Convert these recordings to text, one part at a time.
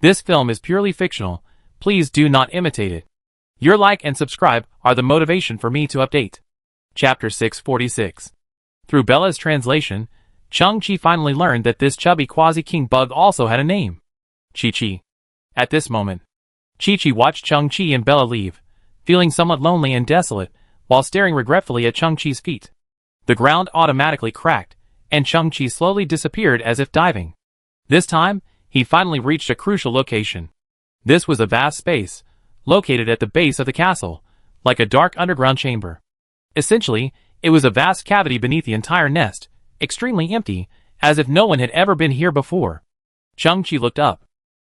This film is purely fictional. Please do not imitate it. Your like and subscribe are the motivation for me to update. Chapter 646. Through Bella's translation, Chung-Chi finally learned that this chubby quasi-king bug also had a name. Chi-Chi. At this moment, Chi-Chi watched Chung-Chi and Bella leave, feeling somewhat lonely and desolate, while staring regretfully at Chung-Chi's feet. The ground automatically cracked, and Chung-Chi slowly disappeared as if diving. This time, he finally reached a crucial location. This was a vast space, located at the base of the castle, like a dark underground chamber. Essentially, it was a vast cavity beneath the entire nest, extremely empty, as if no one had ever been here before. Chung-Chi looked up.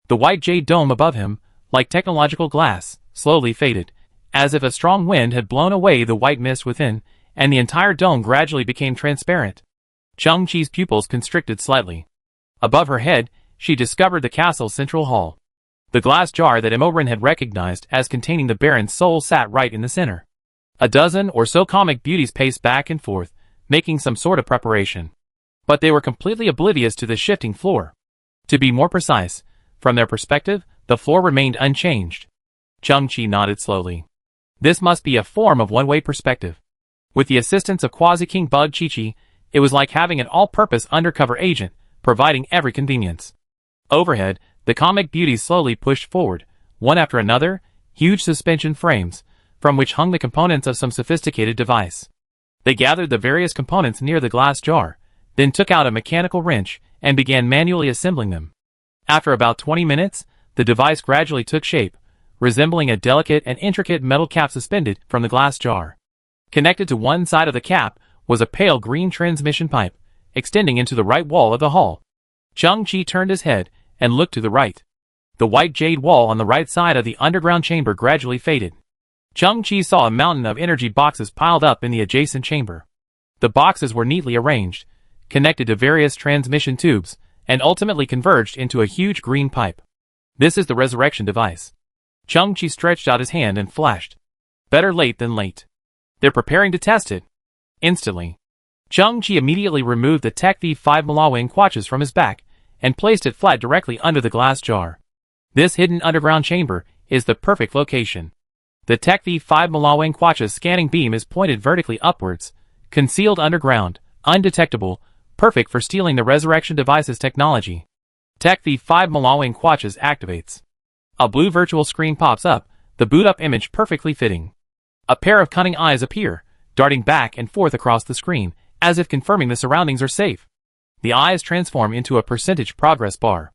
The white jade dome above him, like technological glass, slowly faded, as if a strong wind had blown away the white mist within, and the entire dome gradually became transparent. Chung-Chi's pupils constricted slightly. Above her head, she discovered the castle's central hall. The glass jar that Imorin had recognized as containing the Baron's soul sat right in the center. A dozen or so comic beauties paced back and forth, making some sort of preparation. But they were completely oblivious to the shifting floor. To be more precise, from their perspective, the floor remained unchanged. Chung-Chi nodded slowly. This must be a form of one-way perspective. With the assistance of Quasi-King Bug Chi-Chi, it was like having an all-purpose undercover agent, providing every convenience. Overhead, the comic beauties slowly pushed forward, one after another, huge suspension frames, from which hung the components of some sophisticated device. They gathered the various components near the glass jar, then took out a mechanical wrench, and began manually assembling them. After about 20 minutes, the device gradually took shape, resembling a delicate and intricate metal cap suspended from the glass jar. Connected to one side of the cap was a pale green transmission pipe, extending into the right wall of the hall. Chung-Chi turned his head and looked to the right. The white jade wall on the right side of the underground chamber gradually faded. Chung-Chi saw a mountain of energy boxes piled up in the adjacent chamber. The boxes were neatly arranged, connected to various transmission tubes, and ultimately converged into a huge green pipe. This is the resurrection device. Chung-Chi stretched out his hand and flashed. Better late than late. They're preparing to test it. Instantly, Chung-Chi immediately removed the Tech V5 Malawang Quatches from his back and placed it flat directly under the glass jar. This hidden underground chamber is the perfect location. The Tech V5 Malawang Quatches scanning beam is pointed vertically upwards, concealed underground, undetectable, perfect for stealing the resurrection device's technology. Tech V5 Malawang Quatches activates. A blue virtual screen pops up, the boot-up image perfectly fitting. A pair of cunning eyes appear, darting back and forth across the screen, as if confirming the surroundings are safe. The eyes transform into a percentage progress bar.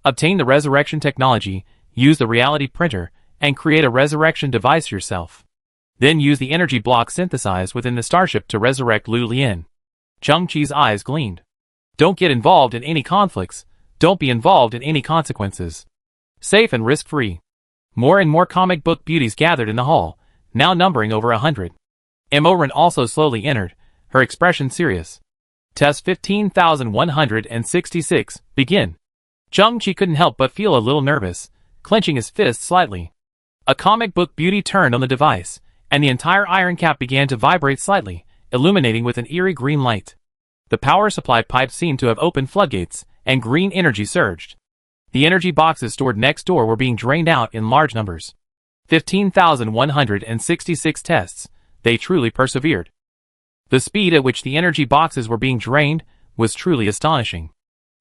Obtain the resurrection technology, use the reality printer, and create a resurrection device yourself. Then use the energy block synthesized within the starship to resurrect Lu Lian. Chung-Chi's eyes gleamed. Don't get involved in any conflicts. Don't be involved in any consequences. Safe and risk-free. More and more comic book beauties gathered in the hall, now numbering over 100. Imorin also slowly entered, her expression serious. Test 15,166, begin. Chung-Chi couldn't help but feel a little nervous, clenching his fist slightly. A comic book beauty turned on the device, and the entire iron cap began to vibrate slightly, illuminating with an eerie green light. The power supply pipe seemed to have opened floodgates, and green energy surged. The energy boxes stored next door were being drained out in large numbers. 15,166 tests. They truly persevered. The speed at which the energy boxes were being drained was truly astonishing.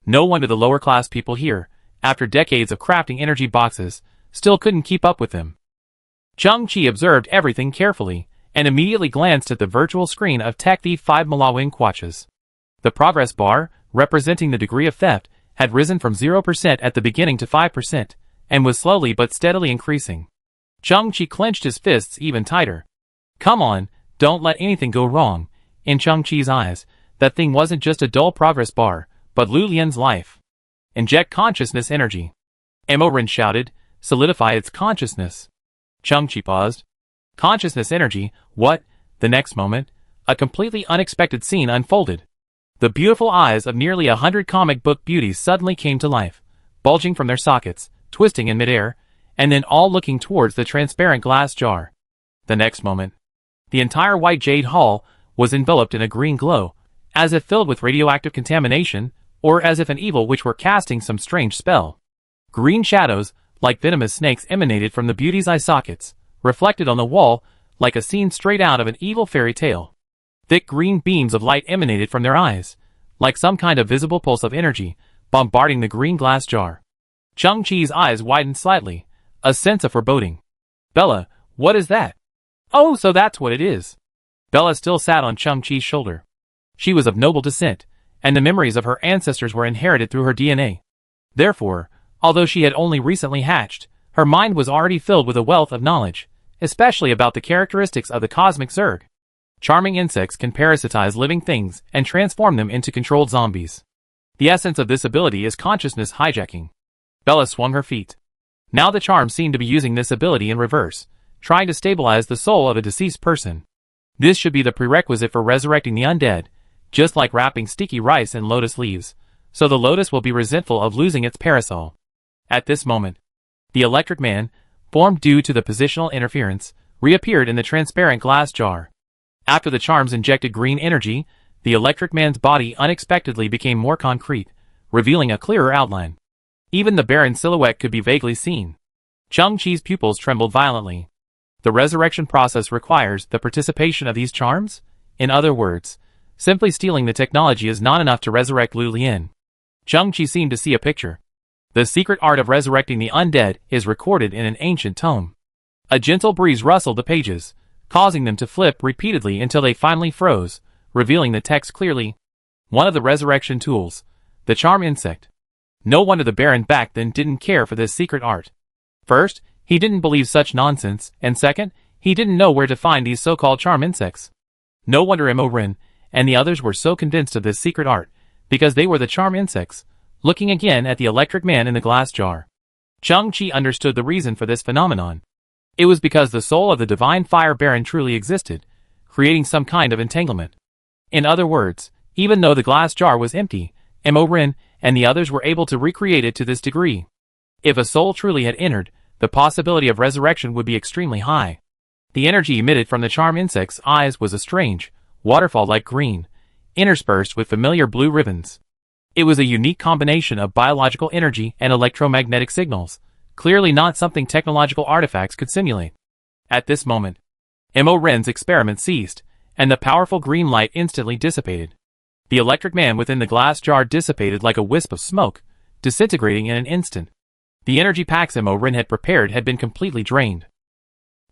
No wonder the lower-class people here, after decades of crafting energy boxes, still couldn't keep up with them. Chung-Chi observed everything carefully, and immediately glanced at the virtual screen of Tech V5 Malawang Quatches. The progress bar, representing the degree of theft, had risen from 0% at the beginning to 5%, and was slowly but steadily increasing. Chung-Chi clenched his fists even tighter. Come on, don't let anything go wrong. In Chung-Chi's eyes, that thing wasn't just a dull progress bar, but Lu Lian's life. Inject consciousness energy. Imorin shouted, solidify its consciousness. Chung-Chi paused. Consciousness energy, what? The next moment, a completely unexpected scene unfolded. The beautiful eyes of nearly 100 comic book beauties suddenly came to life, bulging from their sockets, twisting in midair, and then all looking towards the transparent glass jar. The next moment, the entire white jade hall was enveloped in a green glow, as if filled with radioactive contamination, or as if an evil witch were casting some strange spell. Green shadows, like venomous snakes, emanated from the beauty's eye sockets, reflected on the wall like a scene straight out of an evil fairy tale. Thick green beams of light emanated from their eyes, like some kind of visible pulse of energy, bombarding the green glass jar. Chang-Chi's eyes widened slightly, a sense of foreboding. Bella, what is that? Oh, so that's what it is. Bella still sat on Chang-Chi's shoulder. She was of noble descent, and the memories of her ancestors were inherited through her DNA. Therefore, although she had only recently hatched, her mind was already filled with a wealth of knowledge, especially about the characteristics of the cosmic Zerg. Charming insects can parasitize living things and transform them into controlled zombies. The essence of this ability is consciousness hijacking. Bella swung her feet. Now the charm seemed to be using this ability in reverse, trying to stabilize the soul of a deceased person. This should be the prerequisite for resurrecting the undead, just like wrapping sticky rice in lotus leaves, so the lotus will be resentful of losing its parasol. At this moment, the electric man, formed due to the positional interference, reappeared in the transparent glass jar. After the charms injected green energy, the electric man's body unexpectedly became more concrete, revealing a clearer outline. Even the Baron's silhouette could be vaguely seen. Chang-Chi's pupils trembled violently. The resurrection process requires the participation of these charms? In other words, simply stealing the technology is not enough to resurrect Lu Lian. Chang-Chi seemed to see a picture. The secret art of resurrecting the undead is recorded in an ancient tome. A gentle breeze rustled the pages, causing them to flip repeatedly until they finally froze, revealing the text clearly. One of the resurrection tools, the charm insect. No wonder the Baron back then didn't care for this secret art. First, he didn't believe such nonsense, and second, he didn't know where to find these so-called charm insects. No wonder Mo Ren and the others were so convinced of this secret art, because they were the charm insects. Looking again at the electric man in the glass jar, Chang-Chi understood the reason for this phenomenon. It was because the soul of the divine fire baron truly existed, creating some kind of entanglement. In other words, even though the glass jar was empty, Mo Ren and the others were able to recreate it to this degree. If a soul truly had entered, the possibility of resurrection would be extremely high. The energy emitted from the charm insect's eyes was a strange, waterfall-like green, interspersed with familiar blue ribbons. It was a unique combination of biological energy and electromagnetic signals, clearly not something technological artifacts could simulate. At this moment, Mo Ren's experiment ceased, and the powerful green light instantly dissipated. The electric man within the glass jar dissipated like a wisp of smoke, disintegrating in an instant. The energy packs Mo Ren had prepared had been completely drained.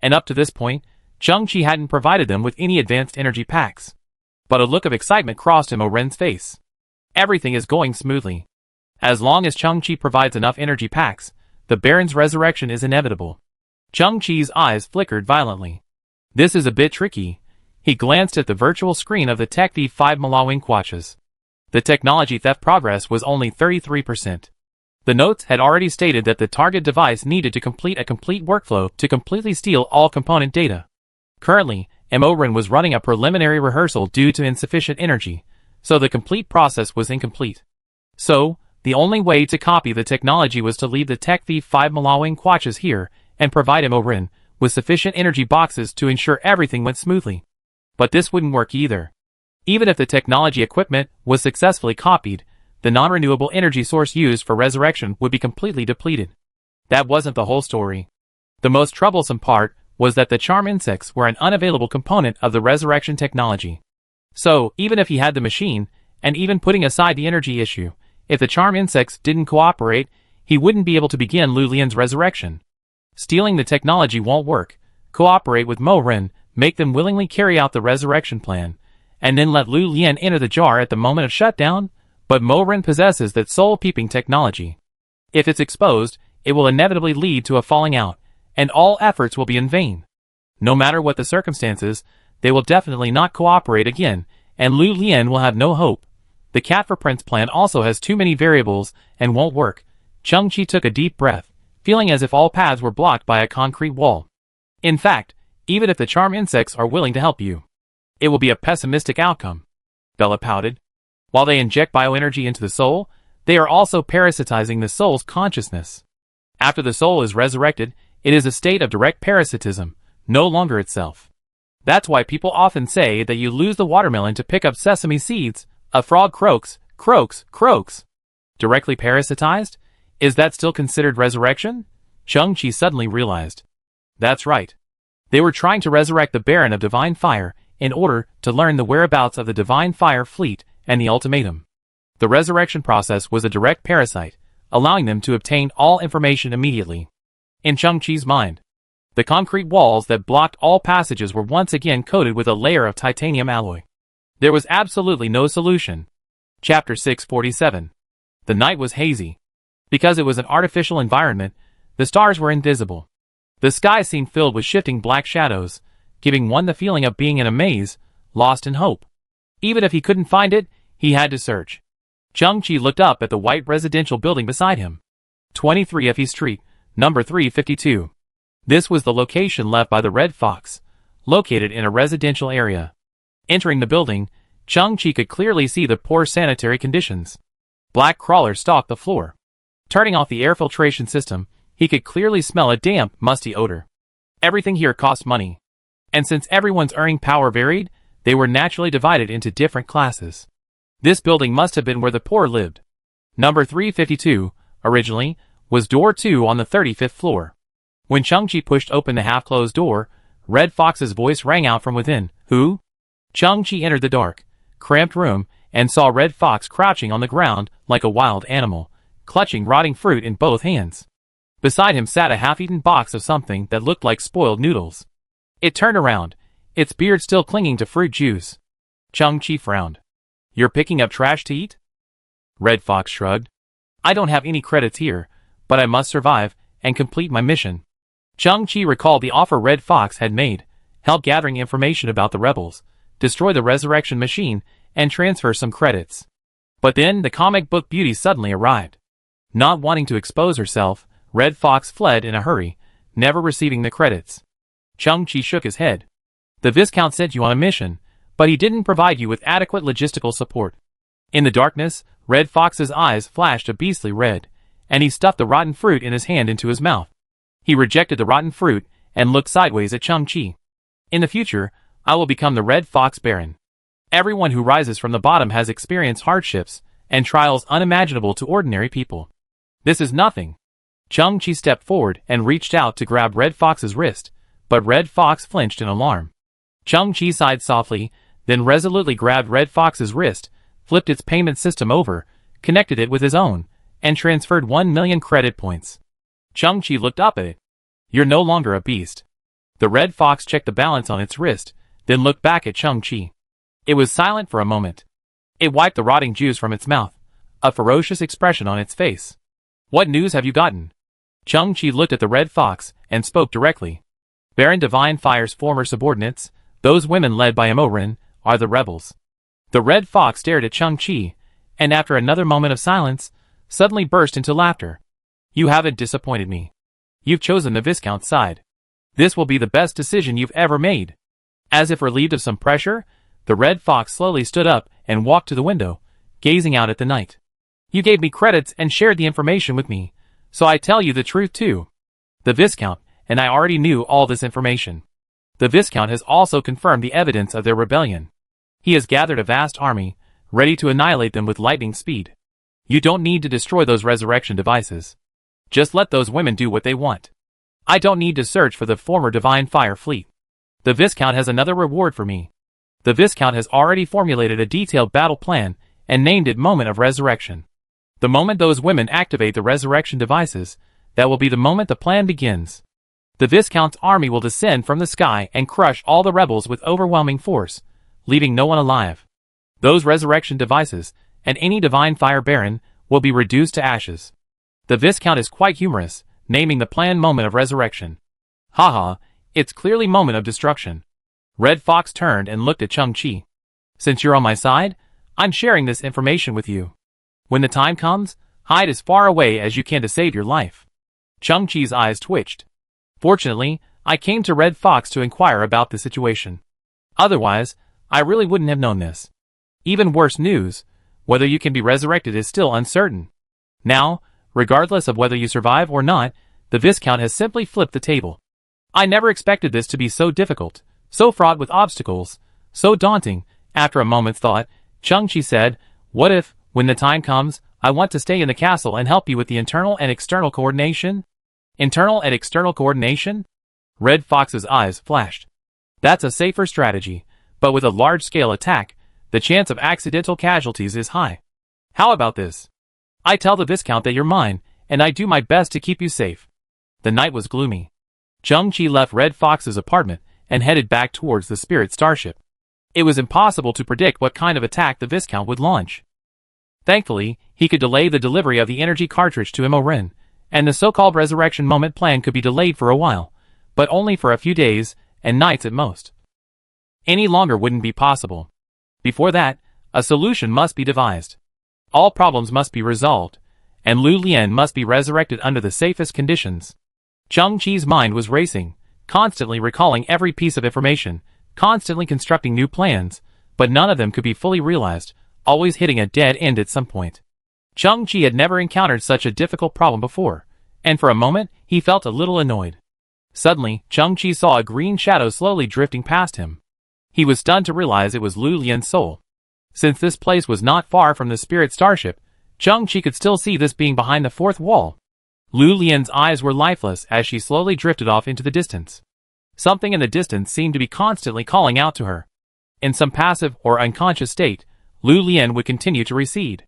And up to this point, Chang-Chi hadn't provided them with any advanced energy packs. But a look of excitement crossed Mo Ren's face. Everything is going smoothly. As long as Chang-Chi provides enough energy packs, the Baron's resurrection is inevitable. Chang-Chi's eyes flickered violently. This is a bit tricky. He glanced at the virtual screen of the Tech V5 Malawing Quatches. The technology theft progress was only 33%. The notes had already stated that the target device needed to complete a complete workflow to completely steal all component data. Currently, Mo Ren was running a preliminary rehearsal due to insufficient energy, so the complete process was incomplete. So, the only way to copy the technology was to leave the Tech V5 Malawing Quatches here and provide Mo Ren with sufficient energy boxes to ensure everything went smoothly. But this wouldn't work either. Even if the technology equipment was successfully copied, the non-renewable energy source used for resurrection would be completely depleted. That wasn't the whole story. The most troublesome part was that the charm insects were an unavailable component of the resurrection technology. So, even if he had the machine, and even putting aside the energy issue, if the charm insects didn't cooperate, he wouldn't be able to begin Lu Lian's resurrection. Stealing the technology won't work. Cooperate with Mo Ren, make them willingly carry out the resurrection plan, and then let Lu Lian enter the jar at the moment of shutdown? But Mo Ren possesses that soul-peeping technology. If it's exposed, it will inevitably lead to a falling out, and all efforts will be in vain. No matter what the circumstances, they will definitely not cooperate again, and Lu Lian will have no hope. The Cat for Prince plan also has too many variables and won't work. Chang-Chi took a deep breath, feeling as if all paths were blocked by a concrete wall. In fact, even if the charm insects are willing to help you, it will be a pessimistic outcome. Bella pouted. While they inject bioenergy into the soul, they are also parasitizing the soul's consciousness. After the soul is resurrected, it is a state of direct parasitism, no longer itself. That's why people often say that you lose the watermelon to pick up sesame seeds. A frog croaks, croaks, croaks. Directly parasitized? Is that still considered resurrection? Chang-Chi suddenly realized. That's right. They were trying to resurrect the Baron of Divine Fire in order to learn the whereabouts of the Divine Fire fleet and the ultimatum. The resurrection process was a direct parasite, allowing them to obtain all information immediately. In Chang-Chi's mind, the concrete walls that blocked all passages were once again coated with a layer of titanium alloy. There was absolutely no solution. Chapter 647. The night was hazy. Because it was an artificial environment, the stars were invisible. The sky seemed filled with shifting black shadows, giving one the feeling of being in a maze, lost in hope. Even if he couldn't find it, he had to search. Chang-Chi looked up at the white residential building beside him. 23 Fe Street, number 352. This was the location left by the Red Fox, located in a residential area. Entering the building, Chang-Chi could clearly see the poor sanitary conditions. Black crawlers stalked the floor. Turning off the air filtration system, he could clearly smell a damp, musty odor. Everything here cost money. And since everyone's earning power varied, they were naturally divided into different classes. This building must have been where the poor lived. Number 352, originally, was door 2 on the 35th floor. When Chang-Chi pushed open the half-closed door, Red Fox's voice rang out from within. Who? Chang-Chi entered the dark, cramped room and saw Red Fox crouching on the ground like a wild animal, clutching rotting fruit in both hands. Beside him sat a half-eaten box of something that looked like spoiled noodles. It turned around, its beard still clinging to fruit juice. Chang-Chi frowned. You're picking up trash to eat? Red Fox shrugged. I don't have any credits here, but I must survive and complete my mission. Chang-Chi recalled the offer Red Fox had made, help gathering information about the rebels, destroy the resurrection machine, and transfer some credits. But then the comic book beauty suddenly arrived. Not wanting to expose herself, Red Fox fled in a hurry, never receiving the credits. Chang-Chi shook his head. The Viscount sent you on a mission, but he didn't provide you with adequate logistical support. In the darkness, Red Fox's eyes flashed a beastly red, and he stuffed the rotten fruit in his hand into his mouth. He rejected the rotten fruit and looked sideways at Chang-Chi. In the future, I will become the Red Fox Baron. Everyone who rises from the bottom has experienced hardships and trials unimaginable to ordinary people. This is nothing. Chang-Chi stepped forward and reached out to grab Red Fox's wrist, but Red Fox flinched in alarm. Chang-Chi sighed softly, then resolutely grabbed Red Fox's wrist, flipped its payment system over, connected it with his own, and transferred 1 million credit points. Chang-Chi looked up at it. You're no longer a beast. The Red Fox checked the balance on its wrist, then looked back at Chang-Chi. It was silent for a moment. It wiped the rotting juice from its mouth, a ferocious expression on its face. What news have you gotten? Chang-Chi looked at the Red Fox and spoke directly. Baron Divine Fire's former subordinates, those women led by Imorin, are the rebels. The Red Fox stared at Chang-Chi, and after another moment of silence, suddenly burst into laughter. You haven't disappointed me. You've chosen the Viscount's side. This will be the best decision you've ever made. As if relieved of some pressure, the Red Fox slowly stood up and walked to the window, gazing out at the night. You gave me credits and shared the information with me, so I tell you the truth too. The Viscount, and I already knew all this information. The Viscount has also confirmed the evidence of their rebellion. He has gathered a vast army, ready to annihilate them with lightning speed. You don't need to destroy those resurrection devices. Just let those women do what they want. I don't need to search for the former Divine Fire fleet. The Viscount has another reward for me. The Viscount has already formulated a detailed battle plan and named it Moment of Resurrection. The moment those women activate the resurrection devices, that will be the moment the plan begins. The Viscount's army will descend from the sky and crush all the rebels with overwhelming force, leaving no one alive. Those resurrection devices, and any Divine Fire Baron, will be reduced to ashes. The Viscount is quite humorous, naming the plan Moment of Resurrection. Haha, it's clearly Moment of Destruction. Red Fox turned and looked at Chang-Chi. Since you're on my side, I'm sharing this information with you. When the time comes, hide as far away as you can to save your life. Chang-Chi's eyes twitched. Fortunately, I came to Red Fox to inquire about the situation. Otherwise, I really wouldn't have known this. Even worse news, whether you can be resurrected is still uncertain. Now, regardless of whether you survive or not, the Viscount has simply flipped the table. I never expected this to be so difficult, so fraught with obstacles, so daunting. After a moment's thought, Chang-Chi said, what When the time comes, I want to stay in the castle and help you with the internal and external coordination. Internal and external coordination? Red Fox's eyes flashed. That's a safer strategy, but with a large-scale attack, the chance of accidental casualties is high. How about this? I tell the Viscount that you're mine, and I do my best to keep you safe. The night was gloomy. Chang-Chi left Red Fox's apartment and headed back towards the Spirit Starship. It was impossible to predict what kind of attack the Viscount would launch. Thankfully, he could delay the delivery of the energy cartridge to Imoren, and the so-called resurrection moment plan could be delayed for a while, but only for a few days and nights at most. Any longer wouldn't be possible. Before that, a solution must be devised. All problems must be resolved, and Lu Lian must be resurrected under the safest conditions. Chang-Chi's mind was racing, constantly recalling every piece of information, constantly constructing new plans, but none of them could be fully realized, always hitting a dead end at some point. Chang-Chi had never encountered such a difficult problem before, and for a moment, he felt a little annoyed. Suddenly, Chang-Chi saw a green shadow slowly drifting past him. He was stunned to realize it was Lu Lian's soul. Since this place was not far from the Spirit Starship, Chang-Chi could still see this being behind the fourth wall. Lu Lian's eyes were lifeless as she slowly drifted off into the distance. Something in the distance seemed to be constantly calling out to her. In some passive or unconscious state, Lu Lian would continue to recede.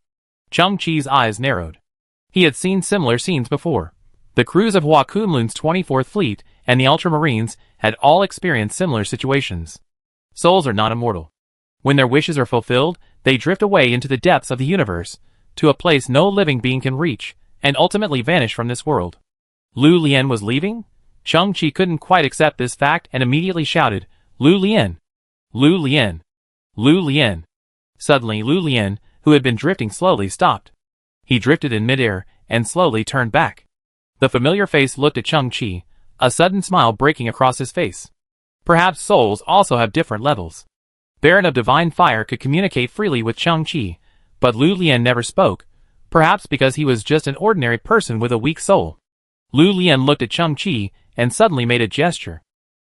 Chang-Chi's eyes narrowed. He had seen similar scenes before. The crews of Hua Kunlun's 24th Fleet and the Ultramarines had all experienced similar situations. Souls are not immortal. When their wishes are fulfilled, they drift away into the depths of the universe, to a place no living being can reach, and ultimately vanish from this world. Lu Lian was leaving? Chang-Chi couldn't quite accept this fact and immediately shouted, "Lu Lian! Lu Lian! Lu Lian!" Suddenly Lu Lian, who had been drifting slowly, stopped. He drifted in midair and slowly turned back. The familiar face looked at Chang-Chi, a sudden smile breaking across his face. Perhaps souls also have different levels. Baron of Divine Fire could communicate freely with Chang-Chi, but Lu Lian never spoke, perhaps because he was just an ordinary person with a weak soul. Lu Lian looked at Chang-Chi and suddenly made a gesture.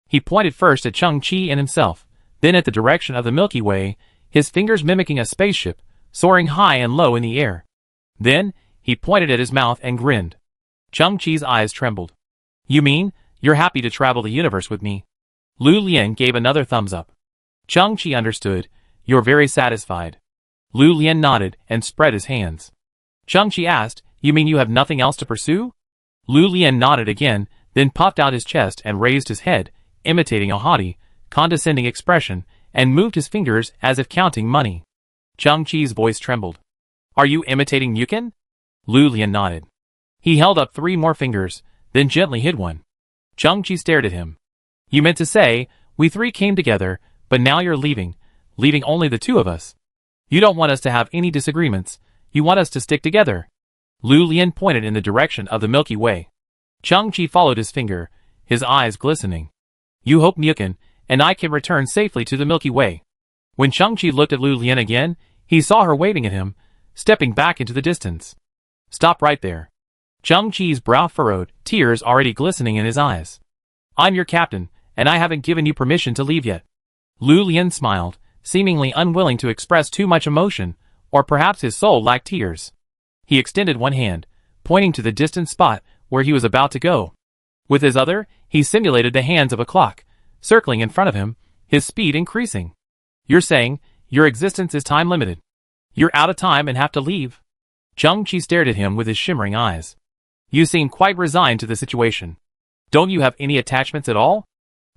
He pointed first at Chang-Chi and himself, then at the direction of the Milky Way, his fingers mimicking a spaceship, soaring high and low in the air. Then, he pointed at his mouth and grinned. Chang-Chi's eyes trembled. "You mean, you're happy to travel the universe with me?" Lu Lian gave another thumbs up. Chang-Chi understood. "You're very satisfied." Lu Lian nodded and spread his hands. Chang-Chi asked, "You mean you have nothing else to pursue?" Lu Lian nodded again, then puffed out his chest and raised his head, imitating a haughty, condescending expression, and moved his fingers as if counting money. Chang-Chi's voice trembled. "Are you imitating Yukin?" Lu Lian nodded. He held up 3 more fingers, then gently hid one. Chang-Chi stared at him. "You meant to say, we 3 came together, but now you're leaving only the 2 of us. You don't want us to have any disagreements, you want us to stick together." Lu Lian pointed in the direction of the Milky Way. Chang-Chi followed his finger, his eyes glistening. "You hope Yukin and I can return safely to the Milky Way." When Chang-Chi looked at Lu Lian again, he saw her waving at him, stepping back into the distance. "Stop right there." Chang-Chi's brow furrowed, tears already glistening in his eyes. "I'm your captain, and I haven't given you permission to leave yet." Lu Lian smiled, seemingly unwilling to express too much emotion, or perhaps his soul lacked tears. He extended one hand, pointing to the distant spot where he was about to go. With his other, he simulated the hands of a clock, circling in front of him, his speed increasing. "You're saying, your existence is time-limited. You're out of time and have to leave?" Chang-Chi stared at him with his shimmering eyes. "You seem quite resigned to the situation. Don't you have any attachments at all?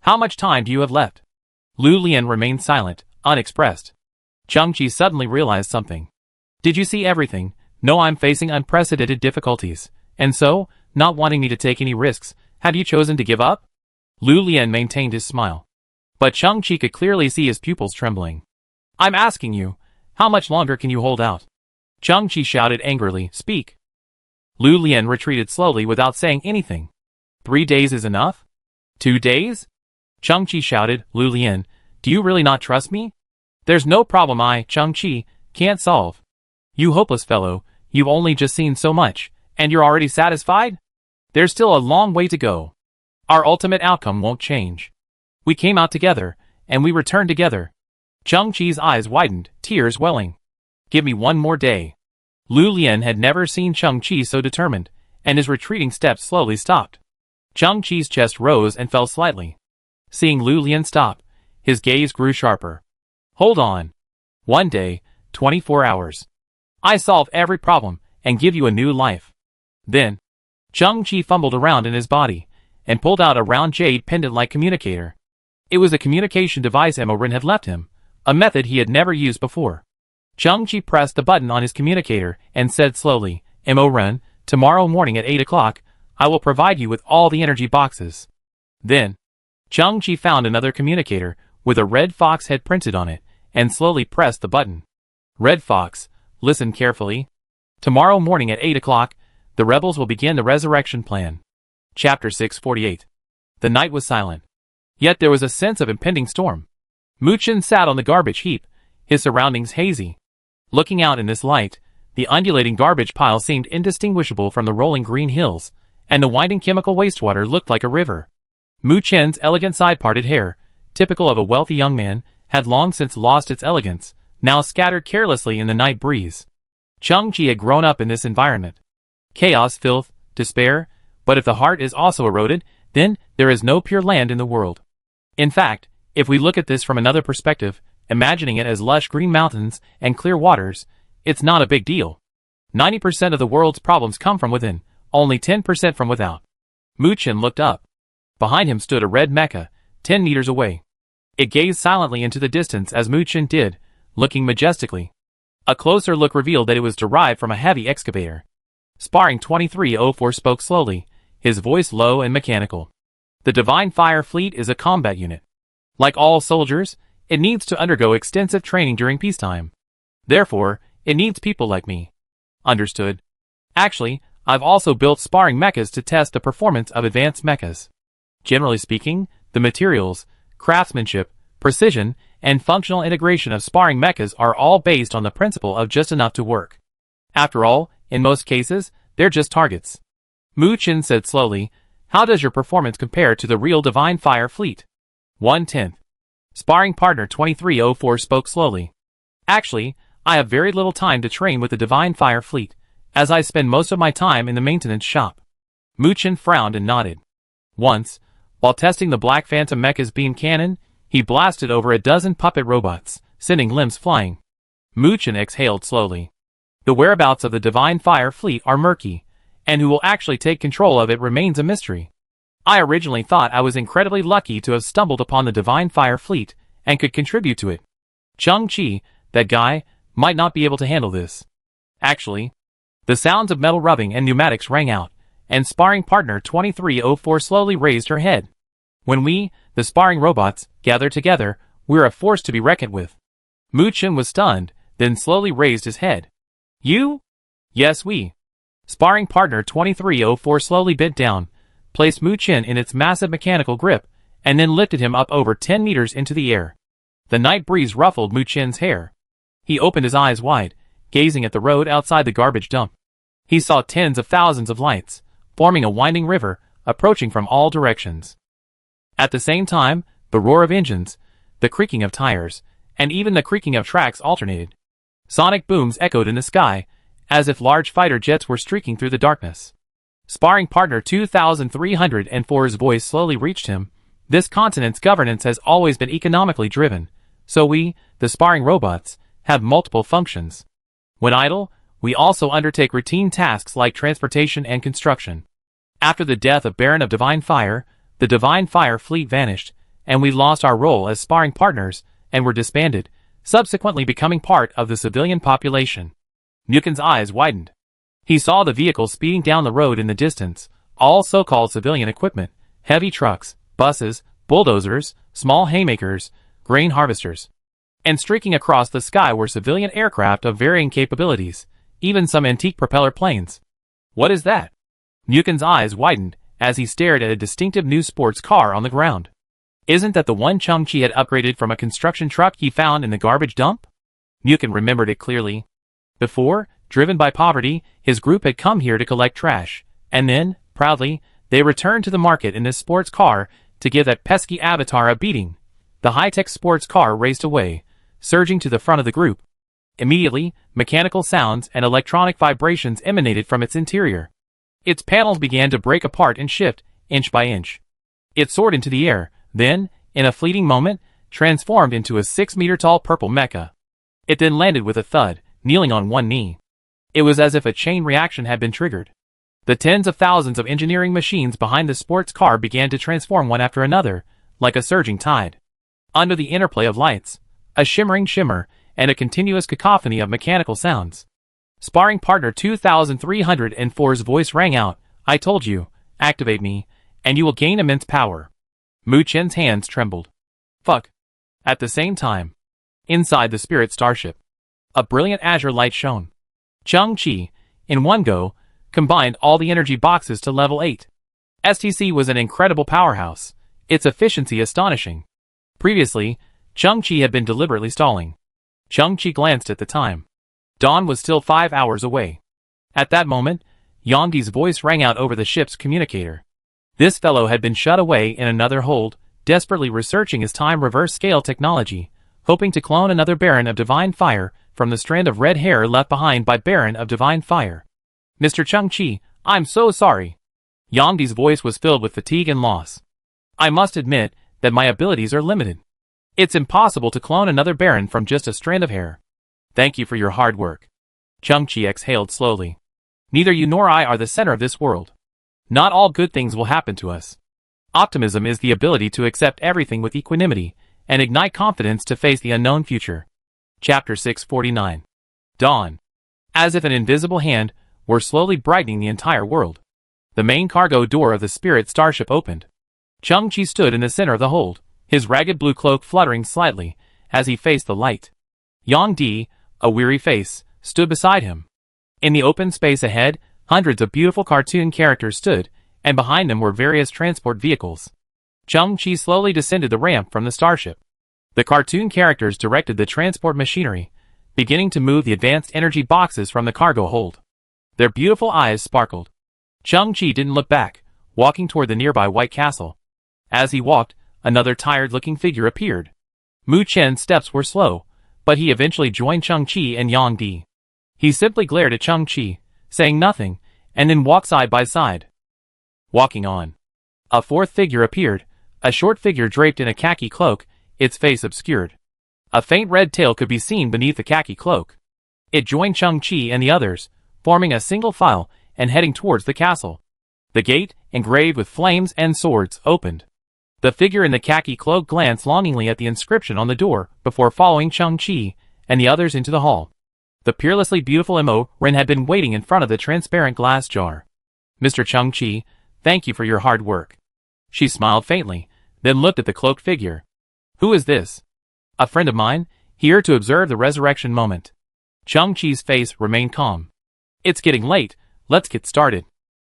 How much time do you have left?" Lu Lian remained silent, unexpressed. Chang-Chi suddenly realized something. "Did you see everything? No, I'm facing unprecedented difficulties, and so, not wanting me to take any risks, have you chosen to give up?" Lu Lian maintained his smile. But Chang-Chi could clearly see his pupils trembling. "I'm asking you, how much longer can you hold out?" Chang-Chi shouted angrily, "Speak." Lu Lian retreated slowly without saying anything. 3 days is enough? 2 days? Chang-Chi shouted, "Lu Lian, do you really not trust me? There's no problem I, Chang-Chi, can't solve. You hopeless fellow, you've only just seen so much, and you're already satisfied? There's still a long way to go. Our ultimate outcome won't change. We came out together, and we returned together." Chang-Chi's eyes widened, tears welling. "Give me 1 more day." Lu Lian had never seen Chang-Chi so determined, and his retreating steps slowly stopped. Chang-Chi's chest rose and fell slightly. Seeing Lu Lian stop, his gaze grew sharper. Hold on. One day, 24 hours. I solve every problem and give you a new life. Then, Chang-Chi fumbled around in his body and pulled out a round jade pendant-like communicator. It was a communication device Ren had left him, a method he had never used before. Chang-Chi pressed the button on his communicator and said slowly, Ren, tomorrow morning at 8 o'clock, I will provide you with all the energy boxes. Then, Chang-Chi found another communicator with a red fox head printed on it and slowly pressed the button. Red Fox, listen carefully. Tomorrow morning at 8 o'clock, the rebels will begin the resurrection plan. Chapter 648. The night was silent. Yet there was a sense of impending storm. Mu Chen sat on the garbage heap, his surroundings hazy. Looking out in this light, the undulating garbage pile seemed indistinguishable from the rolling green hills, and the winding chemical wastewater looked like a river. Mu Chen's elegant side-parted hair, typical of a wealthy young man, had long since lost its elegance, now scattered carelessly in the night breeze. Chang-Chi had grown up in this environment. Chaos, filth, despair, but if the heart is also eroded, then there is no pure land in the world. In fact, if we look at this from another perspective, imagining it as lush green mountains and clear waters, it's not a big deal. 90% of the world's problems come from within, only 10% from without. Mu Chen looked up. Behind him stood a red mecha, 10 meters away. It gazed silently into the distance as Mu Chen did, looking majestically. A closer look revealed that it was derived from a heavy excavator. Sparring 2304 spoke slowly, his voice low and mechanical. The Divine Fire Fleet is a combat unit. Like all soldiers, it needs to undergo extensive training during peacetime. Therefore, it needs people like me. Understood. Actually, I've also built sparring mechas to test the performance of advanced mechas. Generally speaking, the materials, craftsmanship, precision, and functional integration of sparring mechas are all based on the principle of just enough to work. After all, in most cases, they're just targets. Mu Chen said slowly, how does your performance compare to the real Divine Fire Fleet? 1/10. Sparring partner 2304 spoke slowly. Actually, I have very little time to train with the Divine Fire Fleet, as I spend most of my time in the maintenance shop. Mu Chen frowned and nodded. Once, while testing the Black Phantom mecha's beam cannon, he blasted over a dozen puppet robots, sending limbs flying. Mu Chen exhaled slowly. The whereabouts of the Divine Fire Fleet are murky, and who will actually take control of it remains a mystery. I originally thought I was incredibly lucky to have stumbled upon the Divine Fire Fleet and could contribute to it. Chang-Chi, that guy, might not be able to handle this. Actually, the sounds of metal rubbing and pneumatics rang out, and sparring partner 2304 slowly raised her head. When we, the sparring robots, gather together, we're a force to be reckoned with. Mu Chen was stunned, then slowly raised his head. You? Yes, we. Sparring partner 2304 slowly bent down, placed Mu Chen in its massive mechanical grip, and then lifted him up over 10 meters into the air. The night breeze ruffled Mu Chen's hair. He opened his eyes wide, gazing at the road outside the garbage dump. He saw tens of thousands of lights, forming a winding river, approaching from all directions. At the same time, the roar of engines, the creaking of tires, and even the creaking of tracks alternated. Sonic booms echoed in the sky, as if large fighter jets were streaking through the darkness. Sparring partner 2304's voice slowly reached him. This continent's governance has always been economically driven, so we, the sparring robots, have multiple functions. When idle, we also undertake routine tasks like transportation and construction. After the death of Baron of Divine Fire, the Divine Fire Fleet vanished, and we lost our role as sparring partners and were disbanded, subsequently becoming part of the civilian population. Nukin's eyes widened. He saw the vehicles speeding down the road in the distance, all so-called civilian equipment, heavy trucks, buses, bulldozers, small haymakers, grain harvesters. And streaking across the sky were civilian aircraft of varying capabilities, even some antique propeller planes. What is that? Nukin's eyes widened as he stared at a distinctive new sports car on the ground. Isn't that the one Chang-Chi had upgraded from a construction truck he found in the garbage dump? Nukin remembered it clearly. Before, driven by poverty, his group had come here to collect trash, and then, proudly, they returned to the market in this sports car to give that pesky avatar a beating. The high-tech sports car raced away, surging to the front of the group. Immediately, mechanical sounds and electronic vibrations emanated from its interior. Its panels began to break apart and shift, inch by inch. It soared into the air, then, in a fleeting moment, transformed into a 6-meter-tall purple mecha. It then landed with a thud, kneeling on one knee. It was as if a chain reaction had been triggered. The tens of thousands of engineering machines behind the sports car began to transform one after another, like a surging tide. Under the interplay of lights, a shimmering shimmer, and a continuous cacophony of mechanical sounds. Sparring partner 2304's voice rang out, "I told you, activate me, and you will gain immense power." Mu Chen's hands trembled. Fuck. At the same time, inside the spirit starship, a brilliant azure light shone. Chang Chi, in one go, combined all the energy boxes to level 8. STC was an incredible powerhouse, its efficiency astonishing. Previously, Chang Chi had been deliberately stalling. Chang Chi glanced at the time. Dawn was still 5 hours away. At that moment, Yang Di's voice rang out over the ship's communicator. This fellow had been shut away in another hold, desperately researching his time reverse scale technology, hoping to clone another Baron of Divine Fire from the strand of red hair left behind by Baron of Divine Fire. "Mr. Chang Chi, I'm so sorry." Yang Di's voice was filled with fatigue and loss. "I must admit that my abilities are limited. It's impossible to clone another Baron from just a strand of hair." "Thank you for your hard work." Chang Chi exhaled slowly. "Neither you nor I are the center of this world. Not all good things will happen to us. Optimism is the ability to accept everything with equanimity and ignite confidence to face the unknown future." Chapter 649. Dawn. As if an invisible hand were slowly brightening the entire world. The main cargo door of the spirit starship opened. Chang Chi stood in the center of the hold, his ragged blue cloak fluttering slightly as he faced the light. Yang Di, a weary face, stood beside him. In the open space ahead, hundreds of beautiful cartoon characters stood, and behind them were various transport vehicles. Chang Chi slowly descended the ramp from the starship. The cartoon characters directed the transport machinery, beginning to move the advanced energy boxes from the cargo hold. Their beautiful eyes sparkled. Chang Chi didn't look back, walking toward the nearby White Castle. As he walked, another tired-looking figure appeared. Mu Chen's steps were slow, but he eventually joined Chang Chi and Yang Di. He simply glared at Chang Chi, saying nothing, and then walked side by side. Walking on. A fourth figure appeared, a short figure draped in a khaki cloak, its face obscured. A faint red tail could be seen beneath the khaki cloak. It joined Chang Chi and the others, forming a single file and heading towards the castle. The gate, engraved with flames and swords, opened. The figure in the khaki cloak glanced longingly at the inscription on the door before following Chang Chi and the others into the hall. The peerlessly beautiful Mo Ren had been waiting in front of the transparent glass jar. "Mr. Chang Chi, thank you for your hard work." She smiled faintly, then looked at the cloaked figure. "Who is this?" "A friend of mine, here to observe the resurrection moment." Chang Chi's face remained calm. "It's getting late, let's get started."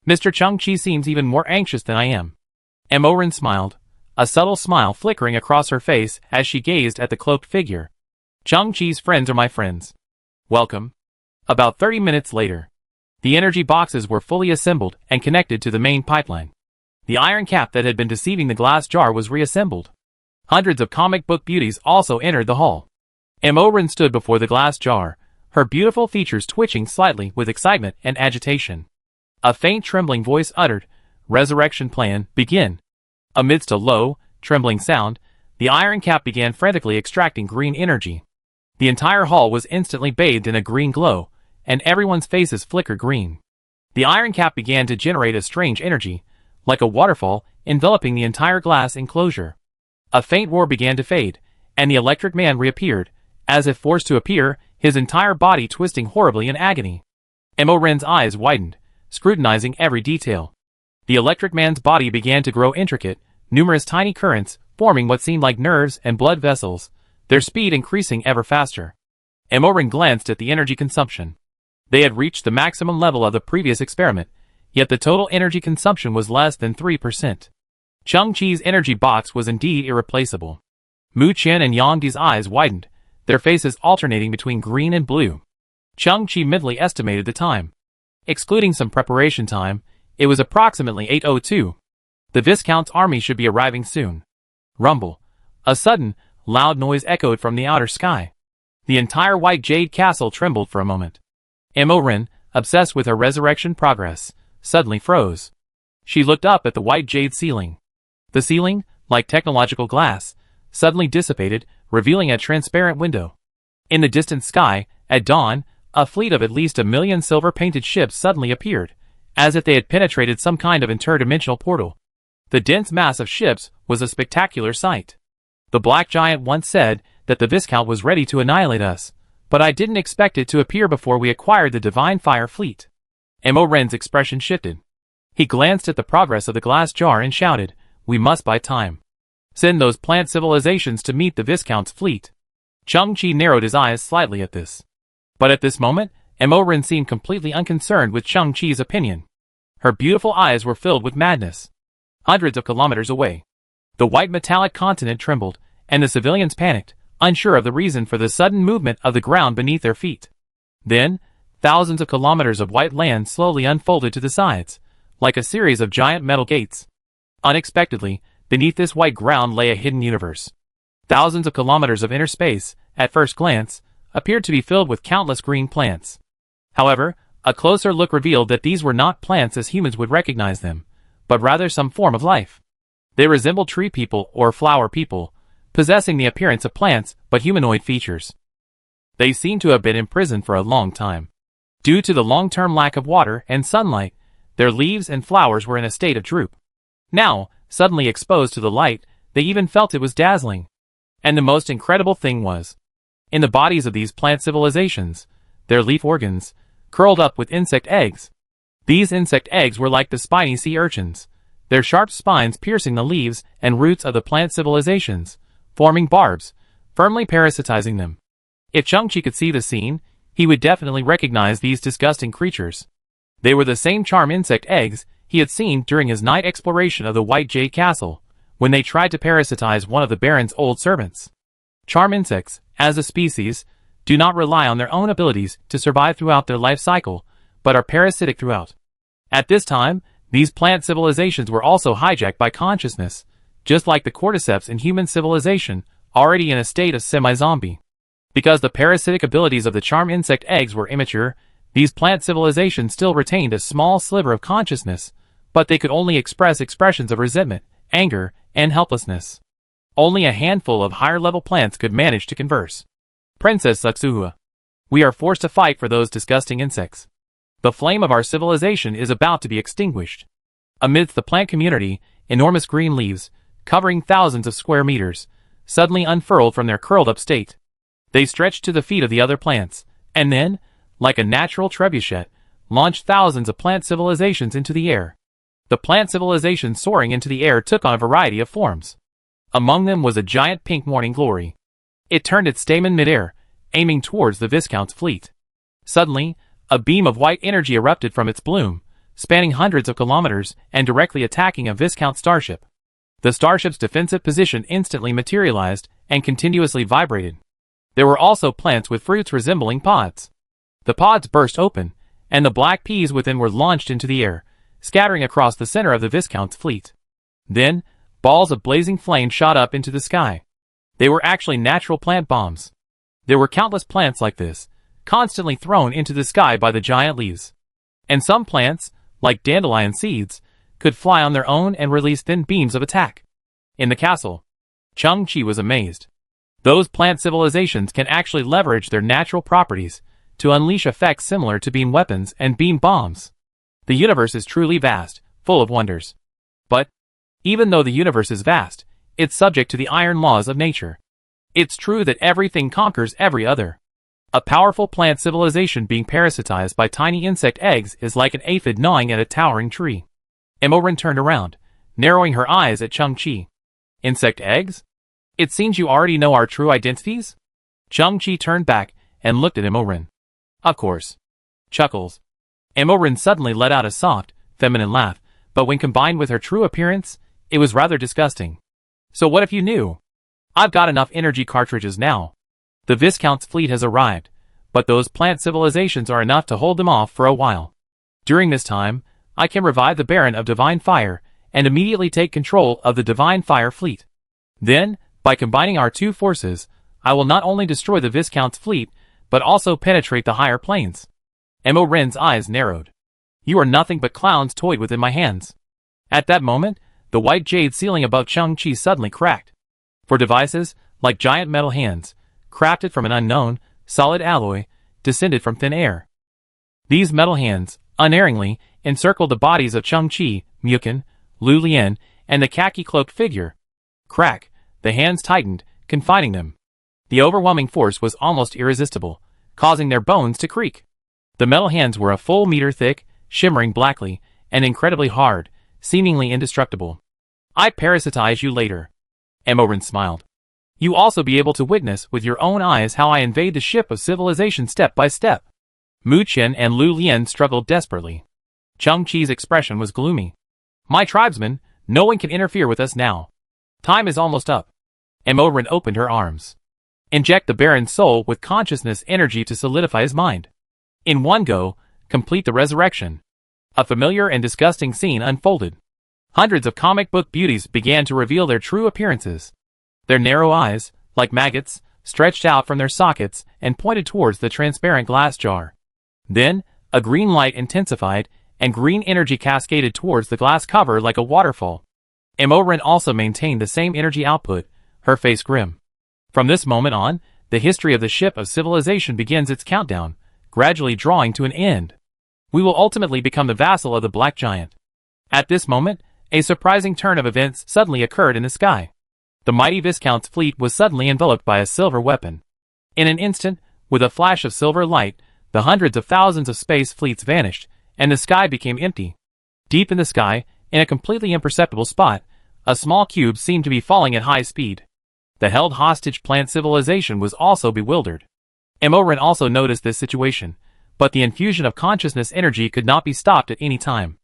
"Mr. Chang Chi seems even more anxious than I am." Mo Ren smiled, a subtle smile flickering across her face as she gazed at the cloaked figure. "Chang Chi's friends are my friends. Welcome." About 30 minutes later, the energy boxes were fully assembled and connected to the main pipeline. The iron cap that had been deceiving the glass jar was reassembled. Hundreds of comic book beauties also entered the hall. Mo Ren stood before the glass jar, her beautiful features twitching slightly with excitement and agitation. A faint trembling voice uttered, "Resurrection plan, begin." Amidst a low, trembling sound, the iron cap began frantically extracting green energy. The entire hall was instantly bathed in a green glow, and everyone's faces flickered green. The iron cap began to generate a strange energy, like a waterfall, enveloping the entire glass enclosure. A faint roar began to fade, and the electric man reappeared, as if forced to appear, his entire body twisting horribly in agony. Mo Ren's eyes widened, scrutinizing every detail. The electric man's body began to grow intricate, numerous tiny currents, forming what seemed like nerves and blood vessels, their speed increasing ever faster. Mo Ren glanced at the energy consumption. They had reached the maximum level of the previous experiment, yet the total energy consumption was less than 3%. Chang Chi's energy box was indeed irreplaceable. Mu Chen and Yang Di's eyes widened, their faces alternating between green and blue. Chang Chi mentally estimated the time. Excluding some preparation time, it was approximately 8:02. The Viscount's army should be arriving soon. Rumble. A sudden, loud noise echoed from the outer sky. The entire White Jade Castle trembled for a moment. Imoren, obsessed with her resurrection progress, suddenly froze. She looked up at the White Jade ceiling. The ceiling, like technological glass, suddenly dissipated, revealing a transparent window. In the distant sky, at dawn, a fleet of at least 1,000,000 silver-painted ships suddenly appeared, as if they had penetrated some kind of interdimensional portal. The dense mass of ships was a spectacular sight. The Black Giant once said that the Viscount was ready to annihilate us, but I didn't expect it to appear before we acquired the Divine Fire Fleet. Imoren's expression shifted. He glanced at the progress of the glass jar and shouted, "We must buy time. Send those plant civilizations to meet the Viscount's fleet." Chang-Chi narrowed his eyes slightly at this. But at this moment, Imoren seemed completely unconcerned with Chang-Chi's opinion. Her beautiful eyes were filled with madness. Hundreds of kilometers away, the white metallic continent trembled, and the civilians panicked, unsure of the reason for the sudden movement of the ground beneath their feet. Then, thousands of kilometers of white land slowly unfolded to the sides, like a series of giant metal gates. Unexpectedly, beneath this white ground lay a hidden universe. Thousands of kilometers of inner space, at first glance, appeared to be filled with countless green plants. However, a closer look revealed that these were not plants as humans would recognize them, but rather some form of life. They resembled tree people or flower people, possessing the appearance of plants but humanoid features. They seemed to have been imprisoned for a long time. Due to the long-term lack of water and sunlight, their leaves and flowers were in a state of droop. Now, suddenly exposed to the light, they even felt it was dazzling. And the most incredible thing was, in the bodies of these plant civilizations, their leaf organs, curled up with insect eggs. These insect eggs were like the spiny sea urchins, their sharp spines piercing the leaves and roots of the plant civilizations, forming barbs, firmly parasitizing them. If Chang-Chi could see the scene, he would definitely recognize these disgusting creatures. They were the same charm insect eggs he had seen during his night exploration of the White Jade Castle, when they tried to parasitize one of the Baron's old servants. Charm insects, as a species, do not rely on their own abilities to survive throughout their life cycle, but are parasitic throughout. At this time, these plant civilizations were also hijacked by consciousness, just like the cordyceps in human civilization, already in a state of semi-zombie. Because the parasitic abilities of the charm insect eggs were immature, these plant civilizations still retained a small sliver of consciousness, but they could only express expressions of resentment, anger, and helplessness. Only a handful of higher-level plants could manage to converse. Princess Satsuhua, we are forced to fight for those disgusting insects. The flame of our civilization is about to be extinguished. Amidst the plant community, enormous green leaves, covering thousands of square meters, suddenly unfurled from their curled-up state. They stretched to the feet of the other plants, and then, like a natural trebuchet, launched thousands of plant civilizations into the air. The plant civilizations soaring into the air took on a variety of forms. Among them was a giant pink morning glory. It turned its stamen mid-air, aiming towards the Viscount's fleet. Suddenly, a beam of white energy erupted from its bloom, spanning hundreds of kilometers and directly attacking a Viscount starship. The starship's defensive position instantly materialized and continuously vibrated. There were also plants with fruits resembling pods. The pods burst open, and the black peas within were launched into the air, scattering across the center of the Viscount's fleet. Then, balls of blazing flame shot up into the sky. They were actually natural plant bombs. There were countless plants like this, constantly thrown into the sky by the giant leaves. And some plants, like dandelion seeds, could fly on their own and release thin beams of attack. In the castle, Chang-Chi was amazed. Those plant civilizations can actually leverage their natural properties to unleash effects similar to beam weapons and beam bombs. The universe is truly vast, full of wonders. But, even though the universe is vast, it's subject to the iron laws of nature. It's true that everything conquers every other. A powerful plant civilization being parasitized by tiny insect eggs is like an aphid gnawing at a towering tree. Imoren turned around, narrowing her eyes at Chang-Chi. Insect eggs? It seems you already know our true identities? Chang-Chi turned back and looked at Imoren. Of course. Chuckles. Imoren suddenly let out a soft, feminine laugh, but when combined with her true appearance, it was rather disgusting. So what if you knew? I've got enough energy cartridges now. The Viscount's fleet has arrived, but those plant civilizations are enough to hold them off for a while. During this time, I can revive the Baron of Divine Fire and immediately take control of the Divine Fire fleet. Then, by combining our two forces, I will not only destroy the Viscount's fleet, but also penetrate the higher planes. Mo Ren's eyes narrowed. You are nothing but clowns toyed within my hands. At that moment, the white jade ceiling above Chang-Chi suddenly cracked. For devices, like giant metal hands, crafted from an unknown, solid alloy, descended from thin air. These metal hands, unerringly, encircled the bodies of Chang-Chi, Mukin, Lu Lian, and the khaki-cloaked figure. Crack, the hands tightened, confining them. The overwhelming force was almost irresistible, causing their bones to creak. The metal hands were a full meter thick, shimmering blackly, and incredibly hard, seemingly indestructible. I parasitize you later. Mo Ren smiled. You also be able to witness with your own eyes how I invade the ship of civilization step by step. Mu Qian and Lu Lian struggled desperately. Chang-Chi's expression was gloomy. My tribesmen, no one can interfere with us now. Time is almost up. Mo Ren opened her arms. Inject the Baron's soul with consciousness energy to solidify his mind. In one go, complete the resurrection. A familiar and disgusting scene unfolded. Hundreds of comic book beauties began to reveal their true appearances. Their narrow eyes, like maggots, stretched out from their sockets and pointed towards the transparent glass jar. Then, a green light intensified, and green energy cascaded towards the glass cover like a waterfall. Mo Ren also maintained the same energy output, her face grim. From this moment on, the history of the ship of civilization begins its countdown, gradually drawing to an end. We will ultimately become the vassal of the Black Giant. At this moment, a surprising turn of events suddenly occurred in the sky. The mighty Viscount's fleet was suddenly enveloped by a silver weapon. In an instant, with a flash of silver light, the hundreds of thousands of space fleets vanished, and the sky became empty. Deep in the sky, in a completely imperceptible spot, a small cube seemed to be falling at high speed. The held hostage plant civilization was also bewildered. Mo Ren also noticed this situation, but the infusion of consciousness energy could not be stopped at any time.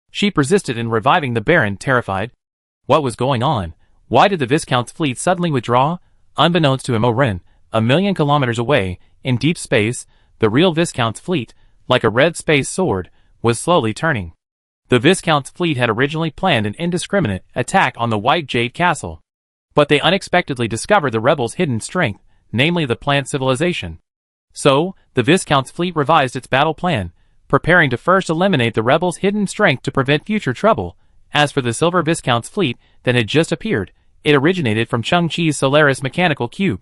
She persisted in reviving the Baron, terrified. What was going on? Why did the Viscount's fleet suddenly withdraw? Unbeknownst to Mo Ren, 1,000,000 kilometers away, in deep space, the real Viscount's fleet, like a red space sword, was slowly turning. The Viscount's fleet had originally planned an indiscriminate attack on the White Jade Castle. But they unexpectedly discovered the rebels' hidden strength, namely the plant civilization. So, the Viscount's fleet revised its battle plan, preparing to first eliminate the rebels' hidden strength to prevent future trouble. As for the Silver Viscount's fleet that had just appeared, it originated from Chang-Chi's Solaris mechanical cube.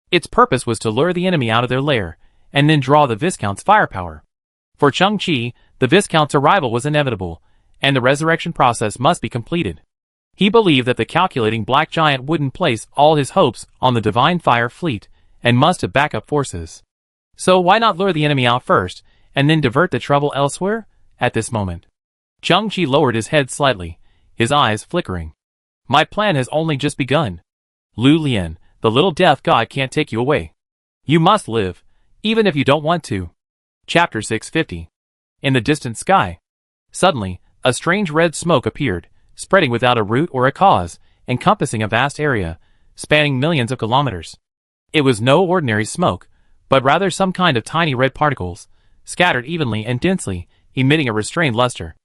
Its purpose was to lure the enemy out of their lair, and then draw the Viscount's firepower. For Chang-Chi, the Viscount's arrival was inevitable, and the resurrection process must be completed. He believed that the calculating Black Giant wouldn't place all his hopes on the Divine Fire fleet, and must have backup forces. So why not lure the enemy out first, and then divert the trouble elsewhere? At this moment, Chang-Chi lowered his head slightly, his eyes flickering. My plan has only just begun. Lu Lian, the little death god can't take you away. You must live, even if you don't want to. Chapter 650. In the distant sky. Suddenly, a strange red smoke appeared, spreading without a root or a cause, encompassing a vast area, spanning millions of kilometers. It was no ordinary smoke, but rather some kind of tiny red particles, scattered evenly and densely, emitting a restrained luster.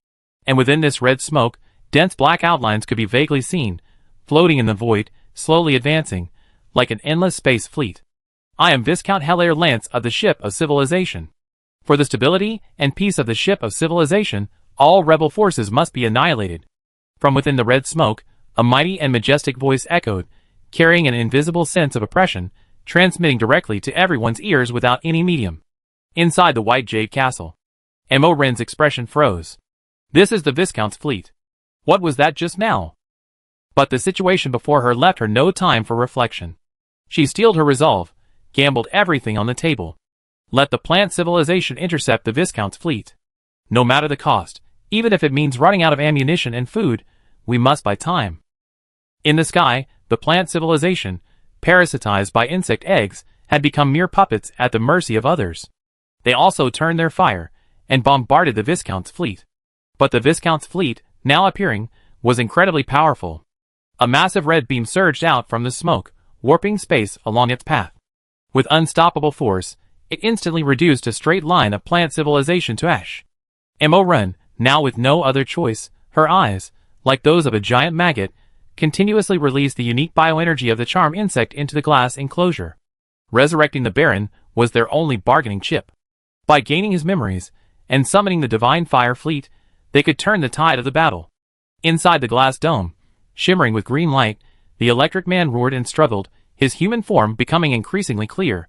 And within this red smoke, dense black outlines could be vaguely seen, floating in the void, slowly advancing, like an endless space fleet. I am Viscount Hilaire Lance of the Ship of Civilization. For the stability and peace of the Ship of Civilization, all rebel forces must be annihilated. From within the red smoke, a mighty and majestic voice echoed, carrying an invisible sense of oppression, transmitting directly to everyone's ears without any medium. Inside the White Jade Castle, Mo Ren's expression froze. This is the Viscount's fleet. What was that just now? But the situation before her left her no time for reflection. She steeled her resolve, gambled everything on the table. Let the plant civilization intercept the Viscount's fleet. No matter the cost, even if it means running out of ammunition and food, we must buy time. In the sky, the plant civilization, parasitized by insect eggs, had become mere puppets at the mercy of others. They also turned their fire, and bombarded the Viscount's fleet. But the Viscount's fleet, now appearing, was incredibly powerful. A massive red beam surged out from the smoke, warping space along its path. With unstoppable force, it instantly reduced a straight line of plant civilization to ash. Mo Ren, now with no other choice, her eyes, like those of a giant maggot, continuously released the unique bioenergy of the charm insect into the glass enclosure. Resurrecting the Baron was their only bargaining chip. By gaining his memories and summoning the Divine Fire Fleet, they could turn the tide of the battle. Inside the glass dome, shimmering with green light, the Electric Man roared and struggled, his human form becoming increasingly clear.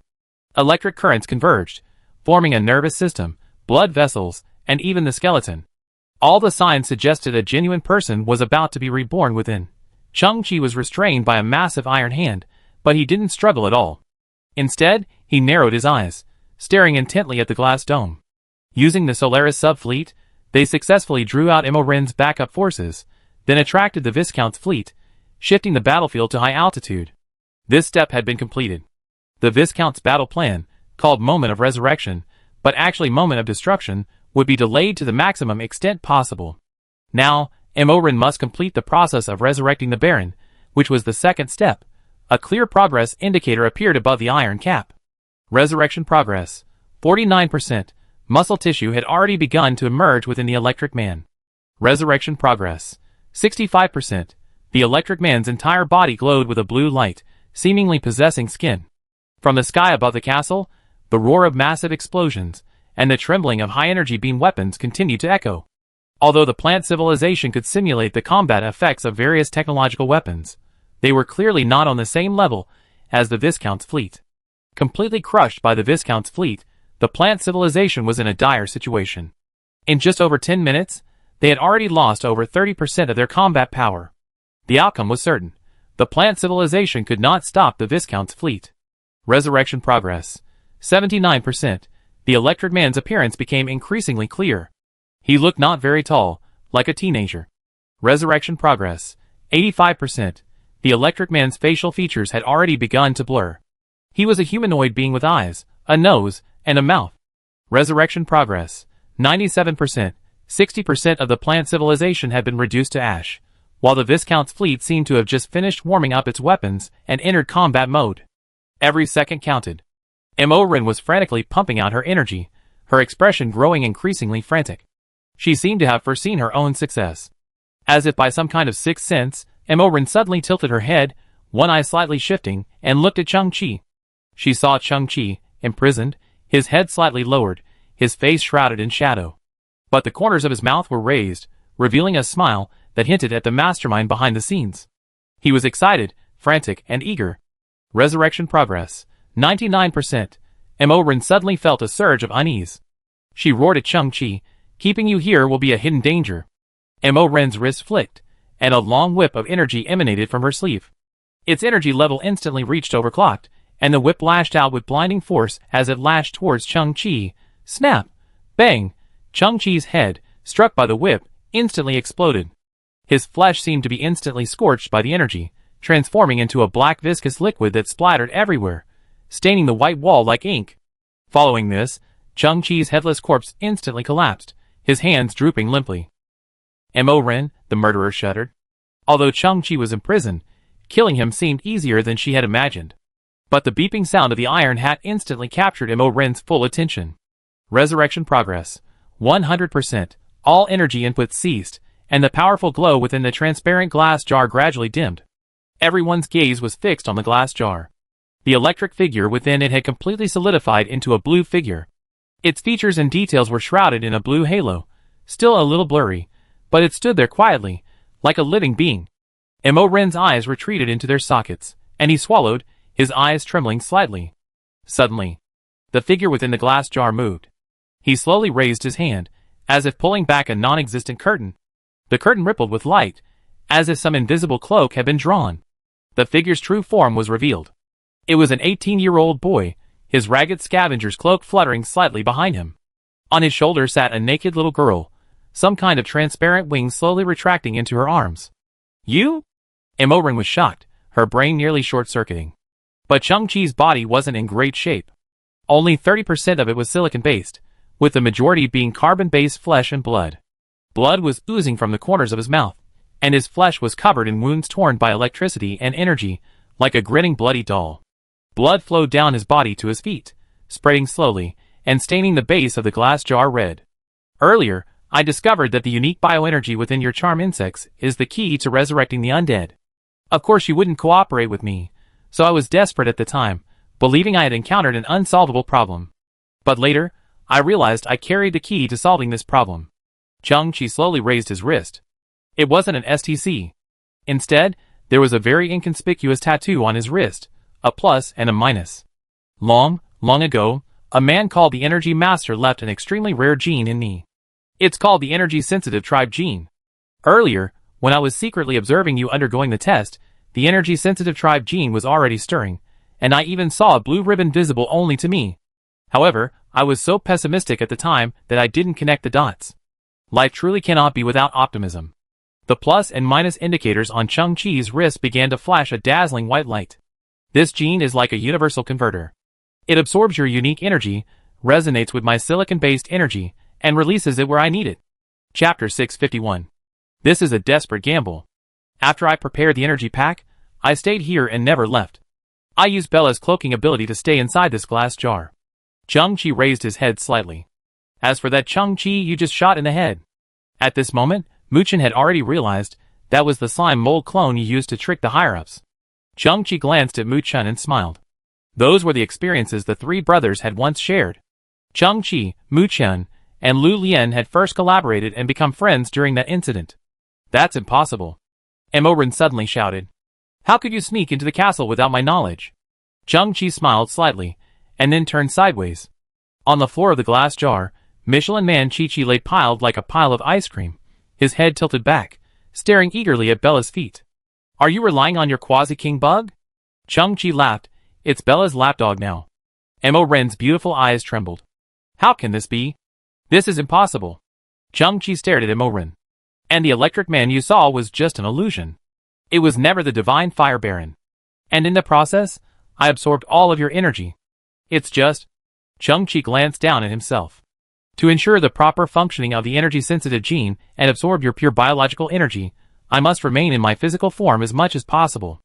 Electric currents converged, forming a nervous system, blood vessels, and even the skeleton. All the signs suggested a genuine person was about to be reborn within. Chang-Chi was restrained by a massive iron hand, but he didn't struggle at all. Instead, he narrowed his eyes, staring intently at the glass dome. Using the Solaris subfleet, they successfully drew out Imoren's backup forces, then attracted the Viscount's fleet, shifting the battlefield to high altitude. This step had been completed. The Viscount's battle plan, called Moment of Resurrection, but actually Moment of Destruction, would be delayed to the maximum extent possible. Now, Imoren must complete the process of resurrecting the Baron, which was the second step. A clear progress indicator appeared above the iron cap. Resurrection progress, 49%. Muscle tissue had already begun to emerge within the Electric Man. Resurrection progress, 65%. The Electric Man's entire body glowed with a blue light, seemingly possessing skin. From the sky above the castle, the roar of massive explosions and the trembling of high-energy beam weapons continued to echo. Although the plant civilization could simulate the combat effects of various technological weapons, they were clearly not on the same level as the Viscount's fleet. Completely crushed by the Viscount's fleet, the plant civilization was in a dire situation. In just over 10 minutes, they had already lost over 30% of their combat power. The outcome was certain. The plant civilization could not stop the Viscount's fleet. Resurrection progress, 79%. The Electric Man's appearance became increasingly clear. He looked not very tall, like a teenager. Resurrection progress, 85%. The Electric Man's facial features had already begun to blur. He was a humanoid being with eyes, a nose, and a mouth. Resurrection progress, 97%. 60% of the plant civilization had been reduced to ash, while the Viscount's fleet seemed to have just finished warming up its weapons and entered combat mode. Every second counted. Imoren was frantically pumping out her energy, her expression growing increasingly frantic. She seemed to have foreseen her own success. As if by some kind of sixth sense, Imoren suddenly tilted her head, one eye slightly shifting, and looked at Chang-Chi. She saw Chang-Chi, imprisoned, his head slightly lowered, his face shrouded in shadow. But the corners of his mouth were raised, revealing a smile that hinted at the mastermind behind the scenes. He was excited, frantic, and eager. Resurrection progress, 99%. Imoren suddenly felt a surge of unease. She roared at Chang-Chi, "Keeping you here will be a hidden danger." Imoren's wrist flicked, and a long whip of energy emanated from her sleeve. Its energy level instantly reached overclocked, and the whip lashed out with blinding force as it lashed towards Chang-Chi. Snap! Bang! Chang-Chi's head, struck by the whip, instantly exploded. His flesh seemed to be instantly scorched by the energy, transforming into a black viscous liquid that splattered everywhere, staining the white wall like ink. Following this, Chang-Chi's headless corpse instantly collapsed, his hands drooping limply. Imoren, the murderer shuddered. Although Chang-Chi was imprisoned, killing him seemed easier than she had imagined. But the beeping sound of the iron hat instantly captured Imoren's full attention. Resurrection progress, 100%. All energy inputs ceased, and the powerful glow within the transparent glass jar gradually dimmed. Everyone's gaze was fixed on the glass jar. The electric figure within it had completely solidified into a blue figure. Its features and details were shrouded in a blue halo, still a little blurry, but it stood there quietly, like a living being. Imoren's eyes retreated into their sockets, and he swallowed, his eyes trembling slightly. Suddenly, the figure within the glass jar moved. He slowly raised his hand, as if pulling back a non-existent curtain. The curtain rippled with light, as if some invisible cloak had been drawn. The figure's true form was revealed. It was an 18-year-old boy, his ragged scavenger's cloak fluttering slightly behind him. On his shoulder sat a naked little girl, some kind of transparent wings slowly retracting into her arms. "You?" Imoren was shocked, her brain nearly short-circuiting. But Chang-Chi's body wasn't in great shape. Only 30% of it was silicon-based, with the majority being carbon-based flesh and blood. Blood was oozing from the corners of his mouth, and his flesh was covered in wounds torn by electricity and energy, like a grinning bloody doll. Blood flowed down his body to his feet, spreading slowly, and staining the base of the glass jar red. "Earlier, I discovered that the unique bioenergy within your charm insects is the key to resurrecting the undead. Of course you wouldn't cooperate with me, so I was desperate at the time, believing I had encountered an unsolvable problem. But later, I realized I carried the key to solving this problem. Chang-Chi slowly raised his wrist. It wasn't an STC. Instead, there was a very inconspicuous tattoo on his wrist, a plus and a minus. Long ago, a man called the Energy Master left an extremely rare gene in me. It's called the Energy-Sensitive Tribe gene. Earlier, when I was secretly observing you undergoing the test, the Energy-Sensitive Tribe gene was already stirring, and I even saw a blue ribbon visible only to me. However, I was so pessimistic at the time that I didn't connect the dots. Life truly cannot be without optimism. The plus and minus indicators on Chang-Chi's wrist began to flash a dazzling white light. This gene is like a universal converter. It absorbs your unique energy, resonates with my silicon-based energy, and releases it where I need it. Chapter 651. This is a desperate gamble. After I prepared the energy pack, I stayed here and never left. I used Bella's cloaking ability to stay inside this glass jar. Chang-Chi raised his head slightly. As for that Chang-Chi you just shot in the head. At this moment, Mu-Chen had already realized that was the slime mold clone you used to trick the higher-ups. Chang-Chi glanced at Mu-Chen and smiled. Those were the experiences the three brothers had once shared. Chang-Chi, Mu-Chen, and Lu Lian had first collaborated and become friends during that incident. That's impossible. Emorin suddenly shouted. How could you sneak into the castle without my knowledge? Chang-Chi smiled slightly, and then turned sideways. On the floor of the glass jar, Michelin Man Chi-Chi lay piled like a pile of ice cream, his head tilted back, staring eagerly at Bella's feet. Are you relying on your quasi-king bug? Chang-Chi laughed. It's Bella's lapdog now. Emoren's beautiful eyes trembled. How can this be? This is impossible. Chang-Chi stared at Emoren. And the electric man you saw was just an illusion. It was never the divine fire baron. And in the process, I absorbed all of your energy. It's just... Chang-Chi glanced down at himself. To ensure the proper functioning of the energy-sensitive gene and absorb your pure biological energy, I must remain in my physical form as much as possible.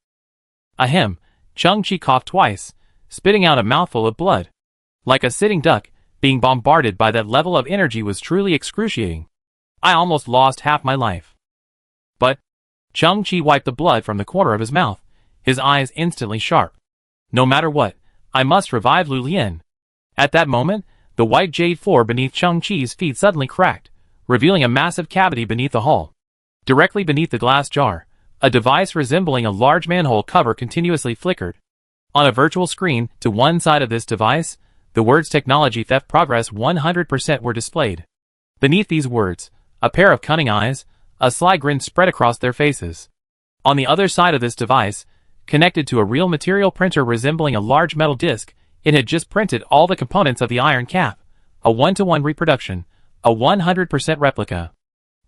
Ahem, Chang-Chi coughed twice, spitting out a mouthful of blood. Like a sitting duck, being bombarded by that level of energy was truly excruciating. I almost lost half my life. But, Chang-Chi wiped the blood from the corner of his mouth, his eyes instantly sharp. No matter what, I must revive Lu Lian. At that moment, the white jade floor beneath Chang-Chi's feet suddenly cracked, revealing a massive cavity beneath the hull. Directly beneath the glass jar, a device resembling a large manhole cover continuously flickered. On a virtual screen, to one side of this device, the words Technology Theft Progress 100% were displayed. Beneath these words, a pair of cunning eyes, a sly grin spread across their faces. On the other side of this device, connected to a real material printer resembling a large metal disc, it had just printed all the components of the iron cap, a 1-to-1 reproduction, a 100% replica.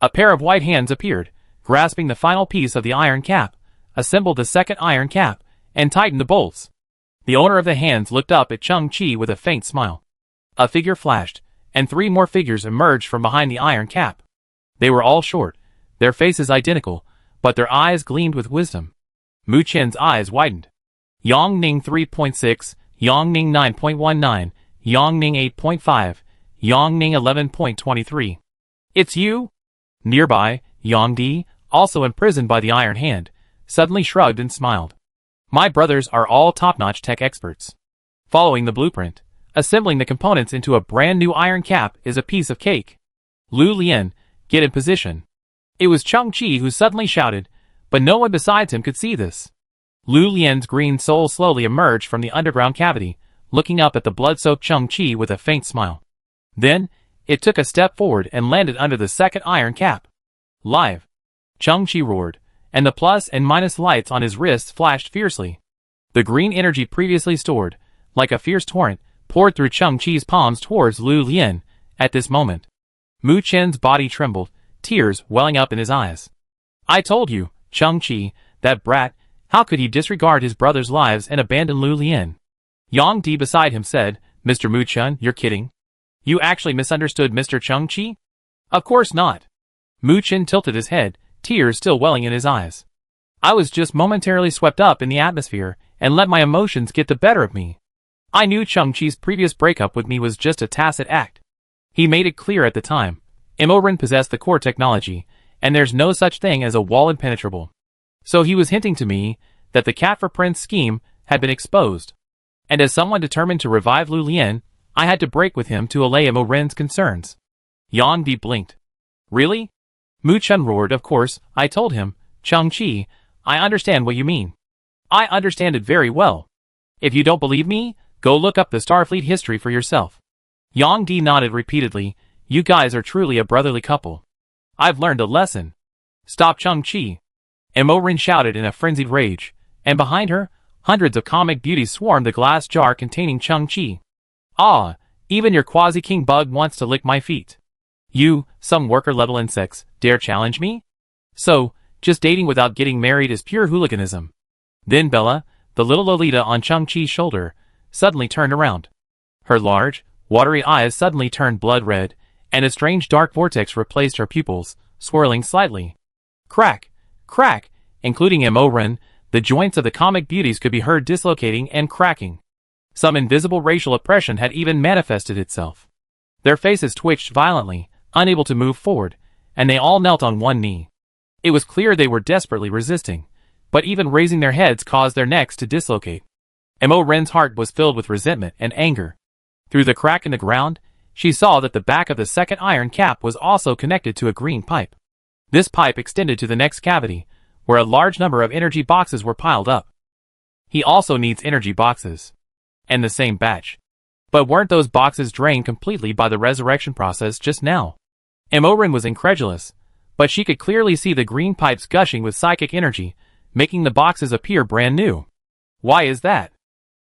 A pair of white hands appeared, grasping the final piece of the iron cap, assembled the second iron cap, and tightened the bolts. The owner of the hands looked up at Chang-Chi with a faint smile. A figure flashed, and 3 more figures emerged from behind the iron cap. They were all short, their faces identical, but their eyes gleamed with wisdom. Mu-Chen's eyes widened. Yang Ning 3.6, Yang Ning 9.19, Yang Ning 8.5, Yang Ning 11.23. It's you? Nearby, Yang Di, also imprisoned by the iron hand, suddenly shrugged and smiled. My brothers are all top-notch tech experts. Following the blueprint, assembling the components into a brand new iron cap is a piece of cake. Lu Lian, get in position. It was Chang-Chi who suddenly shouted, but no one besides him could see this. Lu Lian's green soul slowly emerged from the underground cavity, looking up at the blood-soaked Chang-Chi with a faint smile. Then, it took a step forward and landed under the second iron cap. Live! Chang-Chi roared, and the plus and minus lights on his wrists flashed fiercely. The green energy previously stored, like a fierce torrent, poured through Chang-Chi's palms towards Lu Lian. At this moment, Mu-Chen's body trembled, tears welling up in his eyes. I told you, Chang-Chi, that brat, how could he disregard his brother's lives and abandon Lu Lian? Yang Di beside him said, Mr. Mu-Chen, you're kidding? You actually misunderstood Mr. Chang-Chi? Of course not. Mu-Chen tilted his head, tears still welling in his eyes. I was just momentarily swept up in the atmosphere and let my emotions get the better of me. I knew Chang-Chi's previous breakup with me was just a tacit act. He made it clear at the time. Imorin possessed the core technology, and there's no such thing as a wall impenetrable. So he was hinting to me that the Cat for Prince scheme had been exposed. And as someone determined to revive Lu Lian, I had to break with him to allay Mo Ren's concerns. Yang Di blinked. Really? Mu Chun roared. Of course, I told him. Chang-Chi, I understand what you mean. I understand it very well. If you don't believe me, go look up the Starfleet history for yourself. Yang Di nodded repeatedly. You guys are truly a brotherly couple. I've learned a lesson. Stop Chang-Chi. Mo Ren shouted in a frenzied rage, and behind her, hundreds of comic beauties swarmed the glass jar containing Chang-Chi. Ah, even your quasi-king bug wants to lick my feet. You, some worker-level insects, dare challenge me? So, just dating without getting married is pure hooliganism. Then Bella, the little Lolita on Chang-Chi's shoulder, suddenly turned around. Her large, watery eyes suddenly turned blood red, and a strange dark vortex replaced her pupils, swirling slightly. Crack, crack, including Mo Ren, the joints of the comic beauties could be heard dislocating and cracking. Some invisible racial oppression had even manifested itself. Their faces twitched violently, unable to move forward, and they all knelt on one knee. It was clear they were desperately resisting, but even raising their heads caused their necks to dislocate. Mo Ren's heart was filled with resentment and anger. Through the crack in the ground, she saw that the back of the second iron cap was also connected to a green pipe. This pipe extended to the next cavity, where a large number of energy boxes were piled up. He also needs energy boxes. And the same batch. But weren't those boxes drained completely by the resurrection process just now? Mo Ren was incredulous, but she could clearly see the green pipes gushing with psychic energy, making the boxes appear brand new. Why is that?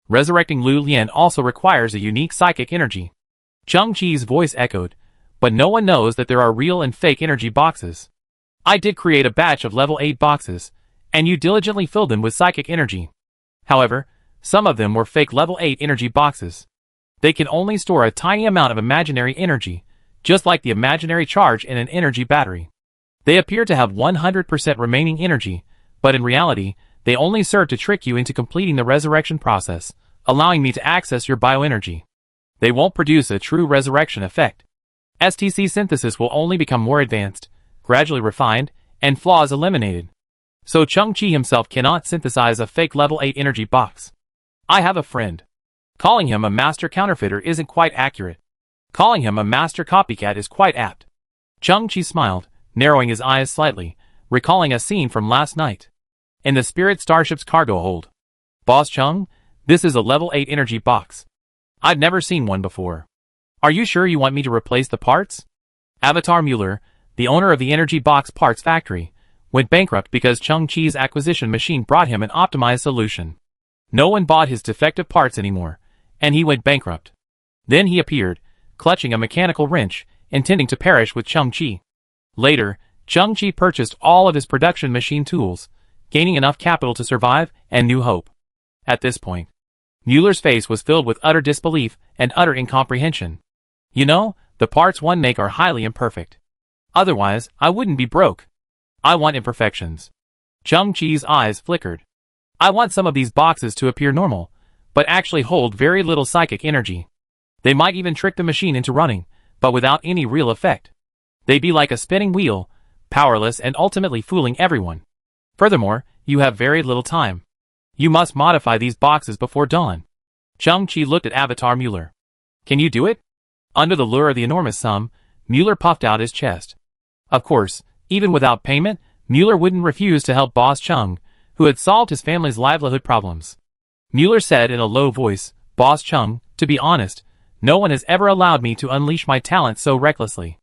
Resurrecting Lu Lian also requires a unique psychic energy. Chang-Chi's voice echoed, but no one knows that there are real and fake energy boxes. I did create a batch of level 8 boxes, and you diligently filled them with psychic energy. However, some of them were fake level 8 energy boxes. They can only store a tiny amount of imaginary energy, just like the imaginary charge in an energy battery. They appear to have 100% remaining energy, but in reality, they only serve to trick you into completing the resurrection process, allowing me to access your bioenergy. They won't produce a true resurrection effect. STC synthesis will only become more advanced, gradually refined, and flaws eliminated. So Chang-Chi himself cannot synthesize a fake level 8 energy box. I have a friend. Calling him a master counterfeiter isn't quite accurate. Calling him a master copycat is quite apt. Chang-Chi smiled, narrowing his eyes slightly, recalling a scene from last night. In the Spirit Starship's cargo hold. Boss Chung, this is a level 8 energy box. I've never seen one before. Are you sure you want me to replace the parts? Avatar Mueller, the owner of the energy box parts factory, went bankrupt because Chang-Chi's acquisition machine brought him an optimized solution. No one bought his defective parts anymore, and he went bankrupt. Then he appeared, clutching a mechanical wrench, intending to perish with Chang-Chi. Later, Chang-Chi purchased all of his production machine tools, gaining enough capital to survive and new hope. At this point, Mueller's face was filled with utter disbelief and utter incomprehension. You know, the parts one make are highly imperfect. Otherwise, I wouldn't be broke. I want imperfections. Chang-Chi's eyes flickered. I want some of these boxes to appear normal, but actually hold very little psychic energy. They might even trick the machine into running, but without any real effect. They'd be like a spinning wheel, powerless and ultimately fooling everyone. Furthermore, you have very little time. You must modify these boxes before dawn. Chang-Chi looked at Avatar Mueller. Can you do it? Under the lure of the enormous sum, Mueller puffed out his chest. Of course, even without payment, Mueller wouldn't refuse to help Boss Chung, who had solved his family's livelihood problems. Mueller said in a low voice, Boss Chung, to be honest, no one has ever allowed me to unleash my talent so recklessly.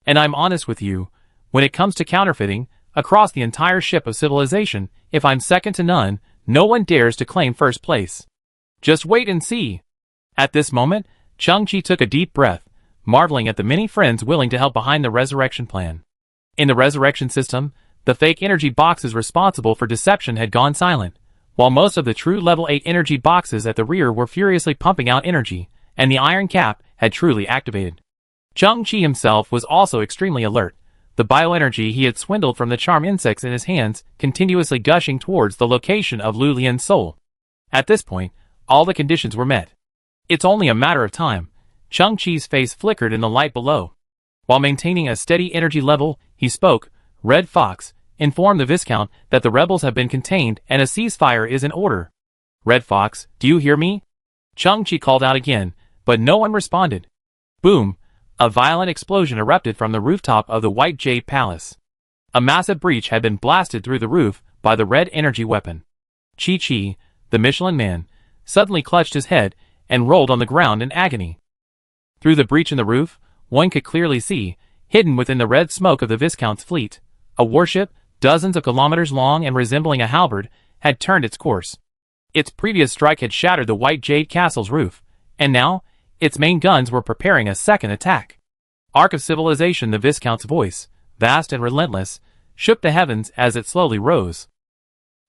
And I'm honest with you, when it comes to counterfeiting, across the entire ship of civilization, if I'm second to none, no one dares to claim first place. Just wait and see. At this moment, Chang-Chi took a deep breath, marveling at the many friends willing to help behind the resurrection plan. In the resurrection system, the fake energy boxes responsible for deception had gone silent, while most of the true level 8 energy boxes at the rear were furiously pumping out energy, and the iron cap had truly activated. Chang-Chi himself was also extremely alert, the bioenergy he had swindled from the charm insects in his hands continuously gushing towards the location of Lu Lian's soul. At this point, all the conditions were met. It's only a matter of time. Chang-Chi's face flickered in the light below. While maintaining a steady energy level, he spoke, Red Fox, inform the Viscount that the rebels have been contained and a ceasefire is in order. Red Fox, do you hear me? Chung-Chi called out again, but no one responded. Boom! A violent explosion erupted from the rooftop of the White Jade Palace. A massive breach had been blasted through the roof by the red energy weapon. Chi-Chi, the Michelin Man, suddenly clutched his head and rolled on the ground in agony. Through the breach in the roof, one could clearly see, hidden within the red smoke of the Viscount's fleet, a warship, dozens of kilometers long and resembling a halberd, had turned its course. Its previous strike had shattered the White Jade Castle's roof, and now, its main guns were preparing a second attack. Ark of Civilization, the Viscount's voice, vast and relentless, shook the heavens as it slowly rose.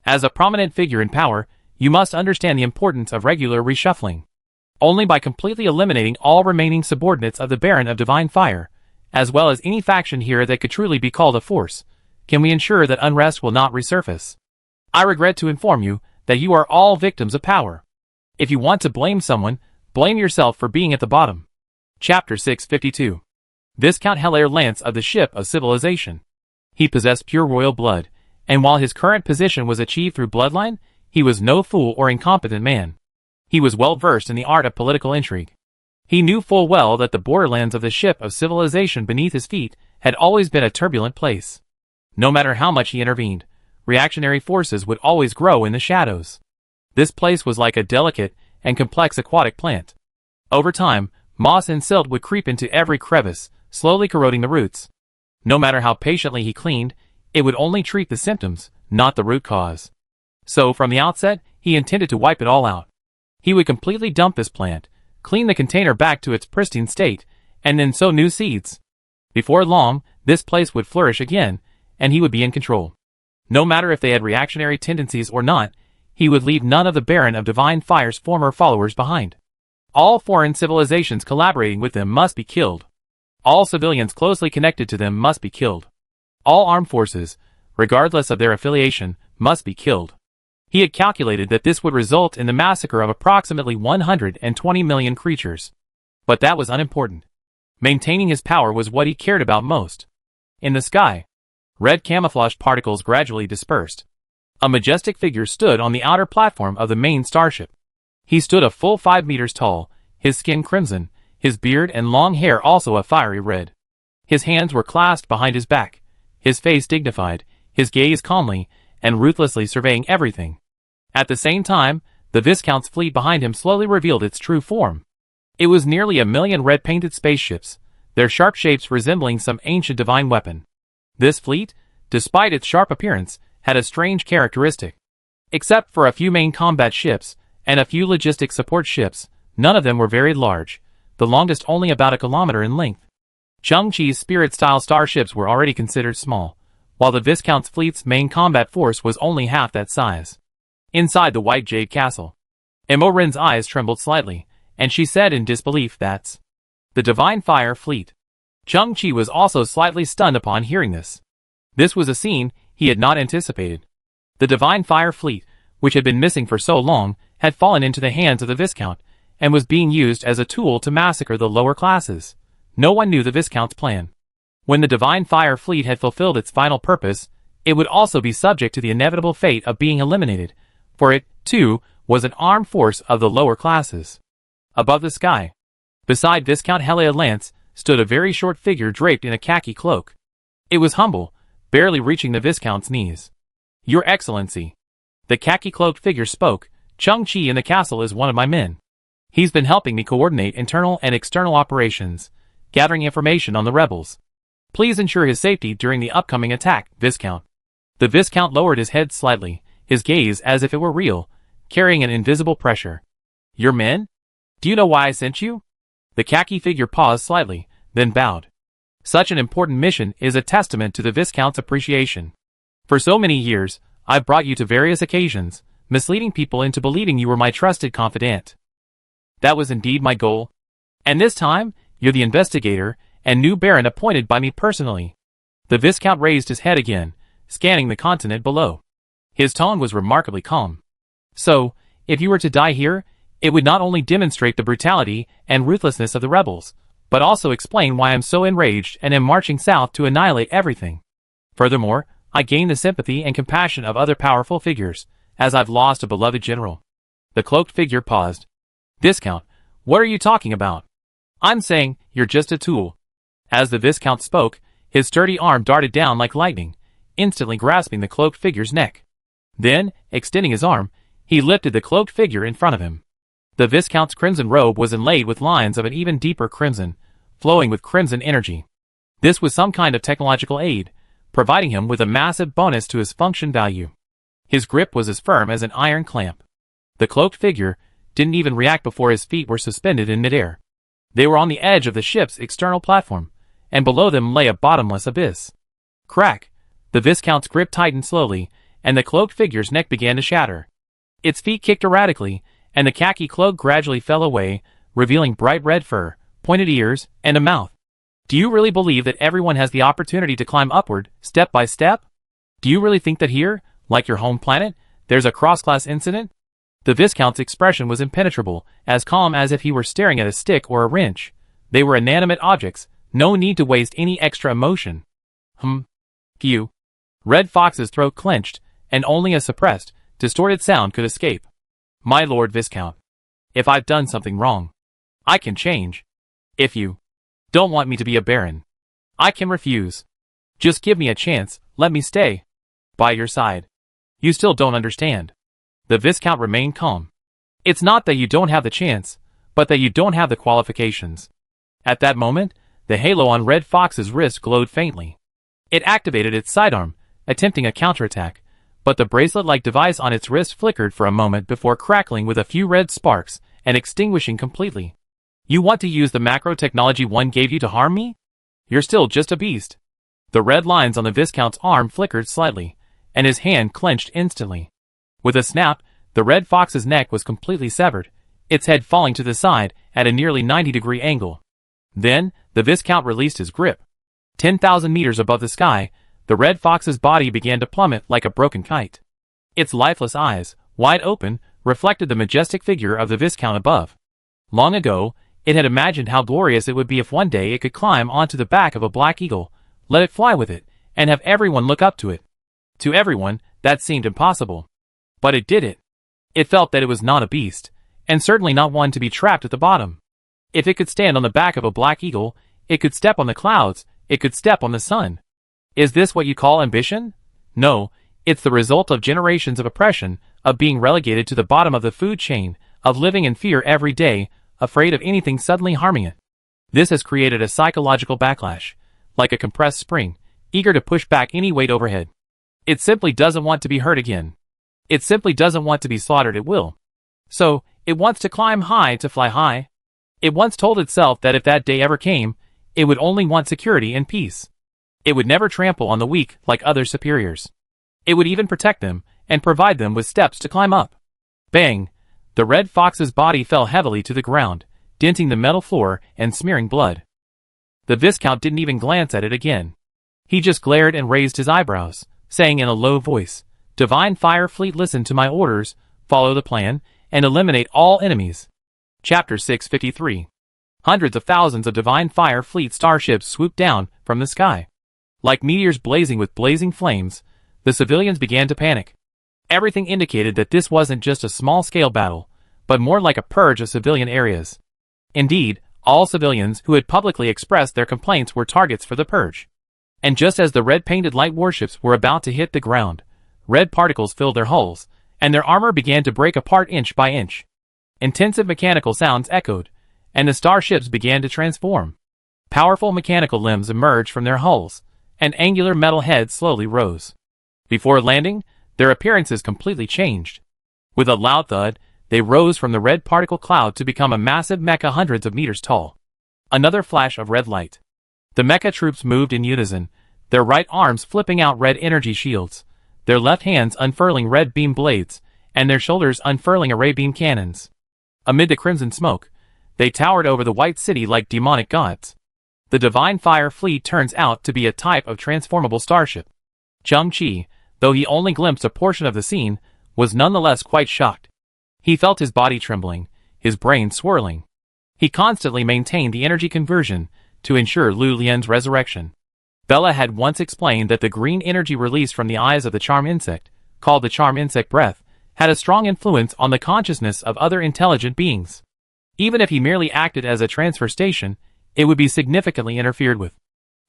As a prominent figure in power, you must understand the importance of regular reshuffling. Only by completely eliminating all remaining subordinates of the Baron of Divine Fire, as well as any faction here that could truly be called a force, can we ensure that unrest will not resurface. I regret to inform you that you are all victims of power. If you want to blame someone, blame yourself for being at the bottom. Chapter 652. Viscount Hilaire Lance of the Ship of Civilization. He possessed pure royal blood, and while his current position was achieved through bloodline, he was no fool or incompetent man. He was well versed in the art of political intrigue. He knew full well that the borderlands of the Ship of Civilization beneath his feet had always been a turbulent place. No matter how much he intervened, reactionary forces would always grow in the shadows. This place was like a delicate and complex aquatic plant. Over time, moss and silt would creep into every crevice, slowly corroding the roots. No matter how patiently he cleaned, it would only treat the symptoms, not the root cause. So, from the outset, he intended to wipe it all out. He would completely dump this plant, clean the container back to its pristine state, and then sow new seeds. Before long, this place would flourish again, and he would be in control. No matter if they had reactionary tendencies or not, he would leave none of the Baron of Divine Fire's former followers behind. All foreign civilizations collaborating with them must be killed. All civilians closely connected to them must be killed. All armed forces, regardless of their affiliation, must be killed. He had calculated that this would result in the massacre of approximately 120 million creatures. But that was unimportant. Maintaining his power was what he cared about most. In the sky, red camouflaged particles gradually dispersed. A majestic figure stood on the outer platform of the main starship. He stood a full 5 meters tall, his skin crimson, his beard and long hair also a fiery red. His hands were clasped behind his back, his face dignified, his gaze calmly and ruthlessly surveying everything. At the same time, the Viscount's fleet behind him slowly revealed its true form. It was nearly 1 million red-painted spaceships, their sharp shapes resembling some ancient divine weapon. This fleet, despite its sharp appearance, had a strange characteristic. Except for a few main combat ships and a few logistic support ships, none of them were very large, the longest only about 1 kilometer in length. Chung-Chi's Spirit-style starships were already considered small, while the Viscount's fleet's main combat force was only half that size. Inside the White Jade Castle, Imoren's eyes trembled slightly, and she said in disbelief, "That's the Divine Fire Fleet." Chung-Chi was also slightly stunned upon hearing this. This was a scene he had not anticipated. The Divine Fire Fleet, which had been missing for so long, had fallen into the hands of the Viscount, and was being used as a tool to massacre the lower classes. No one knew the Viscount's plan. When the Divine Fire Fleet had fulfilled its final purpose, it would also be subject to the inevitable fate of being eliminated, for it, too, was an armed force of the lower classes. Above the sky, beside Viscount Hilaire Lance, stood a very short figure draped in a khaki cloak. It was humble, barely reaching the Viscount's knees. "Your Excellency." The khaki-cloaked figure spoke, "Chung-Chi in the castle is one of my men. He's been helping me coordinate internal and external operations, gathering information on the rebels. Please ensure his safety during the upcoming attack, Viscount." The Viscount lowered his head slightly, his gaze as if it were real, carrying an invisible pressure. "Your men? Do you know why I sent you?" The khaki figure paused slightly, then bowed. "Such an important mission is a testament to the Viscount's appreciation. For so many years, I've brought you to various occasions, misleading people into believing you were my trusted confidant. That was indeed my goal. And this time, you're the investigator and new Baron appointed by me personally." The Viscount raised his head again, scanning the continent below. His tone was remarkably calm. "So, if you were to die here, it would not only demonstrate the brutality and ruthlessness of the rebels, but also explain why I'm so enraged and am marching south to annihilate everything. Furthermore, I gain the sympathy and compassion of other powerful figures, as I've lost a beloved general." The cloaked figure paused. Viscount, what are you talking about? I'm saying, you're just a tool. As the Viscount spoke, his sturdy arm darted down like lightning, instantly grasping the cloaked figure's neck. Then, extending his arm, he lifted the cloaked figure in front of him. The Viscount's crimson robe was inlaid with lines of an even deeper crimson, flowing with crimson energy. This was some kind of technological aid, providing him with a massive bonus to his function value. His grip was as firm as an iron clamp. The cloaked figure didn't even react before his feet were suspended in midair. They were on the edge of the ship's external platform, and below them lay a bottomless abyss. Crack! The Viscount's grip tightened slowly, and the cloaked figure's neck began to shatter. Its feet kicked erratically, and the khaki cloak gradually fell away, revealing bright red fur, pointed ears, and a mouth. Do you really believe that everyone has the opportunity to climb upward, step by step? Do you really think that here, like your home planet, there's a cross-class incident? The Viscount's expression was impenetrable, as calm as if he were staring at a stick or a wrench. They were inanimate objects, no need to waste any extra emotion. Phew. Red Fox's throat clenched, and only a suppressed, distorted sound could escape. My Lord Viscount, if I've done something wrong, I can change. If you don't want me to be a baron, I can refuse. Just give me a chance, let me stay by your side. You still don't understand. The Viscount remained calm. It's not that you don't have the chance, but that you don't have the qualifications. At that moment, the halo on Red Fox's wrist glowed faintly. It activated its sidearm, attempting a counterattack, but the bracelet-like device on its wrist flickered for a moment before crackling with a few red sparks and extinguishing completely. You want to use the macro technology one gave you to harm me? You're still just a beast. The red lines on the Viscount's arm flickered slightly, and his hand clenched instantly. With a snap, the Red Fox's neck was completely severed, its head falling to the side at a nearly 90-degree angle. Then, the Viscount released his grip. 10,000 meters above the sky, the Red Fox's body began to plummet like a broken kite. Its lifeless eyes, wide open, reflected the majestic figure of the Viscount above. Long ago, it had imagined how glorious it would be if one day it could climb onto the back of a black eagle, let it fly with it, and have everyone look up to it. To everyone, that seemed impossible. But it did it. It felt that it was not a beast, and certainly not one to be trapped at the bottom. If it could stand on the back of a black eagle, it could step on the clouds, it could step on the sun. Is this what you call ambition? No, it's the result of generations of oppression, of being relegated to the bottom of the food chain, of living in fear every day, afraid of anything suddenly harming it. This has created a psychological backlash, like a compressed spring, eager to push back any weight overhead. It simply doesn't want to be hurt again. It simply doesn't want to be slaughtered at will. So, it wants to climb high to fly high. It once told itself that if that day ever came, it would only want security and peace. It would never trample on the weak like other superiors. It would even protect them, and provide them with steps to climb up. Bang! The Red Fox's body fell heavily to the ground, denting the metal floor and smearing blood. The Viscount didn't even glance at it again. He just glared and raised his eyebrows, saying in a low voice, "Divine Fire Fleet, listen to my orders, follow the plan, and eliminate all enemies." Chapter 653. Hundreds of thousands of Divine Fire Fleet starships swooped down from the sky. Like meteors blazing with blazing flames, the civilians began to panic. Everything indicated that this wasn't just a small-scale battle, but more like a purge of civilian areas. Indeed, all civilians who had publicly expressed their complaints were targets for the purge. And just as the red-painted light warships were about to hit the ground, red particles filled their hulls, and their armor began to break apart inch by inch. Intensive mechanical sounds echoed, and the starships began to transform. Powerful mechanical limbs emerged from their hulls, and angular metal heads slowly rose. Before landing, their appearances completely changed. With a loud thud, they rose from the red particle cloud to become a massive mecha hundreds of meters tall. Another flash of red light. The mecha troops moved in unison, their right arms flipping out red energy shields, their left hands unfurling red beam blades, and their shoulders unfurling array beam cannons. Amid the crimson smoke, they towered over the white city like demonic gods. The Divine Fire Fleet turns out to be a type of transformable starship. Chang-Chi, though he only glimpsed a portion of the scene, was nonetheless quite shocked. He felt his body trembling, his brain swirling. He constantly maintained the energy conversion to ensure Lu Lian's resurrection. Bella had once explained that the green energy released from the eyes of the charm insect, called the charm insect breath, had a strong influence on the consciousness of other intelligent beings. Even if he merely acted as a transfer station, it would be significantly interfered with.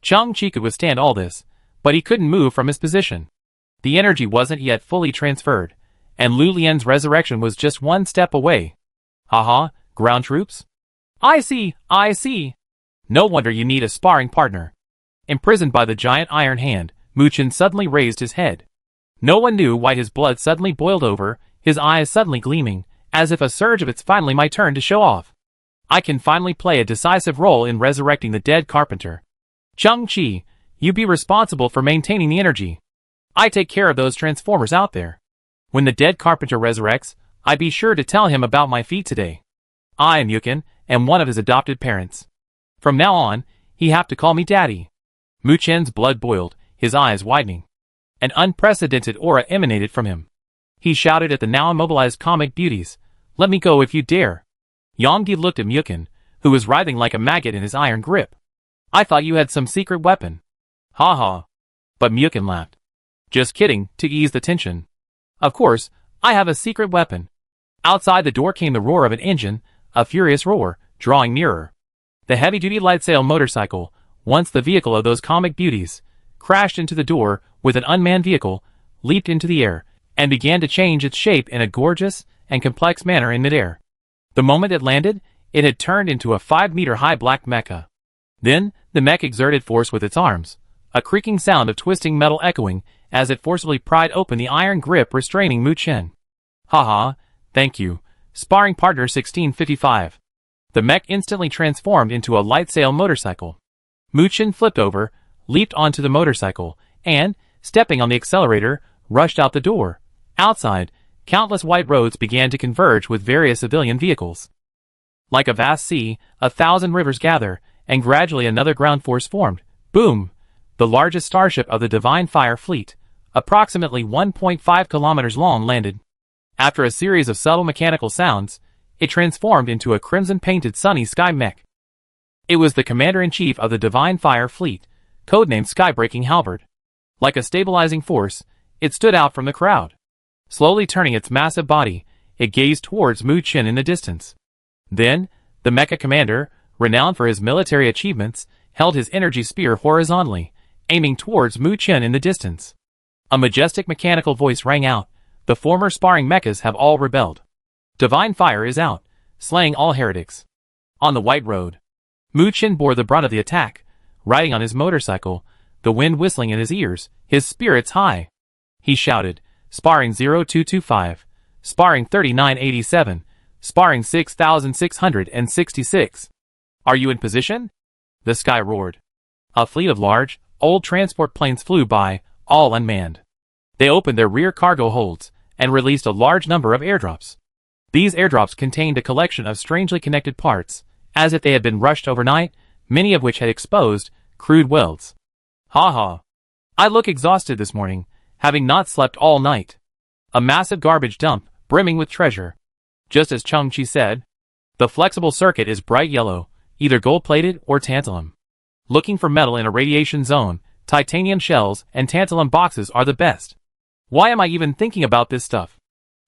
Chang-Chi could withstand all this, but he couldn't move from his position. The energy wasn't yet fully transferred, and Lu Lian's resurrection was just one step away. Haha, ground troops? I see, I see. No wonder you need a sparring partner. Imprisoned by the giant iron hand, Mu Chen suddenly raised his head. No one knew why his blood suddenly boiled over, his eyes suddenly gleaming, as if a surge of it's finally my turn to show off. I can finally play a decisive role in resurrecting the dead carpenter. Chang-Chi, you be responsible for maintaining the energy. I take care of those transformers out there. When the dead carpenter resurrects, I be sure to tell him about my feat today. I am Yukin, and one of his adopted parents. From now on, he have to call me Daddy. Mu Chen's blood boiled, his eyes widening. An unprecedented aura emanated from him. He shouted at the now immobilized comic beauties, "Let me go if you dare." Yongdi looked at Yukin, who was writhing like a maggot in his iron grip. I thought you had some secret weapon. Ha ha. But Yukin laughed. Just kidding, to ease the tension. Of course, I have a secret weapon. Outside the door came the roar of an engine, a furious roar, drawing nearer. The heavy-duty light sail motorcycle, once the vehicle of those comic beauties, crashed into the door with an unmanned vehicle, leaped into the air, and began to change its shape in a gorgeous and complex manner in midair. The moment it landed, it had turned into a 5-meter-high black mecha. Then, the mech exerted force with its arms, a creaking sound of twisting metal echoing as it forcibly pried open the iron grip restraining Mu Chen. Haha, thank you, sparring partner 1655. The mech instantly transformed into a light sail motorcycle. Mu Chen flipped over, leaped onto the motorcycle, and, stepping on the accelerator, rushed out the door. Outside, countless white roads began to converge with various civilian vehicles. Like a vast sea, 1,000 rivers gather, and gradually another ground force formed. Boom! The largest starship of the Divine Fire Fleet, approximately 1.5 kilometers long, landed. After a series of subtle mechanical sounds, it transformed into a crimson-painted sunny sky mech. It was the commander-in-chief of the Divine Fire Fleet, codenamed Skybreaking Halberd. Like a stabilizing force, it stood out from the crowd. Slowly turning its massive body, it gazed towards Mu Chen in the distance. Then, the mecha commander, renowned for his military achievements, held his energy spear horizontally, aiming towards Mu Chen in the distance. A majestic mechanical voice rang out, "The former sparring mechas have all rebelled. Divine Fire is out, slaying all heretics." On the white road, Mu Chen bore the brunt of the attack, riding on his motorcycle, the wind whistling in his ears, his spirits high. He shouted, "Sparring 0225, sparring 3987, sparring 6666. Are you in position?" The sky roared. A fleet of large, old transport planes flew by, all unmanned. They opened their rear cargo holds and released a large number of airdrops. These airdrops contained a collection of strangely connected parts, as if they had been rushed overnight, many of which had exposed, crude welds. Ha ha. I look exhausted this morning, having not slept all night. A massive garbage dump, brimming with treasure. Just as Chang-Chi said, the flexible circuit is bright yellow, either gold-plated or tantalum. Looking for metal in a radiation zone, titanium shells and tantalum boxes are the best. Why am I even thinking about this stuff?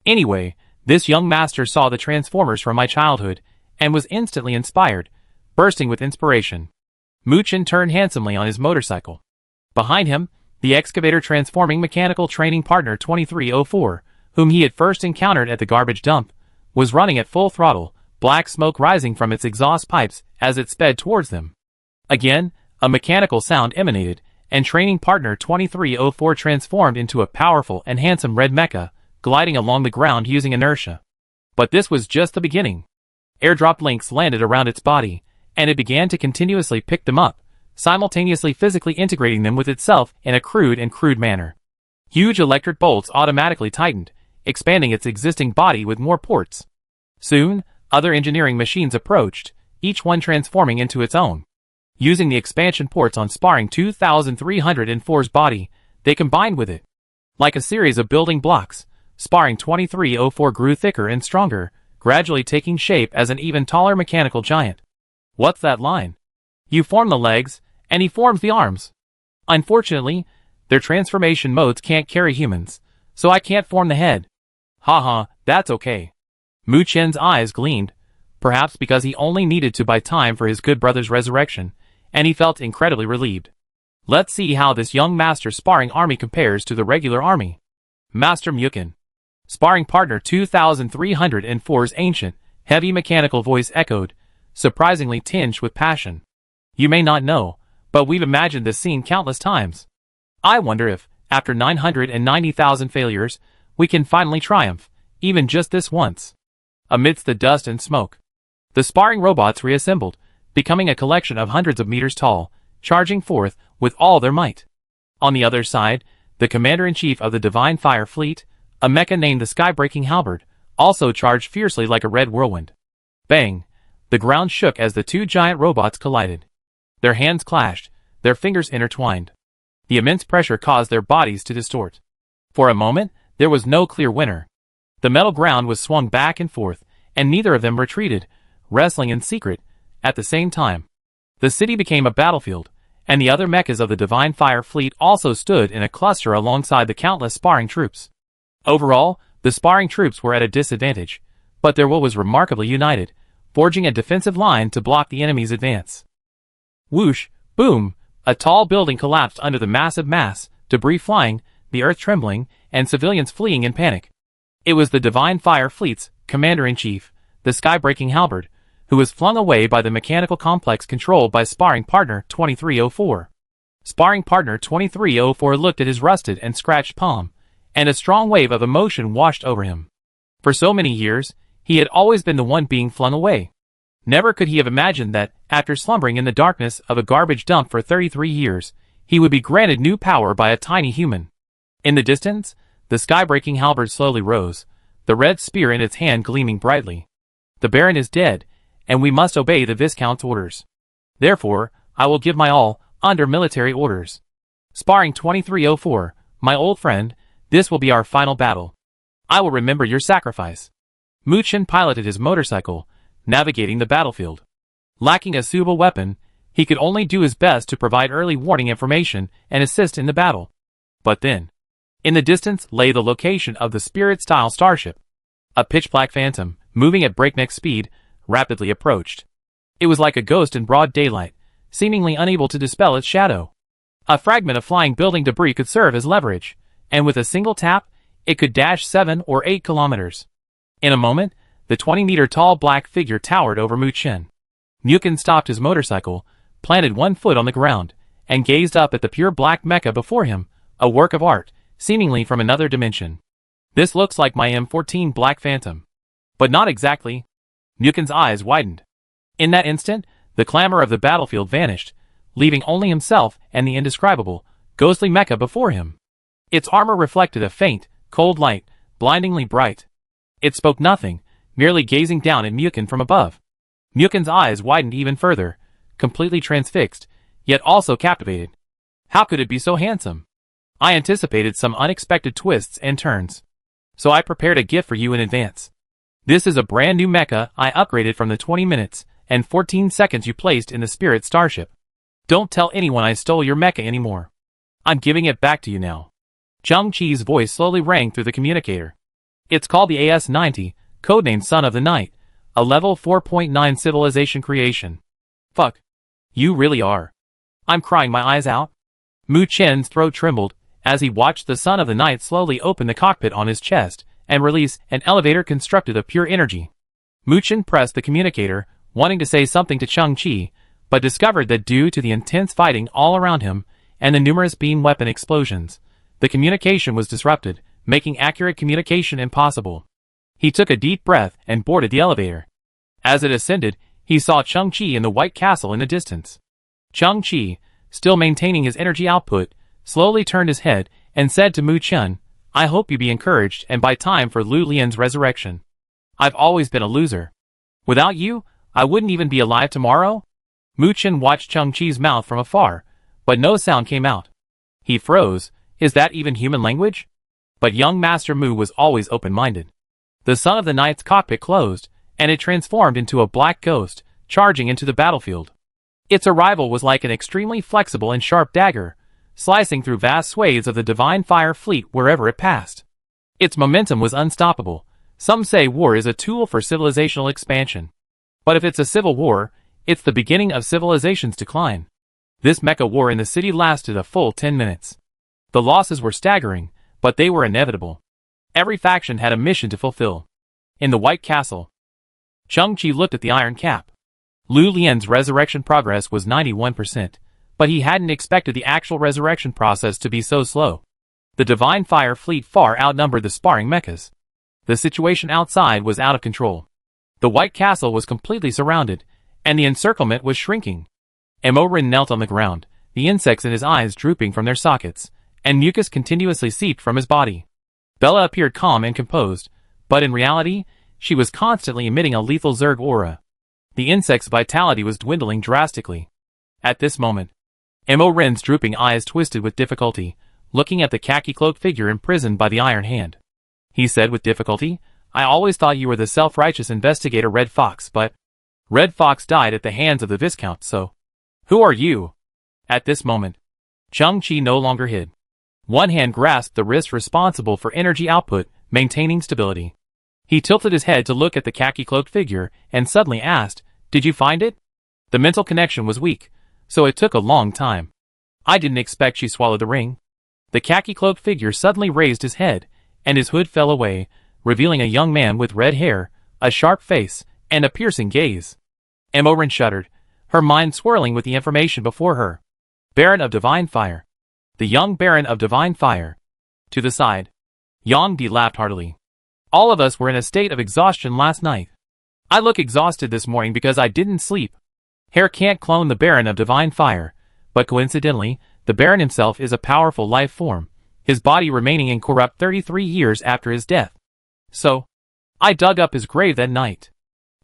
Anyway, this young master saw the transformers from my childhood, and was instantly inspired, bursting with inspiration. Mu Chen turned handsomely on his motorcycle. Behind him, the excavator transforming mechanical training partner 2304, whom he had first encountered at the garbage dump, was running at full throttle, black smoke rising from its exhaust pipes as it sped towards them. Again, a mechanical sound emanated, and training partner 2304 transformed into a powerful and handsome red mecha, gliding along the ground using inertia. But this was just the beginning. Airdrop links landed around its body, and it began to continuously pick them up, simultaneously physically integrating them with itself in a crude manner. Huge electric bolts automatically tightened, expanding its existing body with more ports. Soon, other engineering machines approached, each one transforming into its own. Using the expansion ports on sparring 2304's body, they combined with it. Like a series of building blocks, sparring 2304 grew thicker and stronger, gradually taking shape as an even taller mechanical giant. What's that line? You form the legs, and he forms the arms. Unfortunately, their transformation modes can't carry humans, so I can't form the head. Haha, that's okay. Mu Chen's eyes gleamed. perhaps because he only needed to buy time for his good brother's resurrection, and he felt incredibly relieved. Let's see how this young master sparring army compares to the regular army. Master Mukin. Sparring partner 2304's ancient, heavy mechanical voice echoed, surprisingly tinged with passion. You may not know, but we've imagined this scene countless times. I wonder if, after 990,000 failures, we can finally triumph, even just this once. Amidst the dust and smoke, the sparring robots reassembled, becoming a collection of hundreds of meters tall, charging forth with all their might. On the other side, the commander-in-chief of the Divine Fire Fleet, a mecha named the Sky-Breaking Halberd, also charged fiercely like a red whirlwind. Bang! The ground shook as the two giant robots collided. Their hands clashed, their fingers intertwined. The immense pressure caused their bodies to distort. For a moment, there was no clear winner. The metal ground was swung back and forth, and neither of them retreated, wrestling in secret, at the same time. The city became a battlefield, and the other mechas of the Divine Fire Fleet also stood in a cluster alongside the countless sparring troops. Overall, the sparring troops were at a disadvantage, but their will was remarkably united, forging a defensive line to block the enemy's advance. Whoosh, boom, a tall building collapsed under the massive mass, debris flying, the earth trembling, and civilians fleeing in panic. It was the Divine Fire Fleet's commander-in-chief, the Sky-Breaking Halberd, who was flung away by the mechanical complex controlled by sparring partner 2304. Sparring partner 2304 looked at his rusted and scratched palm, and a strong wave of emotion washed over him. For so many years, he had always been the one being flung away. Never could he have imagined that, after slumbering in the darkness of a garbage dump for 33 years, he would be granted new power by a tiny human. In the distance, the Sky-Breaking Halberd slowly rose, the red spear in its hand gleaming brightly. The Baron is dead, and we must obey the Viscount's orders. Therefore, I will give my all, under military orders. Sparring 2304, my old friend, this will be our final battle. I will remember your sacrifice. Muchen piloted his motorcycle, navigating the battlefield. Lacking a suitable weapon, he could only do his best to provide early warning information and assist in the battle. But then, in the distance lay the location of the Spirit-style starship. A pitch-black phantom, moving at breakneck speed, rapidly approached. It was like a ghost in broad daylight, seemingly unable to dispel its shadow. A fragment of flying building debris could serve as leverage, and with a single tap, it could dash 7 or 8 kilometers. In a moment, the 20-meter-tall black figure towered over Muchen. Mukin stopped his motorcycle, planted one foot on the ground, and gazed up at the pure black mecha before him, a work of art, seemingly from another dimension. This looks like my M14 Black Phantom. But not exactly. Mukin's eyes widened. In that instant, the clamor of the battlefield vanished, leaving only himself and the indescribable, ghostly mecha before him. Its armor reflected a faint, cold light, blindingly bright. It spoke nothing, merely gazing down at Mukin from above. Mukin's eyes widened even further, completely transfixed, yet also captivated. How could it be so handsome? I anticipated some unexpected twists and turns. So I prepared a gift for you in advance. This is a brand new mecha I upgraded from the 20 minutes and 14 seconds you placed in the Spirit Starship. Don't tell anyone I stole your mecha anymore. I'm giving it back to you now. Chung Chi's voice slowly rang through the communicator. It's called the AS-90, codenamed Son of the Night, a level 4.9 civilization creation. Fuck. You really are. I'm crying my eyes out. Mu Chen's throat trembled as he watched the Son of the Night slowly open the cockpit on his chest and release an elevator constructed of pure energy. Mu Chen pressed the communicator, wanting to say something to Chung Chi, but discovered that due to the intense fighting all around him and the numerous beam weapon explosions, the communication was disrupted, making accurate communication impossible. He took a deep breath and boarded the elevator. As it ascended, he saw Chung Chi in the White Castle in the distance. Chung Chi, still maintaining his energy output, slowly turned his head and said to Mu Chen, I hope you be encouraged and buy time for Lu Lian's resurrection. I've always been a loser. Without you, I wouldn't even be alive tomorrow? Mu Chen watched Chung Chi's mouth from afar, but no sound came out. He froze. Is that even human language? But young Master Mu was always open-minded. The Son of the Night's cockpit closed, and it transformed into a black ghost, charging into the battlefield. Its arrival was like an extremely flexible and sharp dagger, slicing through vast swathes of the Divine Fire Fleet wherever it passed. Its momentum was unstoppable. Some say war is a tool for civilizational expansion. But if it's a civil war, it's the beginning of civilization's decline. This mecha war in the city lasted a full 10 minutes. The losses were staggering, but they were inevitable. Every faction had a mission to fulfill. In the White Castle, Chang-Chi looked at the iron cap. Lu Lian's resurrection progress was 91%, but he hadn't expected the actual resurrection process to be so slow. The Divine Fire fleet far outnumbered the sparring mechas. The situation outside was out of control. The White Castle was completely surrounded, and the encirclement was shrinking. Rin knelt on the ground, the insects in his eyes drooping from their sockets, and mucus continuously seeped from his body. Bella appeared calm and composed, but in reality, she was constantly emitting a lethal Zerg aura. The insect's vitality was dwindling drastically. At this moment, Rin's drooping eyes twisted with difficulty, looking at the khaki-cloaked figure imprisoned by the Iron Hand. He said with difficulty, "I always thought you were the self-righteous investigator Red Fox, but Red Fox died at the hands of the Viscount, so who are you?" At this moment, Chang-Chi no longer hid. One hand grasped the wrist responsible for energy output, maintaining stability. He tilted his head to look at the khaki-cloaked figure, and suddenly asked, "Did you find it?" The mental connection was weak, so it took a long time. "I didn't expect she swallowed the ring." The khaki-cloaked figure suddenly raised his head, and his hood fell away, revealing a young man with red hair, a sharp face, and a piercing gaze. Rin shuddered, her mind swirling with the information before her. Baron of Divine Fire. The young Baron of Divine Fire. To the side, Yang Di laughed heartily. "All of us were in a state of exhaustion last night. I look exhausted this morning because I didn't sleep. Hair can't clone the Baron of Divine Fire, but coincidentally, the Baron himself is a powerful life form, his body remaining incorrupt 33 years after his death. So, I dug up his grave that night.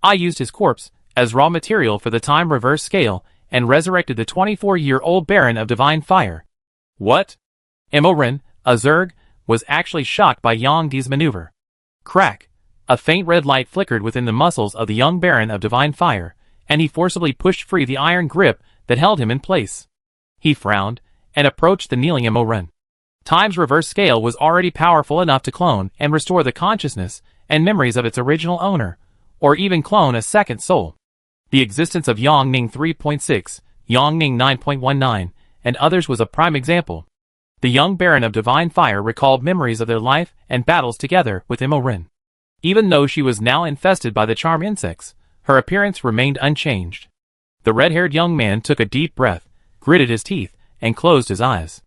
I used his corpse as raw material for the time reverse scale and resurrected the 24-year-old Baron of Divine Fire." What? Rin, a Zerg, was actually shocked by Yang Di's maneuver. Crack! A faint red light flickered within the muscles of the young Baron of Divine Fire, and he forcibly pushed free the iron grip that held him in place. He frowned, and approached the kneeling Rin. Time's reverse scale was already powerful enough to clone and restore the consciousness and memories of its original owner, or even clone a second soul. The existence of Yang Ning 3.6, Yang Ning 9.19, and others was a prime example. The young Baron of Divine Fire recalled memories of their life and battles together with Rin. Even though she was now infested by the charm insects, her appearance remained unchanged. The red-haired young man took a deep breath, gritted his teeth, and closed his eyes.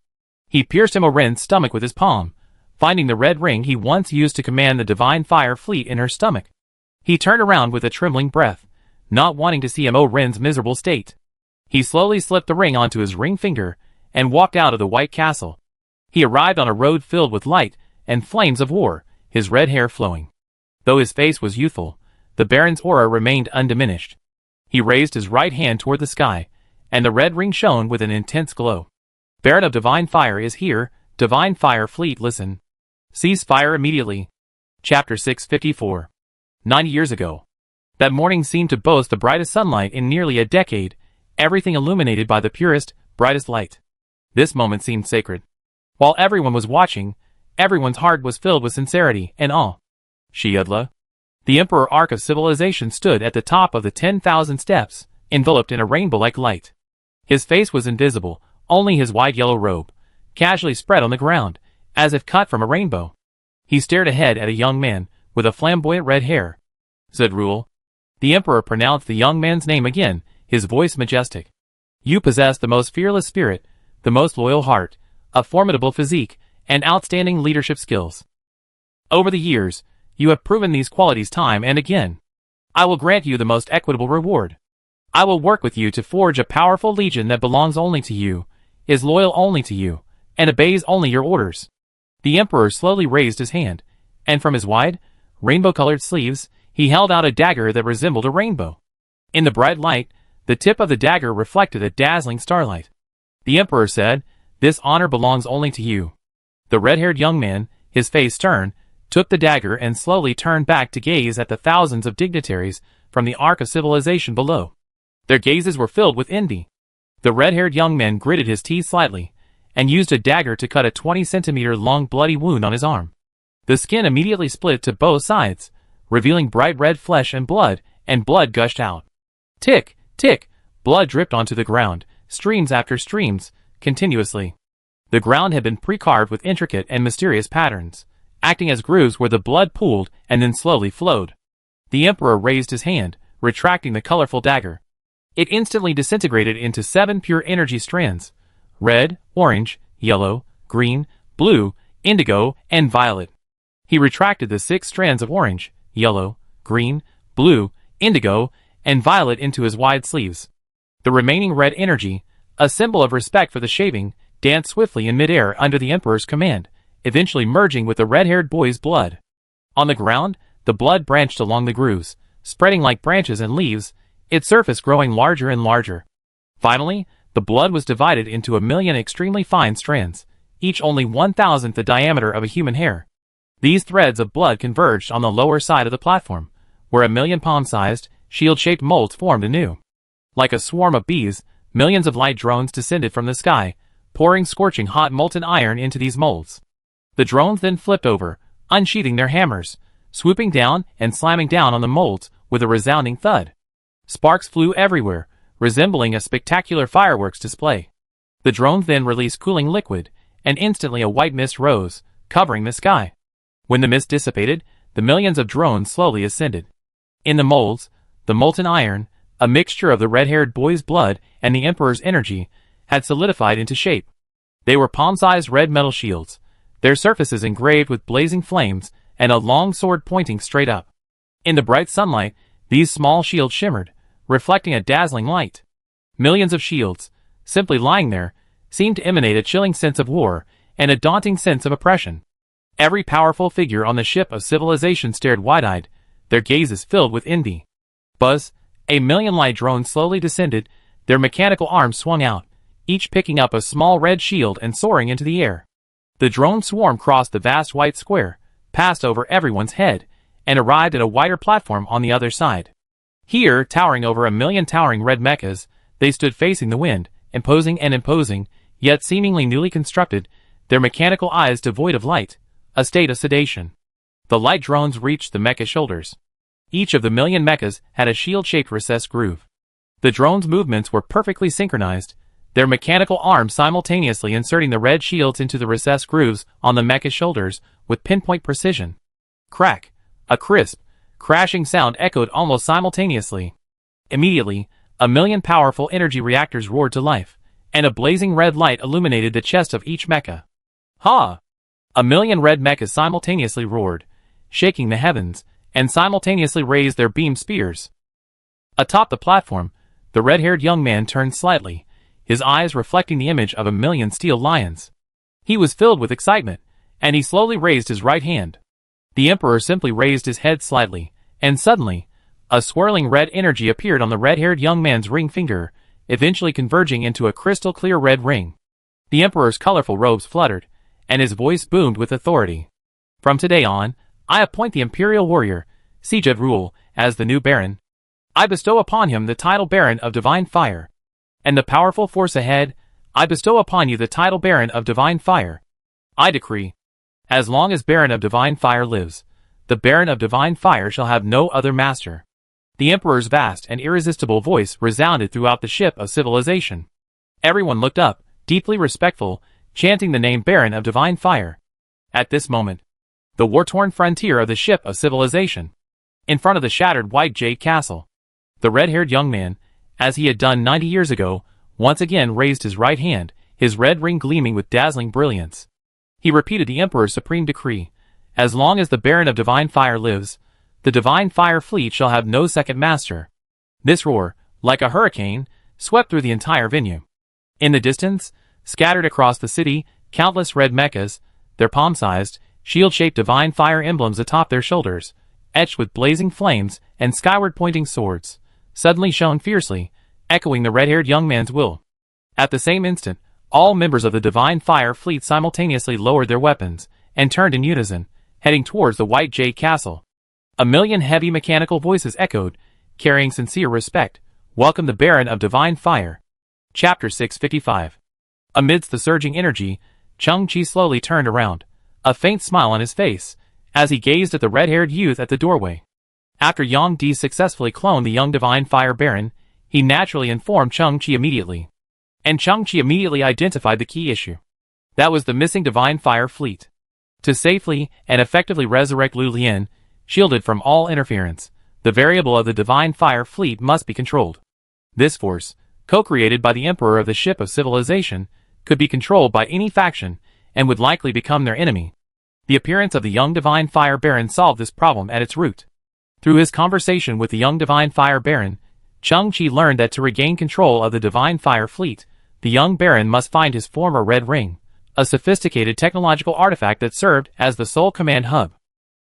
He pierced Rin's stomach with his palm, finding the red ring he once used to command the Divine Fire fleet in her stomach. He turned around with a trembling breath, not wanting to see Rin's miserable state. He slowly slipped the ring onto his ring finger, and walked out of the White Castle. He arrived on a road filled with light and flames of war, his red hair flowing. Though his face was youthful, the Baron's aura remained undiminished. He raised his right hand toward the sky, and the red ring shone with an intense glow. "Baron of Divine Fire is here, Divine Fire fleet, listen. Cease fire immediately." Chapter 654. 90 years ago. That morning seemed to boast the brightest sunlight in nearly a decade, everything illuminated by the purest, brightest light. This moment seemed sacred. While everyone was watching, everyone's heart was filled with sincerity and awe. Shiudla, the Emperor Arc of Civilization, stood at the top of the 10,000 steps, enveloped in a rainbow-like light. His face was invisible, only his wide yellow robe, casually spread on the ground, as if cut from a rainbow. He stared ahead at a young man, with a flamboyant red hair. "Zedrul." The Emperor pronounced the young man's name again, his voice majestic. "You possess the most fearless spirit, the most loyal heart, a formidable physique, and outstanding leadership skills. Over the years, you have proven these qualities time and again. I will grant you the most equitable reward. I will work with you to forge a powerful legion that belongs only to you, is loyal only to you, and obeys only your orders." The Emperor slowly raised his hand, and from his wide, rainbow-colored sleeves, he held out a dagger that resembled a rainbow. In the bright light, the tip of the dagger reflected a dazzling starlight. The Emperor said, "This honor belongs only to you." The red-haired young man, his face stern, took the dagger and slowly turned back to gaze at the thousands of dignitaries from the Arc of Civilization below. Their gazes were filled with envy. The red-haired young man gritted his teeth slightly, and used a dagger to cut a 20-centimeter-long bloody wound on his arm. The skin immediately split to both sides, revealing bright red flesh and blood and blood gushed out. Tick, tick, blood dripped onto the ground, streams after streams, continuously. The ground had been pre-carved with intricate and mysterious patterns, acting as grooves where the blood pooled and then slowly flowed. The emperor raised his hand, retracting the colorful dagger. It instantly disintegrated into 7 pure energy strands: red, orange, yellow, green, blue, indigo, and violet. He retracted the 6 strands of orange, yellow, green, blue, indigo, and violet into his wide sleeves. The remaining red energy, a symbol of respect for the shaving, danced swiftly in midair under the emperor's command, eventually merging with the red-haired boy's blood. On the ground, the blood branched along the grooves, spreading like branches and leaves, its surface growing larger and larger. Finally, the blood was divided into 1,000,000 extremely fine strands, each only 1,000th the diameter of a human hair. These threads of blood converged on the lower side of the platform, where 1,000,000 palm-sized, shield-shaped molds formed anew. Like a swarm of bees, millions of light drones descended from the sky, pouring scorching hot molten iron into these molds. The drones then flipped over, unsheathing their hammers, swooping down and slamming down on the molds with a resounding thud. Sparks flew everywhere, resembling a spectacular fireworks display. The drones then released cooling liquid, and instantly a white mist rose, covering the sky. When the mist dissipated, the millions of drones slowly ascended. In the molds, the molten iron, a mixture of the red-haired boy's blood and the emperor's energy, had solidified into shape. They were palm-sized red metal shields, their surfaces engraved with blazing flames and a long sword pointing straight up. In the bright sunlight, these small shields shimmered, reflecting a dazzling light. Millions of shields, simply lying there, seemed to emanate a chilling sense of war and a daunting sense of oppression. Every powerful figure on the ship of civilization stared wide-eyed, their gazes filled with envy. Buzz, 1,000,000 light drones slowly descended, their mechanical arms swung out, each picking up a small red shield and soaring into the air. The drone swarm crossed the vast white square, passed over everyone's head, and arrived at a wider platform on the other side. Here, towering over 1,000,000 towering red mechas, they stood facing the wind, imposing, yet seemingly newly constructed, their mechanical eyes devoid of light, a state of sedation. The light drones reached the mecha shoulders. Each of the 1,000,000 mechas had a shield-shaped recessed groove. The drones' movements were perfectly synchronized, their mechanical arms simultaneously inserting the red shields into the recessed grooves on the mecha shoulders with pinpoint precision. Crack! A crisp, crashing sound echoed almost simultaneously. Immediately, 1,000,000 powerful energy reactors roared to life, and a blazing red light illuminated the chest of each mecha. Ha! 1,000,000 red mechas simultaneously roared, shaking the heavens, and simultaneously raised their beam spears. Atop the platform, the red-haired young man turned slightly, his eyes reflecting the image of 1,000,000 steel lions. He was filled with excitement, and he slowly raised his right hand. The emperor simply raised his head slightly, and suddenly, a swirling red energy appeared on the red-haired young man's ring finger, eventually converging into a crystal-clear red ring. The emperor's colorful robes fluttered, and his voice boomed with authority. From today on, I appoint the imperial warrior, Siege Rule, as the new baron. I bestow upon him the title Baron of Divine Fire. And the powerful force ahead, I bestow upon you the title Baron of Divine Fire. I decree, as long as Baron of Divine Fire lives, the Baron of Divine Fire shall have no other master. The emperor's vast and irresistible voice resounded throughout the ship of civilization. Everyone looked up, deeply respectful, chanting the name Baron of Divine Fire. At this moment, the war-torn frontier of the ship of civilization, in front of the shattered white jade castle, the red-haired young man, as he had done 90 years ago, once again raised his right hand, his red ring gleaming with dazzling brilliance. He repeated the emperor's supreme decree: as long as the Baron of Divine Fire lives, the Divine Fire fleet shall have no second master. This roar, like a hurricane, swept through the entire venue. In the distance, scattered across the city, countless red mechas, their palm-sized, shield-shaped Divine Fire emblems atop their shoulders, etched with blazing flames and skyward-pointing swords, suddenly shone fiercely, echoing the red-haired young man's will. At the same instant, all members of the Divine Fire fleet simultaneously lowered their weapons and turned in unison, heading towards the White Jade Castle. 1,000,000 heavy mechanical voices echoed, carrying sincere respect, "Welcome the Baron of Divine Fire." Chapter 655. Amidst the surging energy, Chang-Chi slowly turned around, a faint smile on his face, as he gazed at the red-haired youth at the doorway. After Yang Di successfully cloned the young Divine Fire Baron, he naturally informed Chang-Chi immediately. And Chang-Chi immediately identified the key issue. That was the missing Divine Fire fleet. To safely and effectively resurrect Lu Lian, shielded from all interference, the variable of the Divine Fire fleet must be controlled. This force, co-created by the Emperor of the Ship of Civilization, could be controlled by any faction, and would likely become their enemy. The appearance of the young Divine Fire Baron solved this problem at its root. Through his conversation with the young Divine Fire Baron, Chang-Chi learned that to regain control of the Divine Fire fleet, the young Baron must find his former Red Ring, a sophisticated technological artifact that served as the sole command hub.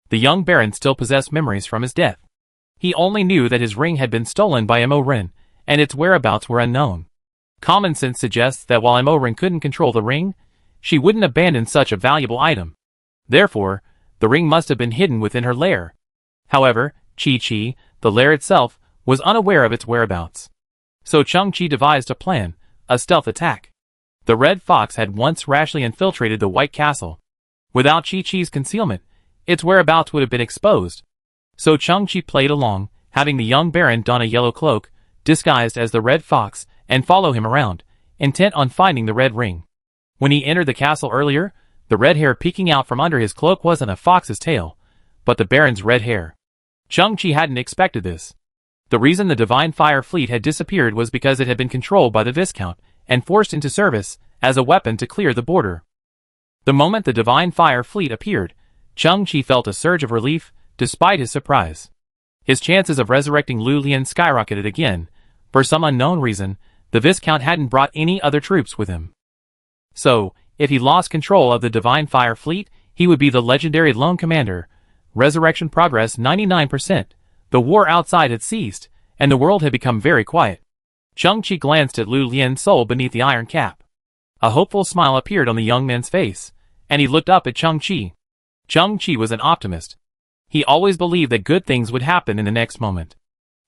The young Baron still possessed memories from his death. He only knew that his ring had been stolen by Mo Ren, and its whereabouts were unknown. Common sense suggests that while Mo Ren couldn't control the ring, she wouldn't abandon such a valuable item. Therefore, the ring must have been hidden within her lair. However, Chi-Chi, the lair itself, was unaware of its whereabouts. So Chang-Chi devised a plan, a stealth attack. The Red Fox had once rashly infiltrated the White Castle. Without Chi-Chi's concealment, its whereabouts would have been exposed. So Chang-Chi played along, having the young Baron don a yellow cloak, disguised as the Red Fox, and follow him around, intent on finding the Red Ring. When he entered the castle earlier, the red hair peeking out from under his cloak wasn't a fox's tail, but the Baron's red hair. Chang-Chi hadn't expected this. The reason the Divine Fire Fleet had disappeared was because it had been controlled by the Viscount, and forced into service, as a weapon to clear the border. The moment the Divine Fire Fleet appeared, Chang-Chi felt a surge of relief, despite his surprise. His chances of resurrecting Lu Lian skyrocketed again. For some unknown reason, the Viscount hadn't brought any other troops with him. So, if he lost control of the Divine Fire Fleet, he would be the legendary lone commander. Resurrection progress 99%. The war outside had ceased, and the world had become very quiet. Chang-Chi glanced at Lu Lian's soul beneath the iron cap. A hopeful smile appeared on the young man's face, and he looked up at Chang-Chi. Chang-Chi was an optimist. He always believed that good things would happen in the next moment.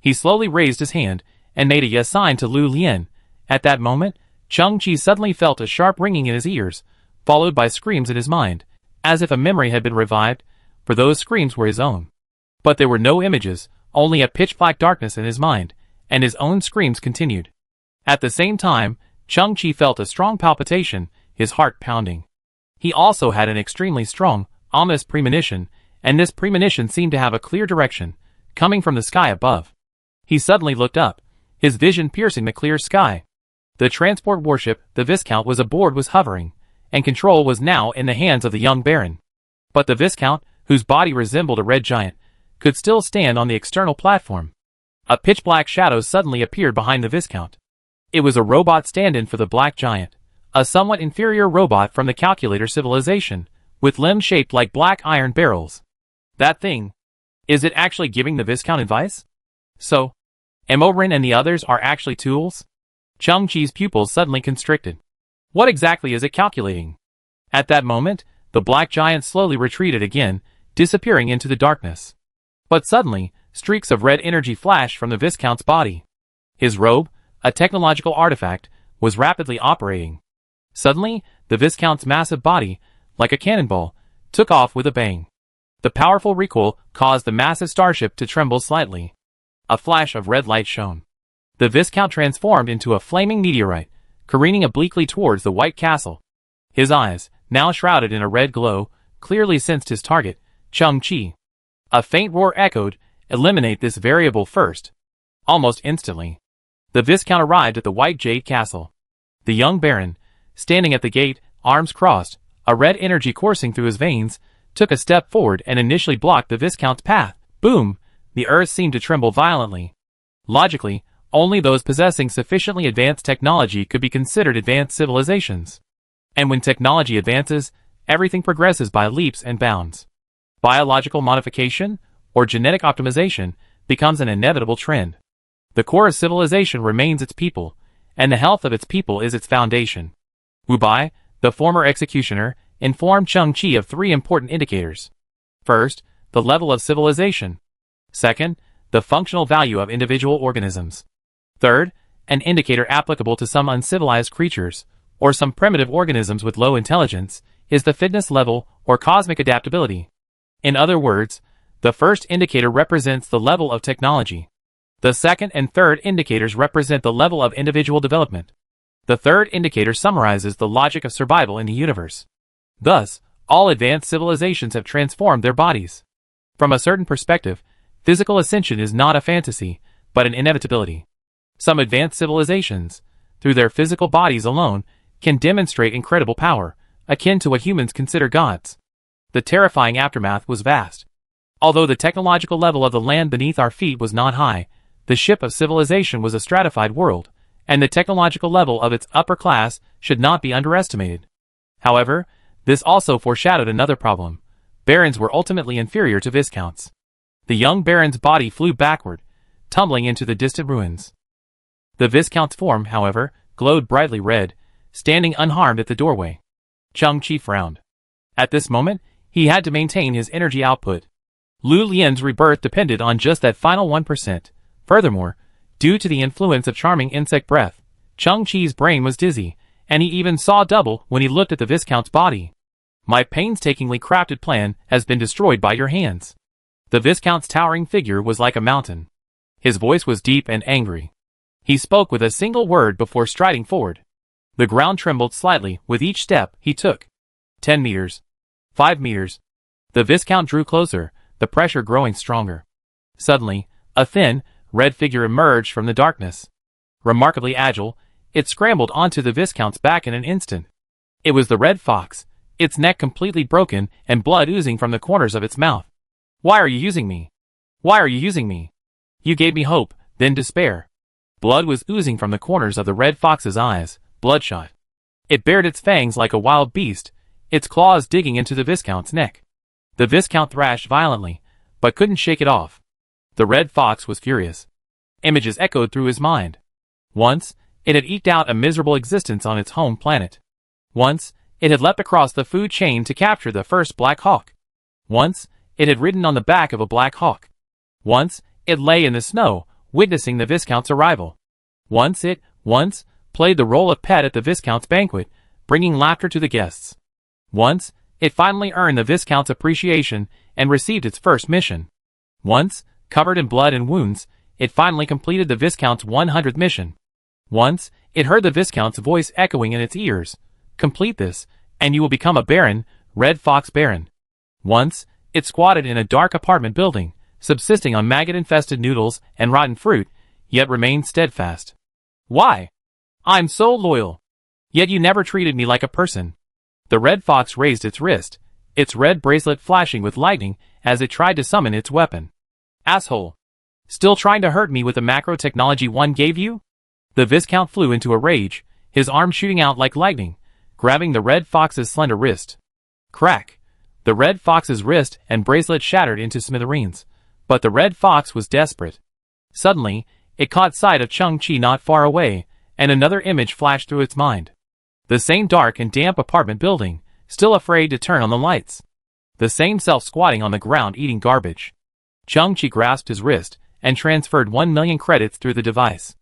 He slowly raised his hand, and made a yes sign to Lu Lian. At that moment, Chang-Chi suddenly felt a sharp ringing in his ears, followed by screams in his mind, as if a memory had been revived, for those screams were his own. But there were no images, only a pitch-black darkness in his mind, and his own screams continued. At the same time, Chang-Chi felt a strong palpitation, his heart pounding. He also had an extremely strong, ominous premonition, and this premonition seemed to have a clear direction, coming from the sky above. He suddenly looked up, his vision piercing the clear sky. The transport warship the Viscount was aboard was hovering, and control was now in the hands of the young Baron. But the Viscount, whose body resembled a red giant, could still stand on the external platform. A pitch-black shadow suddenly appeared behind the Viscount. It was a robot stand-in for the Black Giant, a somewhat inferior robot from the Calculator civilization, with limbs shaped like black iron barrels. That thing. Is it actually giving the Viscount advice? So, Mo Ren and the others are actually tools? Chang-Chi's pupils suddenly constricted. What exactly is it calculating? At that moment, the Black Giant slowly retreated again, disappearing into the darkness. But suddenly, streaks of red energy flashed from the Viscount's body. His robe, a technological artifact, was rapidly operating. Suddenly, the Viscount's massive body, like a cannonball, took off with a bang. The powerful recoil caused the massive starship to tremble slightly. A flash of red light shone. The Viscount transformed into a flaming meteorite, careening obliquely towards the White Castle. His eyes, now shrouded in a red glow, clearly sensed his target, Chang-Chi. A faint roar echoed, "Eliminate this variable first." Almost instantly, the Viscount arrived at the White Jade Castle. The young Baron, standing at the gate, arms crossed, a red energy coursing through his veins, took a step forward and initially blocked the Viscount's path. Boom! The earth seemed to tremble violently. Logically, only those possessing sufficiently advanced technology could be considered advanced civilizations. And when technology advances, everything progresses by leaps and bounds. Biological modification, or genetic optimization, becomes an inevitable trend. The core of civilization remains its people, and the health of its people is its foundation. Wu Bai, the former executioner, informed Chang-Chi of three important indicators. First, the level of civilization. Second, the functional value of individual organisms. Third, an indicator applicable to some uncivilized creatures, or some primitive organisms with low intelligence, is the fitness level or cosmic adaptability. In other words, The first indicator represents the level of technology. The second and third indicators represent the level of individual development. The third indicator summarizes the logic of survival in the universe. Thus, all advanced civilizations have transformed their bodies. From a certain perspective, physical ascension is not a fantasy, but an inevitability. Some advanced civilizations, through their physical bodies alone, can demonstrate incredible power, akin to what humans consider gods. The terrifying aftermath was vast. Although the technological level of the land beneath our feet was not high, the ship of civilization was a stratified world, and the technological level of its upper class should not be underestimated. However, this also foreshadowed another problem. Barons were ultimately inferior to viscounts. The young baron's body flew backward, tumbling into the distant ruins. The viscount's form, however, glowed brightly red, standing unharmed at the doorway. Chang Qi frowned. At this moment, he had to maintain his energy output. Lu Lian's rebirth depended on just that final 1%. Furthermore, due to the influence of charming insect breath, Chang Qi's brain was dizzy, and he even saw double when he looked at the viscount's body. My painstakingly crafted plan has been destroyed by your hands. The viscount's towering figure was like a mountain. His voice was deep and angry. He spoke with a single word before striding forward. The ground trembled slightly with each step he took. 10 meters. 5 meters. The viscount drew closer, the pressure growing stronger. Suddenly, a thin, red figure emerged from the darkness. Remarkably agile, it scrambled onto the viscount's back in an instant. It was the red fox, its neck completely broken and blood oozing from the corners of its mouth. Why are you using me? Why are you using me? You gave me hope, then despair. Blood was oozing from the corners of the red fox's eyes, bloodshot. It bared its fangs like a wild beast, its claws digging into the viscount's neck. The viscount thrashed violently, but couldn't shake it off. The red fox was furious. Images echoed through his mind. Once, it had eked out a miserable existence on its home planet. Once, it had leapt across the food chain to capture the first black hawk. Once, it had ridden on the back of a black hawk. Once, it lay in the snow, witnessing the viscount's arrival. Once, played the role of pet at the viscount's banquet, bringing laughter to the guests. Once, it finally earned the viscount's appreciation and received its first mission. Once, covered in blood and wounds, it finally completed the viscount's 100th mission. Once, it heard the viscount's voice echoing in its ears. Complete this, and you will become a baron, Red Fox Baron. Once, it squatted in a dark apartment building, subsisting on maggot-infested noodles and rotten fruit, yet remained steadfast. Why? I'm so loyal. Yet you never treated me like a person. The red fox raised its wrist, its red bracelet flashing with lightning as it tried to summon its weapon. Asshole. Still trying to hurt me with the macro technology one gave you? The viscount flew into a rage, his arm shooting out like lightning, grabbing the red fox's slender wrist. Crack. The red fox's wrist and bracelet shattered into smithereens, but the red fox was desperate. Suddenly, it caught sight of Chang Qi not far away, and another image flashed through its mind. The same dark and damp apartment building, still afraid to turn on the lights. The same self squatting on the ground eating garbage. Chang Qi grasped his wrist and transferred 1 million credits through the device.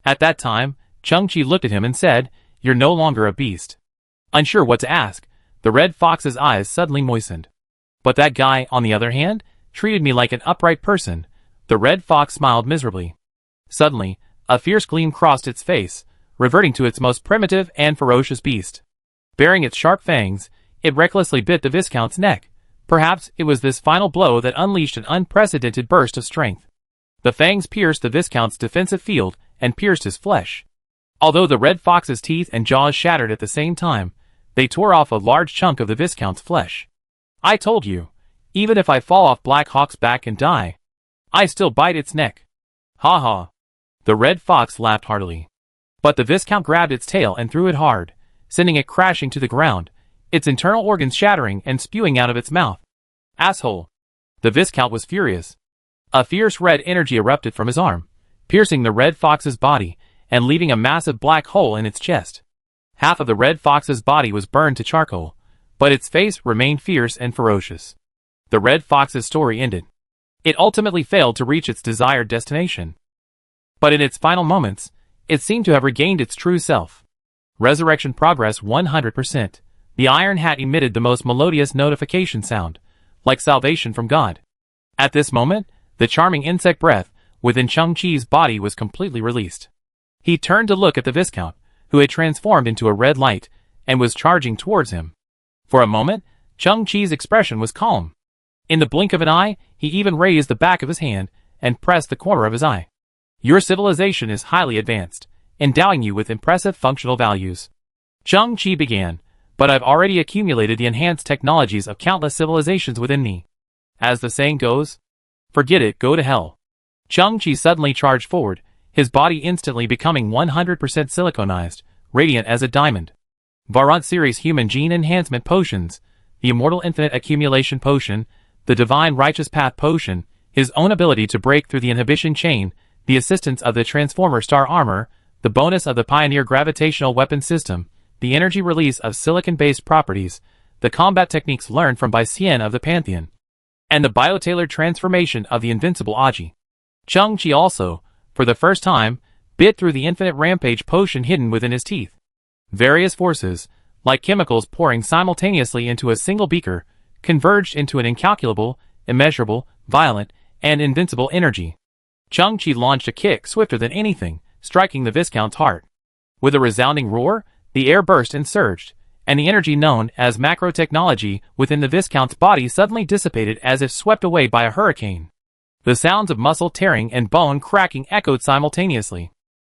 At that time, Chang Qi looked at him and said, "You're no longer a beast." Unsure what to ask, the red fox's eyes suddenly moistened. But that guy, on the other hand, treated me like an upright person. The red fox smiled miserably. Suddenly, a fierce gleam crossed its face, reverting to its most primitive and ferocious beast. Baring its sharp fangs, it recklessly bit the viscount's neck. Perhaps it was this final blow that unleashed an unprecedented burst of strength. The fangs pierced the viscount's defensive field and pierced his flesh. Although the red fox's teeth and jaws shattered at the same time, they tore off a large chunk of the viscount's flesh. I told you, even if I fall off Black Hawk's back and die, I still bite its neck. Ha ha. The red fox laughed heartily. But the viscount grabbed its tail and threw it hard, sending it crashing to the ground, its internal organs shattering and spewing out of its mouth. Asshole. The viscount was furious. A fierce red energy erupted from his arm, piercing the red fox's body and leaving a massive black hole in its chest. Half of the red fox's body was burned to charcoal, but its face remained fierce and ferocious. The red fox's story ended. It ultimately failed to reach its desired destination. But in its final moments, it seemed to have regained its true self. Resurrection progress 100%. The iron hat emitted the most melodious notification sound, like salvation from God. At this moment, the charming insect breath within Chang-Chi's body was completely released. He turned to look at the Viscount, who had transformed into a red light and was charging towards him. For a moment, Chang-Chi's expression was calm. In the blink of an eye, he even raised the back of his hand and pressed the corner of his eye. Your civilization is highly advanced, endowing you with impressive functional values. Chang-Chi began, but I've already accumulated the enhanced technologies of countless civilizations within me. As the saying goes, forget it, go to hell. Chang-Chi suddenly charged forward, his body instantly becoming 100% siliconized, radiant as a diamond. Varant Series Human Gene Enhancement Potions, the Immortal Infinite Accumulation Potion, the Divine Righteous Path Potion, his own ability to break through the inhibition chain, the assistance of the Transformer Star Armor, the bonus of the Pioneer Gravitational Weapon System, the energy release of silicon-based properties, the combat techniques learned from Baisien of the Pantheon, and the bio-tailored transformation of the invincible Aji. Chang-Chi also, for the first time, bit through the infinite rampage potion hidden within his teeth. Various forces, like chemicals pouring simultaneously into a single beaker, converged into an incalculable, immeasurable, violent, and invincible energy. Chang-Chi launched a kick swifter than anything, striking the Viscount's heart. With a resounding roar, the air burst and surged, and the energy known as macro-technology within the Viscount's body suddenly dissipated as if swept away by a hurricane. The sounds of muscle tearing and bone cracking echoed simultaneously.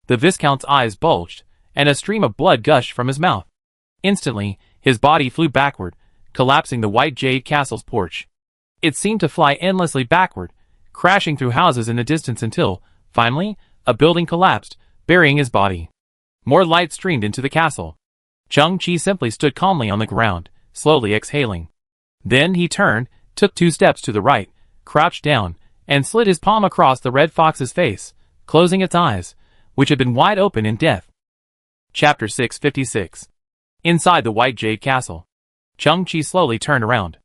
The Viscount's eyes bulged, and a stream of blood gushed from his mouth. Instantly, his body flew backward, collapsing the white jade castle's porch. It seemed to fly endlessly backward, crashing through houses in the distance until, finally, a building collapsed, burying his body. More light streamed into the castle. Chang-Chi simply stood calmly on the ground, slowly exhaling. Then he turned, took 2 steps to the right, crouched down, and slid his palm across the red fox's face, closing its eyes, which had been wide open in death. Chapter 656. Inside the White Jade Castle. Chang-Chi slowly turned around.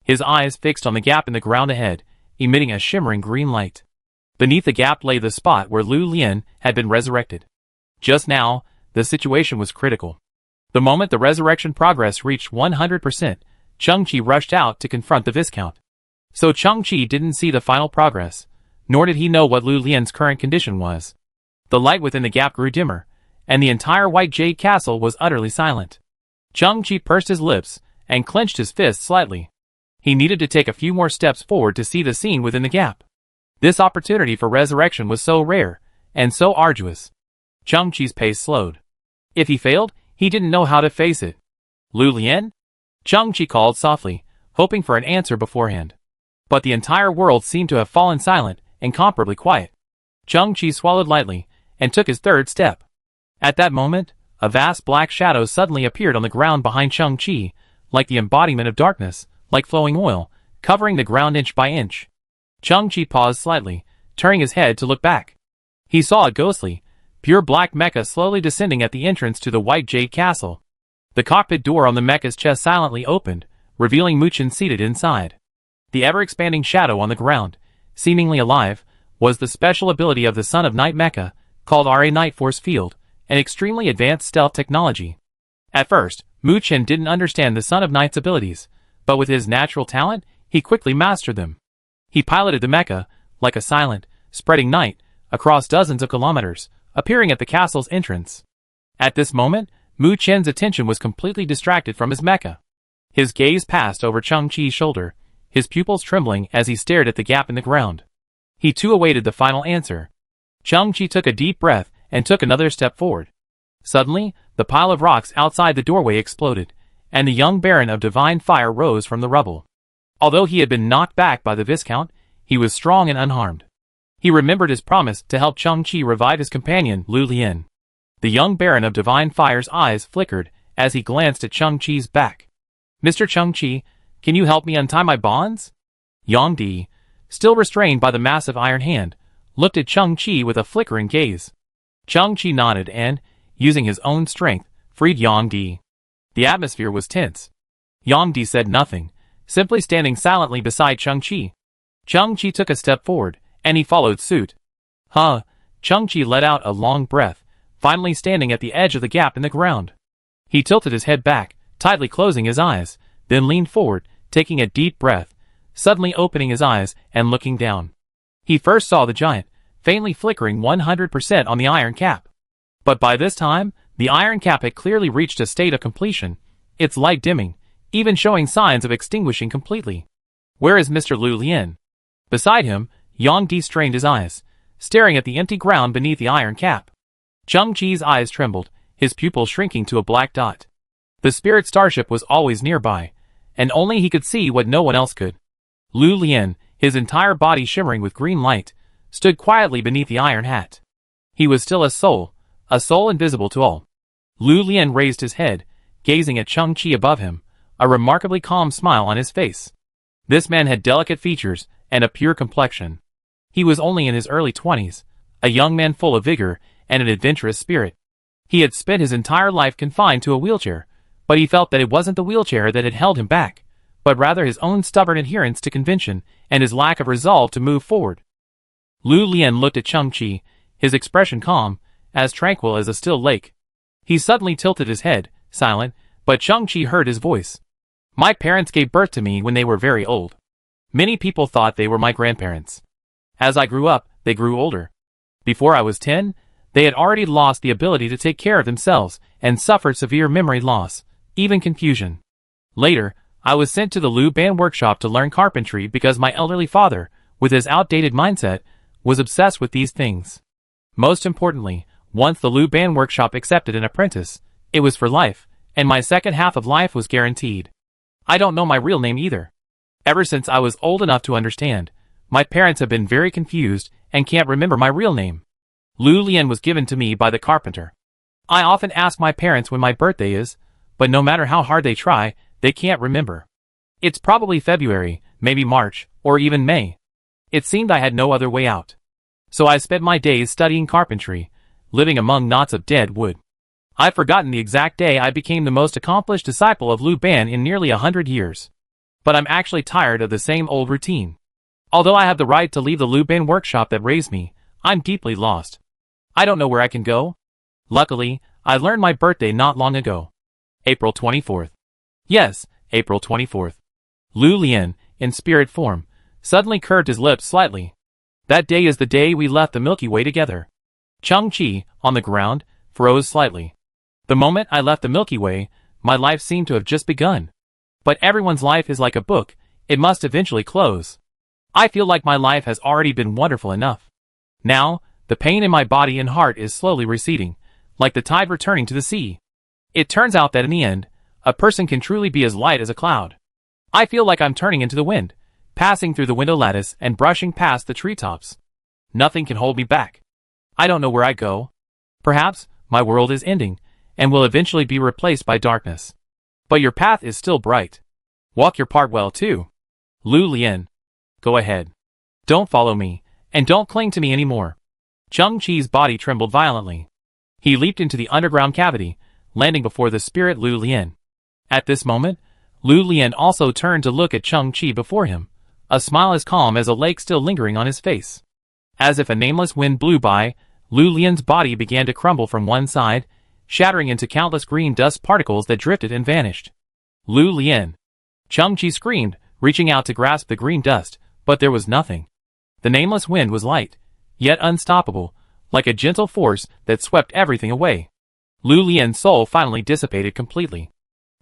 His eyes fixed on the gap in the ground ahead, emitting a shimmering green light. Beneath the gap lay the spot where Lu Lian had been resurrected. Just now, the situation was critical. The moment the resurrection progress reached 100%, Chang-Chi rushed out to confront the Viscount. So Chang-Chi didn't see the final progress, nor did he know what Lu Lian's current condition was. The light within the gap grew dimmer, and the entire White Jade Castle was utterly silent. Chang-Chi pursed his lips and clenched his fist slightly. He needed to take a few more steps forward to see the scene within the gap. This opportunity for resurrection was so rare, and so arduous. Chang-Chi's pace slowed. If he failed, he didn't know how to face it. Lu Lian? Chang-Chi called softly, hoping for an answer beforehand. But the entire world seemed to have fallen silent, incomparably quiet. Chang-Chi swallowed lightly, and took his 3rd step. At that moment, a vast black shadow suddenly appeared on the ground behind Chang-Chi, like the embodiment of darkness, like flowing oil, covering the ground inch by inch. Chang-Chi paused slightly, turning his head to look back. He saw a ghostly, pure black mecha slowly descending at the entrance to the White Jade Castle. The cockpit door on the mecha's chest silently opened, revealing Muchen seated inside. The ever-expanding shadow on the ground, seemingly alive, was the special ability of the Son of Night mecha, called RA Night Force Field, an extremely advanced stealth technology. At first, Muchen didn't understand the Son of Night's abilities, but with his natural talent, he quickly mastered them. He piloted the mecha, like a silent, spreading night, across dozens of kilometers, appearing at the castle's entrance. At this moment, Muchen's attention was completely distracted from his mecha. His gaze passed over Chang-Chi's shoulder, his pupils trembling as he stared at the gap in the ground. He too awaited the final answer. Chang-Chi took a deep breath and took another step forward. Suddenly, the pile of rocks outside the doorway exploded, and the young Baron of Divine Fire rose from the rubble. Although he had been knocked back by the Viscount, he was strong and unharmed. He remembered his promise to help Chang-Chi revive his companion, Lu Lian. The young Baron of Divine Fire's eyes flickered as he glanced at Chang-Chi's back. "Mr. Chang-Chi, can you help me untie my bonds?" Yang Di, still restrained by the massive iron hand, looked at Chang-Chi with a flickering gaze. Chang-Chi nodded and, using his own strength, freed Yang Di. The atmosphere was tense. Yang Di said nothing, simply standing silently beside Chang-Chi. Chang-Chi took a step forward, and he followed suit. Chang-Chi let out a long breath, finally standing at the edge of the gap in the ground. He tilted his head back, tightly closing his eyes, then leaned forward, taking a deep breath, suddenly opening his eyes and looking down. He first saw the giant, faintly flickering 100% on the iron cap. But by this time, the iron cap had clearly reached a state of completion, its light dimming, even showing signs of extinguishing completely. Where is Mr. Lu Lian? Beside him, Yang Di strained his eyes, staring at the empty ground beneath the iron cap. Cheng Chi's eyes trembled, his pupil shrinking to a black dot. The spirit starship was always nearby, and only he could see what no one else could. Lu Lian, his entire body shimmering with green light, stood quietly beneath the iron hat. He was still a soul invisible to all. Lu Lian raised his head, gazing at Cheng Chi above him, a remarkably calm smile on his face. This man had delicate features and a pure complexion. He was only in his early 20s, a young man full of vigor and an adventurous spirit. He had spent his entire life confined to a wheelchair, but he felt that it wasn't the wheelchair that had held him back, but rather his own stubborn adherence to convention and his lack of resolve to move forward. Lu Lian looked at Cheng Chi, his expression calm, as tranquil as a still lake. He suddenly tilted his head, silent, but Cheng Chi heard his voice. My parents gave birth to me when they were very old. Many people thought they were my grandparents. As I grew up, they grew older. Before I was 10, they had already lost the ability to take care of themselves and suffered severe memory loss, even confusion. Later, I was sent to the Lu Ban workshop to learn carpentry because my elderly father, with his outdated mindset, was obsessed with these things. Most importantly, once the Lu Ban workshop accepted an apprentice, it was for life, and my second half of life was guaranteed. I don't know my real name either. Ever since I was old enough to understand, my parents have been very confused and can't remember my real name. Lu Lian was given to me by the carpenter. I often ask my parents when my birthday is, but no matter how hard they try, they can't remember. It's probably February, maybe March, or even May. It seemed I had no other way out. So I spent my days studying carpentry, living among knots of dead wood. I've forgotten the exact day I became the most accomplished disciple of Lu Ban in nearly 100 years. But I'm actually tired of the same old routine. Although I have the right to leave the Lu Ban workshop that raised me, I'm deeply lost. I don't know where I can go. Luckily, I learned my birthday not long ago. April 24th. Yes, April 24th. Lu Lian, in spirit form, suddenly curved his lips slightly. That day is the day we left the Milky Way together. Cheng Chi, on the ground, froze slightly. The moment I left the Milky Way, my life seemed to have just begun. But everyone's life is like a book, it must eventually close. I feel like my life has already been wonderful enough. Now, the pain in my body and heart is slowly receding, like the tide returning to the sea. It turns out that in the end, a person can truly be as light as a cloud. I feel like I'm turning into the wind, passing through the window lattice and brushing past the treetops. Nothing can hold me back. I don't know where I go. Perhaps, my world is ending, and will eventually be replaced by darkness. But your path is still bright. Walk your part well too. Lu Lian. Go ahead. Don't follow me, and don't cling to me anymore. Cheng Chi's body trembled violently. He leaped into the underground cavity, landing before the spirit Lu Lian. At this moment, Lu Lian also turned to look at Cheng Chi before him, a smile as calm as a lake still lingering on his face. As if a nameless wind blew by, Lu Lian's body began to crumble from one side, shattering into countless green dust particles that drifted and vanished. Lu Lian. Cheng Chi screamed, reaching out to grasp the green dust, but there was nothing. The nameless wind was light, yet unstoppable, like a gentle force that swept everything away. Lu Lian's soul finally dissipated completely.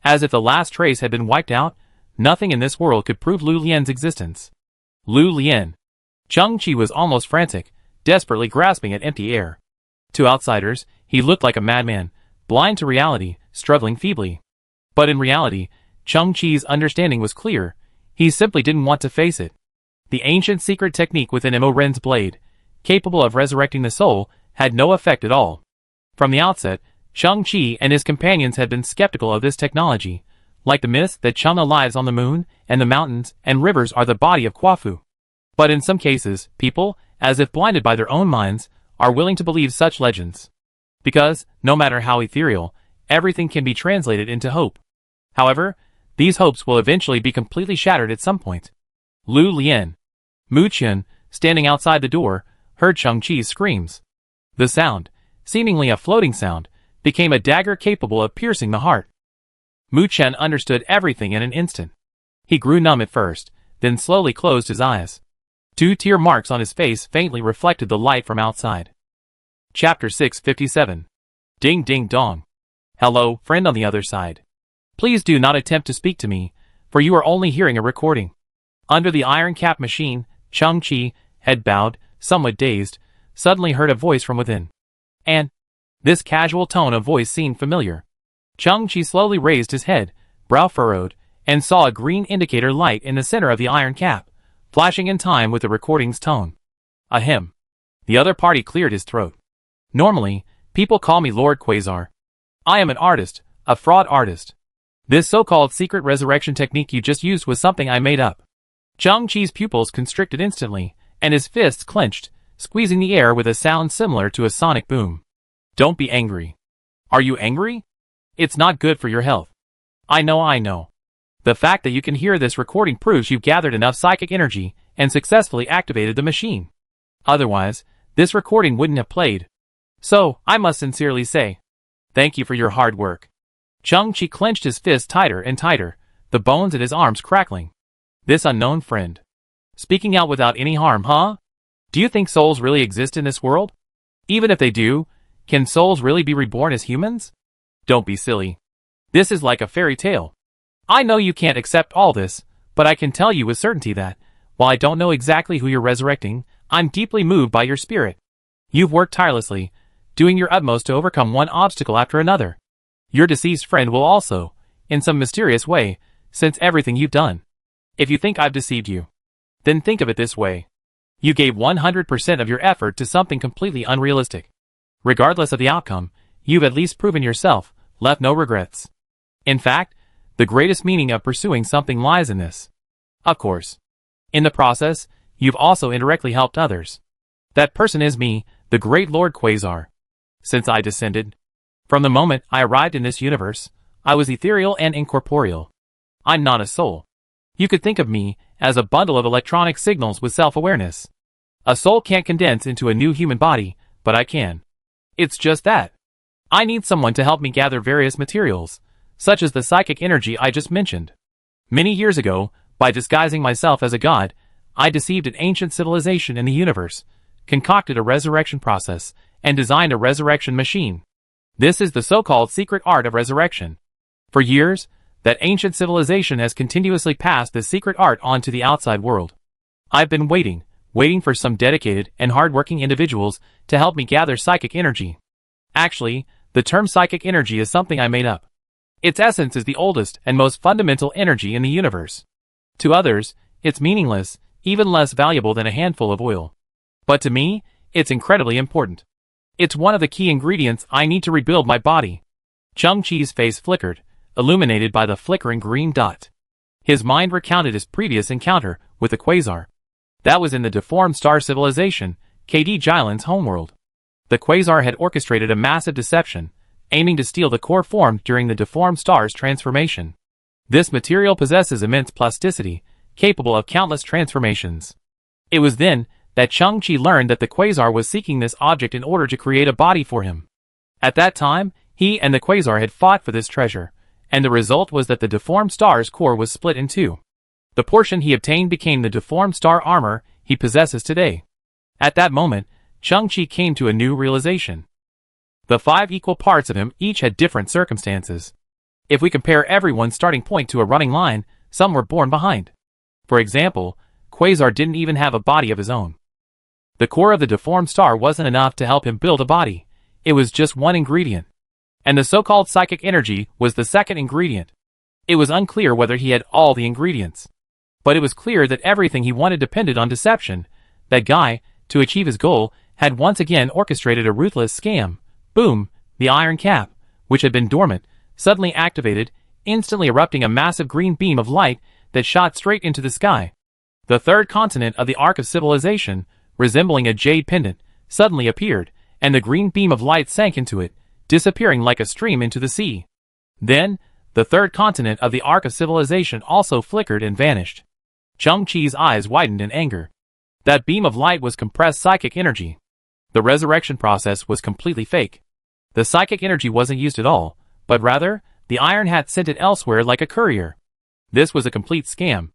As if the last trace had been wiped out, nothing in this world could prove Lu Lian's existence. Lu Lian. Cheng Chi was almost frantic, desperately grasping at empty air. To outsiders, he looked like a madman, blind to reality, struggling feebly. But in reality, Cheng Chi's understanding was clear. He simply didn't want to face it. The ancient secret technique within Mo Ren's blade, capable of resurrecting the soul, had no effect at all. From the outset, Cheng Chi and his companions had been skeptical of this technology, like the myth that Chang'e lives on the moon, and the mountains and rivers are the body of Quafu. But in some cases, people, as if blinded by their own minds, are willing to believe such legends. Because, no matter how ethereal, everything can be translated into hope. However, these hopes will eventually be completely shattered at some point. Lu Lian. Mu Qian, standing outside the door, heard Cheng Chi's screams. The sound, seemingly a floating sound, became a dagger capable of piercing the heart. Mu Qian understood everything in an instant. He grew numb at first, then slowly closed his eyes. 2 tear marks on his face faintly reflected the light from outside. Chapter 657. Ding ding dong. Hello, friend on the other side. Please do not attempt to speak to me, for you are only hearing a recording. Under the iron cap machine, Chang-Chi, head bowed, somewhat dazed, suddenly heard a voice from within. And this casual tone of voice seemed familiar. Chang-Chi slowly raised his head, brow furrowed, and saw a green indicator light in the center of the iron cap, flashing in time with the recording's tone. Ahem. The other party cleared his throat. Normally, people call me Lord Quasar. I am an artist, a fraud artist. This so-called secret resurrection technique you just used was something I made up. Chang-Chi's pupils constricted instantly, and his fists clenched, squeezing the air with a sound similar to a sonic boom. Don't be angry. Are you angry? It's not good for your health. I know. The fact that you can hear this recording proves you've gathered enough psychic energy and successfully activated the machine. Otherwise, this recording wouldn't have played. So, I must sincerely say, thank you for your hard work. Chang-Chi clenched his fist tighter and tighter, the bones in his arms crackling. This unknown friend. Speaking out without any harm, huh? Do you think souls really exist in this world? Even if they do, can souls really be reborn as humans? Don't be silly. This is like a fairy tale. I know you can't accept all this, but I can tell you with certainty that, while I don't know exactly who you're resurrecting, I'm deeply moved by your spirit. You've worked tirelessly, doing your utmost to overcome one obstacle after another. Your deceased friend will also, in some mysterious way, sense everything you've done. If you think I've deceived you, then think of it this way. You gave 100% of your effort to something completely unrealistic. Regardless of the outcome, you've at least proven yourself, left no regrets. In fact, the greatest meaning of pursuing something lies in this. Of course. In the process, you've also indirectly helped others. That person is me, the great Lord Quasar. Since I descended, from the moment I arrived in this universe, I was ethereal and incorporeal. I'm not a soul. You could think of me as a bundle of electronic signals with self-awareness. A soul can't condense into a new human body, but I can. It's just that. I need someone to help me gather various materials, such as the psychic energy I just mentioned. Many years ago, by disguising myself as a god, I deceived an ancient civilization in the universe, concocted a resurrection process, and designed a resurrection machine. This is the so-called secret art of resurrection. For years, that ancient civilization has continuously passed this secret art on to the outside world. I've been waiting for some dedicated and hardworking individuals to help me gather psychic energy. Actually, the term psychic energy is something I made up. Its essence is the oldest and most fundamental energy in the universe. To others, it's meaningless, even less valuable than a handful of oil. But to me, it's incredibly important. It's one of the key ingredients I need to rebuild my body. Chang-Chi's face flickered, illuminated by the flickering green dot. His mind recounted his previous encounter with the Quasar. That was in the deformed star civilization, KD Jilan's homeworld. The Quasar had orchestrated a massive deception, aiming to steal the core formed during the deformed star's transformation. This material possesses immense plasticity, capable of countless transformations. It was then that Chang-Chi learned that the Quasar was seeking this object in order to create a body for him. At that time, he and the Quasar had fought for this treasure, and the result was that the deformed star's core was split in two. The portion he obtained became the deformed star armor he possesses today. At that moment, Chang-Chi came to a new realization. The 5 equal parts of him each had different circumstances. If we compare everyone's starting point to a running line, some were born behind. For example, Quasar didn't even have a body of his own. The core of the deformed star wasn't enough to help him build a body. It was just one ingredient. And the so-called psychic energy was the second ingredient. It was unclear whether he had all the ingredients. But it was clear that everything he wanted depended on deception. That guy, to achieve his goal, had once again orchestrated a ruthless scam. Boom, the iron cap, which had been dormant, suddenly activated, instantly erupting a massive green beam of light that shot straight into the sky. The third continent of the Ark of Civilization, resembling a jade pendant, suddenly appeared, and the green beam of light sank into it, disappearing like a stream into the sea. Then, the third continent of the Ark of Civilization also flickered and vanished. Chang-Chi's eyes widened in anger. That beam of light was compressed psychic energy. The resurrection process was completely fake. The psychic energy wasn't used at all, but rather, the Iron Hat sent it elsewhere like a courier. This was a complete scam.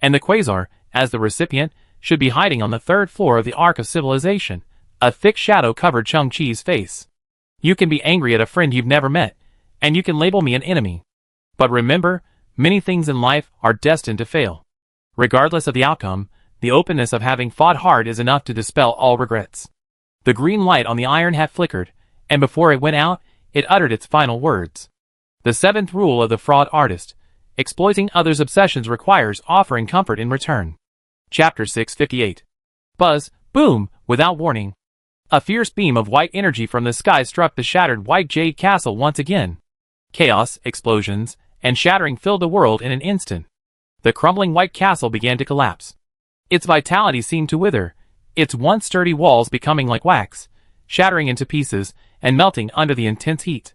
And the quasar, as the recipient, should be hiding on the third floor of the Ark of Civilization. A thick shadow covered Chang-Chi's face. You can be angry at a friend you've never met, and you can label me an enemy. But remember, many things in life are destined to fail. Regardless of the outcome, the openness of having fought hard is enough to dispel all regrets. The green light on the iron hat flickered, and before it went out, it uttered its final words. The seventh rule of the fraud artist: exploiting others' obsessions requires offering comfort in return. Chapter 658. Buzz, boom, without warning. A fierce beam of white energy from the sky struck the shattered white jade castle once again. Chaos, explosions, and shattering filled the world in an instant. The crumbling white castle began to collapse. Its vitality seemed to wither, its once sturdy walls becoming like wax, shattering into pieces and melting under the intense heat.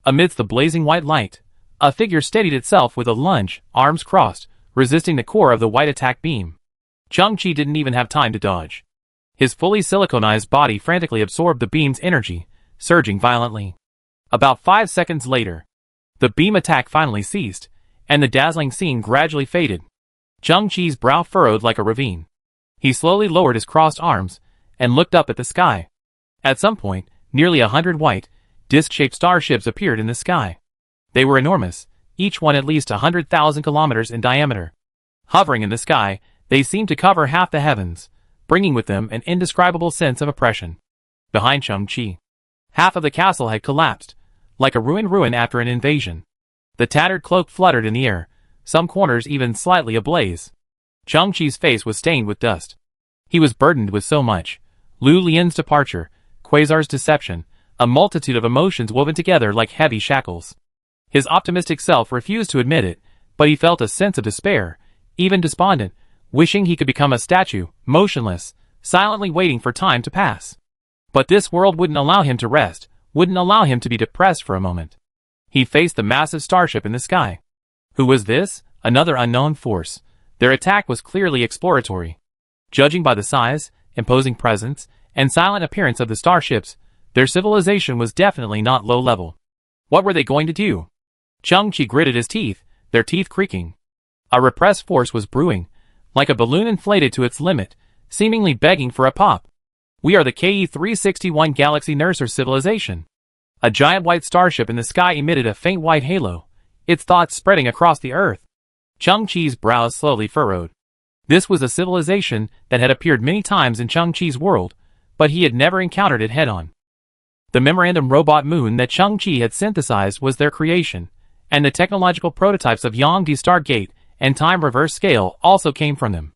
Amidst the blazing white light, a figure steadied itself with a lunge, arms crossed, resisting the core of the white attack beam. Chang-Chi didn't even have time to dodge. His fully siliconized body frantically absorbed the beam's energy, surging violently. About 5 seconds later, the beam attack finally ceased, and the dazzling scene gradually faded. Chang-Chi's brow furrowed like a ravine. He slowly lowered his crossed arms and looked up at the sky. At some point, nearly 100 white, disc-shaped starships appeared in the sky. They were enormous, each one at least 100,000 kilometers in diameter. Hovering in the sky, they seemed to cover half the heavens, bringing with them an indescribable sense of oppression. Behind Chang-Chi, half of the castle had collapsed, like a ruined ruin after an invasion. The tattered cloak fluttered in the air, some corners even slightly ablaze. Chang-Chi's face was stained with dust. He was burdened with so much: Lu Lian's departure, Quasar's deception, a multitude of emotions woven together like heavy shackles. His optimistic self refused to admit it, but he felt a sense of despair, even despondent, wishing he could become a statue, motionless, silently waiting for time to pass. But this world wouldn't allow him to rest, wouldn't allow him to be depressed for a moment. He faced the massive starship in the sky. Who was this? Another unknown force. Their attack was clearly exploratory. Judging by the size, imposing presence, and silent appearance of the starships, their civilization was definitely not low level. What were they going to do? Chang-Chi gritted his teeth, their teeth creaking. A repressed force was brewing, like a balloon inflated to its limit, seemingly begging for a pop. We are the KE-361 Galaxy Nurser civilization. A giant white starship in the sky emitted a faint white halo, its thoughts spreading across the earth. Chang-Chi's brows slowly furrowed. This was a civilization that had appeared many times in Chang-Chi's world, but he had never encountered it head-on. The memorandum robot moon that Chang-Chi had synthesized was their creation, and the technological prototypes of Yangdi Stargate and Time Reverse Scale also came from them.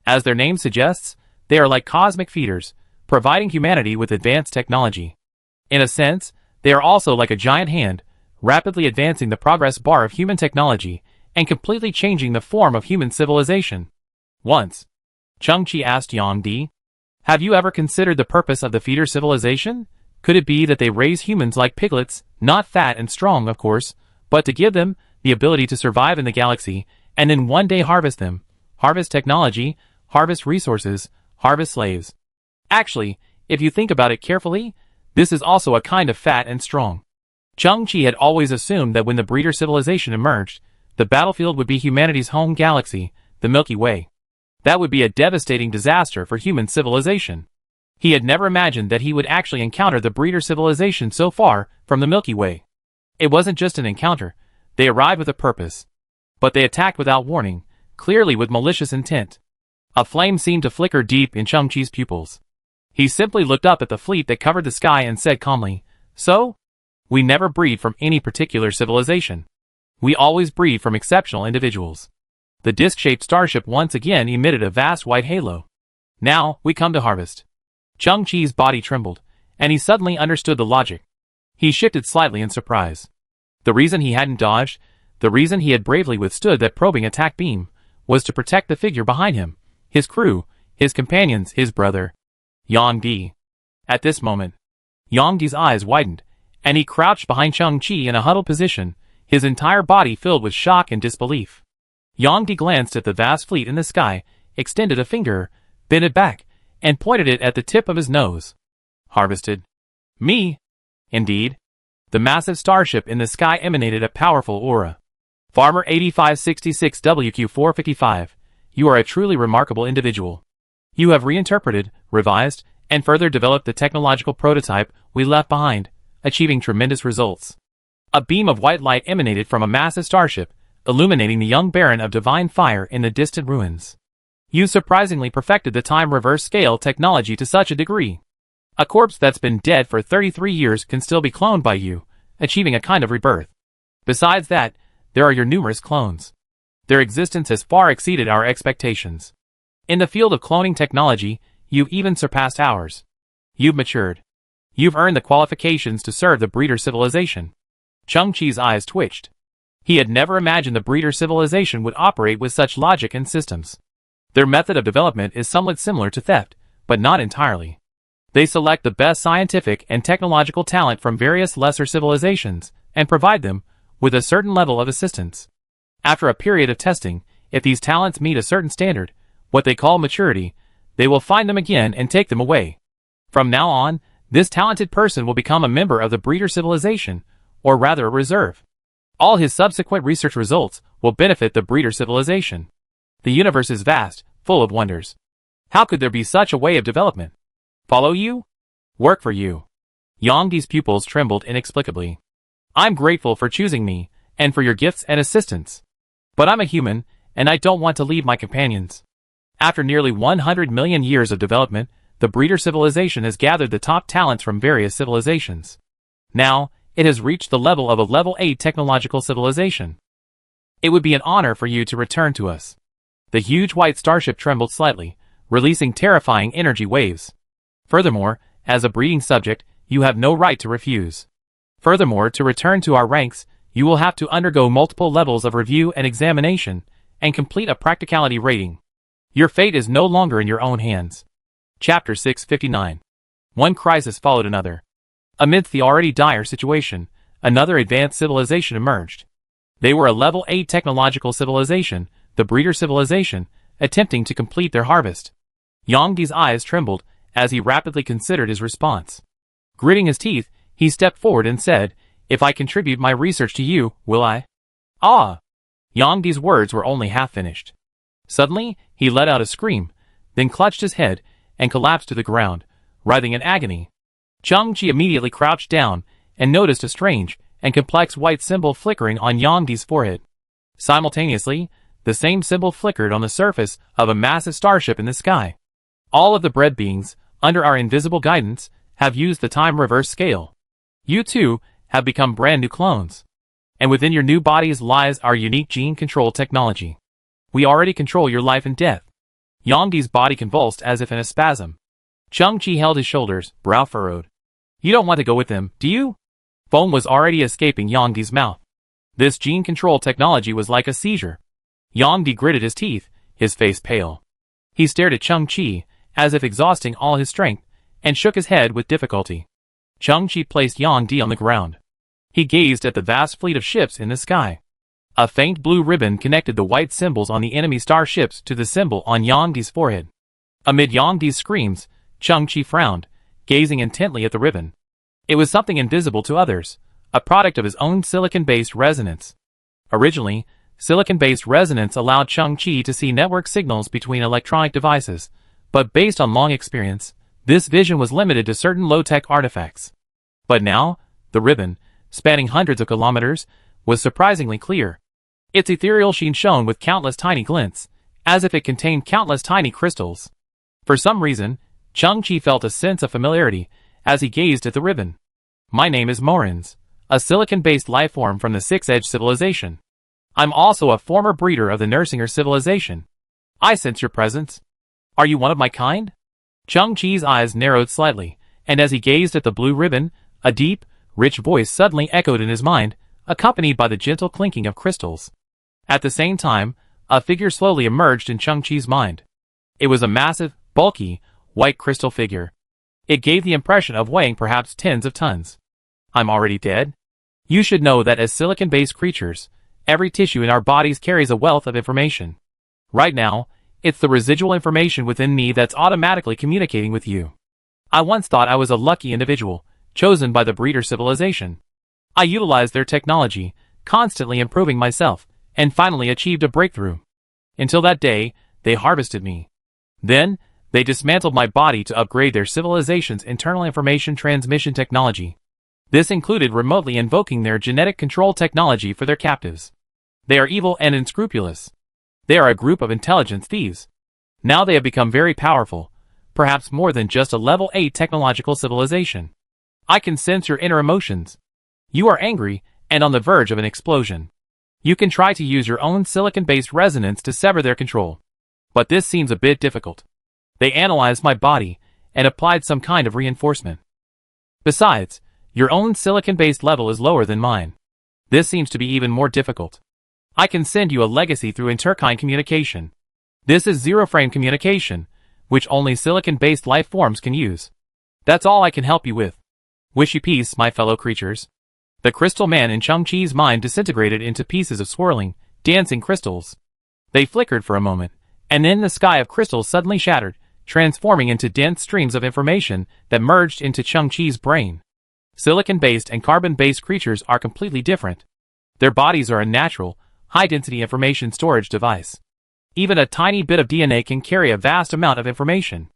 As their name suggests, they are like cosmic feeders, providing humanity with advanced technology. In a sense, they are also like a giant hand, rapidly advancing the progress bar of human technology and completely changing the form of human civilization. Once, Chang-Chi asked Yangdi, "Have you ever considered the purpose of the feeder civilization? Could it be that they raise humans like piglets, not fat and strong, of course, but to give them the ability to survive in the galaxy, and then one day harvest them, harvest technology, harvest resources, harvest slaves? Actually, if you think about it carefully, this is also a kind of fat and strong." Chang-Chi had always assumed that when the breeder civilization emerged, the battlefield would be humanity's home galaxy, the Milky Way. That would be a devastating disaster for human civilization. He had never imagined that he would actually encounter the breeder civilization so far from the Milky Way. It wasn't just an encounter, they arrived with a purpose. But they attacked without warning, clearly with malicious intent. A flame seemed to flicker deep in Chang-Chi's pupils. He simply looked up at the fleet that covered the sky and said calmly, "So? We never breed from any particular civilization. We always breed from exceptional individuals." The disc-shaped starship once again emitted a vast white halo. "Now, we come to harvest." Chang-Chi's body trembled, and he suddenly understood the logic. He shifted slightly in surprise. The reason he hadn't dodged, the reason he had bravely withstood that probing attack beam, was to protect the figure behind him, his crew, his companions, his brother, Yangdi. At this moment, Yangdi's eyes widened, and he crouched behind Chang-Chi in a huddled position, his entire body filled with shock and disbelief. Yangdi glanced at the vast fleet in the sky, extended a finger, bent it back, and pointed it at the tip of his nose. "Harvested? Me?" Indeed. The massive starship in the sky emanated a powerful aura. Farmer 8566 WQ455, you are a truly remarkable individual. You have reinterpreted, revised, and further developed the technological prototype we left behind, achieving tremendous results. A beam of white light emanated from a massive starship, illuminating the young Baron of divine fire in the distant ruins. You surprisingly perfected the time reverse scale technology to such a degree. A corpse that's been dead for 33 years can still be cloned by you, achieving a kind of rebirth. Besides that, there are your numerous clones. Their existence has far exceeded our expectations. In the field of cloning technology, you've even surpassed ours. You've matured. You've earned the qualifications to serve the breeder civilization. Chang-Chi's eyes twitched. He had never imagined the breeder civilization would operate with such logic and systems. Their method of development is somewhat similar to theft, but not entirely. They select the best scientific and technological talent from various lesser civilizations and provide them with a certain level of assistance. After a period of testing, if these talents meet a certain standard, what they call maturity, they will find them again and take them away. From now on, this talented person will become a member of the breeder civilization, or rather a reserve. All his subsequent research results will benefit the breeder civilization. The universe is vast, full of wonders. How could there be such a way of development? Follow you? Work for you. Yangdi's pupils trembled inexplicably. I'm grateful for choosing me, and for your gifts and assistance. But I'm a human, and I don't want to leave my companions. After nearly 100 million years of development, the breeder civilization has gathered the top talents from various civilizations. Now, it has reached the level of a level 8 technological civilization. It would be an honor for you to return to us. The huge white starship trembled slightly, releasing terrifying energy waves. Furthermore, as a breeding subject, you have no right to refuse. Furthermore, to return to our ranks, you will have to undergo multiple levels of review and examination, and complete a practicality rating. Your fate is no longer in your own hands. Chapter 659. One crisis followed another. Amidst the already dire situation, another advanced civilization emerged. They were a level 8 technological civilization, the breeder civilization, attempting to complete their harvest. Yangdi's eyes trembled as he rapidly considered his response. Gritting his teeth, he stepped forward and said, "If I contribute my research to you, will I?" "Ah!" Yangdi's words were only half finished. Suddenly, he let out a scream, then clutched his head and collapsed to the ground, writhing in agony. Chang-Chi immediately crouched down and noticed a strange and complex white symbol flickering on Yangdi's forehead. Simultaneously, the same symbol flickered on the surface of a massive starship in the sky. All of the bred beings, under our invisible guidance, have used the time reverse scale. You too have become brand new clones. And within your new bodies lies our unique gene control technology. We already control your life and death. Yangdi's body convulsed as if in a spasm. Chang-Chi held his shoulders, brow furrowed. You don't want to go with them, do you? Foam was already escaping Yangdi's mouth. This gene control technology was like a seizure. Yangdi gritted his teeth, his face pale. He stared at Chang-Chi, as if exhausting all his strength, and shook his head with difficulty. Chang-Chi placed Yangdi on the ground. He gazed at the vast fleet of ships in the sky. A faint blue ribbon connected the white symbols on the enemy starships to the symbol on Yangdi's forehead. Amid Yangdi's screams, Chang-Chi frowned, gazing intently at the ribbon. It was something invisible to others, a product of his own silicon-based resonance. Originally, silicon-based resonance allowed Chang-Chi to see network signals between electronic devices, but based on long experience, this vision was limited to certain low-tech artifacts. But now, the ribbon, spanning hundreds of kilometers, was surprisingly clear. Its ethereal sheen shone with countless tiny glints, as if it contained countless tiny crystals. For some reason, Chang-Chi felt a sense of familiarity as he gazed at the ribbon. My name is Morins, a silicon-based lifeform from the Six-Edge civilization. I'm also a former breeder of the Nersinger civilization. I sense your presence. Are you one of my kind? Chang-Chi's eyes narrowed slightly, and as he gazed at the blue ribbon, a deep, rich voice suddenly echoed in his mind, accompanied by the gentle clinking of crystals. At the same time, a figure slowly emerged in Chang-Chi's mind. It was a massive, bulky, white crystal figure. It gave the impression of weighing perhaps tens of tons. I'm already dead? You should know that as silicon-based creatures, every tissue in our bodies carries a wealth of information. Right now, it's the residual information within me that's automatically communicating with you. I once thought I was a lucky individual, chosen by the breeder civilization. I utilized their technology, constantly improving myself, and finally achieved a breakthrough. Until that day, they harvested me. Then, they dismantled my body to upgrade their civilization's internal information transmission technology. This included remotely invoking their genetic control technology for their captives. They are evil and unscrupulous. They are a group of intelligence thieves. Now they have become very powerful, perhaps more than just a level 8 technological civilization. I can sense your inner emotions. You are angry and on the verge of an explosion. You can try to use your own silicon-based resonance to sever their control. But this seems a bit difficult. They analyzed my body and applied some kind of reinforcement. Besides, your own silicon-based level is lower than mine. This seems to be even more difficult. I can send you a legacy through interkind communication. This is zero-frame communication, which only silicon-based life forms can use. That's all I can help you with. Wish you peace, my fellow creatures. The crystal man in Chang-Chi's mind disintegrated into pieces of swirling, dancing crystals. They flickered for a moment, and then the sky of crystals suddenly shattered, transforming into dense streams of information that merged into Chang-Chi's brain. Silicon-based and carbon-based creatures are completely different. Their bodies are a natural, high-density information storage device. Even a tiny bit of DNA can carry a vast amount of information.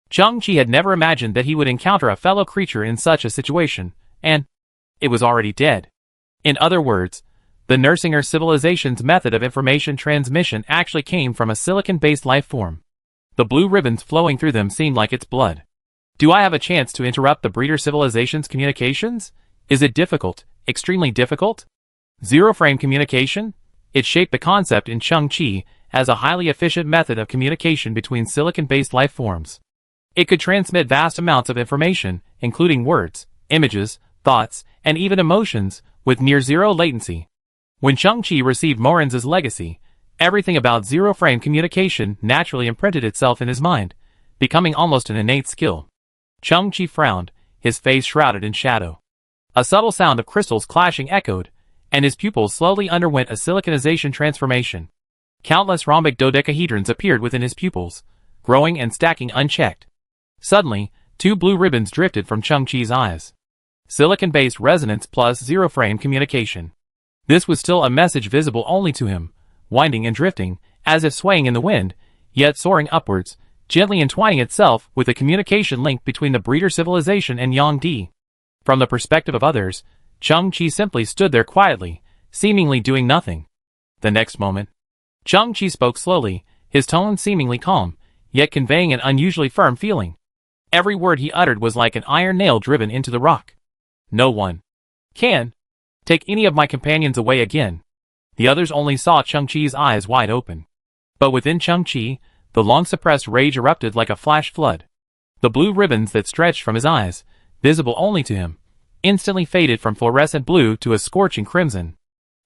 Chang-Chi had never imagined that he would encounter a fellow creature in such a situation, and it was already dead. In other words, the Nersinger civilization's method of information transmission actually came from a silicon-based life form. The blue ribbons flowing through them seemed like its blood. Do I have a chance to interrupt the breeder civilization's communications? Is it difficult, extremely difficult? Zero-frame communication? It shaped the concept in Chang-Chi as a highly efficient method of communication between silicon-based life forms. It could transmit vast amounts of information, including words, images, thoughts, and even emotions, with near-zero latency. When Chang-Chi received Morin's legacy, everything about zero-frame communication naturally imprinted itself in his mind, becoming almost an innate skill. Chang-Chi frowned, his face shrouded in shadow. A subtle sound of crystals clashing echoed, and his pupils slowly underwent a siliconization transformation. Countless rhombic dodecahedrons appeared within his pupils, growing and stacking unchecked. Suddenly, two blue ribbons drifted from Chang-Chi's eyes. Silicon-based resonance plus zero-frame communication. This was still a message visible only to him, winding and drifting, as if swaying in the wind, yet soaring upwards, gently entwining itself with the communication link between the breeder civilization and Yang-Di. From the perspective of others, Chang-Chi simply stood there quietly, seemingly doing nothing. The next moment, Chang-Chi spoke slowly, his tone seemingly calm, yet conveying an unusually firm feeling. Every word he uttered was like an iron nail driven into the rock. No one can take any of my companions away again. The others only saw Chang-Chi's eyes wide open. But within Chang-Chi, the long-suppressed rage erupted like a flash flood. The blue ribbons that stretched from his eyes, visible only to him, instantly faded from fluorescent blue to a scorching crimson.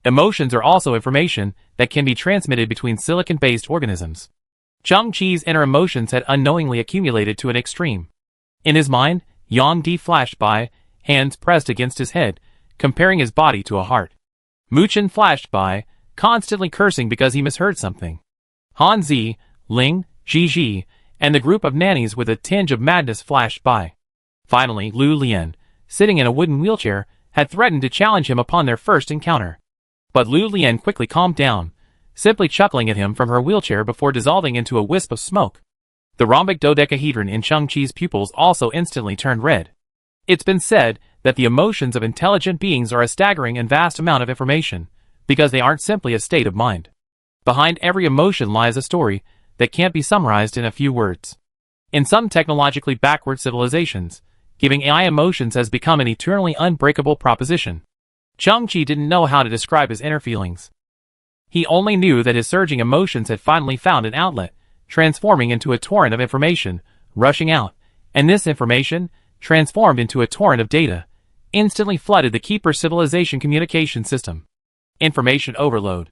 Emotions are also information that can be transmitted between silicon-based organisms. Chang-Chi's inner emotions had unknowingly accumulated to an extreme. In his mind, Yang-Di flashed by, hands pressed against his head, comparing his body to a heart. Mu-Chen flashed by, constantly cursing because he misheard something. Han Zi, Ling, Ji, and the group of nannies with a tinge of madness flashed by. Finally, Lu Lian, sitting in a wooden wheelchair, had threatened to challenge him upon their first encounter. But Lu Lian quickly calmed down, simply chuckling at him from her wheelchair before dissolving into a wisp of smoke. The rhombic dodecahedron in Chang-Chi's pupils also instantly turned red. It's been said that the emotions of intelligent beings are a staggering and vast amount of information, because they aren't simply a state of mind. Behind every emotion lies a story that can't be summarized in a few words. In some technologically backward civilizations, giving AI emotions has become an eternally unbreakable proposition. Chang-Chi didn't know how to describe his inner feelings. He only knew that his surging emotions had finally found an outlet, transforming into a torrent of information, rushing out, and this information, transformed into a torrent of data, instantly flooded the Keeper civilization communication system. Information overload.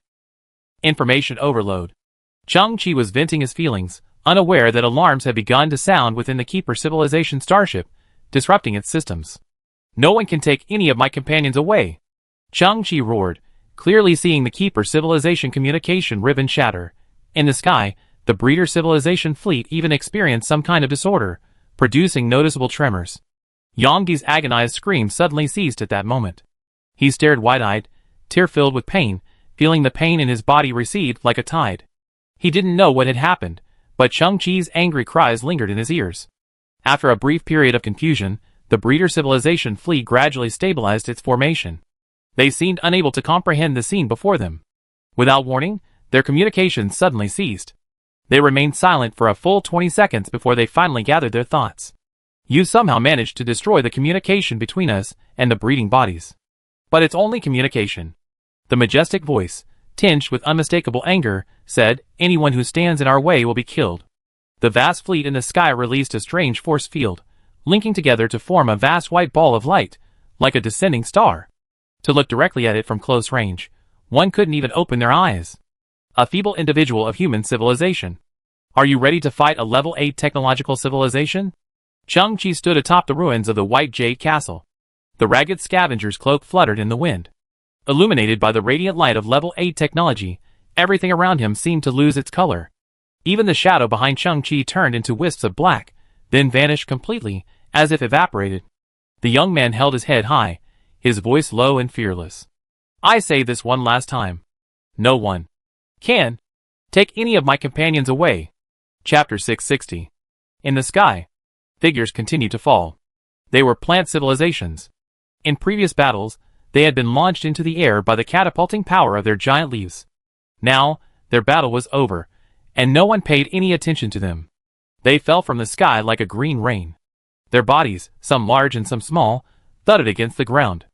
Information overload. Chang-Chi was venting his feelings, unaware that alarms had begun to sound within the Keeper civilization starship, disrupting its systems. No one can take any of my companions away. Chang-Chi roared, clearly seeing the Keeper civilization communication ribbon shatter. In the sky, the breeder civilization fleet even experienced some kind of disorder, producing noticeable tremors. Yang-Di's agonized scream suddenly ceased at that moment. He stared wide-eyed, tear-filled with pain, feeling the pain in his body recede like a tide. He didn't know what had happened, but Chang-Chi's angry cries lingered in his ears. After a brief period of confusion, the breeder civilization fleet gradually stabilized its formation. They seemed unable to comprehend the scene before them. Without warning, their communication suddenly ceased. They remained silent for a full 20 seconds before they finally gathered their thoughts. You somehow managed to destroy the communication between us and the breeding bodies. But it's only communication. The majestic voice, tinged with unmistakable anger, said, anyone who stands in our way will be killed. The vast fleet in the sky released a strange force field, linking together to form a vast white ball of light, like a descending star. To look directly at it from close range, one couldn't even open their eyes. A feeble individual of human civilization. Are you ready to fight a level 8 technological civilization? Chang-Chi stood atop the ruins of the White Jade Castle. The ragged scavenger's cloak fluttered in the wind. Illuminated by the radiant light of level 8 technology, everything around him seemed to lose its color. Even the shadow behind Chang-Chi turned into wisps of black, then vanished completely, as if evaporated. The young man held his head high, his voice low and fearless. I say this one last time. No one can take any of my companions away. Chapter 660. In the sky, figures continued to fall. They were plant civilizations. In previous battles, they had been launched into the air by the catapulting power of their giant leaves. Now, their battle was over, and no one paid any attention to them. They fell from the sky like a green rain. Their bodies, some large and some small, thudded against the ground.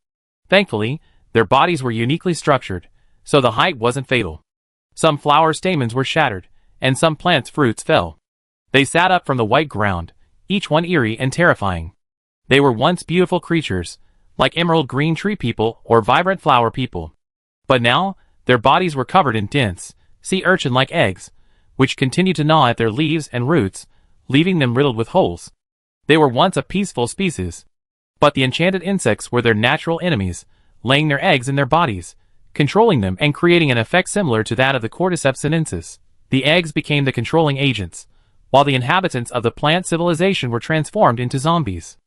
Thankfully, their bodies were uniquely structured, so the height wasn't fatal. Some flower stamens were shattered, and some plants' fruits fell. They sat up from the white ground, each one eerie and terrifying. They were once beautiful creatures, like emerald green tree people or vibrant flower people. But now, their bodies were covered in dense, sea urchin-like eggs, which continued to gnaw at their leaves and roots, leaving them riddled with holes. They were once a peaceful species. But the enchanted insects were their natural enemies, laying their eggs in their bodies, controlling them and creating an effect similar to that of the Cordyceps sinensis. The eggs became the controlling agents, while the inhabitants of the plant civilization were transformed into zombies.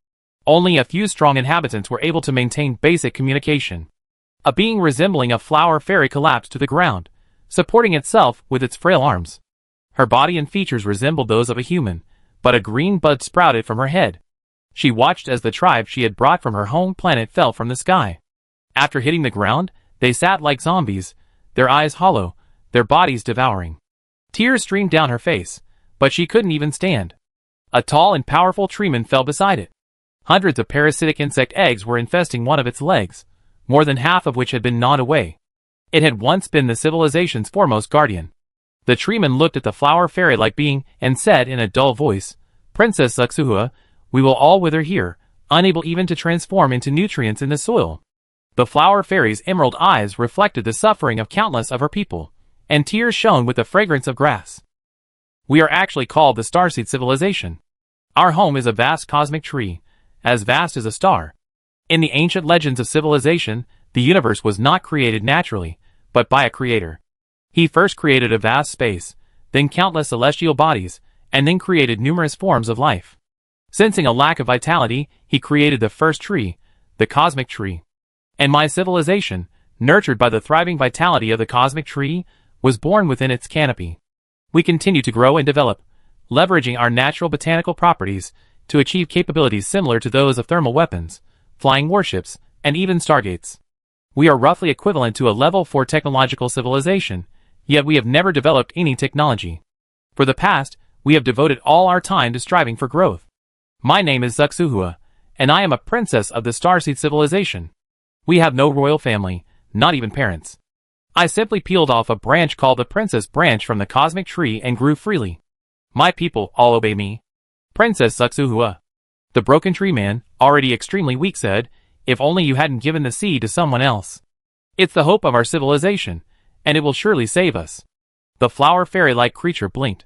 Only a few strong inhabitants were able to maintain basic communication. A being resembling a flower fairy collapsed to the ground, supporting itself with its frail arms. Her body and features resembled those of a human, but a green bud sprouted from her head. She watched as the tribe she had brought from her home planet fell from the sky. After hitting the ground, they sat like zombies, their eyes hollow, their bodies devouring. Tears streamed down her face, but she couldn't even stand. A tall and powerful treeman fell beside it. Hundreds of parasitic insect eggs were infesting one of its legs, more than half of which had been gnawed away. It had once been the civilization's foremost guardian. The treeman looked at the flower fairy-like being and said in a dull voice, Princess Zuxuhua, we will all wither here, unable even to transform into nutrients in the soil. The flower fairy's emerald eyes reflected the suffering of countless of her people, and tears shone with the fragrance of grass. We are actually called the Starseed Civilization. Our home is a vast cosmic tree, as vast as a star. In the ancient legends of civilization, the universe was not created naturally, but by a creator. He first created a vast space, then countless celestial bodies, and then created numerous forms of life. Sensing a lack of vitality, he created the first tree, the cosmic tree. And my civilization, nurtured by the thriving vitality of the cosmic tree, was born within its canopy. We continue to grow and develop, leveraging our natural botanical properties to achieve capabilities similar to those of thermal weapons, flying warships, and even stargates. We are roughly equivalent to a level 4 technological civilization, yet we have never developed any technology. For the past, we have devoted all our time to striving for growth. My name is Zuxuhua, and I am a princess of the Starseed Civilization. We have no royal family, not even parents. I simply peeled off a branch called the Princess Branch from the cosmic tree and grew freely. My people all obey me. Princess Zuxuhua. The broken tree man, already extremely weak, said, if only you hadn't given the seed to someone else. It's the hope of our civilization, and it will surely save us. The flower fairy-like creature blinked.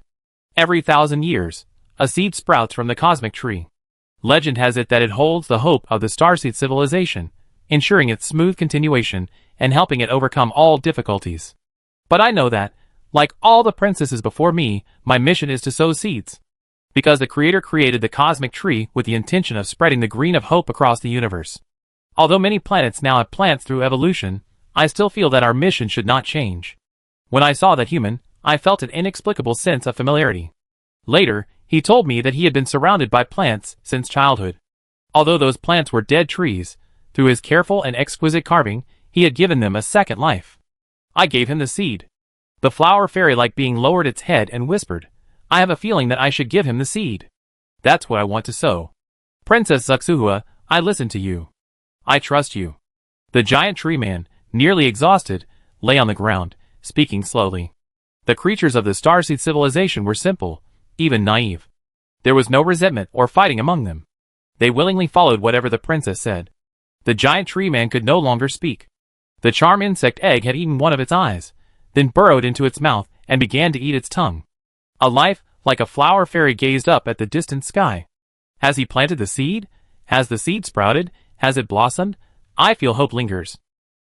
Every 1,000 years, a seed sprouts from the cosmic tree. Legend has it that it holds the hope of the Starseed Civilization, ensuring its smooth continuation and helping it overcome all difficulties. But I know that, like all the princesses before me, my mission is to sow seeds. Because the Creator created the cosmic tree with the intention of spreading the green of hope across the universe. Although many planets now have plants through evolution, I still feel that our mission should not change. When I saw that human, I felt an inexplicable sense of familiarity. Later, he told me that he had been surrounded by plants since childhood. Although those plants were dead trees, through his careful and exquisite carving, he had given them a second life. I gave him the seed. The flower fairy-like being lowered its head and whispered, "I have a feeling that I should give him the seed. That's what I want to sow. Princess Zuxuhua, I listen to you. I trust you." The giant tree man, nearly exhausted, lay on the ground, speaking slowly. The creatures of the starseed civilization were simple, even naive. There was no resentment or fighting among them. They willingly followed whatever the princess said. The giant tree man could no longer speak. The charm insect egg had eaten one of its eyes, then burrowed into its mouth and began to eat its tongue. A life, like a flower fairy, gazed up at the distant sky. Has he planted the seed? Has the seed sprouted? Has it blossomed? I feel hope lingers.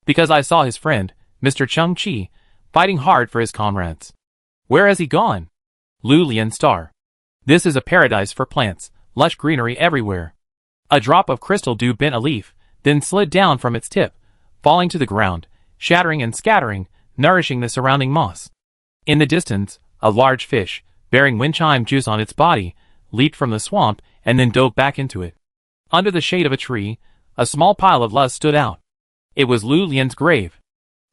Because I saw his friend, Mr. Chung Chi, fighting hard for his comrades. Where has he gone? Lu Lian Star. This is a paradise for plants, lush greenery everywhere. A drop of crystal dew bent a leaf, then slid down from its tip, falling to the ground, shattering and scattering, nourishing the surrounding moss. In the distance, a large fish, bearing wind chime juice on its body, leaped from the swamp and then dove back into it. Under the shade of a tree, a small pile of lust stood out. It was Lu Lian's grave.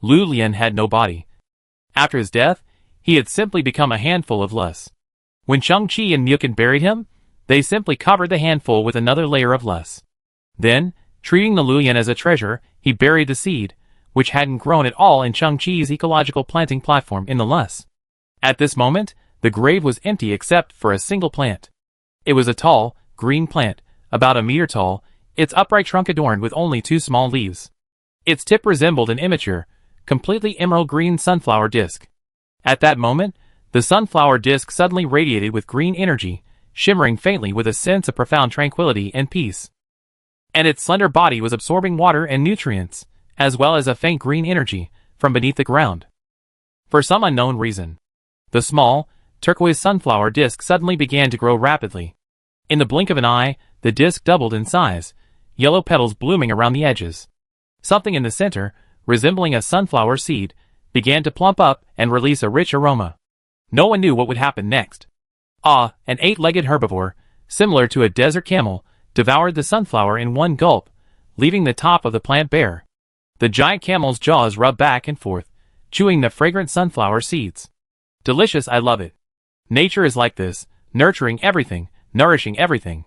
Lu Lian had no body. After his death, he had simply become a handful of lust. When Chung Chi and Mukin buried him, they simply covered the handful with another layer of lust. Then, treating the Lu Lian as a treasure, he buried the seed, which hadn't grown at all in Chung Chi's ecological planting platform, in the lust. At this moment, the grave was empty except for a single plant. It was a tall, green plant, about a meter tall, its upright trunk adorned with only 2 small leaves. Its tip resembled an immature, completely emerald green sunflower disk. At that moment, the sunflower disk suddenly radiated with green energy, shimmering faintly with a sense of profound tranquility and peace. And its slender body was absorbing water and nutrients, as well as a faint green energy, from beneath the ground. For some unknown reason, the small, turquoise sunflower disk suddenly began to grow rapidly. In the blink of an eye, the disk doubled in size, yellow petals blooming around the edges. Something in the center, resembling a sunflower seed, began to plump up and release a rich aroma. No one knew what would happen next. An 8-legged herbivore, similar to a desert camel, devoured the sunflower in one gulp, leaving the top of the plant bare. The giant camel's jaws rubbed back and forth, chewing the fragrant sunflower seeds. Delicious, I love it. Nature is like this, nurturing everything, nourishing everything.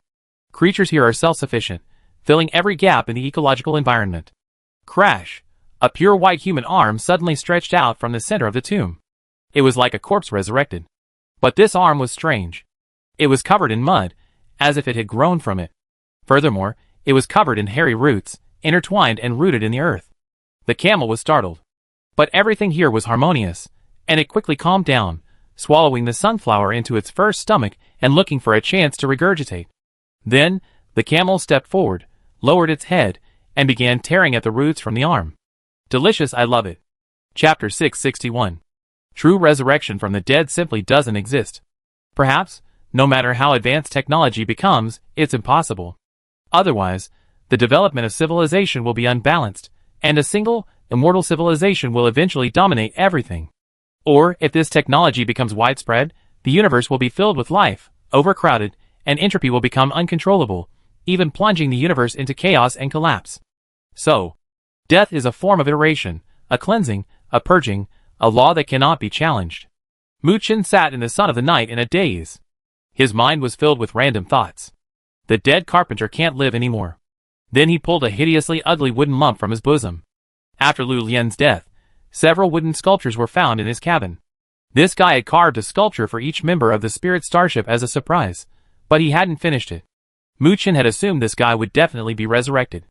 Creatures here are self-sufficient, filling every gap in the ecological environment. Crash! A pure white human arm suddenly stretched out from the center of the tomb. It was like a corpse resurrected. But this arm was strange. It was covered in mud, as if it had grown from it. Furthermore, it was covered in hairy roots, intertwined and rooted in the earth. The camel was startled. But everything here was harmonious, and it quickly calmed down, swallowing the sunflower into its first stomach and looking for a chance to regurgitate. Then, the camel stepped forward, lowered its head, and began tearing at the roots from the arm. Delicious, I love it. Chapter 661. True resurrection from the dead simply doesn't exist. Perhaps, no matter how advanced technology becomes, it's impossible. Otherwise, the development of civilization will be unbalanced, and a single, immortal civilization will eventually dominate everything. Or, if this technology becomes widespread, the universe will be filled with life, overcrowded, and entropy will become uncontrollable, even plunging the universe into chaos and collapse. So, death is a form of iteration, a cleansing, a purging, a law that cannot be challenged. Mu Chen sat in the sun of the night in a daze. His mind was filled with random thoughts. The dead carpenter can't live anymore. Then he pulled a hideously ugly wooden lump from his bosom. After Lu Lian's death, several wooden sculptures were found in his cabin. This guy had carved a sculpture for each member of the Spirit Starship as a surprise, but he hadn't finished it. Mu Chen had assumed this guy would definitely be resurrected.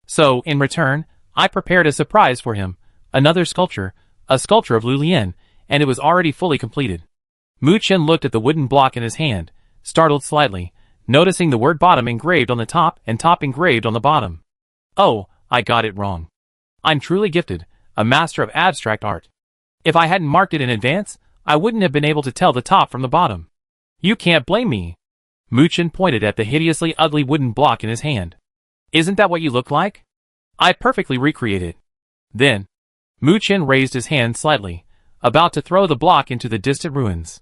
So, in return, I prepared a surprise for him, another sculpture, a sculpture of Lu Lian, and it was already fully completed. Mu Chen looked at the wooden block in his hand, startled slightly, noticing the word bottom engraved on the top and top engraved on the bottom. Oh, I got it wrong. I'm truly gifted, a master of abstract art. If I hadn't marked it in advance, I wouldn't have been able to tell the top from the bottom. You can't blame me. Mu Chen pointed at the hideously ugly wooden block in his hand. Isn't that what you look like? I perfectly recreate it. Then, Mu Chen raised his hand slightly, about to throw the block into the distant ruins.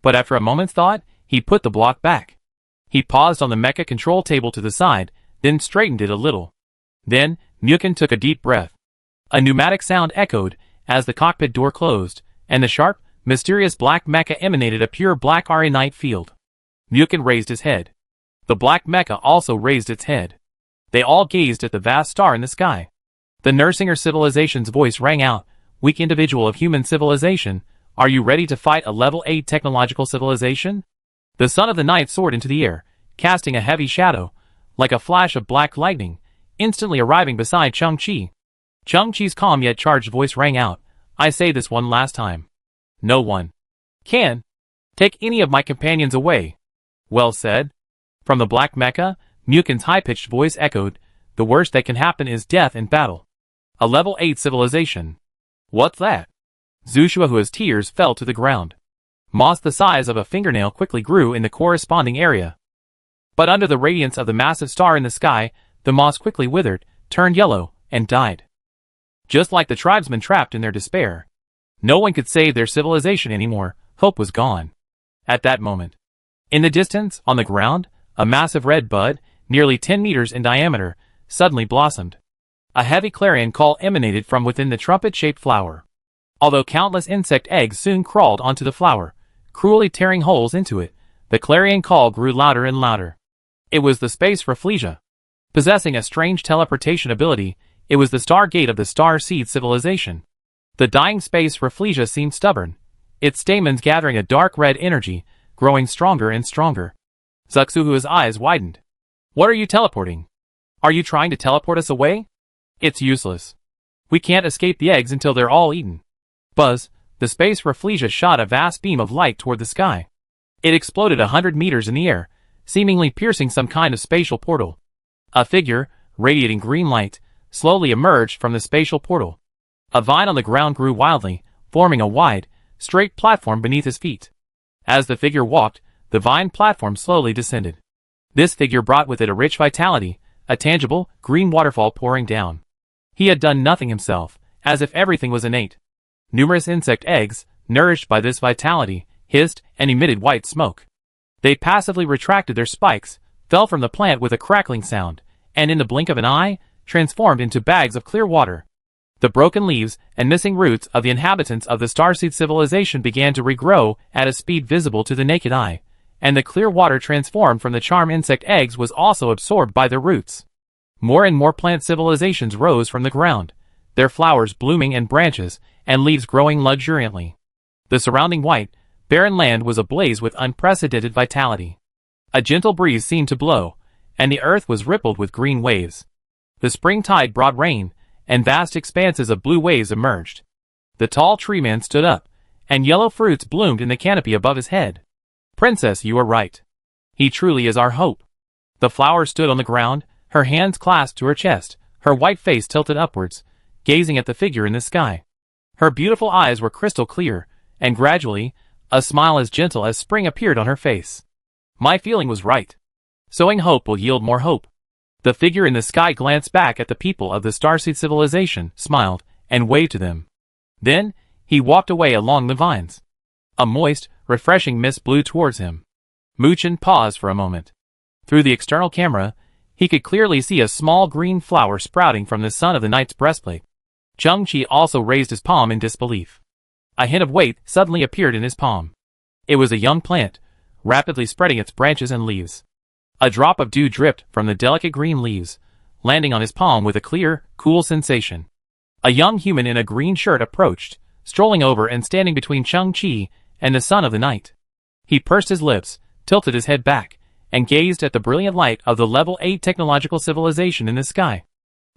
But after a moment's thought, he put the block back. He paused on the mecha control table to the side, then straightened it a little. Then, Mukin took a deep breath. A pneumatic sound echoed as the cockpit door closed, and the sharp, mysterious black mecha emanated a pure black Arenite field. Mukin raised his head. The black mecha also raised its head. They all gazed at the vast star in the sky. The Nersinger civilization's voice rang out, "Weak individual of human civilization, are you ready to fight a level 8 technological civilization?" The son of the night soared into the air, casting a heavy shadow, like a flash of black lightning, instantly arriving beside Chang-Chi. Chang-Chi's calm yet charged voice rang out, "I say this one last time. No one can take any of my companions away." "Well said." From the black mecha, Mukin's high-pitched voice echoed, "The worst that can happen is death in battle. A level 8 civilization. What's that?" Zushuahua's tears fell to the ground. Moss the size of a fingernail quickly grew in the corresponding area. But under the radiance of the massive star in the sky, the moss quickly withered, turned yellow, and died. Just like the tribesmen trapped in their despair. No one could save their civilization anymore, hope was gone. At that moment, in the distance, on the ground, a massive red bud, nearly 10 meters in diameter, suddenly blossomed. A heavy clarion call emanated from within the trumpet-shaped flower. Although countless insect eggs soon crawled onto the flower, cruelly tearing holes into it, the clarion call grew louder and louder. It was the space Rafflesia. Possessing a strange teleportation ability, it was the star gate of the Star Seed civilization. The dying space Rafflesia seemed stubborn, its stamens gathering a dark red energy, growing stronger and stronger. Zuxuhua's eyes widened. "What are you teleporting? Are you trying to teleport us away? It's useless. We can't escape the eggs until they're all eaten." Buzz, the space Rafflesia shot a vast beam of light toward the sky. It exploded 100 meters in the air, seemingly piercing some kind of spatial portal. A figure, radiating green light, slowly emerged from the spatial portal. A vine on the ground grew wildly, forming a wide, straight platform beneath his feet. As the figure walked, the vine platform slowly descended. This figure brought with it a rich vitality, a tangible, green waterfall pouring down. He had done nothing himself, as if everything was innate. Numerous insect eggs, nourished by this vitality, hissed and emitted white smoke. They passively retracted their spikes, fell from the plant with a crackling sound, and in the blink of an eye, transformed into bags of clear water. The broken leaves and missing roots of the inhabitants of the Starseed civilization began to regrow at a speed visible to the naked eye, and the clear water transformed from the charm insect eggs was also absorbed by their roots. More and more plant civilizations rose from the ground, their flowers blooming and branches and leaves growing luxuriantly. The surrounding white, barren land was ablaze with unprecedented vitality. A gentle breeze seemed to blow, and the earth was rippled with green waves. The spring tide brought rain, and vast expanses of blue waves emerged. The tall tree man stood up, and yellow fruits bloomed in the canopy above his head. "Princess, you are right. He truly is our hope." The flower stood on the ground, her hands clasped to her chest, her white face tilted upwards, gazing at the figure in the sky. Her beautiful eyes were crystal clear, and gradually, a smile as gentle as spring appeared on her face. "My feeling was right. Sowing hope will yield more hope." The figure in the sky glanced back at the people of the Starseed civilization, smiled, and waved to them. Then, he walked away along the vines. A moist, refreshing mist blew towards him. Muchin paused for a moment. Through the external camera, he could clearly see a small green flower sprouting from the son of the knight's breastplate. Chang-Chi also raised his palm in disbelief. A hint of weight suddenly appeared in his palm. It was a young plant, rapidly spreading its branches and leaves. A drop of dew dripped from the delicate green leaves, landing on his palm with a clear, cool sensation. A young human in a green shirt approached, strolling over and standing between Chang-Chi and the son of the night. He pursed his lips, tilted his head back, and gazed at the brilliant light of the level 8 technological civilization in the sky.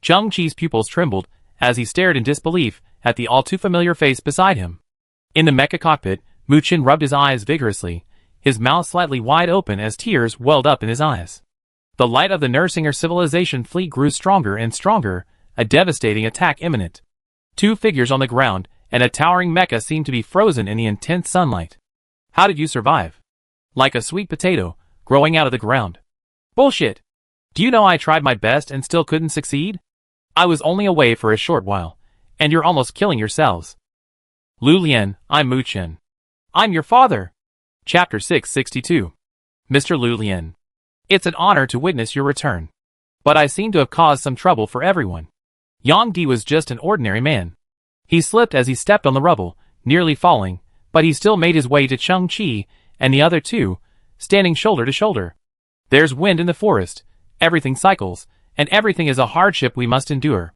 Chang-Chi's pupils trembled as he stared in disbelief at the all-too-familiar face beside him. In the mecha cockpit, Muchin rubbed his eyes vigorously, his mouth slightly wide open as tears welled up in his eyes. The light of the Nersinger civilization fleet grew stronger and stronger, a devastating attack imminent. Two figures on the ground, and a towering mecha seemed to be frozen in the intense sunlight. "How did you survive?" "Like a sweet potato, growing out of the ground." "Bullshit! Do you know I tried my best and still couldn't succeed? I was only away for a short while, and you're almost killing yourselves." Lu Lian, I'm Mu Chen. I'm your father. Chapter 662. Mr. Lu Lian. It's an honor to witness your return. But I seem to have caused some trouble for everyone. Yang Di was just an ordinary man. He slipped as he stepped on the rubble, nearly falling, but he still made his way to Cheng Qi and the other two, standing shoulder to shoulder. There's wind in the forest, everything cycles, and everything is a hardship we must endure.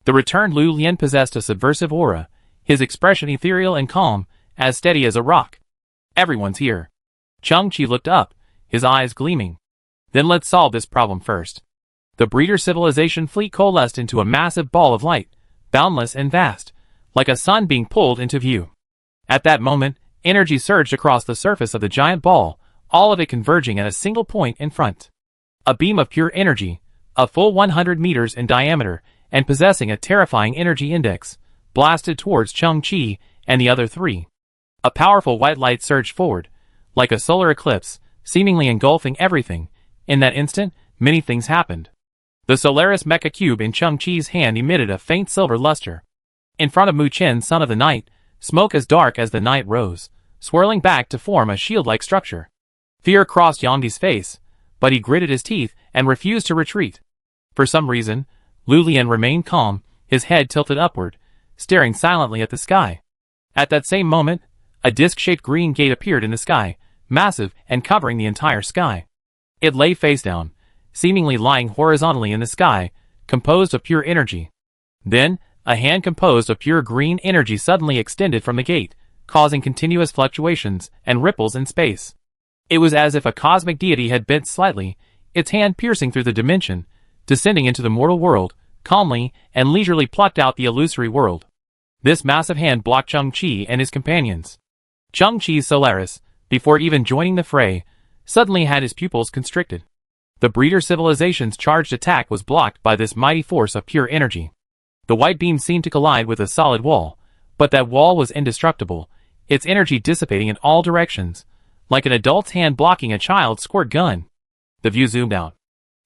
The returned Lu Lian possessed a subversive aura, his expression ethereal and calm, as steady as a rock. Everyone's here. Cheng Qi looked up, his eyes gleaming. Then let's solve this problem first. The breeder civilization fleet coalesced into a massive ball of light, boundless and vast, like a sun being pulled into view. At that moment, energy surged across the surface of the giant ball, all of it converging at a single point in front. A beam of pure energy, a full 100 meters in diameter, and possessing a terrifying energy index, blasted towards Cheng Qi and the other three. A powerful white light surged forward, like a solar eclipse, seemingly engulfing everything. In that instant, many things happened. The Solaris Mecha Cube in Cheng Qi's hand emitted a faint silver luster. In front of Mu Chen, son of the night, smoke as dark as the night rose, swirling back to form a shield-like structure. Fear crossed Yang Di's face, but he gritted his teeth and refused to retreat. For some reason, Lu Lian remained calm, his head tilted upward, staring silently at the sky. At that same moment, a disc-shaped green gate appeared in the sky, massive and covering the entire sky. It lay face down, seemingly lying horizontally in the sky, composed of pure energy. Then, a hand composed of pure green energy suddenly extended from the gate, causing continuous fluctuations and ripples in space. It was as if a cosmic deity had bent slightly, its hand piercing through the dimension, descending into the mortal world, calmly and leisurely plucked out the illusory world. This massive hand blocked Cheng Qi and his companions. Cheng Qi's Solaris, before even joining the fray, suddenly had his pupils constricted. The breeder civilization's charged attack was blocked by this mighty force of pure energy. The white beam seemed to collide with a solid wall, but that wall was indestructible, its energy dissipating in all directions, like an adult's hand blocking a child's squirt gun. The view zoomed out.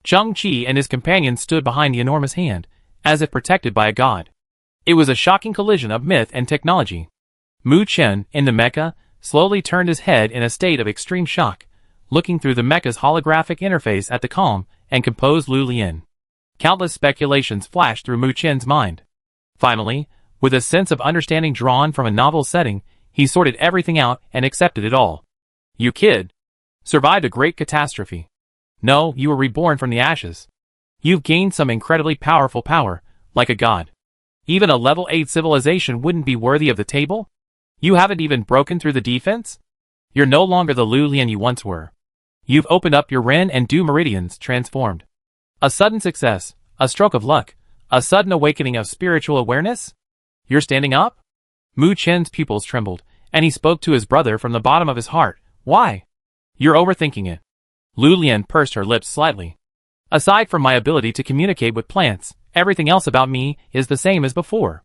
Cheng Qi and his companions stood behind the enormous hand, as if protected by a god. It was a shocking collision of myth and technology. Mu Chen, in the mecha, slowly turned his head in a state of extreme shock, looking through the mecha's holographic interface at the calm and composed Lu Lian. Countless speculations flashed through Mu Chen's mind. Finally, with a sense of understanding drawn from a novel setting, he sorted everything out and accepted it all. You kid. Survived a great catastrophe. No, you were reborn from the ashes. You've gained some incredibly powerful power, like a god. Even a level 8 civilization wouldn't be worthy of the table? You haven't even broken through the defense? You're no longer the Lu Lian you once were. You've opened up your Ren and Du meridians, transformed. A sudden success, a stroke of luck, a sudden awakening of spiritual awareness? You're standing up? Mu Chen's pupils trembled, and he spoke to his brother from the bottom of his heart. Why? You're overthinking it. Lu Lian pursed her lips slightly. Aside from my ability to communicate with plants, everything else about me is the same as before.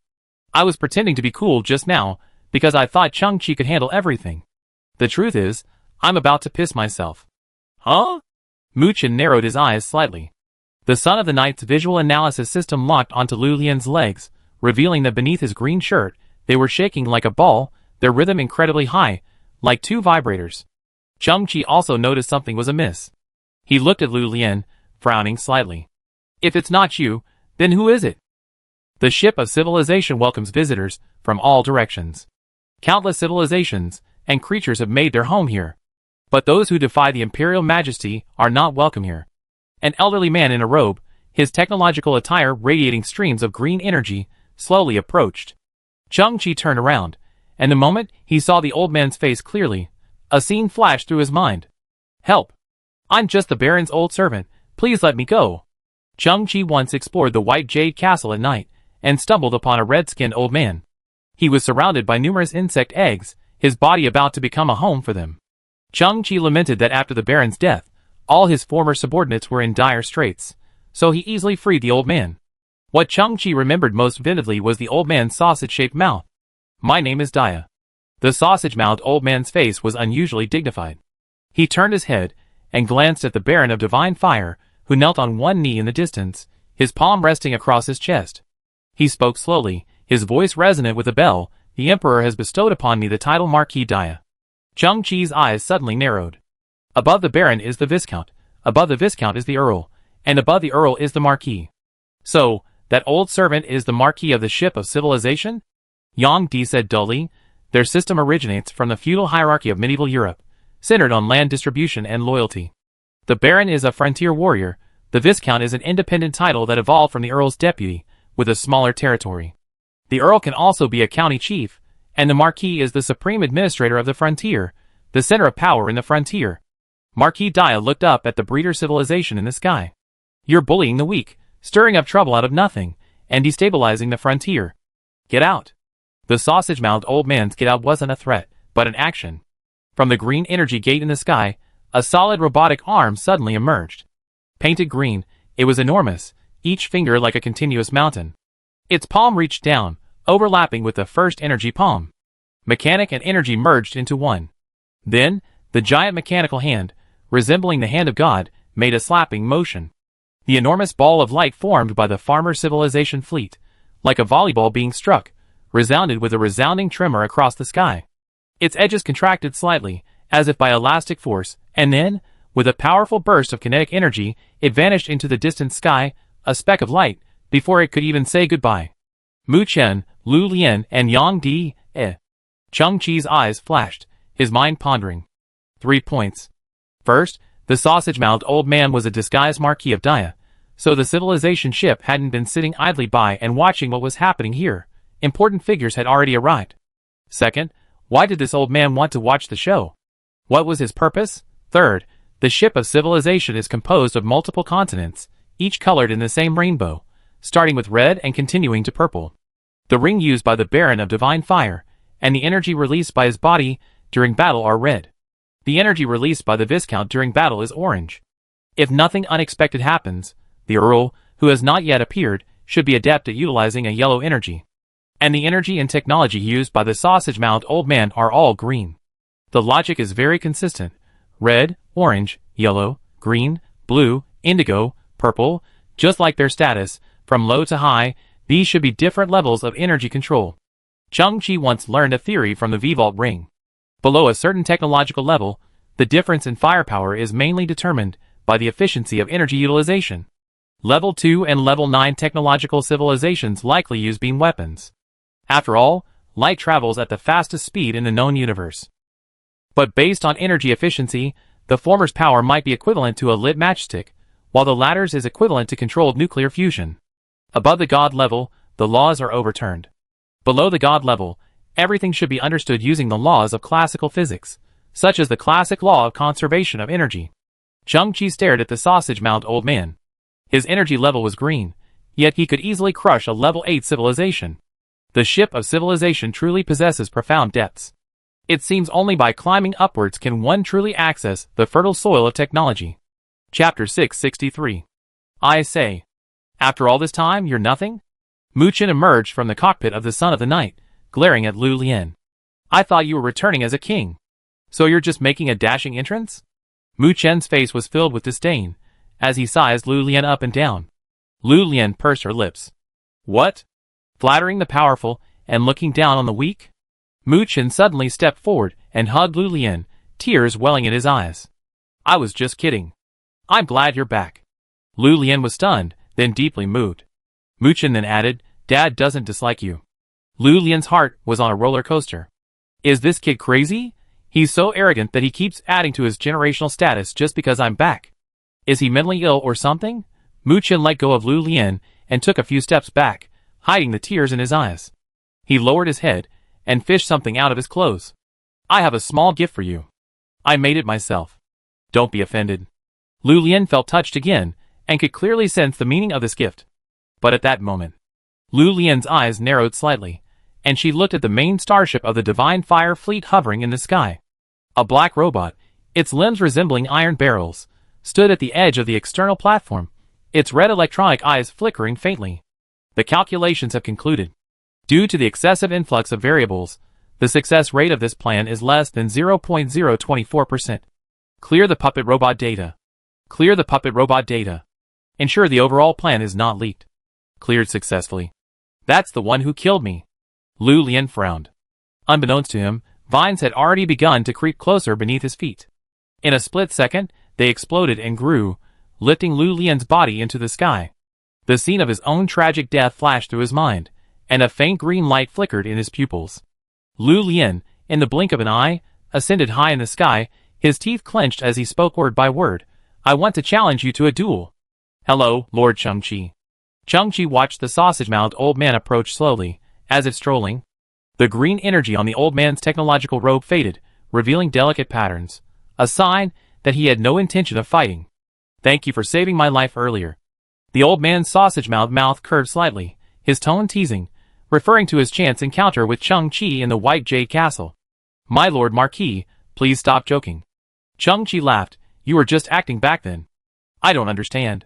I was pretending to be cool just now, because I thought Cheng Qi could handle everything. The truth is, I'm about to piss myself. Huh? Mu Chen narrowed his eyes slightly. The Son of the Night's visual analysis system locked onto Lu Lian's legs, revealing that beneath his green shirt, they were shaking like a ball, their rhythm incredibly high, like two vibrators. Cheng Qi also noticed something was amiss. He looked at Lu Lian, frowning slightly. If it's not you, then who is it? The ship of civilization welcomes visitors from all directions. Countless civilizations and creatures have made their home here. But those who defy the imperial majesty are not welcome here. An elderly man in a robe, his technological attire radiating streams of green energy, slowly approached. Cheng Qi turned around, and the moment he saw the old man's face clearly, a scene flashed through his mind. Help! I'm just the Baron's old servant, please let me go. Cheng Qi once explored the White Jade Castle at night, and stumbled upon a red-skinned old man. He was surrounded by numerous insect eggs, his body about to become a home for them. Cheng Qi lamented that after the Baron's death, all his former subordinates were in dire straits, so he easily freed the old man. What Cheng Qi remembered most vividly was the old man's sausage-shaped mouth. My name is Dia. The sausage-mouthed old man's face was unusually dignified. He turned his head, and glanced at the Baron of Divine Fire, who knelt on one knee in the distance, his palm resting across his chest. He spoke slowly, his voice resonant with a bell, The Emperor has bestowed upon me the title Marquis Dia. Chang Chi's eyes suddenly narrowed. Above the Baron is the Viscount, above the Viscount is the Earl, and above the Earl is the Marquis. So, that old servant is the Marquis of the Ship of Civilization? Yang Di said dully. Their system originates from the feudal hierarchy of medieval Europe, centered on land distribution and loyalty. The Baron is a frontier warrior, the Viscount is an independent title that evolved from the Earl's deputy, with a smaller territory. The Earl can also be a county chief, and the Marquis is the supreme administrator of the frontier, the center of power in the frontier. Marquis Dia looked up at the breeder civilization in the sky. You're bullying the weak, stirring up trouble out of nothing, and destabilizing the frontier. Get out. The sausage-mouthed old man's get out wasn't a threat, but an action. From the green energy gate in the sky, a solid robotic arm suddenly emerged. Painted green, it was enormous, each finger like a continuous mountain. Its palm reached down, overlapping with the first energy palm. Mechanic and energy merged into one. Then, the giant mechanical hand, resembling the hand of God, made a slapping motion. The enormous ball of light formed by the farmer civilization fleet, like a volleyball being struck, resounded with a resounding tremor across the sky. Its edges contracted slightly, as if by elastic force, and then, with a powerful burst of kinetic energy, it vanished into the distant sky, a speck of light, before it could even say goodbye. Mu Chen, Lu Lian, and Yang Di, Chang Chi's eyes flashed, his mind pondering. 3 points. First, the sausage-mouthed old man was a disguised Marquis of Dia, so the civilization ship hadn't been sitting idly by and watching what was happening here. Important figures had already arrived. Second, why did this old man want to watch the show? What was his purpose? Third, the ship of civilization is composed of multiple continents, each colored in the same rainbow, starting with red and continuing to purple. The ring used by the Baron of Divine Fire, and the energy released by his body during battle are red. The energy released by the Viscount during battle is orange. If nothing unexpected happens, the Earl, who has not yet appeared, should be adept at utilizing a yellow energy. And the energy and technology used by the sausage-mouthed old man are all green. The logic is very consistent. Red, orange, yellow, green, blue, indigo, purple, just like their status, from low to high, these should be different levels of energy control. Chang Chi once learned a theory from the V-Vault ring. Below a certain technological level, the difference in firepower is mainly determined by the efficiency of energy utilization. Level 2 and Level 9 technological civilizations likely use beam weapons. After all, light travels at the fastest speed in the known universe. But based on energy efficiency, the former's power might be equivalent to a lit matchstick, while the latter's is equivalent to controlled nuclear fusion. Above the God level, the laws are overturned. Below the God level, everything should be understood using the laws of classical physics, such as the classic law of conservation of energy. Chang Chi stared at the sausage-mouthed old man. His energy level was green, yet he could easily crush a level 8 civilization. The ship of civilization truly possesses profound depths. It seems only by climbing upwards can one truly access the fertile soil of technology. Chapter 663. I say. After all this time, you're nothing? Mu Chen emerged from the cockpit of the Son of the Night, glaring at Lu Lian. I thought you were returning as a king. So you're just making a dashing entrance? Mu Chen's face was filled with disdain, as he sized Lu Lian up and down. Lu Lian pursed her lips. What? Flattering the powerful, and looking down on the weak? Mu Chen suddenly stepped forward and hugged Lu Lian, tears welling in his eyes. I was just kidding. I'm glad you're back. Lu Lian was stunned, then deeply moved. Mu Chen then added, Dad doesn't dislike you. Lu Lian's heart was on a roller coaster. Is this kid crazy? He's so arrogant that he keeps adding to his generational status just because I'm back. Is he mentally ill or something? Mu Chen let go of Lu Lian and took a few steps back, hiding the tears in his eyes. He lowered his head and fished something out of his clothes. I have a small gift for you. I made it myself. Don't be offended. Lu Lian felt touched again and could clearly sense the meaning of this gift. But at that moment, Lu Lian's eyes narrowed slightly, and she looked at the main starship of the Divine Fire Fleet hovering in the sky. A black robot, its limbs resembling iron barrels, stood at the edge of the external platform, its red electronic eyes flickering faintly. The calculations have concluded. Due to the excessive influx of variables, the success rate of this plan is less than 0.024%. Clear the puppet robot data. Clear the puppet robot data. Ensure the overall plan is not leaked. Cleared successfully. That's the one who killed me. Lu Lian frowned. Unbeknownst to him, vines had already begun to creep closer beneath his feet. In a split second, they exploded and grew, lifting Lu Lian's body into the sky. The scene of his own tragic death flashed through his mind, and a faint green light flickered in his pupils. Lu Lian, in the blink of an eye, ascended high in the sky, his teeth clenched as he spoke word by word. "I want to challenge you to a duel." "Hello, Lord Changqi." Changqi watched the sausage-mouthed old man approach slowly, as if strolling. The green energy on the old man's technological robe faded, revealing delicate patterns, a sign that he had no intention of fighting. "Thank you for saving my life earlier." The old man's sausage-mouthed mouth curved slightly, his tone teasing, referring to his chance encounter with Changqi in the White Jade Castle. "My Lord Marquis, please stop joking." Changqi laughed. "You were just acting back then." "I don't understand.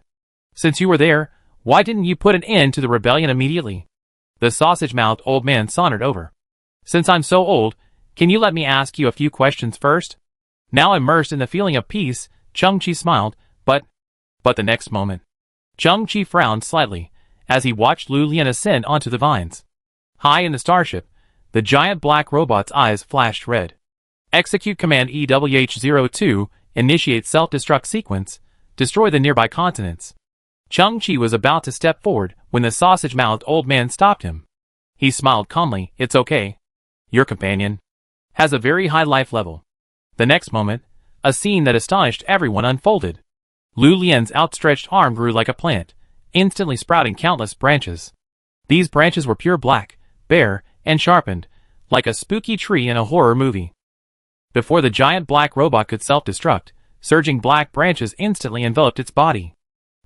Since you were there, why didn't you put an end to the rebellion immediately?" The sausage-mouthed old man sauntered over. "Since I'm so old, can you let me ask you a few questions first?" Now immersed in the feeling of peace, Changqi smiled, but the next moment, Changqi frowned slightly, as he watched Lu Lian ascend onto the vines. High in the starship, the giant black robot's eyes flashed red. "Execute command EWH-02, initiate self-destruct sequence, destroy the nearby continents." Changqi was about to step forward when the sausage-mouthed old man stopped him. He smiled calmly. "It's okay. Your companion has a very high life level." The next moment, a scene that astonished everyone unfolded. Lu Lian's outstretched arm grew like a plant, instantly sprouting countless branches. These branches were pure black, bare, and sharpened, like a spooky tree in a horror movie. Before the giant black robot could self-destruct, surging black branches instantly enveloped its body.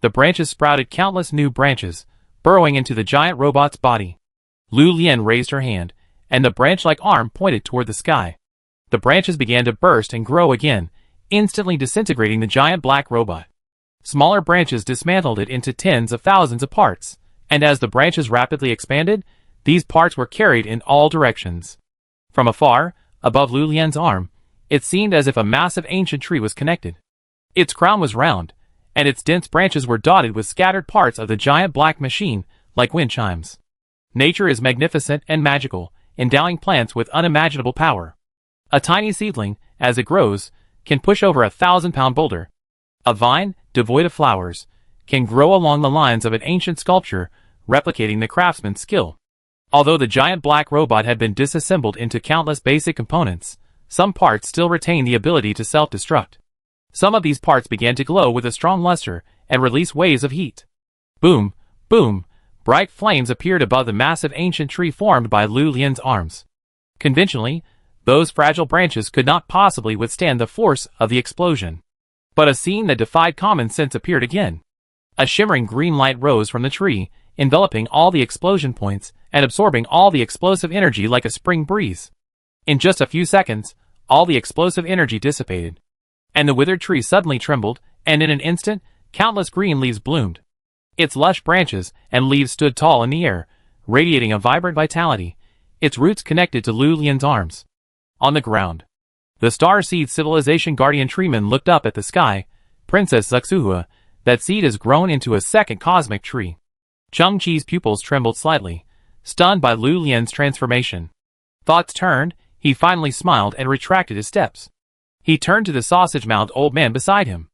The branches sprouted countless new branches, burrowing into the giant robot's body. Lu Lian raised her hand, and the branch-like arm pointed toward the sky. The branches began to burst and grow again, instantly disintegrating the giant black robot. Smaller branches dismantled it into tens of thousands of parts, and as the branches rapidly expanded, these parts were carried in all directions. From afar, above Lu Lian's arm, it seemed as if a massive ancient tree was connected. Its crown was round, and its dense branches were dotted with scattered parts of the giant black machine, like wind chimes. Nature is magnificent and magical, endowing plants with unimaginable power. A tiny seedling, as it grows, can push over a 1,000-pound boulder. A vine, devoid of flowers, can grow along the lines of an ancient sculpture, replicating the craftsman's skill. Although the giant black robot had been disassembled into countless basic components, some parts still retain the ability to self-destruct. Some of these parts began to glow with a strong luster and release waves of heat. Boom, boom, bright flames appeared above the massive ancient tree formed by Lu Lian's arms. Conventionally, those fragile branches could not possibly withstand the force of the explosion. But a scene that defied common sense appeared again. A shimmering green light rose from the tree, enveloping all the explosion points and absorbing all the explosive energy like a spring breeze. In just a few seconds, all the explosive energy dissipated, and the withered tree suddenly trembled, and in an instant, countless green leaves bloomed. Its lush branches and leaves stood tall in the air, radiating a vibrant vitality, its roots connected to Lu Lian's arms. On the ground, the Starseed Civilization Guardian Treeman looked up at the sky. "Princess Zuxuhua, that seed has grown into a second cosmic tree." Changqi's pupils trembled slightly, stunned by Lu Lian's transformation. Thoughts turned, he finally smiled and retracted his steps. He turned to the sausage-mouthed old man beside him.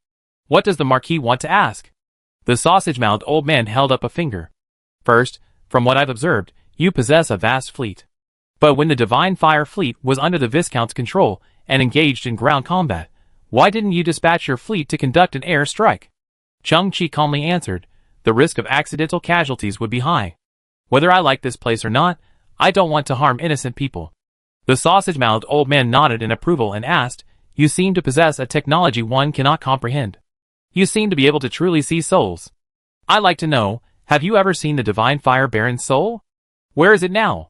"What does the Marquis want to ask?" The sausage-mouthed old man held up a finger. "First, from what I've observed, you possess a vast fleet. But when the Divine Fire Fleet was under the Viscount's control and engaged in ground combat, why didn't you dispatch your fleet to conduct an air strike?" Changqi calmly answered, "The risk of accidental casualties would be high. Whether I like this place or not, I don't want to harm innocent people." The sausage-mouthed old man nodded in approval and asked, "You seem to possess a technology one cannot comprehend. You seem to be able to truly see souls. I'd like to know, have you ever seen the Divine Fire Baron's soul? Where is it now?"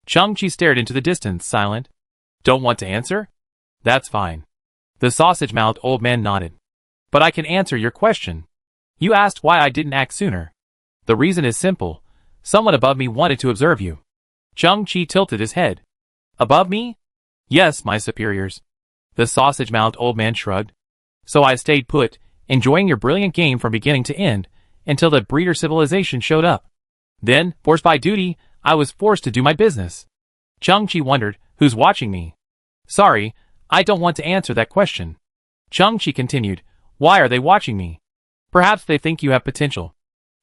Changqi stared into the distance, silent. "Don't want to answer? That's fine." The sausage-mouthed old man nodded. "But I can answer your question. You asked why I didn't act sooner. The reason is simple. Someone above me wanted to observe you." Changqi tilted his head. "Above me?" "Yes, my superiors." The sausage-mouthed old man shrugged. "So I stayed put, enjoying your brilliant game from beginning to end, until the breeder civilization showed up. Then, forced by duty, I was forced to do my business." Changqi wondered, Who's watching me? Sorry, I don't want to answer that question. Chang-Chi continued, why are they watching me? Perhaps they think you have potential.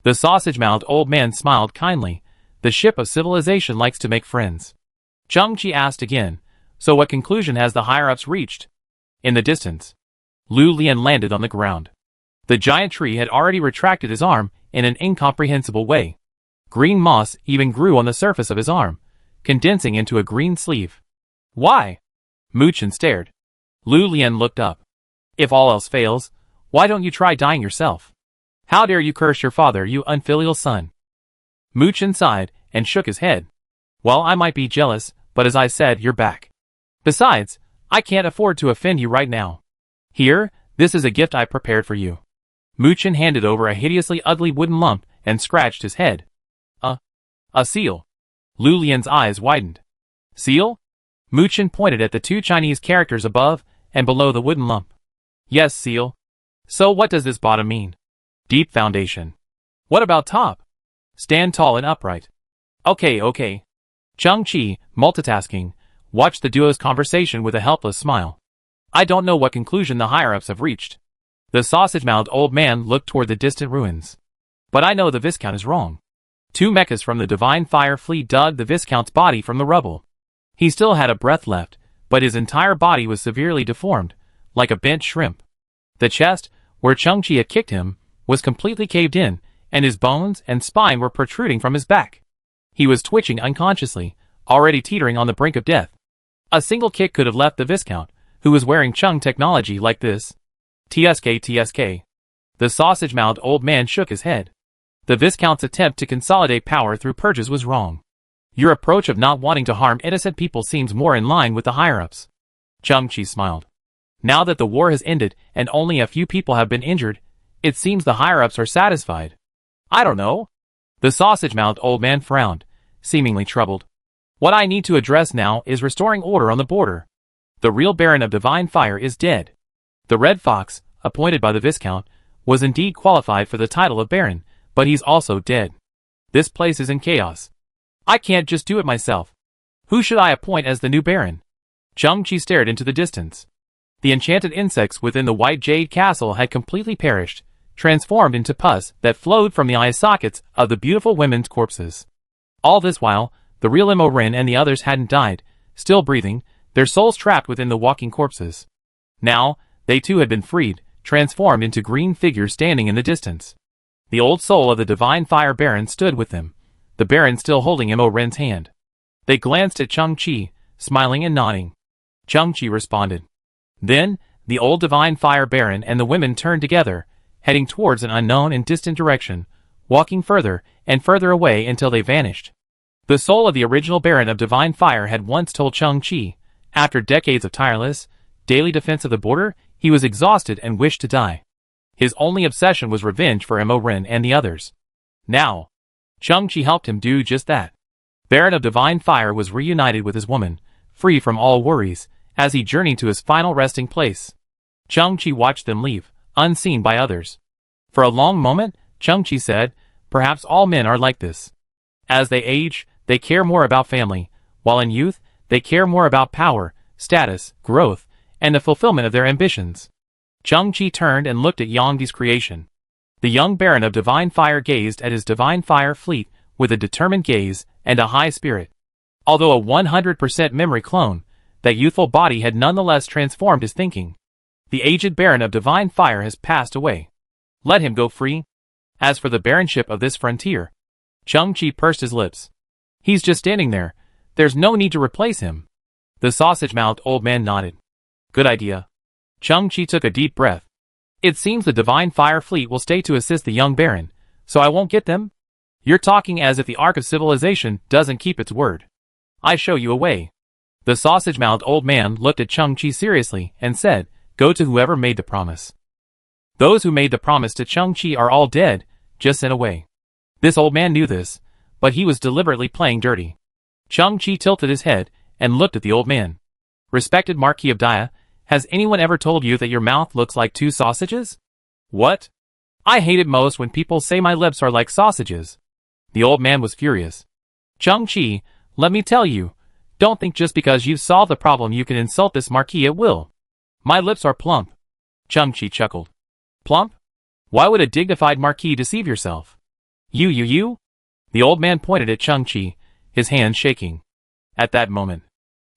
The sausage-mouthed old man smiled kindly. The ship of civilization likes to make friends. Chang-Chi asked again, so what conclusion has the higher-ups reached? In the distance, Lu Lian landed on the ground. The giant tree had already retracted his arm in an incomprehensible way. Green moss even grew on the surface of his arm, condensing into a green sleeve. Why? Mu Chen stared. Lu Lian looked up. If all else fails, why don't you try dying yourself? How dare you curse your father, you unfilial son? Mu Chen sighed and shook his head. Well, I might be jealous, but as I said, you're back. Besides, I can't afford to offend you right now. Here, this is a gift I prepared for you. Mu Chen handed over a hideously ugly wooden lump and scratched his head. A seal. Lu Lian's eyes widened. Seal? Mu Chen pointed at the two Chinese characters above and below the wooden lump. Yes, seal. So what does this bottom mean? Deep foundation. What about top? Stand tall and upright. Okay. Chang-Chi, multitasking, watched the duo's conversation with a helpless smile. I don't know what conclusion the higher-ups have reached. The sausage-mouthed old man looked toward the distant ruins. But I know the Viscount is wrong. 2 mechas from the Divine Fire Fleet dug the Viscount's body from the rubble. He still had a breath left, but his entire body was severely deformed, like a bent shrimp. The chest, where Chang-Chi had kicked him, was completely caved in, and his bones and spine were protruding from his back. He was twitching unconsciously, already teetering on the brink of death. A single kick could have left the Viscount, who was wearing Chung technology like this. TSK. The sausage-mouthed old man shook his head. The Viscount's attempt to consolidate power through purges was wrong. Your approach of not wanting to harm innocent people seems more in line with the higher-ups. Chang-Chi smiled. Now that the war has ended and only a few people have been injured, it seems the higher-ups are satisfied. I don't know. The sausage-mouthed old man frowned, seemingly troubled. What I need to address now is restoring order on the border. The real Baron of Divine Fire is dead. The Red Fox, appointed by the Viscount, was indeed qualified for the title of Baron, but he's also dead. This place is in chaos. I can't just do it myself. Who should I appoint as the new Baron? Chang-Chi stared into the distance. The enchanted insects within the White Jade Castle had completely perished, transformed into pus that flowed from the eye sockets of the beautiful women's corpses. All this while, the real Mo Rin and the others hadn't died, still breathing, their souls trapped within the walking corpses. Now, they too had been freed, transformed into green figures standing in the distance. The old soul of the Divine Fire Baron stood with them, the Baron still holding Mo Rin's hand. They glanced at Chang-Chi, smiling and nodding. Chang-Chi responded. Then, the old Divine Fire Baron and the women turned together, heading towards an unknown and distant direction, walking further and further away until they vanished. The soul of the original Baron of Divine Fire had once told Chang-Chi, after decades of tireless, daily defense of the border, he was exhausted and wished to die. His only obsession was revenge for Mo Rin and the others. Now, Chang-Chi helped him do just that. Baron of Divine Fire was reunited with his woman, free from all worries, as he journeyed to his final resting place. Chang-Chi watched them leave, unseen by others. For a long moment, Chang-Chi said, perhaps all men are like this. As they age, they care more about family, while in youth, they care more about power, status, growth, and the fulfillment of their ambitions. Chang-Chi turned and looked at Yangdi's creation. The young Baron of Divine Fire gazed at his Divine Fire fleet with a determined gaze and a high spirit. Although a 100% memory clone, that youthful body had nonetheless transformed his thinking. The aged Baron of Divine Fire has passed away. Let him go free. As for the baronship of this frontier, Chang-Chi pursed his lips. He's just standing there. There's no need to replace him. The sausage-mouthed old man nodded. Good idea. Chang-Chi took a deep breath. It seems the Divine Fire Fleet will stay to assist the young Baron, so I won't get them? You're talking as if the Ark of Civilization doesn't keep its word. I show you a way. The sausage-mouthed old man looked at Chang-Chi seriously and said, go to whoever made the promise. Those who made the promise to Chang-Chi are all dead, just in a way. This old man knew this, but he was deliberately playing dirty. Chang-Chi tilted his head and looked at the old man. Respected Marquis of Dia, has anyone ever told you that your mouth looks like 2 sausages? What? I hate it most when people say my lips are like sausages. The old man was furious. Chang-Chi, let me tell you, Don't think just because you've solved the problem you can insult this marquis at will. My lips are plump. Chang-Chi chuckled. Plump? Why would a dignified marquis deceive yourself? You? The old man pointed at Chang-Chi, his hands shaking. At that moment,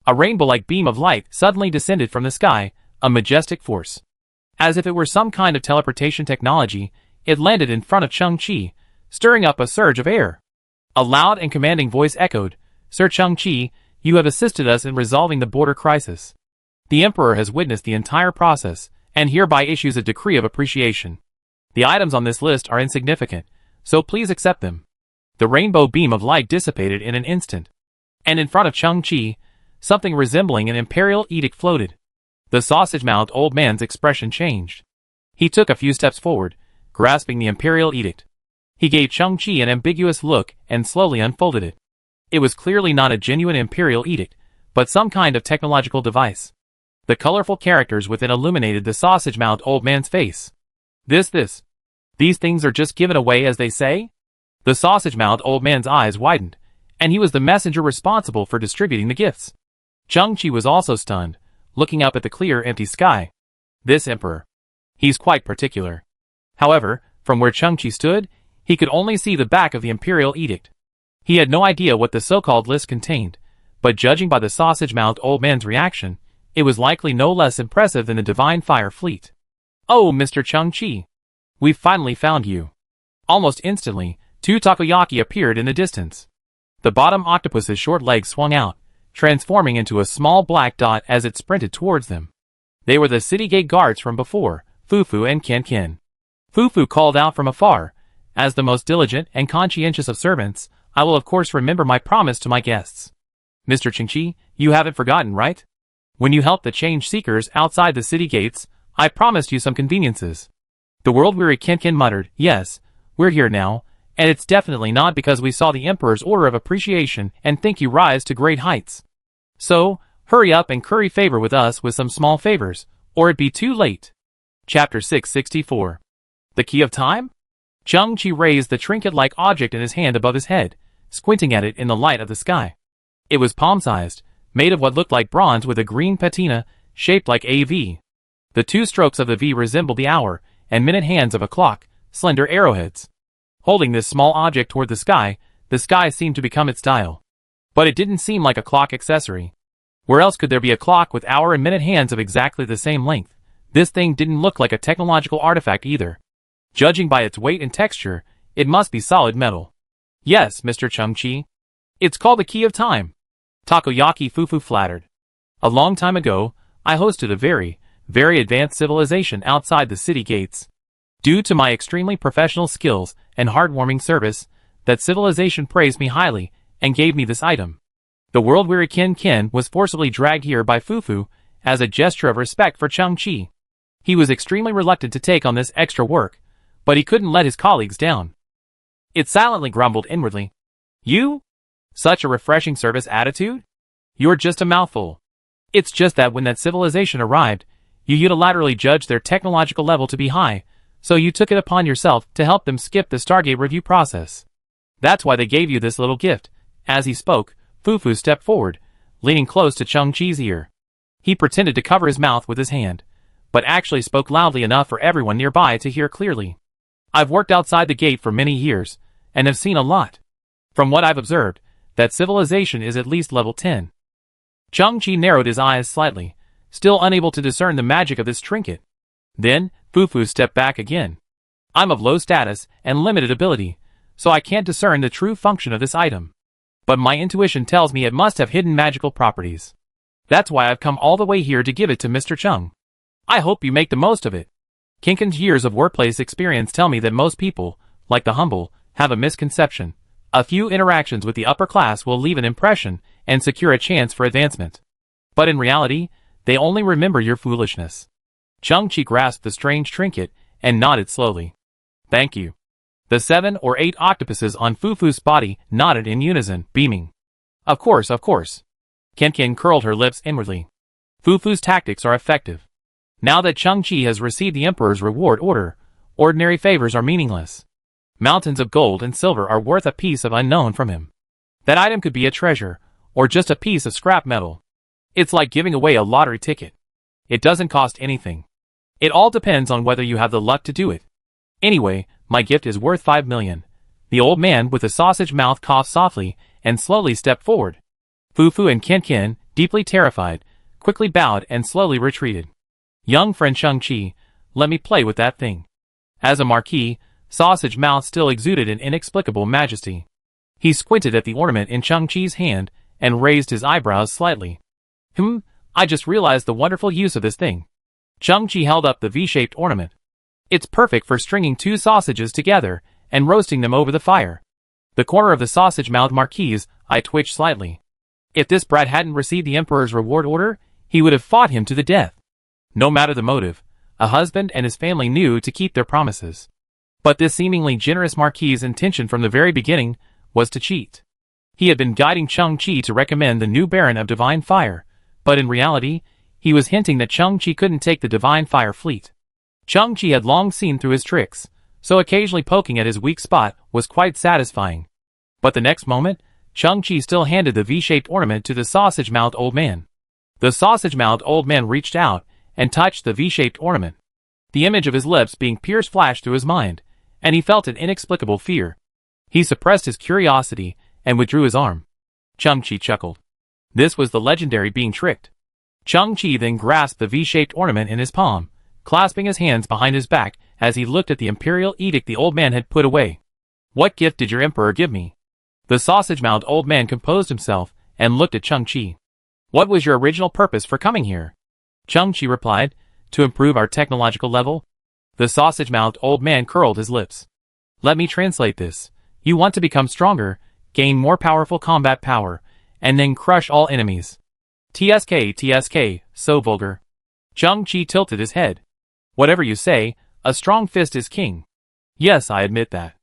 a rainbow-like beam of light suddenly descended from the sky, a majestic force. As if it were some kind of teleportation technology, it landed in front of Chang-Chi, stirring up a surge of air. A loud and commanding voice echoed, Sir Chang-Chi, you have assisted us in resolving the border crisis. The Emperor has witnessed the entire process, and hereby issues a decree of appreciation. The items on this list are insignificant, so please accept them. The rainbow beam of light dissipated in an instant. And in front of Chang-Chi, something resembling an imperial edict floated. The sausage-mouthed old man's expression changed. He took a few steps forward, grasping the imperial edict. He gave Chang-Chi an ambiguous look and slowly unfolded it. It was clearly not a genuine imperial edict, but some kind of technological device. The colorful characters within illuminated the sausage-mouthed old man's face. These things are just given away as they say? The sausage-mouthed old man's eyes widened, and he was the messenger responsible for distributing the gifts. Chang-Chi was also stunned, looking up at the clear, empty sky. This emperor. He's quite particular. However, from where Chang-Chi stood, he could only see the back of the imperial edict. He had no idea what the so-called list contained, but judging by the sausage-mouthed old man's reaction, it was likely no less impressive than the Divine Fire Fleet. Oh, Mr. Chang-Chi. We've finally found you. Almost instantly, 2 takoyaki appeared in the distance. The bottom octopus's short legs swung out, transforming into a small black dot as it sprinted towards them. They were the city gate guards from before, Fufu and Ken. Fufu called out from afar, as the most diligent and conscientious of servants, I will of course remember my promise to my guests. Mr. Chang-Chi, you haven't forgotten, right? When you helped the change seekers outside the city gates, I promised you some conveniences. The world-weary Ken muttered, yes, we're here now, and it's definitely not because we saw the Emperor's order of appreciation and think you rise to great heights. So, hurry up and curry favor with us with some small favors, or it be too late. Chapter 664. The Key of Time? Chang-Chi raised the trinket-like object in his hand above his head, squinting at it in the light of the sky. It was palm-sized, made of what looked like bronze with a green patina, shaped like a V. The 2 strokes of the V resembled the hour and minute hands of a clock, slender arrowheads. Holding this small object toward the sky seemed to become its dial. But it didn't seem like a clock accessory. Where else could there be a clock with hour and minute hands of exactly the same length? This thing didn't look like a technological artifact either. Judging by its weight and texture, it must be solid metal. Yes, Mr. Chang-Chi. It's called the Key of Time. Takoyaki Fufu flattered. A long time ago, I hosted a very advanced civilization outside the city gates. Due to my extremely professional skills and heartwarming service, that civilization praised me highly and gave me this item. The world-weary Ken was forcibly dragged here by Fufu as a gesture of respect for Chang-Chi. He was extremely reluctant to take on this extra work, but he couldn't let his colleagues down. It silently grumbled inwardly. You? Such a refreshing service attitude? You're just a mouthful. It's just that when that civilization arrived, you unilaterally judged their technological level to be high, so you took it upon yourself to help them skip the Stargate review process. That's why they gave you this little gift. As he spoke, Fufu stepped forward, leaning close to Chang-Chi's ear. He pretended to cover his mouth with his hand, but actually spoke loudly enough for everyone nearby to hear clearly. I've worked outside the gate for many years, and have seen a lot. From what I've observed, that civilization is at least level 10. Chang-Chi narrowed his eyes slightly, still unable to discern the magic of this trinket. Then, Fufu stepped back again. I'm of low status and limited ability, so I can't discern the true function of this item. But my intuition tells me it must have hidden magical properties. That's why I've come all the way here to give it to Mr. Chung. I hope you make the most of it. Kinken's years of workplace experience tell me that most people, like the humble, have a misconception. A few interactions with the upper class will leave an impression and secure a chance for advancement. But in reality, they only remember your foolishness. Chang-Chi grasped the strange trinket and nodded slowly. Thank you. The 7 or 8 octopuses on Fufu's body nodded in unison, beaming. Of course. Ken curled her lips inwardly. Fufu's tactics are effective. Now that Chang-Chi has received the Emperor's reward order, ordinary favors are meaningless. Mountains of gold and silver are worth a piece of unknown from him. That item could be a treasure, or just a piece of scrap metal. It's like giving away a lottery ticket. It doesn't cost anything. It all depends on whether you have the luck to do it. Anyway, my gift is worth 5 million. The old man with the sausage mouth coughed softly and slowly stepped forward. Fufu and Ken, deeply terrified, quickly bowed and slowly retreated. Young friend Shang-Chi, let me play with that thing. As a marquis, Sausage Mouth still exuded an inexplicable majesty. He squinted at the ornament in Shang-Chi's hand and raised his eyebrows slightly. I just realized the wonderful use of this thing. Shang-Chi held up the V-shaped ornament. It's perfect for stringing 2 sausages together and roasting them over the fire. The corner of the Sausage Mouth Marquis's eye twitched slightly. If this brat hadn't received the Emperor's reward order, he would have fought him to the death. No matter the motive, a husband and his family knew to keep their promises. But this seemingly generous Marquis's intention from the very beginning was to cheat. He had been guiding Shang-Chi to recommend the new Baron of Divine Fire, but in reality, he was hinting that Shang-Chi couldn't take the Divine Fire fleet. Shang-Chi had long seen through his tricks, so occasionally poking at his weak spot was quite satisfying. But the next moment, Shang-Chi still handed the V-shaped ornament to the sausage-mouthed old man. The sausage-mouthed old man reached out and touched the V-shaped ornament. The image of his lips being pierced flashed through his mind, and he felt an inexplicable fear. He suppressed his curiosity and withdrew his arm. Shang-Chi chuckled. This was the legendary being tricked. Shang-Chi then grasped the V-shaped ornament in his palm, clasping his hands behind his back as he looked at the imperial edict the old man had put away. What gift did your emperor give me? The sausage-mouthed old man composed himself and looked at Shang-Chi. What was your original purpose for coming here? Shang-Chi replied, to improve our technological level. The sausage-mouthed old man curled his lips. Let me translate this. You want to become stronger, gain more powerful combat power, and then crush all enemies. TSK, so vulgar. Shang-Chi tilted his head. Whatever you say, a strong fist is king. Yes, I admit that.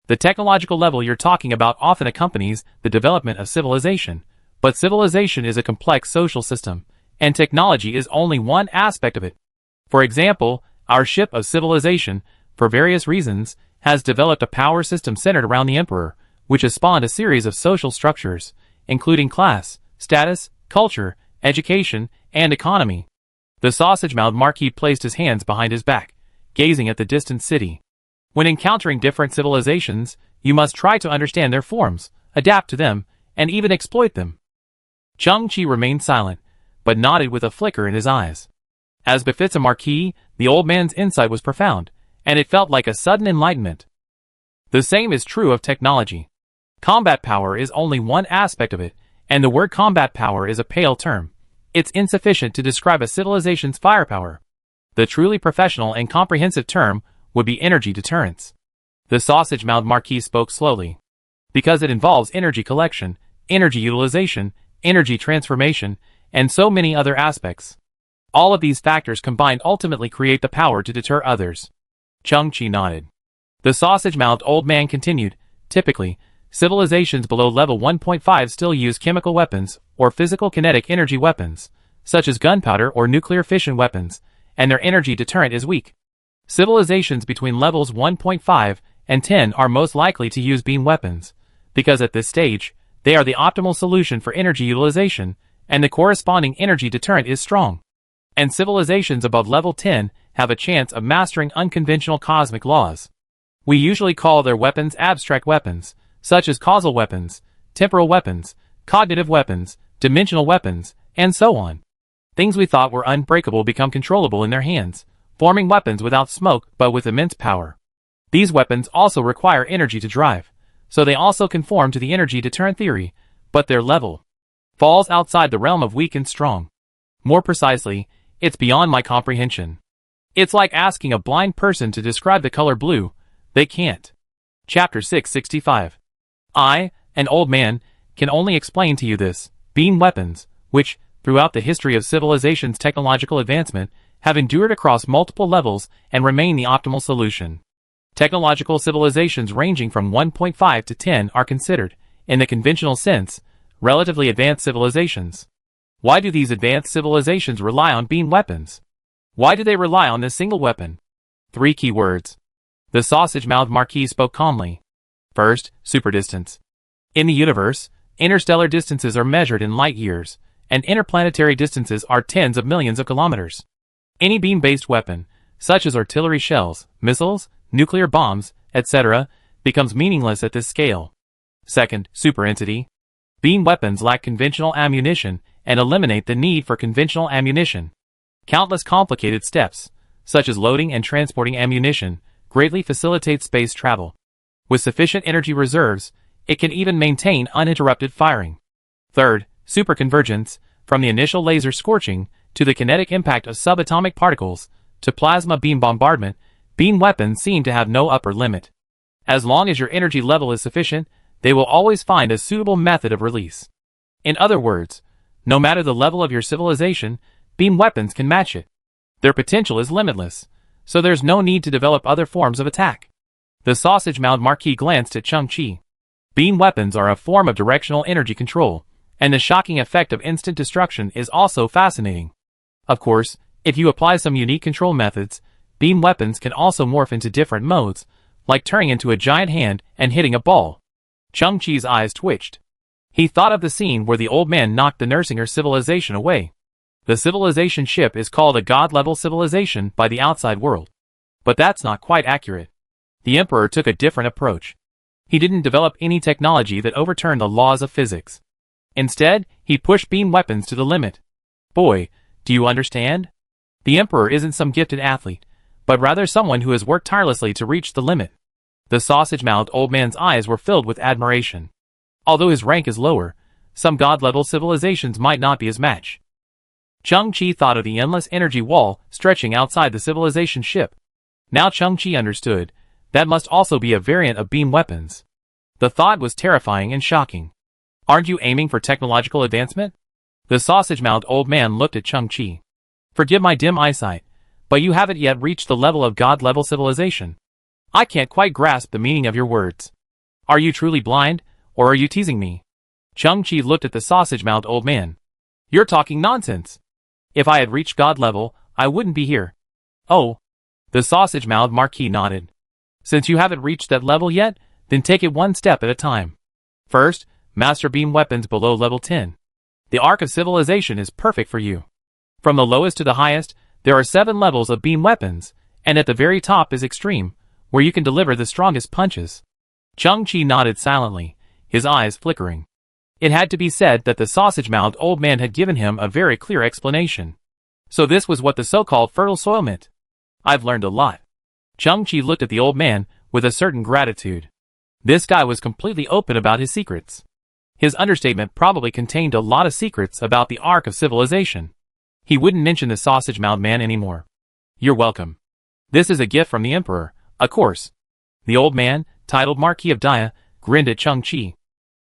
The technological level you're talking about often accompanies the development of civilization, but civilization is a complex social system, and technology is only one aspect of it. For example, our ship of civilization, for various reasons, has developed a power system centered around the Emperor, which has spawned a series of social structures, including class, status, culture, education, and economy. The sausage-mouthed Marquis placed his hands behind his back, gazing at the distant city. When encountering different civilizations, you must try to understand their forms, adapt to them, and even exploit them. Shang-Chi remained silent, but nodded with a flicker in his eyes. As befits a Marquis, the old man's insight was profound, and it felt like a sudden enlightenment. The same is true of technology. Combat power is only one aspect of it, and the word combat power is a pale term. It's insufficient to describe a civilization's firepower. The truly professional and comprehensive term would be energy deterrence. The sausage-mouthed Marquis spoke slowly. Because it involves energy collection, energy utilization, energy transformation, and so many other aspects. All of these factors combined ultimately create the power to deter others. Shang-Chi nodded. The sausage-mouthed old man continued, typically, civilizations below level 1.5 still use chemical weapons or physical kinetic energy weapons, such as gunpowder or nuclear fission weapons, and their energy deterrent is weak. Civilizations between levels 1.5 and 10 are most likely to use beam weapons, because at this stage, they are the optimal solution for energy utilization, and the corresponding energy deterrent is strong. And civilizations above level 10 have a chance of mastering unconventional cosmic laws. We usually call their weapons abstract weapons, such as causal weapons, temporal weapons, cognitive weapons, dimensional weapons, and so on. Things we thought were unbreakable become controllable in their hands, forming weapons without smoke but with immense power. These weapons also require energy to drive, so they also conform to the energy deterrent theory, but their level falls outside the realm of weak and strong. More precisely, it's beyond my comprehension. It's like asking a blind person to describe the color blue. They can't. Chapter 665. I, an old man, can only explain to you this. Beam weapons, which, throughout the history of civilization's technological advancement, have endured across multiple levels and remain the optimal solution. Technological civilizations ranging from 1.5 to 10 are considered, in the conventional sense, relatively advanced civilizations. Why do these advanced civilizations rely on beam weapons? Why do they rely on this single weapon? 3 key words. The sausage-mouthed Marquis spoke calmly. First, superdistance. In the universe, Interstellar distances are measured in light years, and interplanetary distances are tens of millions of kilometers. Any beam-based weapon, such as artillery shells, missiles, nuclear bombs, etc., becomes meaningless at this scale. Second, superentity. Beam weapons lack conventional ammunition and eliminate the need for conventional ammunition. Countless complicated steps, such as loading and transporting ammunition, greatly facilitate space travel. With sufficient energy reserves, it can even maintain uninterrupted firing. Third, superconvergence. From the initial laser scorching, to the kinetic impact of subatomic particles, to plasma beam bombardment, beam weapons seem to have no upper limit. As long as your energy level is sufficient, they will always find a suitable method of release. In other words, no matter the level of your civilization, beam weapons can match it. Their potential is limitless, so there's no need to develop other forms of attack. The sausage-mouthed Marquis glanced at Chang-Chi. Beam weapons are a form of directional energy control, and the shocking effect of instant destruction is also fascinating. Of course, if you apply some unique control methods, beam weapons can also morph into different modes, like turning into a giant hand and hitting a ball. Chang-Chi's eyes twitched. He thought of the scene where the old man knocked the Nersinger civilization away. The civilization ship is called a god-level civilization by the outside world. But that's not quite accurate. The Emperor took a different approach. He didn't develop any technology that overturned the laws of physics. Instead, he pushed beam weapons to the limit. Boy, do you understand? The Emperor isn't some gifted athlete, but rather someone who has worked tirelessly to reach the limit. The sausage-mouthed old man's eyes were filled with admiration. Although his rank is lower, some god-level civilizations might not be his match. Chang-Chi thought of the endless energy wall stretching outside the civilization ship. Now Chang-Chi understood, that must also be a variant of beam weapons. The thought was terrifying and shocking. Aren't you aiming for technological advancement? The sausage-mouthed old man looked at Chang-Chi. Forgive my dim eyesight, but you haven't yet reached the level of god-level civilization. I can't quite grasp the meaning of your words. Are you truly blind, or are you teasing me? Chang-Chi looked at the sausage-mouthed old man. You're talking nonsense. If I had reached god level, I wouldn't be here. Oh. The sausage-mouthed Marquis nodded. Since you haven't reached that level yet, then take it one step at a time. First, master beam weapons below level 10. The Arc of Civilization is perfect for you. From the lowest to the highest, there are 7 levels of beam weapons, and at the very top is Extreme, where you can deliver the strongest punches. Chang-Chi nodded silently, his eyes flickering. It had to be said that the sausage-mouthed old man had given him a very clear explanation. So this was what the so-called fertile soil meant. I've learned a lot. Chang-Chi looked at the old man with a certain gratitude. This guy was completely open about his secrets. His understatement probably contained a lot of secrets about the Arc of Civilization. He wouldn't mention the sausage-mouthed man anymore. You're welcome. This is a gift from the Emperor, of course. The old man, titled Marquis of Dia, grinned at Chang-Chi.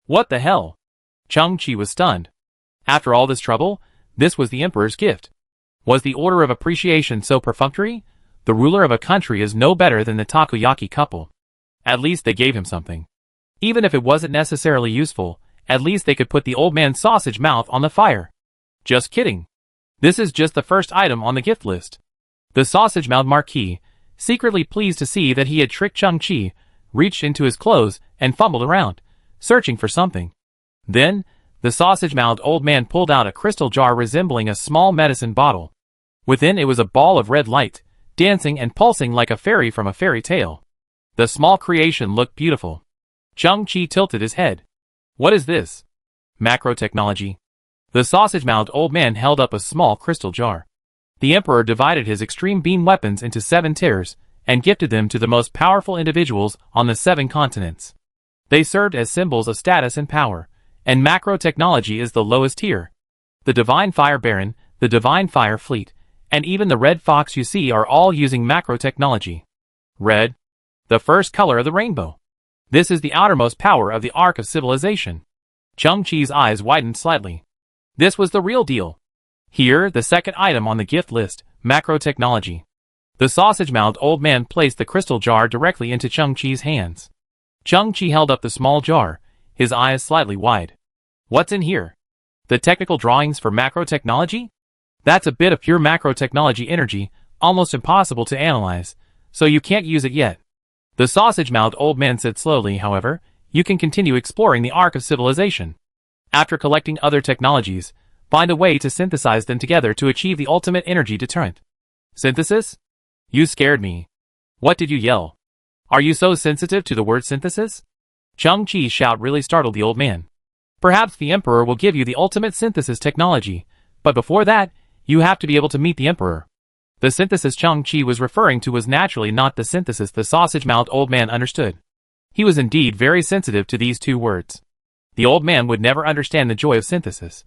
What the hell? Chang-Chi was stunned. After all this trouble, this was the Emperor's gift. Was the order of appreciation so perfunctory? The ruler of a country is no better than the takoyaki couple. At least they gave him something. Even if it wasn't necessarily useful, at least they could put the old man's sausage mouth on the fire. Just kidding. This is just the first item on the gift list. The sausage-mouthed Marquis, secretly pleased to see that he had tricked Chang-Chi, reached into his clothes and fumbled around, searching for something. Then, the sausage-mouthed old man pulled out a crystal jar resembling a small medicine bottle. Within it was a ball of red light, dancing and pulsing like a fairy from a fairy tale. The small creation looked beautiful. Chang-Chi tilted his head. What is this? Macro technology. The sausage-mouthed old man held up a small crystal jar. The Emperor divided his extreme beam weapons into 7 tiers, and gifted them to the most powerful individuals on the 7 continents. They served as symbols of status and power, and macro technology is the lowest tier. The Divine Fire Baron, the Divine Fire Fleet, and even the Red Fox you see are all using macro technology. Red, the first color of the rainbow. This is the outermost power of the Arc of Civilization. Chang-Chi's eyes widened slightly. This was the real deal. Here, the second item on the gift list, macro technology. The sausage-mouthed old man placed the crystal jar directly into Chang-Chi's hands. Chang-Chi held up the small jar, his eyes slightly wide. What's in here? The technical drawings for macro technology? That's a bit of pure macro technology energy, almost impossible to analyze, so you can't use it yet. The sausage-mouthed old man said slowly, however, you can continue exploring the Arc of Civilization. After collecting other technologies, find a way to synthesize them together to achieve the ultimate energy deterrent. Synthesis? You scared me. What did you yell? Are you so sensitive to the word synthesis? Chang-Chi's shout really startled the old man. Perhaps the Emperor will give you the ultimate synthesis technology, but before that, you have to be able to meet the Emperor. The synthesis Chang-Chi was referring to was naturally not the synthesis the sausage-mouthed old man understood. He was indeed very sensitive to these two words. The old man would never understand the joy of synthesis.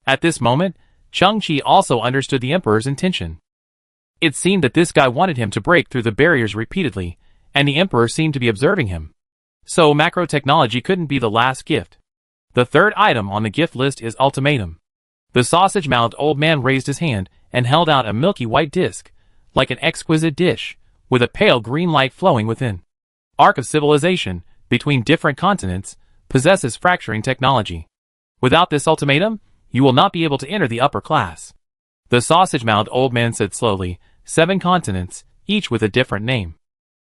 At this moment, Chang-Chi also understood the Emperor's intention. It seemed that this guy wanted him to break through the barriers repeatedly, and the Emperor seemed to be observing him. So macro technology couldn't be the last gift. The third item on the gift list is ultimatum. The sausage-mouthed old man raised his hand and held out a milky white disc, like an exquisite dish, with a pale green light flowing within. Arc of civilization, between different continents, possesses fracturing technology. Without this ultimatum, you will not be able to enter the upper class. The sausage-mouthed old man said slowly, 7 continents, each with a different name.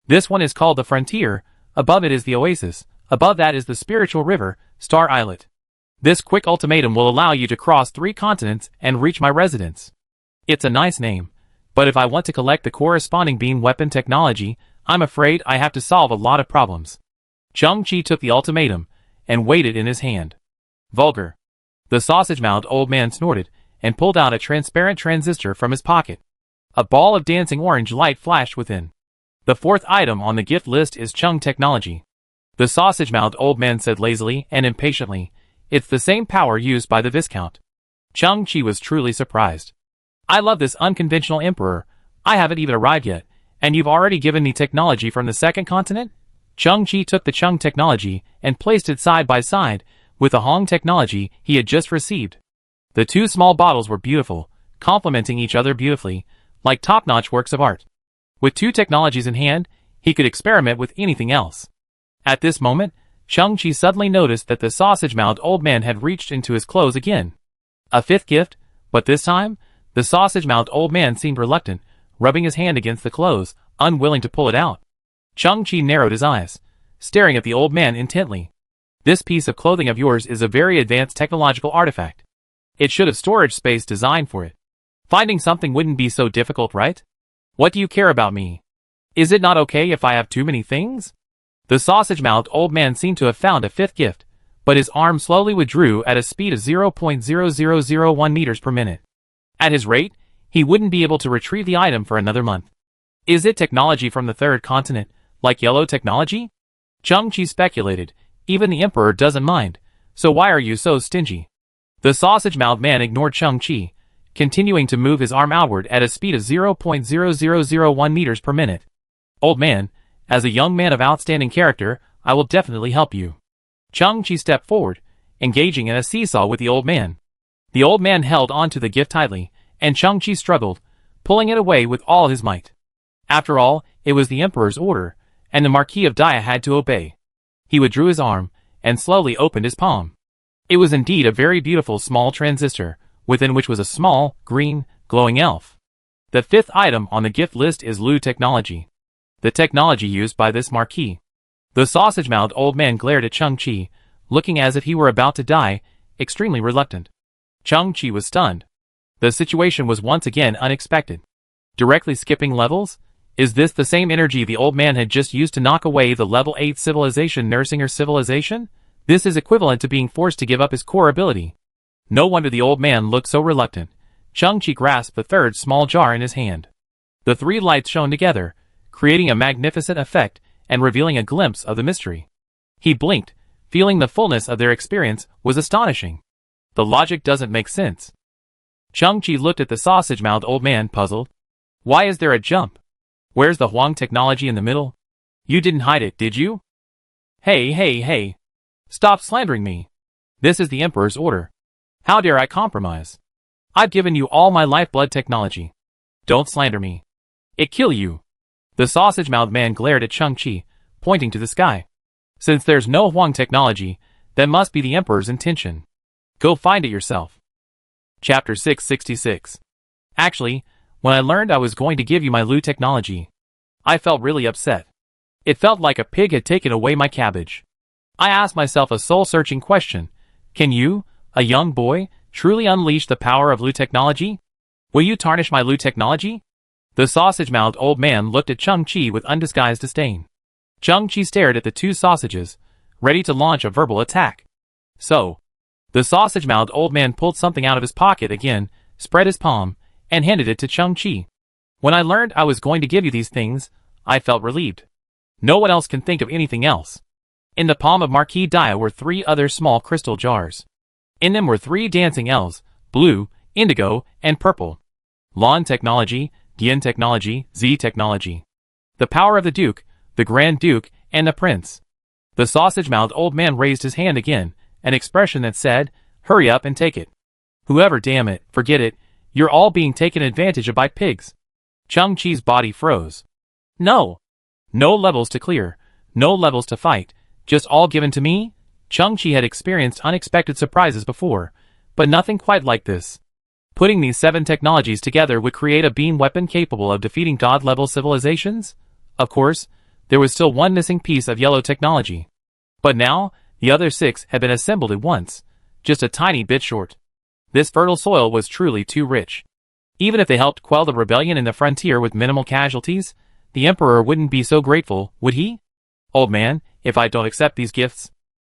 This one is called the frontier, above it is the oasis, above that is the spiritual river, Star Islet. This quick ultimatum will allow you to cross 3 continents and reach my residence. It's a nice name, but if I want to collect the corresponding beam weapon technology, I'm afraid I have to solve a lot of problems. Chang-Chi took the ultimatum and weighed it in his hand. Vulgar. The sausage-mouthed old man snorted and pulled out a transparent transistor from his pocket. A ball of dancing orange light flashed within. The fourth item on the gift list is Chung technology. The sausage-mouthed old man said lazily and impatiently, it's the same power used by the Viscount. Chang-Chi was truly surprised. I love this unconventional emperor. I haven't even arrived yet, and you've already given me technology from the second continent? Chang-Chi took the Chung technology and placed it side by side with the Hong technology he had just received. The 2 small bottles were beautiful, complementing each other beautifully, like top-notch works of art. With 2 technologies in hand, he could experiment with anything else. At this moment, Chang-Chi suddenly noticed that the sausage-mouthed old man had reached into his clothes again. A 5th gift, but this time, the sausage-mouthed old man seemed reluctant, rubbing his hand against the clothes, unwilling to pull it out. Chang-Chi narrowed his eyes, staring at the old man intently. This piece of clothing of yours is a very advanced technological artifact. It should have storage space designed for it. Finding something wouldn't be so difficult, right? What do you care about me? Is it not okay if I have too many things? The sausage-mouthed old man seemed to have found a 5th gift, but his arm slowly withdrew at a speed of 0.0001 meters per minute. At his rate, he wouldn't be able to retrieve the item for another month. Is it technology from the third continent, like yellow technology? Chang-Chi speculated, even the Emperor doesn't mind, so why are you so stingy? The sausage-mouthed man ignored Chang-Chi, continuing to move his arm outward at a speed of 0.0001 meters per minute. Old man, as a young man of outstanding character, I will definitely help you. Chang-Chi stepped forward, engaging in a seesaw with the old man. The old man held onto the gift tightly, and Chang-Chi struggled, pulling it away with all his might. After all, it was the Emperor's order, and the Marquis of Dia had to obey. He withdrew his arm, and slowly opened his palm. It was indeed a very beautiful small transistor, within which was a small, green, glowing elf. The 5th item on the gift list is Lu technology. The technology used by this Marquis. The sausage-mouthed old man glared at Chang-Chi, looking as if he were about to die, extremely reluctant. Chang-Chi was stunned. The situation was once again unexpected. Directly skipping levels? Is this the same energy the old man had just used to knock away the level 8 civilization nursing her civilization? This is equivalent to being forced to give up his core ability. No wonder the old man looked so reluctant. Chang-Chi grasped the 3rd small jar in his hand. The 3 lights shone together, creating a magnificent effect and revealing a glimpse of the mystery. He blinked, feeling the fullness of their experience was astonishing. The logic doesn't make sense. Chang-Chi looked at the sausage-mouthed old man, puzzled. Why is there a jump? Where's the Huang technology in the middle? You didn't hide it, did you? Hey. Stop slandering me. This is the Emperor's order. How dare I compromise? I've given you all my lifeblood technology. Don't slander me. It kill you. The sausage-mouthed man glared at Chang-Chi, pointing to the sky. Since there's no Huang technology, that must be the Emperor's intention. Go find it yourself. Chapter 666. Actually, when I learned I was going to give you my Lu technology, I felt really upset. It felt like a pig had taken away my cabbage. I asked myself a soul-searching question. Can you, A young boy, truly unleash the power of Lu technology? Will you tarnish my Lu technology? The sausage-mouthed old man looked at Chang-Chi with undisguised disdain. Chang-Chi stared at the two sausages, ready to launch a verbal attack. So, the sausage-mouthed old man pulled something out of his pocket again, spread his palm, and handed it to Chang-Chi. When I learned I was going to give you these things, I felt relieved. No one else can think of anything else. In the palm of Marquis Dia were 3 other small crystal jars. In them were 3 dancing L's, blue, indigo, and purple. Lan technology, Dian technology, Z technology. The power of the Duke, the Grand Duke, and the Prince. The sausage-mouthed old man raised his hand again, an expression that said, "Hurry up and take it. Whoever, damn it, forget it, you're all being taken advantage of by pigs." Chang-Chi's body froze. No! No levels to clear, no levels to fight, just all given to me? Chang-Chi had experienced unexpected surprises before, but nothing quite like this. Putting these 7 technologies together would create a beam weapon capable of defeating god-level civilizations? Of course, there was still one missing piece of yellow technology. But now, the other 6 had been assembled at once, just a tiny bit short. This fertile soil was truly too rich. Even if they helped quell the rebellion in the frontier with minimal casualties, the Emperor wouldn't be so grateful, would he? Old man, if I don't accept these gifts,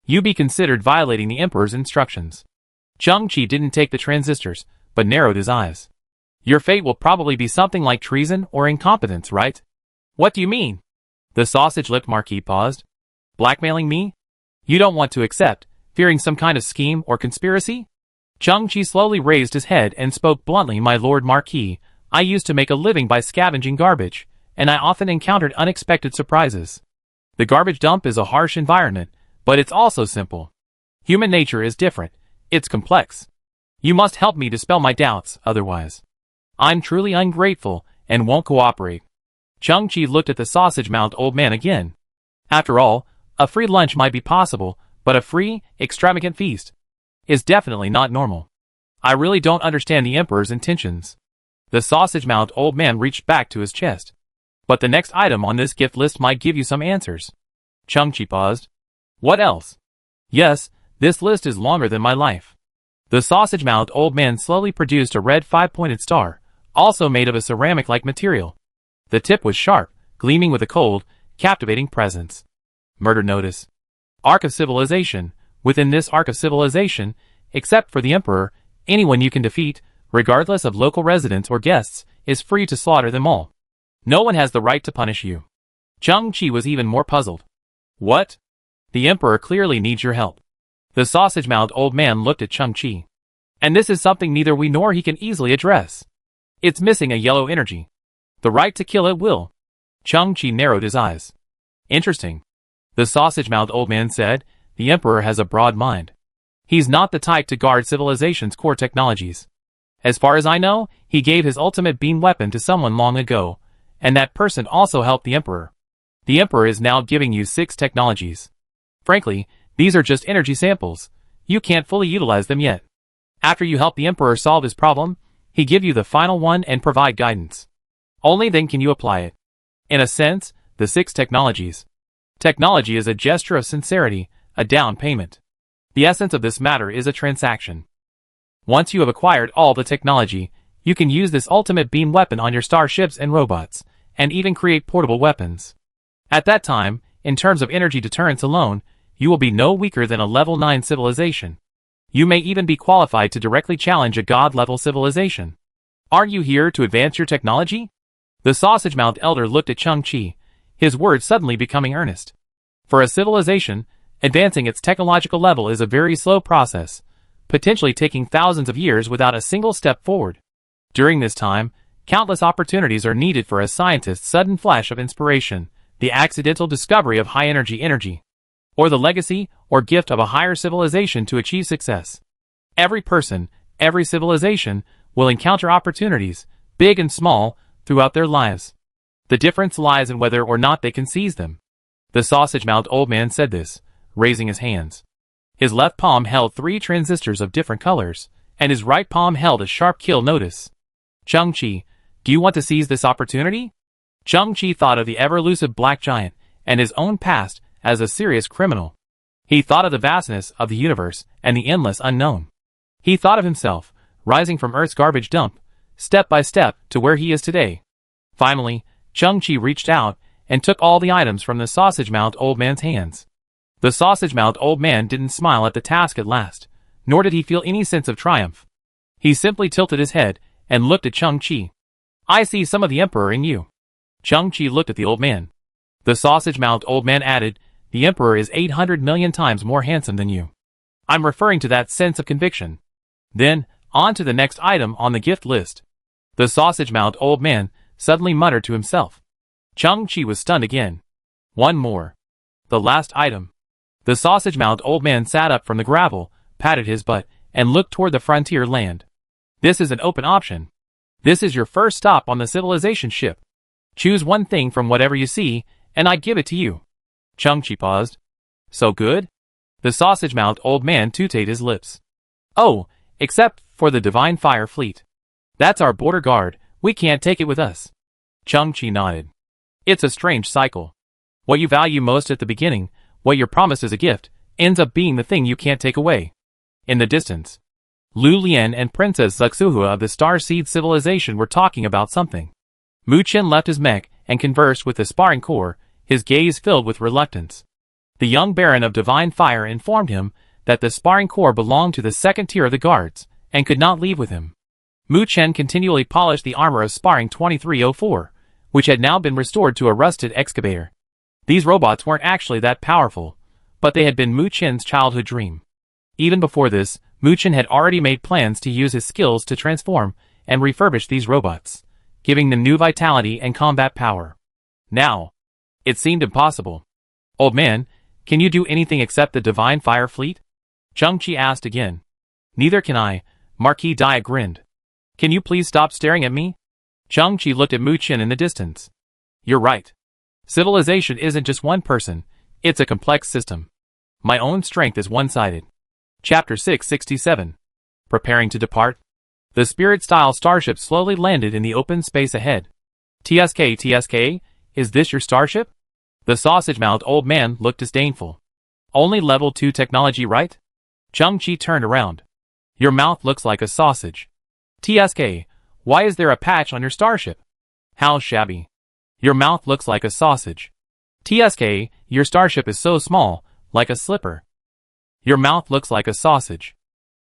you be considered violating the Emperor's instructions. Chang-Chi didn't take the transistors, but narrowed his eyes. Your fate will probably be something like treason or incompetence, right? What do you mean? The sausage-lipped Marquis paused. Blackmailing me? You don't want to accept, fearing some kind of scheme or conspiracy? Chang-Chi slowly raised his head and spoke bluntly. My Lord Marquis, I used to make a living by scavenging garbage, and I often encountered unexpected surprises. The garbage dump is a harsh environment, but it's also simple. Human nature is different. It's complex. You must help me dispel my doubts, otherwise I'm truly ungrateful and won't cooperate. Chang-Chi looked at the sausage-mouthed old man again. After all, a free lunch might be possible, but a free, extravagant feast is definitely not normal. I really don't understand the Emperor's intentions. The sausage-mouthed old man reached back to his chest. But the next item on this gift list might give you some answers. Chang-Chi paused. What else? Yes, this list is longer than my life. The sausage-mouthed old man slowly produced a red 5-pointed star, also made of a ceramic-like material. The tip was sharp, gleaming with a cold, captivating presence. Murder notice. Arc of Civilization. Within this Arc of Civilization, except for the Emperor, anyone you can defeat, regardless of local residents or guests, is free to slaughter them all. No one has the right to punish you. Chang-Chi was even more puzzled. What? The Emperor clearly needs your help. The sausage-mouthed old man looked at Chang-Chi. And this is something neither we nor he can easily address. It's missing a yellow energy. The right to kill it will. Chang-Chi narrowed his eyes. Interesting. The sausage-mouthed old man said, the Emperor has a broad mind. He's not the type to guard civilization's core technologies. As far as I know, he gave his ultimate beam weapon to someone long ago, and that person also helped the Emperor. The Emperor is now giving you 6 technologies. Frankly, these are just energy samples. You can't fully utilize them yet. After you help the Emperor solve his problem, he give you the final one and provide guidance. Only then can you apply it. In a sense, the 6 technologies. Technology is a gesture of sincerity, a down payment. The essence of this matter is a transaction. Once you have acquired all the technology, you can use this ultimate beam weapon on your starships and robots, and even create portable weapons. At that time, in terms of energy deterrence alone, you will be no weaker than a level 9 civilization. You may even be qualified to directly challenge a god-level civilization. Aren't you here to advance your technology? The sausage-mouthed elder looked at Chang-Chi, his words suddenly becoming earnest. For a civilization, advancing its technological level is a very slow process, potentially taking thousands of years without a single step forward. During this time, countless opportunities are needed for a scientist's sudden flash of inspiration, the accidental discovery of high-energy, or the legacy or gift of a higher civilization to achieve success. Every person, every civilization, will encounter opportunities, big and small, throughout their lives. The difference lies in whether or not they can seize them. The sausage-mouthed old man said this, raising his hands. His left palm held 3 transistors of different colors, and his right palm held a sharp kill notice. Chang-Chi, do you want to seize this opportunity? Chang-Chi thought of the ever-elusive black giant, and his own past, as a serious criminal. He thought of the vastness of the universe, and the endless unknown. He thought of himself, rising from Earth's garbage dump, step by step, to where he is today. Finally, Chang-Chi reached out and took all the items from the sausage-mouthed old man's hands. The sausage-mouthed old man didn't smile at the task at last, nor did he feel any sense of triumph. He simply tilted his head and looked at Chang-Chi. "I see some of the Emperor in you." Chang-Chi looked at the old man. The sausage-mouthed old man added, "The Emperor is 800 million times more handsome than you. I'm referring to that sense of conviction." Then, on to the next item on the gift list. The sausage-mouthed old man suddenly muttered to himself. Chang-Chi was stunned again. One more. The last item. The sausage-mouthed old man sat up from the gravel, patted his butt, and looked toward the frontier land. "This is an open option. This is your first stop on the civilization ship. Choose one thing from whatever you see, and I give it to you." Chang-Chi paused. "So good?" The sausage-mouthed old man tooted his lips. "Oh, except for the Divine Fire Fleet. That's our border guard, we can't take it with us." Chang-Chi nodded. "It's a strange cycle. What you value most at the beginning, what you're promised as a gift, ends up being the thing you can't take away." In the distance, Lu Lian and Princess Zuxuhua of the Star Seed civilization were talking about something. Mu Chen left his mech and conversed with the sparring corps, his gaze filled with reluctance. The young Baron of Divine Fire informed him that the sparring corps belonged to the second tier of the guards, and could not leave with him. Mu Chen continually polished the armor of Sparring 2304, which had now been restored to a rusted excavator. These robots weren't actually that powerful, but they had been Mu Chen's childhood dream. Even before this, Mu Chen had already made plans to use his skills to transform and refurbish these robots, giving them new vitality and combat power. Now, it seemed impossible. "Old man, can you do anything except the Divine Fire Fleet?" Chang-Chi asked again. "Neither can I," Marquis Dia grinned. "Can you please stop staring at me?" Chang-Chi looked at Mu Chen in the distance. "You're right. Civilization isn't just one person, it's a complex system. My own strength is one-sided." Chapter 667. Preparing to depart. The Spirit-style starship slowly landed in the open space ahead. TSK, is this your starship?" The sausage-mouthed old man looked disdainful. "Only level 2 technology, right?" Chang-Chi turned around. "Your mouth looks like a sausage." "TSK, why is there a patch on your starship?" "How shabby. Your mouth looks like a sausage." "TSK, your starship is so small, like a slipper." "Your mouth looks like a sausage."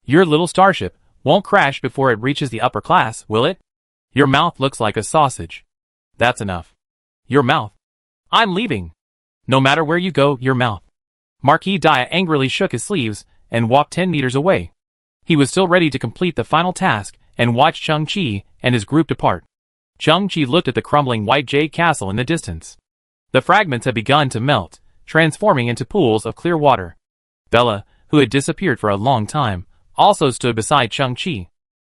"Your little starship won't crash before it reaches the upper class, will it?" "Your mouth looks like a sausage." "That's enough." "Your mouth." "I'm leaving." "No matter where you go, your mouth." Marquis Dia angrily shook his sleeves and walked 10 meters away. He was still ready to complete the final task and watch Chang-Chi and his group depart. Chang-Chi looked at the crumbling white jade castle in the distance. The fragments had begun to melt, transforming into pools of clear water. Bella, who had disappeared for a long time, also stood beside Chang-Chi.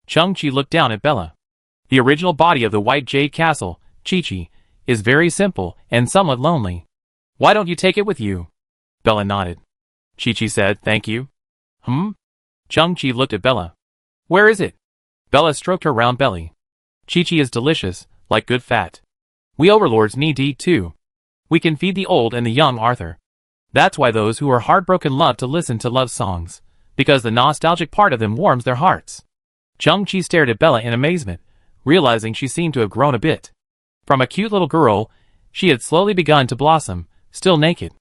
Chang-Chi looked down at Bella. "The original body of the white jade castle, Chi-Chi, is very simple and somewhat lonely. Why don't you take it with you?" Bella nodded. Chi-Chi said, "Thank you." Chang-Chi looked at Bella. "Where is it?" Bella stroked her round belly. "Chi-Chi is delicious, like good fat. We overlords need to eat too. We can feed the old and the young, Arthur. That's why those who are heartbroken love to listen to love songs, because the nostalgic part of them warms their hearts." Chang-Chi stared at Bella in amazement, realizing she seemed to have grown a bit. From a cute little girl, she had slowly begun to blossom, still naked.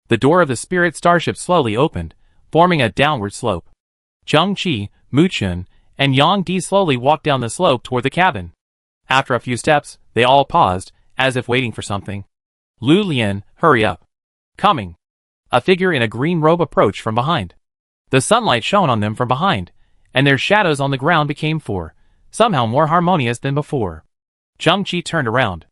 The door of the spirit starship slowly opened, forming a downward slope. Chang-Chi, Mu Chen, and Yang Di slowly walked down the slope toward the cabin. After a few steps, they all paused, as if waiting for something. "Lu Lian, hurry up." "Coming." A figure in a green robe approached from behind. The sunlight shone on them from behind, and their shadows on the ground became four, somehow more harmonious than before. Chang-Chi turned around.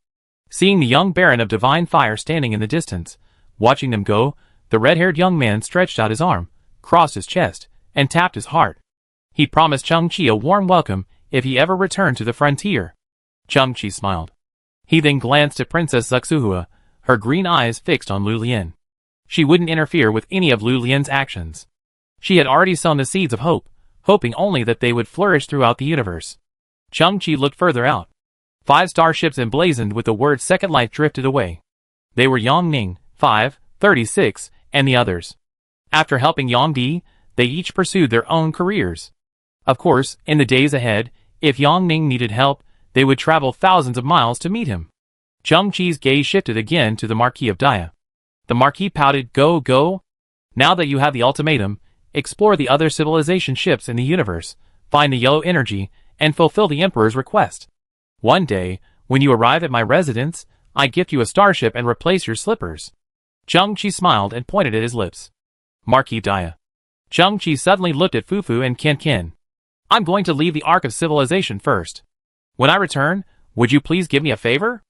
Seeing the young Baron of Divine Fire standing in the distance, watching them go, the red-haired young man stretched out his arm, crossed his chest, and tapped his heart. He promised Chang-Chi a warm welcome if he ever returned to the frontier. Chang-Chi smiled. He then glanced at Princess Zuxuhua, her green eyes fixed on Lu Lian. She wouldn't interfere with any of Lu Lian's actions. She had already sown the seeds of hope, hoping only that they would flourish throughout the universe. Chang-Chi looked further out. 5 starships emblazoned with the word Second Life drifted away. They were Yang Ning, 536, and the others. After helping Yang Di, they each pursued their own careers. Of course, in the days ahead, if Yang Ning needed help, they would travel thousands of miles to meet him. Chang Chi's gaze shifted again to the Marquis of Dia. The Marquis pouted, "Go, go. Now that you have the ultimatum, explore the other civilization ships in the universe, find the yellow energy, and fulfill the Emperor's request. One day, when you arrive at my residence, I gift you a starship and replace your slippers." Chang Chi smiled and pointed at his lips. Marquis Dia. Chang Chi suddenly looked at Fufu and Ken Ken. "I'm going to leave the Ark of Civilization first. When I return, would you please give me a favor?"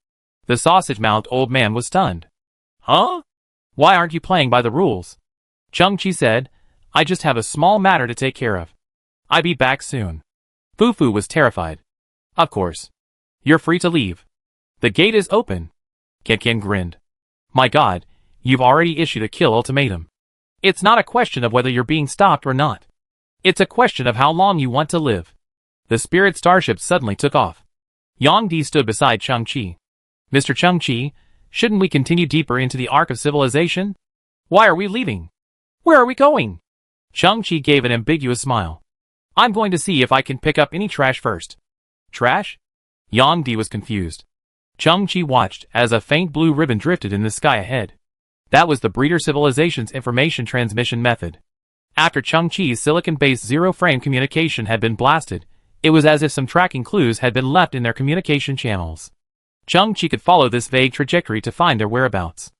The sausage-mouthed old man was stunned. "Huh? Why aren't you playing by the rules?" Chang Chi said, "I just have a small matter to take care of. I'll be back soon." Fufu was terrified. "Of course. You're free to leave. The gate is open." Ken Ken grinned. "My God, you've already issued a kill ultimatum. It's not a question of whether you're being stopped or not. It's a question of how long you want to live." The spirit starship suddenly took off. Yang Di stood beside Chang Chi. "Mr. Chang Chi, shouldn't we continue deeper into the Ark of Civilization? Why are we leaving? Where are we going?" Chang Chi gave an ambiguous smile. "I'm going to see if I can pick up any trash first." "Trash?" Yang Di was confused. Chang Chi watched as a faint blue ribbon drifted in the sky ahead. That was the breeder civilization's information transmission method. After Chang Chi's silicon-based zero-frame communication had been blasted, it was as if some tracking clues had been left in their communication channels. Chang Chi could follow this vague trajectory to find their whereabouts.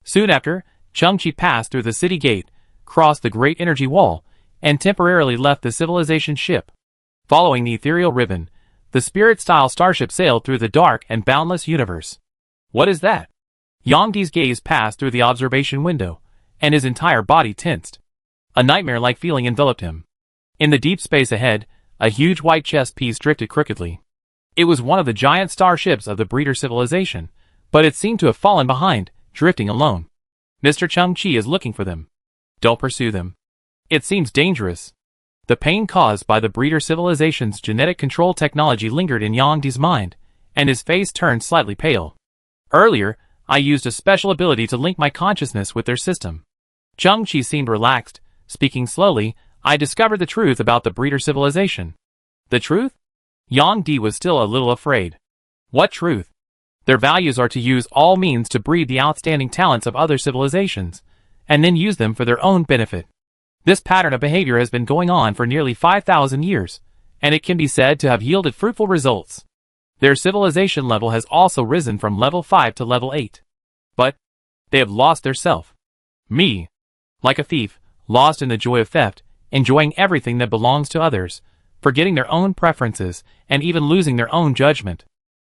Soon after, Chang Chi passed through the city gate, crossed the great energy wall, and temporarily left the civilization ship. Following the ethereal ribbon, the spirit-style starship sailed through the dark and boundless universe. "What is that?" Yang Di's gaze passed through the observation window, and his entire body tensed. A nightmare-like feeling enveloped him. In the deep space ahead, a huge white chess piece drifted crookedly. It was one of the giant starships of the breeder civilization, but it seemed to have fallen behind, drifting alone. "Mr. Chang Chi is looking for them. Don't pursue them. It seems dangerous." The pain caused by the breeder civilization's genetic control technology lingered in Yang Di's mind, and his face turned slightly pale. "Earlier, I used a special ability to link my consciousness with their system." Chang Chi seemed relaxed, speaking slowly. "I discovered the truth about the breeder civilization." "The truth?" Yang Di was still a little afraid. "What truth?" "Their values are to use all means to breed the outstanding talents of other civilizations, and then use them for their own benefit. This pattern of behavior has been going on for nearly 5,000 years, and it can be said to have yielded fruitful results. Their civilization level has also risen from level 5 to level 8. But they have lost their self. Me. Like a thief, lost in the joy of theft, enjoying everything that belongs to others, forgetting their own preferences, and even losing their own judgment.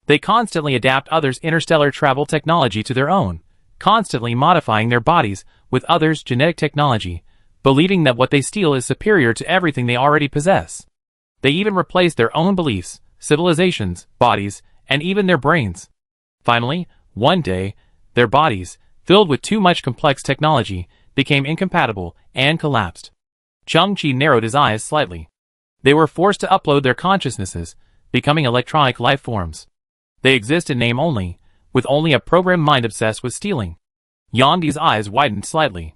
They constantly adapt others' interstellar travel technology to their own, constantly modifying their bodies with others' genetic technology, believing that what they steal is superior to everything they already possess. They even replace their own beliefs, civilizations, bodies, and even their brains. Finally, one day, their bodies, filled with too much complex technology, became incompatible and collapsed." Chang Chi narrowed his eyes slightly. "They were forced to upload their consciousnesses, becoming electronic life forms. They exist in name only, with only a programmed mind obsessed with stealing." Yang Di's eyes widened slightly.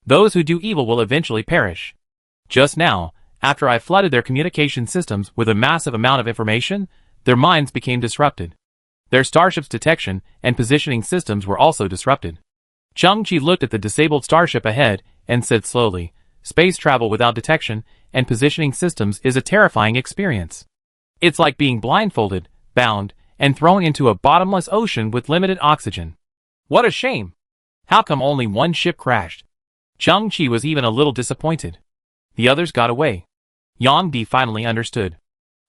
"Those who do evil will eventually perish. Just now, after I flooded their communication systems with a massive amount of information, their minds became disrupted. Their starship's detection and positioning systems were also disrupted." Chang Chi looked at the disabled starship ahead and said slowly, "Space travel without detection and positioning systems is a terrifying experience. It's like being blindfolded, bound, and thrown into a bottomless ocean with limited oxygen. What a shame! How come only one ship crashed?" Chang Chi was even a little disappointed. The others got away. Yang Di finally understood.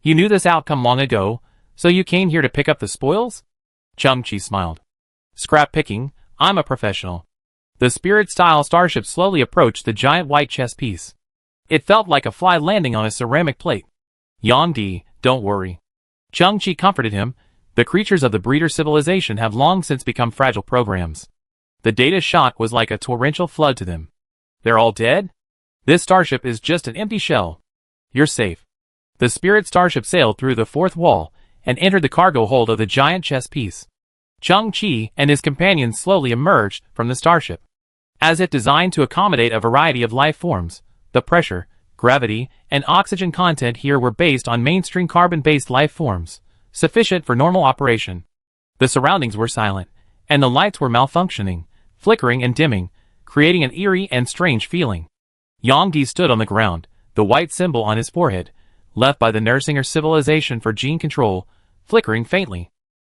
"You knew this outcome long ago, so you came here to pick up the spoils?" Chang Chi smiled. "Scrap picking, I'm a professional." The spirit-style starship slowly approached the giant white chess piece. It felt like a fly landing on a ceramic plate. "Yang Di, don't worry." Chang Chi comforted him. "The creatures of the breeder civilization have long since become fragile programs. The data shock was like a torrential flood to them. They're all dead? This starship is just an empty shell. You're safe." The spirit starship sailed through the fourth wall and entered the cargo hold of the giant chess piece. Chang Chi and his companions slowly emerged from the starship. As if designed to accommodate a variety of life forms, the pressure, gravity, and oxygen content here were based on mainstream carbon-based life forms, sufficient for normal operation. The surroundings were silent, and the lights were malfunctioning, flickering and dimming, creating an eerie and strange feeling. Yang Di stood on the ground, the white symbol on his forehead, left by the Nersinger civilization for gene control, flickering faintly.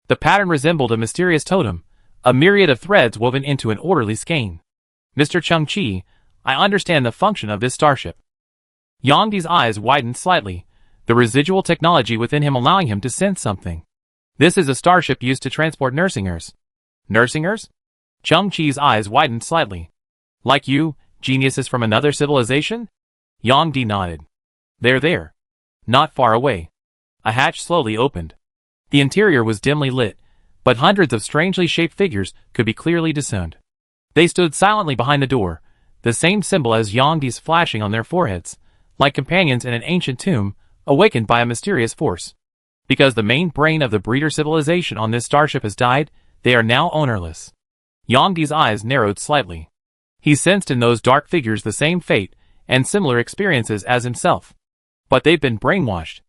The pattern resembled a mysterious totem, a myriad of threads woven into an orderly skein. Mr. Chang-Chi, I understand the function of this starship. Yang Di's eyes widened slightly, the residual technology within him allowing him to sense something. This is a starship used to transport Nersingers. Nersingers? Chang-Chi's eyes widened slightly. Like you, geniuses from another civilization? Yang Di nodded. They're there. Not far away. A hatch slowly opened. The interior was dimly lit, but hundreds of strangely shaped figures could be clearly discerned. They stood silently behind the door, the same symbol as Yang Di's flashing on their foreheads, like companions in an ancient tomb, awakened by a mysterious force. Because the main brain of the breeder civilization on this starship has died, they are now ownerless. Yang Di's eyes narrowed slightly. He sensed in those dark figures the same fate and similar experiences as himself. But they've been brainwashed.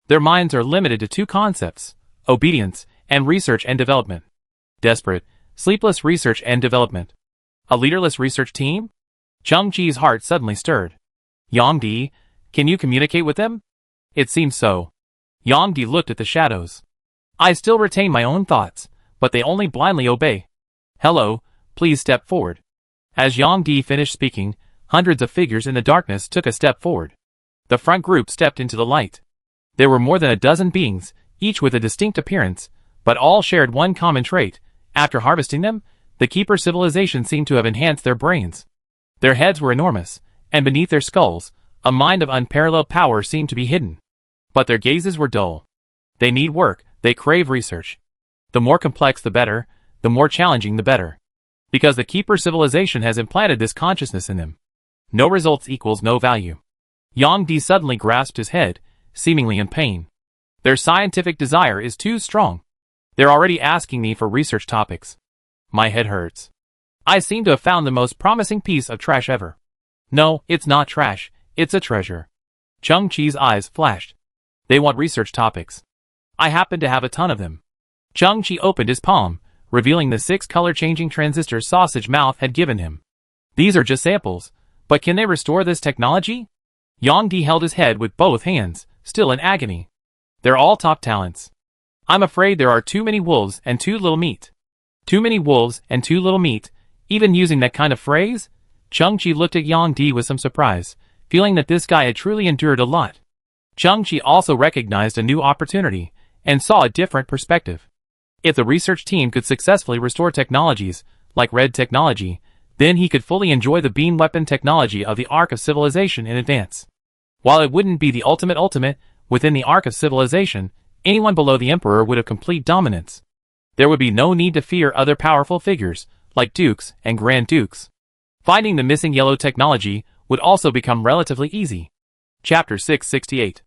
Their minds are limited to two concepts: obedience and research and development. Desperate, sleepless research and development. A leaderless research team? Chang-Chi's heart suddenly stirred. Yang Di, can you communicate with them? It seems so. Yang Di looked at the shadows. I still retain my own thoughts, but they only blindly obey. Hello, please step forward. As Yang Di finished speaking, hundreds of figures in the darkness took a step forward. The front group stepped into the light. There were more than a dozen beings, each with a distinct appearance, but all shared one common trait. After harvesting them, the Keeper civilization seemed to have enhanced their brains. Their heads were enormous, and beneath their skulls, a mind of unparalleled power seemed to be hidden. But their gazes were dull. They need work, they crave research. The more complex the better, the more challenging the better. Because the Keeper civilization has implanted this consciousness in them. No results equals no value. Yang Di suddenly grasped his head, seemingly in pain. Their scientific desire is too strong. They're already asking me for research topics. My head hurts. I seem to have found the most promising piece of trash ever. No, it's not trash, it's a treasure. Chang-Chi's eyes flashed. They want research topics. I happen to have a ton of them. Chang-Chi opened his palm, revealing the 6 color-changing transistors Sausage Mouth had given him. These are just samples, but can they restore this technology? Yang Di held his head with both hands, still in agony. They're all top talents. I'm afraid there are too many wolves and too little meat. Too many wolves and too little meat, even using that kind of phrase? Chang-Chi looked at Yang Di with some surprise, feeling that this guy had truly endured a lot. Chang-Chi also recognized a new opportunity, and saw a different perspective. If the research team could successfully restore technologies, like red technology, then he could fully enjoy the beam weapon technology of the Ark of Civilization in advance. While it wouldn't be the ultimate, within the Ark of Civilization, anyone below the Emperor would have complete dominance. There would be no need to fear other powerful figures, like dukes and grand dukes. Finding the missing yellow technology would also become relatively easy. Chapter 668.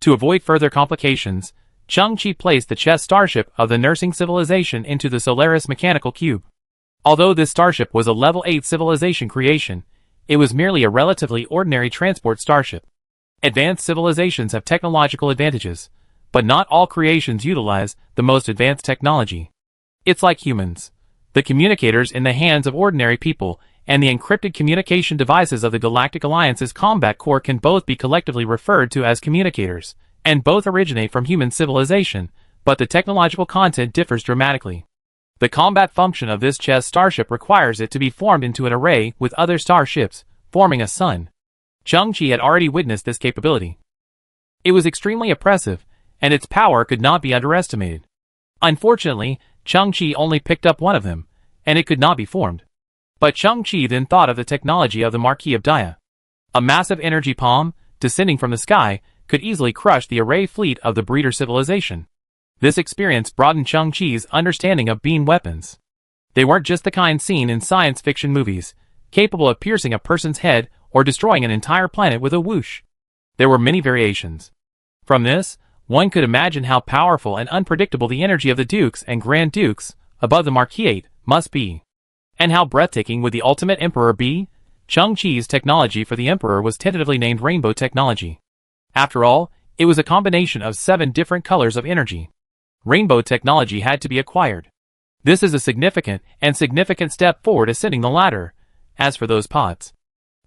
To avoid further complications, Chang-Chi placed the chess starship of the nursing civilization into the Solaris mechanical cube. Although this starship was a level 8 civilization creation, it was merely a relatively ordinary transport starship. Advanced civilizations have technological advantages, but not all creations utilize the most advanced technology. It's like humans. The communicators in the hands of ordinary people and the encrypted communication devices of the Galactic Alliance's Combat Corps can both be collectively referred to as communicators, and both originate from human civilization, but the technological content differs dramatically. The combat function of this chess starship requires it to be formed into an array with other starships, forming a sun. Chang-Chi had already witnessed this capability. It was extremely oppressive, and its power could not be underestimated. Unfortunately, Chang-Chi only picked up one of them, and it could not be formed. But Chang-Chi then thought of the technology of the Marquis of Dia. A massive energy palm, descending from the sky, could easily crush the array fleet of the breeder civilization. This experience broadened Chang-Chi's understanding of beam weapons. They weren't just the kind seen in science fiction movies, capable of piercing a person's head or destroying an entire planet with a whoosh. There were many variations. From this, one could imagine how powerful and unpredictable the energy of the dukes and grand dukes, above the Marquis must be. And how breathtaking would the ultimate emperor be? Chang-Chi's technology for the Emperor was tentatively named Rainbow Technology. After all, it was a combination of 7 different colors of energy. Rainbow Technology had to be acquired. This is a significant step forward ascending the ladder. As for those pods,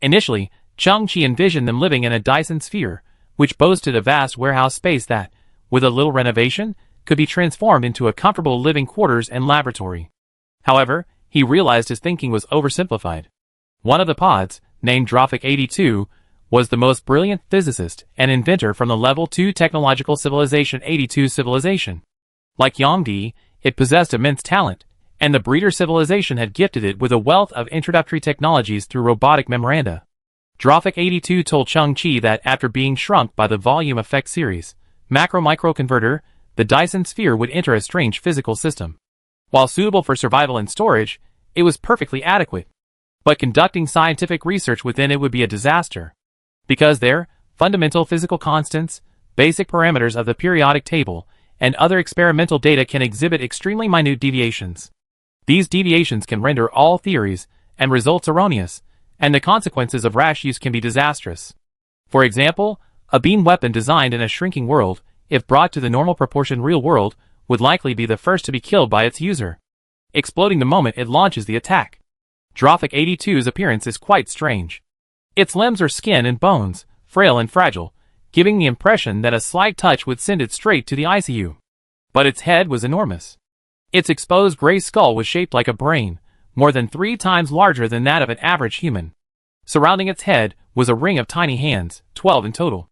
initially, Chang-Chi envisioned them living in a Dyson sphere, which boasted a vast warehouse space that, with a little renovation, could be transformed into a comfortable living quarters and laboratory. However, he realized his thinking was oversimplified. One of the pods, named Ragpicker, was the most brilliant physicist and inventor from the Level 2 technological civilization 82 civilization. Like Yangdi, it possessed immense talent, and the Breeder civilization had gifted it with a wealth of introductory technologies through robotic memoranda. Ragpicker told Chang-Chi that after being shrunk by the volume effect series, macro-micro converter, the Dyson sphere would enter a strange physical system. While suitable for survival and storage, it was perfectly adequate. But conducting scientific research within it would be a disaster. Because there, fundamental physical constants, basic parameters of the periodic table, and other experimental data can exhibit extremely minute deviations. These deviations can render all theories and results erroneous, and the consequences of rash use can be disastrous. For example, a beam weapon designed in a shrinking world, if brought to the normal proportion real world, would likely be the first to be killed by its user, exploding the moment it launches the attack. Ragpicker's appearance is quite strange. Its limbs are skin and bones, frail and fragile, giving the impression that a slight touch would send it straight to the ICU. But its head was enormous. Its exposed gray skull was shaped like a brain, more than 3 times larger than that of an average human. Surrounding its head was a ring of tiny hands, 12 in total.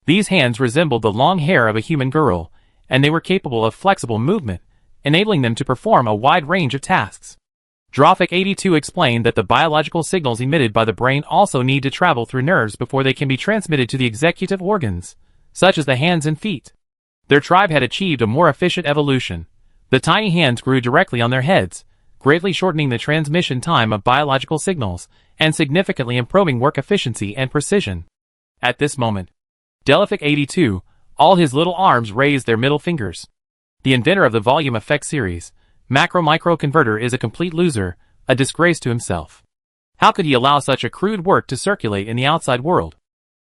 These hands resembled the long hair of a human girl, and they were capable of flexible movement, enabling them to perform a wide range of tasks. Ragpicker explained that the biological signals emitted by the brain also need to travel through nerves before they can be transmitted to the executive organs, such as the hands and feet. Their tribe had achieved a more efficient evolution. The tiny hands grew directly on their heads, greatly shortening the transmission time of biological signals, and significantly improving work efficiency and precision. At this moment, Ragpicker, all his little arms raised their middle fingers. The inventor of the volume effect series, macro-micro converter, is a complete loser, a disgrace to himself. How could he allow such a crude work to circulate in the outside world?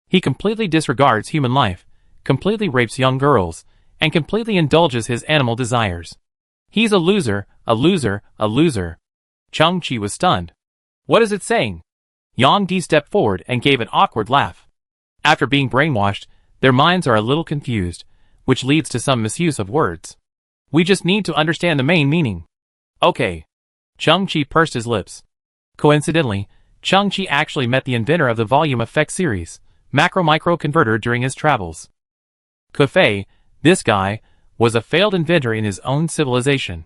He completely disregards human life, completely rapes young girls, and completely indulges his animal desires. He's a loser, a loser, a loser. Chang-Chi was stunned. What is it saying? Yang-Di stepped forward and gave an awkward laugh. After being brainwashed, their minds are a little confused, which leads to some misuse of words. We just need to understand the main meaning. Okay. Chang-Chi pursed his lips. Coincidentally, Chang-Chi actually met the inventor of the volume effect series, macro-micro converter, during his travels. Kufei, this guy, was a failed inventor in his own civilization.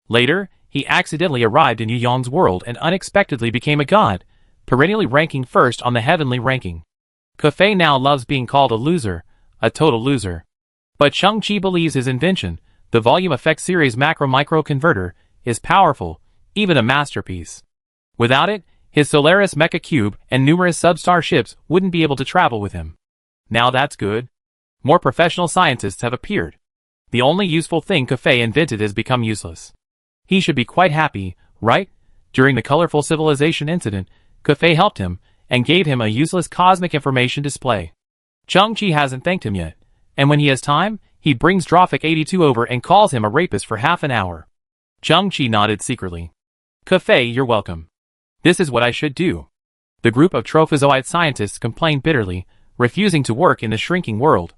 Later, he accidentally arrived in Yu Yang's world and unexpectedly became a god, perennially ranking first on the heavenly ranking. Kufei now loves being called a loser, a total loser. But Chang-Chi believes his invention, the volume effect series macro-micro converter, is powerful, even a masterpiece. Without it, his Solaris Mecha Cube and numerous sub-star ships wouldn't be able to travel with him. Now that's good. More professional scientists have appeared. The only useful thing Kufei invented has become useless. He should be quite happy, right? During the colorful civilization incident, Kufei helped him and gave him a useless cosmic information display. Chang-Chi hasn't thanked him yet, and when he has time, he brings Ragpicker over and calls him a rapist for half an hour. Chang-Chi nodded secretly. Kufei, you're welcome. This is what I should do. The group of trophozoite scientists complained bitterly, refusing to work in the shrinking world.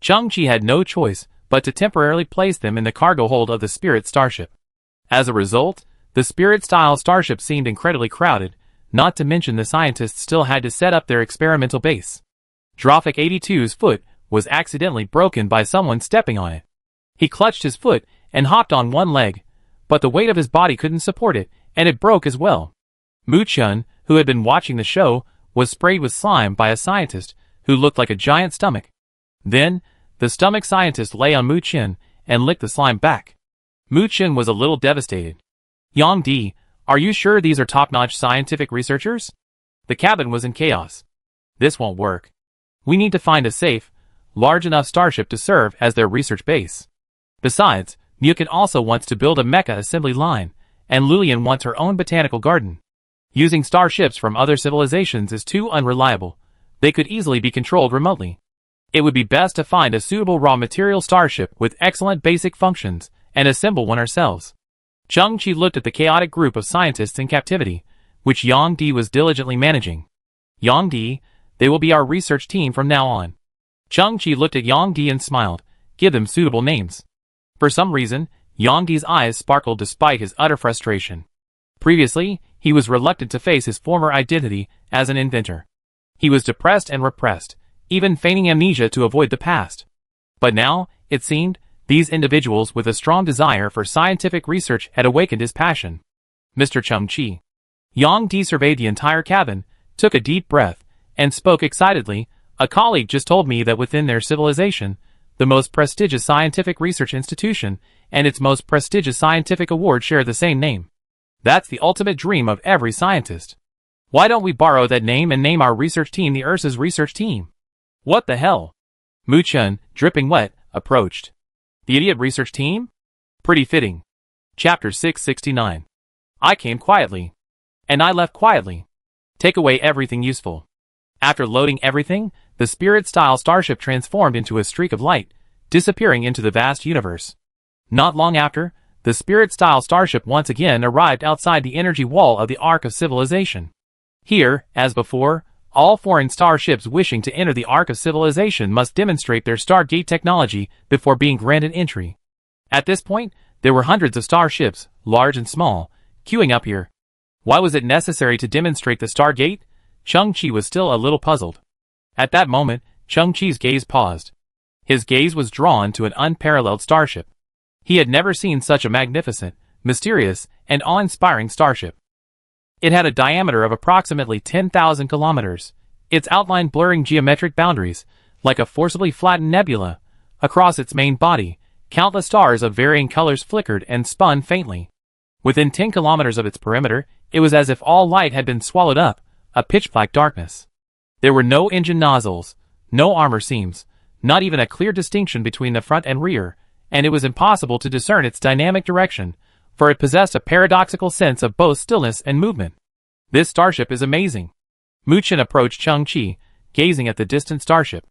Chang-Chi had no choice but to temporarily place them in the cargo hold of the Spirit starship. As a result, the Spirit-style starship seemed incredibly crowded, not to mention the scientists still had to set up their experimental base. Ragpicker's foot was accidentally broken by someone stepping on it. He clutched his foot and hopped on one leg, but the weight of his body couldn't support it, and it broke as well. Mu-chun, who had been watching the show, was sprayed with slime by a scientist who looked like a giant stomach. Then, the stomach scientist lay on Mu-chun and licked the slime back. Mu-chun was a little devastated. Yang-Di, are you sure these are top-notch scientific researchers? The cabin was in chaos. This won't work. We need to find a safe, large enough starship to serve as their research base. Besides, Mukin also wants to build a mecha assembly line, and Lulian wants her own botanical garden. Using starships from other civilizations is too unreliable. They could easily be controlled remotely. It would be best to find a suitable raw material starship with excellent basic functions and assemble one ourselves. Chang-Chi looked at the chaotic group of scientists in captivity, which Yang Di was diligently managing. Yang Di, they will be our research team from now on. Chang-Chi looked at Yang Di and smiled. Give them suitable names. For some reason, Yang Di's eyes sparkled despite his utter frustration. Previously, he was reluctant to face his former identity as an inventor. He was depressed and repressed, even feigning amnesia to avoid the past. But now, it seemed, these individuals with a strong desire for scientific research had awakened his passion. Mr. Chang-Chi. Yang Di surveyed the entire cabin, took a deep breath, and spoke excitedly. A colleague just told me that within their civilization, the most prestigious scientific research institution and its most prestigious scientific award share the same name. That's the ultimate dream of every scientist. Why don't we borrow that name and name our research team the Ursa's research team? What the hell? Mu Chun, dripping wet, approached. The idiot research team? Pretty fitting. Chapter 669. I came quietly. And I left quietly. Take away everything useful. After loading everything, the Spirit-style starship transformed into a streak of light, disappearing into the vast universe. Not long after, the Spirit-style starship once again arrived outside the energy wall of the Ark of Civilization. Here, as before, all foreign starships wishing to enter the Ark of Civilization must demonstrate their Stargate technology before being granted entry. At this point, there were hundreds of starships, large and small, queuing up here. Why was it necessary to demonstrate the Stargate? Chang-Chi was still a little puzzled. At that moment, Chang-Chi's gaze paused. His gaze was drawn to an unparalleled starship. He had never seen such a magnificent, mysterious, and awe-inspiring starship. It had a diameter of approximately 10,000 kilometers, its outline blurring geometric boundaries, like a forcibly flattened nebula. Across its main body, countless stars of varying colors flickered and spun faintly. Within 10 kilometers of its perimeter, it was as if all light had been swallowed up, a pitch-black darkness. There were no engine nozzles, no armor seams, not even a clear distinction between the front and rear, and it was impossible to discern its dynamic direction, for it possessed a paradoxical sense of both stillness and movement. This starship is amazing. Mu Chun approached Chang-Chi, gazing at the distant starship.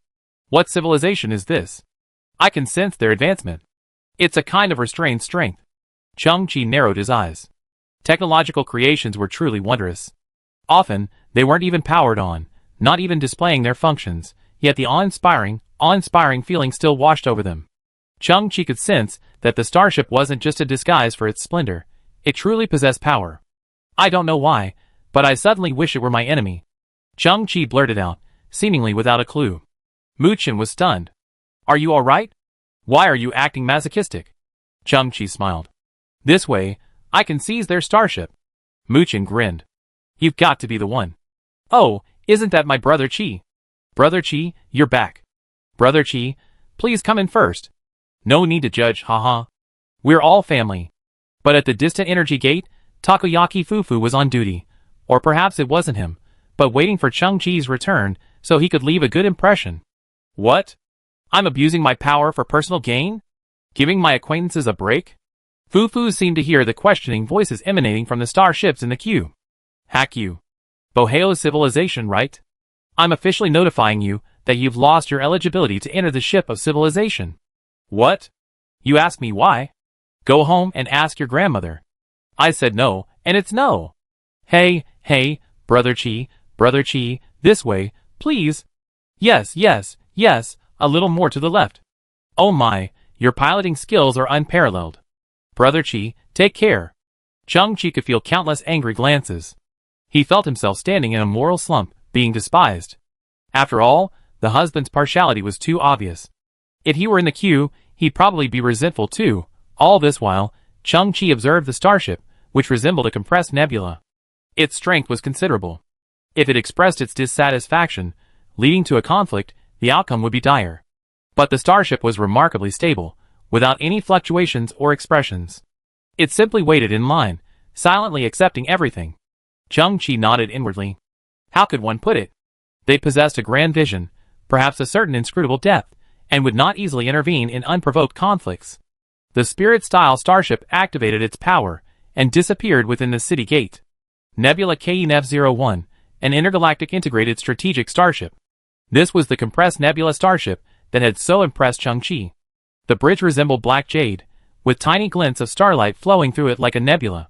What civilization is this? I can sense their advancement. It's a kind of restrained strength. Chang-Chi narrowed his eyes. Technological creations were truly wondrous. Often, they weren't even powered on, not even displaying their functions, yet the awe-inspiring feeling still washed over them. Chang-Chi could sense that the starship wasn't just a disguise for its splendor. It truly possessed power. I don't know why, but I suddenly wish it were my enemy. Chang-Chi blurted out, seemingly without a clue. Mu Chun was stunned. Are you alright? Why are you acting masochistic? Chang-Chi smiled. This way, I can seize their starship. Mu Chun grinned. You've got to be the one. Oh, isn't that my brother Chi? Brother Chi, you're back. Brother Chi, please come in first. No need to judge, haha. We're all family. But at the distant energy gate, Takoyaki Fufu was on duty. Or perhaps it wasn't him, but waiting for Chang-Chi's return so he could leave a good impression. What? I'm abusing my power for personal gain? Giving my acquaintances a break? Fufu seemed to hear the questioning voices emanating from the starships in the queue. Hack you. Boheo's civilization, right? I'm officially notifying you that you've lost your eligibility to enter the ship of civilization. What? You ask me why? Go home and ask your grandmother. I said no, and it's no. Hey, Brother Chi, this way, please. Yes, a little more to the left. Oh my, your piloting skills are unparalleled. Brother Chi, take care. Chang-Chi could feel countless angry glances. He felt himself standing in a moral slump, being despised. After all, the husband's partiality was too obvious. If he were in the queue, he'd probably be resentful too. All this while, Chang-Chi observed the starship, which resembled a compressed nebula. Its strength was considerable. If it expressed its dissatisfaction, leading to a conflict, the outcome would be dire. But the starship was remarkably stable, without any fluctuations or expressions. It simply waited in line, silently accepting everything. Chang-Chi nodded inwardly. How could one put it? They possessed a grand vision, perhaps a certain inscrutable depth, and would not easily intervene in unprovoked conflicts. The Spirit-style starship activated its power, and disappeared within the city gate. Nebula KENF-01, an intergalactic integrated strategic starship. This was the compressed nebula starship that had so impressed Chang-Chi. The bridge resembled black jade, with tiny glints of starlight flowing through it like a nebula.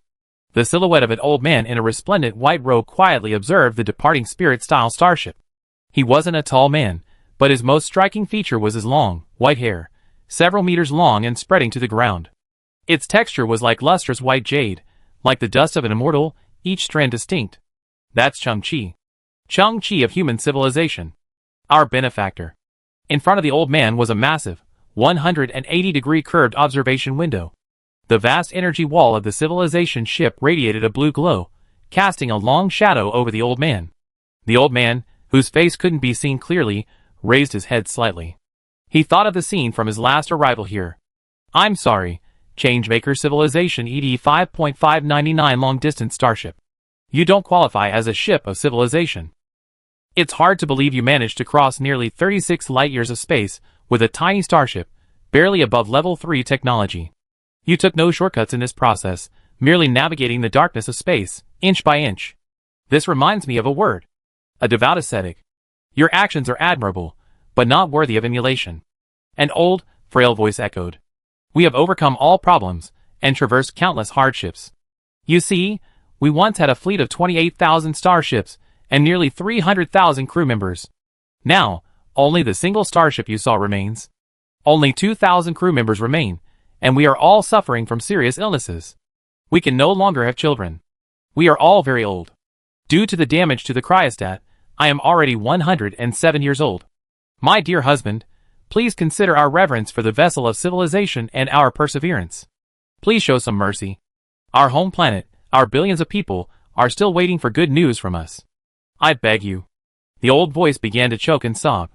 The silhouette of an old man in a resplendent white robe quietly observed the departing Spirit-style starship. He wasn't a tall man, but his most striking feature was his long, white hair, several meters long and spreading to the ground. Its texture was like lustrous white jade, like the dust of an immortal, each strand distinct. That's Chang-Chi. Chang-Chi of human civilization. Our benefactor. In front of the old man was a massive, 180-degree curved observation window. The vast energy wall of the civilization ship radiated a blue glow, casting a long shadow over the old man. The old man, whose face couldn't be seen clearly, raised his head slightly. He thought of the scene from his last arrival here. I'm sorry, Changemaker Civilization ED5.599 long-distance starship. You don't qualify as a ship of civilization. It's hard to believe you managed to cross nearly 36 light-years of space with a tiny starship, barely above level 3 technology. You took no shortcuts in this process, merely navigating the darkness of space, inch by inch. This reminds me of a word. A devout ascetic. Your actions are admirable, but not worthy of emulation. An old, frail voice echoed. We have overcome all problems, and traversed countless hardships. You see, we once had a fleet of 28,000 starships, and nearly 300,000 crew members. Now, only the single starship you saw remains. Only 2,000 crew members remain, and we are all suffering from serious illnesses. We can no longer have children. We are all very old. Due to the damage to the cryostat, I am already 107 years old. My dear husband, please consider our reverence for the vessel of civilization and our perseverance. Please show some mercy. Our home planet, our billions of people, are still waiting for good news from us. I beg you. The old voice began to choke and sob.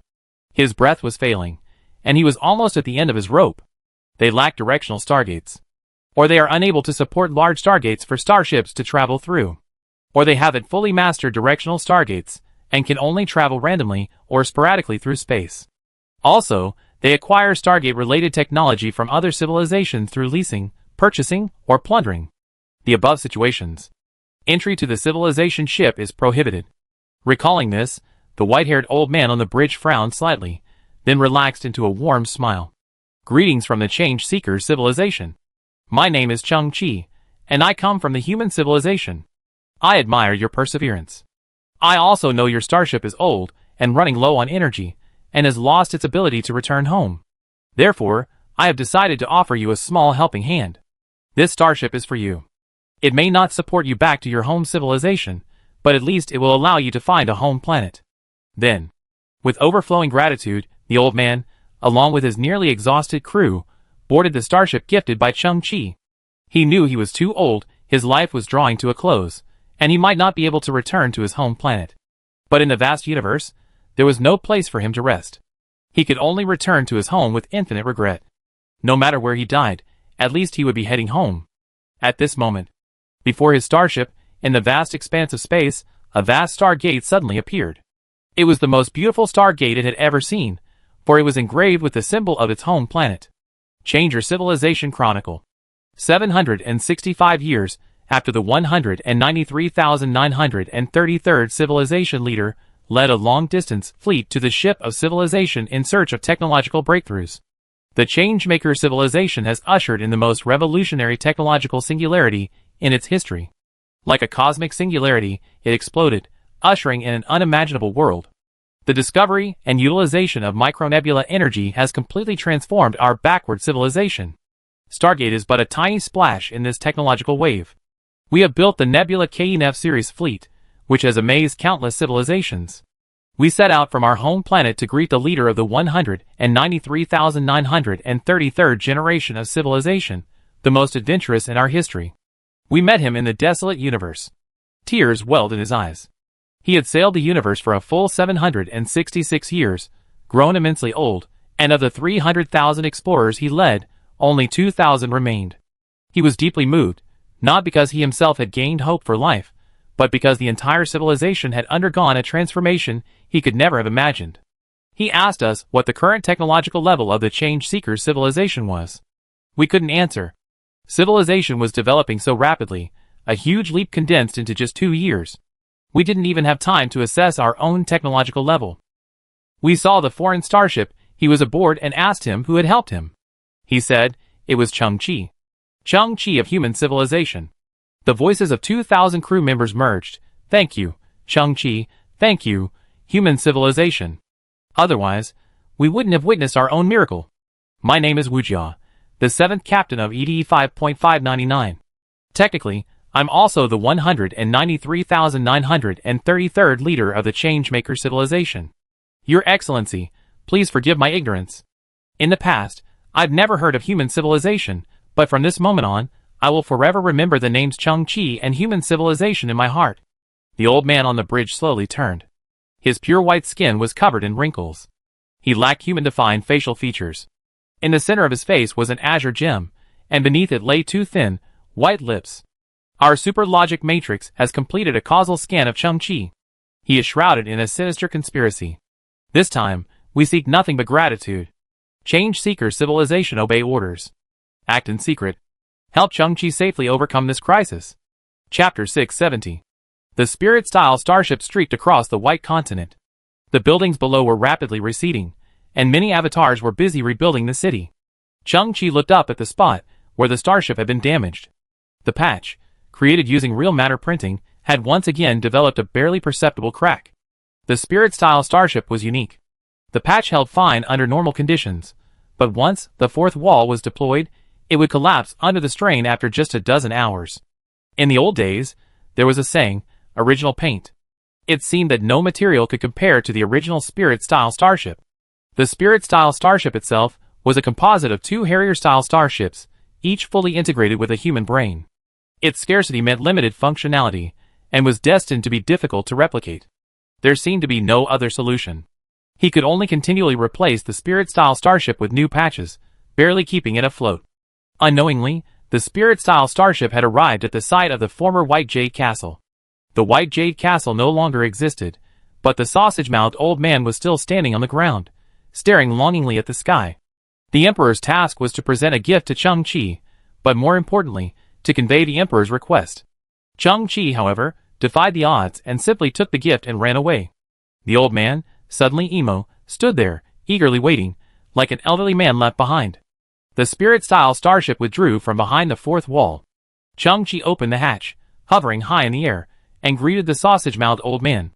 His breath was failing, and he was almost at the end of his rope. They lack directional stargates. Or they are unable to support large stargates for starships to travel through. Or they haven't fully mastered directional stargates, and can only travel randomly or sporadically through space. Also, they acquire Stargate-related technology from other civilizations through leasing, purchasing, or plundering. The above situations. Entry to the civilization ship is prohibited. Recalling this, the white-haired old man on the bridge frowned slightly, then relaxed into a warm smile. Greetings from the Change Seeker civilization. My name is Chang-Chi, and I come from the human civilization. I admire your perseverance. I also know your starship is old and running low on energy, and has lost its ability to return home. Therefore, I have decided to offer you a small helping hand. This starship is for you. It may not support you back to your home civilization, but at least it will allow you to find a home planet. Then, with overflowing gratitude, the old man, along with his nearly exhausted crew, boarded the starship gifted by Chang-Chi. He knew he was too old, his life was drawing to a close, and he might not be able to return to his home planet. But in the vast universe, there was no place for him to rest. He could only return to his home with infinite regret. No matter where he died, at least he would be heading home. At this moment, before his starship, in the vast expanse of space, a vast stargate suddenly appeared. It was the most beautiful stargate it had ever seen, for it was engraved with the symbol of its home planet. Changer Civilization Chronicle. 765 years after the 193,933rd civilization leader led a long-distance fleet to the ship of civilization in search of technological breakthroughs. The Changemaker civilization has ushered in the most revolutionary technological singularity in its history. Like a cosmic singularity, it exploded, ushering in an unimaginable world. The discovery and utilization of micronebula energy has completely transformed our backward civilization. Stargate is but a tiny splash in this technological wave. We have built the Nebula KENF series fleet, which has amazed countless civilizations. We set out from our home planet to greet the leader of the 193,933rd generation of civilization, the most adventurous in our history. We met him in the desolate universe. Tears welled in his eyes. He had sailed the universe for a full 766 years, grown immensely old, and of the 300,000 explorers he led, only 2,000 remained. He was deeply moved, not because he himself had gained hope for life, but because the entire civilization had undergone a transformation he could never have imagined. He asked us what the current technological level of the Change Seeker's civilization was. We couldn't answer. Civilization was developing so rapidly, a huge leap condensed into just 2 years. We didn't even have time to assess our own technological level. We saw the foreign starship he was aboard and asked him who had helped him. He said it was Chang-Chi. Chang-Chi of human civilization. The voices of 2,000 crew members merged. Thank you, Chang-Chi. Thank you, human civilization. Otherwise, we wouldn't have witnessed our own miracle. My name is Wu Jia, the 7th captain of EP5.599. Technically, I'm also the 193,933rd leader of the Changemaker civilization. Your Excellency, please forgive my ignorance. In the past, I've never heard of human civilization, but from this moment on, I will forever remember the names Chang-Chi and human civilization in my heart. The old man on the bridge slowly turned. His pure white skin was covered in wrinkles. He lacked human-defined facial features. In the center of his face was an azure gem, and beneath it lay 2 thin, white lips. Our super logic matrix has completed a causal scan of Chang-Chi. He is shrouded in a sinister conspiracy. This time, we seek nothing but gratitude. Change Seeker civilization, obey orders. Act in secret. Help Chang-Chi safely overcome this crisis. Chapter 670. The Spirit-style starship streaked across the white continent. The buildings below were rapidly receding, and many avatars were busy rebuilding the city. Chang-Chi looked up at the spot where the starship had been damaged. The patch, created using real matter printing, had once again developed a barely perceptible crack. The Spirit-style starship was unique. The patch held fine under normal conditions, but once the 4th wall was deployed, it would collapse under the strain after just a dozen hours. In the old days, there was a saying, original paint. It seemed that no material could compare to the original Spirit-style starship. The Spirit-style starship itself was a composite of 2 Harrier-style starships, each fully integrated with a human brain. Its scarcity meant limited functionality, and was destined to be difficult to replicate. There seemed to be no other solution. He could only continually replace the Spirit-style starship with new patches, barely keeping it afloat. Unknowingly, the Spirit-style starship had arrived at the site of the former White Jade Castle. The White Jade Castle no longer existed, but the sausage-mouthed old man was still standing on the ground, staring longingly at the sky. The Emperor's task was to present a gift to Chang-Chi, but more importantly, to convey the Emperor's request. Chang-Chi, however, defied the odds and simply took the gift and ran away. The old man, suddenly emo, stood there, eagerly waiting, like an elderly man left behind. The Spirit-style starship withdrew from behind the 4th wall. Chang-Chi opened the hatch, hovering high in the air, and greeted the sausage-mouthed old man.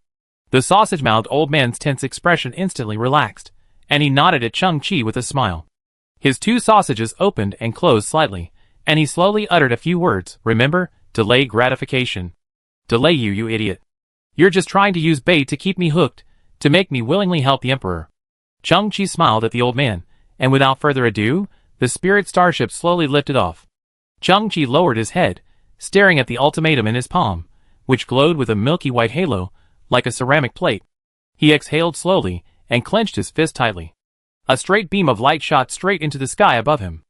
The sausage-mouthed old man's tense expression instantly relaxed, and he nodded at Chang-Chi with a smile. His 2 sausages opened and closed slightly, and he slowly uttered a few words. Remember, delay gratification. Delay you idiot. You're just trying to use bait to keep me hooked, to make me willingly help the Emperor. Chang-Chi smiled at the old man, and without further ado, the Spirit starship slowly lifted off. Chang-Chi lowered his head, staring at the ultimatum in his palm, which glowed with a milky white halo, like a ceramic plate. He exhaled slowly, and clenched his fist tightly. A straight beam of light shot straight into the sky above him.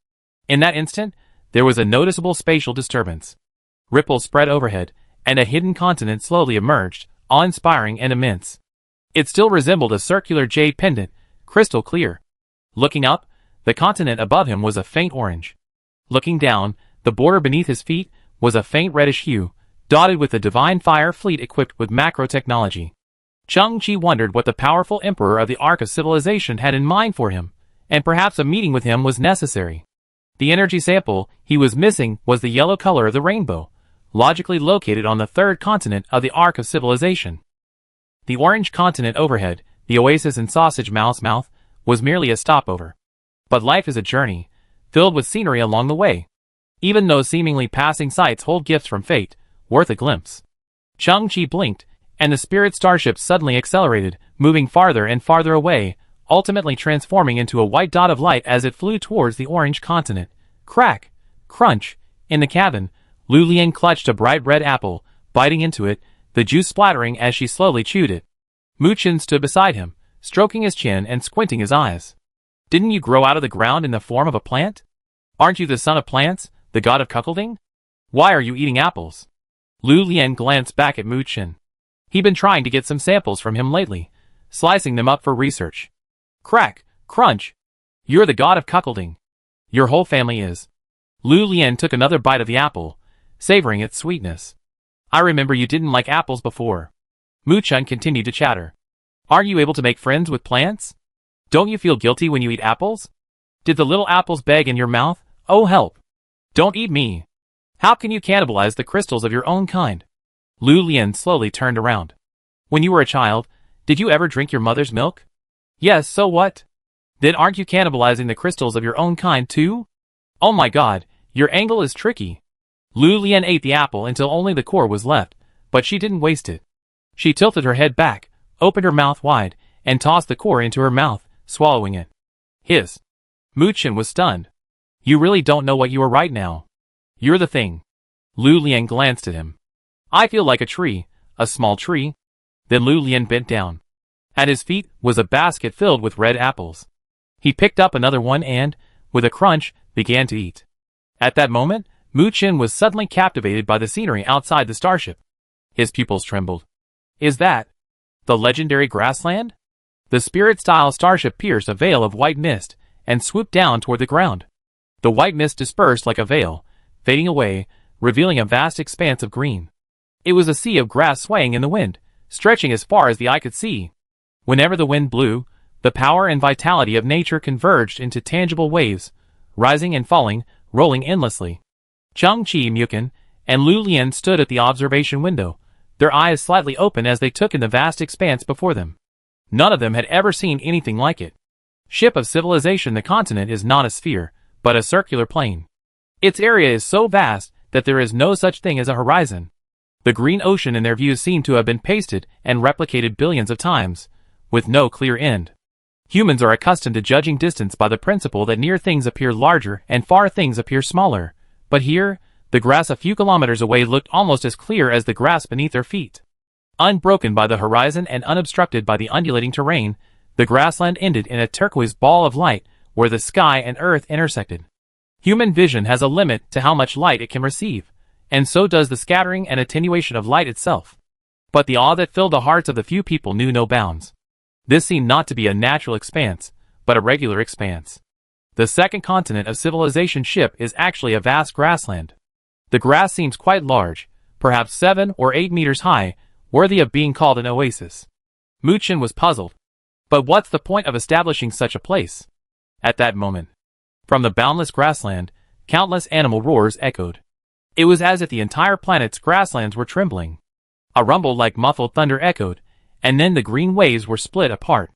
In that instant, there was a noticeable spatial disturbance. Ripples spread overhead, and a hidden continent slowly emerged, awe-inspiring and immense. It still resembled a circular jade pendant, crystal clear. Looking up, the continent above him was a faint orange. Looking down, the border beneath his feet was a faint reddish hue, dotted with a divine fire fleet equipped with macro technology. Chang-Chi wondered what the powerful Emperor of the Ark of Civilization had in mind for him, and perhaps a meeting with him was necessary. The energy sample he was missing was the yellow color of the rainbow, logically located on the 3rd continent of the Ark of Civilization. The orange continent overhead, the oasis in Sausage Mouth's mouth, was merely a stopover. But life is a journey, filled with scenery along the way. Even those seemingly passing sights hold gifts from fate, worth a glimpse. Chang-Chi blinked, and the Spirit starship suddenly accelerated, moving farther and farther away, ultimately transforming into a white dot of light as it flew towards the orange continent. Crack! Crunch! In the cabin, Lu Lian clutched a bright red apple, biting into it, the juice splattering as she slowly chewed it. Mu Chen stood beside him, stroking his chin and squinting his eyes. Didn't you grow out of the ground in the form of a plant? Aren't you the son of plants, the god of cuckolding? Why are you eating apples? Lu Lian glanced back at Mu Chen. He'd been trying to get some samples from him lately, slicing them up for research. Crack! Crunch! You're the god of cuckolding. Your whole family is. Lu Lian took another bite of the apple, savoring its sweetness. I remember you didn't like apples before. Mu-chun continued to chatter. Aren't you able to make friends with plants? Don't you feel guilty when you eat apples? Did the little apples beg in your mouth? Oh help! Don't eat me! How can you cannibalize the crystals of your own kind? Lu Lian slowly turned around. When you were a child, did you ever drink your mother's milk? Yes, so what? Then aren't you cannibalizing the crystals of your own kind too? Oh my god, your angle is tricky. Lu Lian ate the apple until only the core was left, but she didn't waste it. She tilted her head back, opened her mouth wide, and tossed the core into her mouth, swallowing it. Hiss. Mu-chun was stunned. You really don't know what you are right now. You're the thing. Lu Lian glanced at him. I feel like a tree, a small tree. Then Lu Lian bent down. At his feet was a basket filled with red apples. He picked up another one and, with a crunch, began to eat. At that moment, Mu-chun was suddenly captivated by the scenery outside the starship. His pupils trembled. Is that the legendary grassland? The spirit-style starship pierced a veil of white mist and swooped down toward the ground. The white mist dispersed like a veil, fading away, revealing a vast expanse of green. It was a sea of grass swaying in the wind, stretching as far as the eye could see. Whenever the wind blew, the power and vitality of nature converged into tangible waves, rising and falling, rolling endlessly. Chang-Chi, Mu-chun, and Lu Lian stood at the observation window, their eyes slightly open as they took in the vast expanse before them. None of them had ever seen anything like it. Ship of civilization, the continent is not a sphere, but a circular plane. Its area is so vast that there is no such thing as a horizon. The green ocean in their view seemed to have been pasted and replicated billions of times, with no clear end. Humans are accustomed to judging distance by the principle that near things appear larger and far things appear smaller, but here, the grass a few kilometers away looked almost as clear as the grass beneath their feet. Unbroken by the horizon and unobstructed by the undulating terrain, the grassland ended in a turquoise ball of light where the sky and earth intersected. Human vision has a limit to how much light it can receive, and so does the scattering and attenuation of light itself. But the awe that filled the hearts of the few people knew no bounds. This seemed not to be a natural expanse, but a regular expanse. The second continent of civilization ship is actually a vast grassland. The grass seems quite large, perhaps 7 or 8 meters high, worthy of being called an oasis. Mu-chun was puzzled. But what's the point of establishing such a place? At that moment, from the boundless grassland, countless animal roars echoed. It was as if the entire planet's grasslands were trembling. A rumble like muffled thunder echoed, and then the green waves were split apart.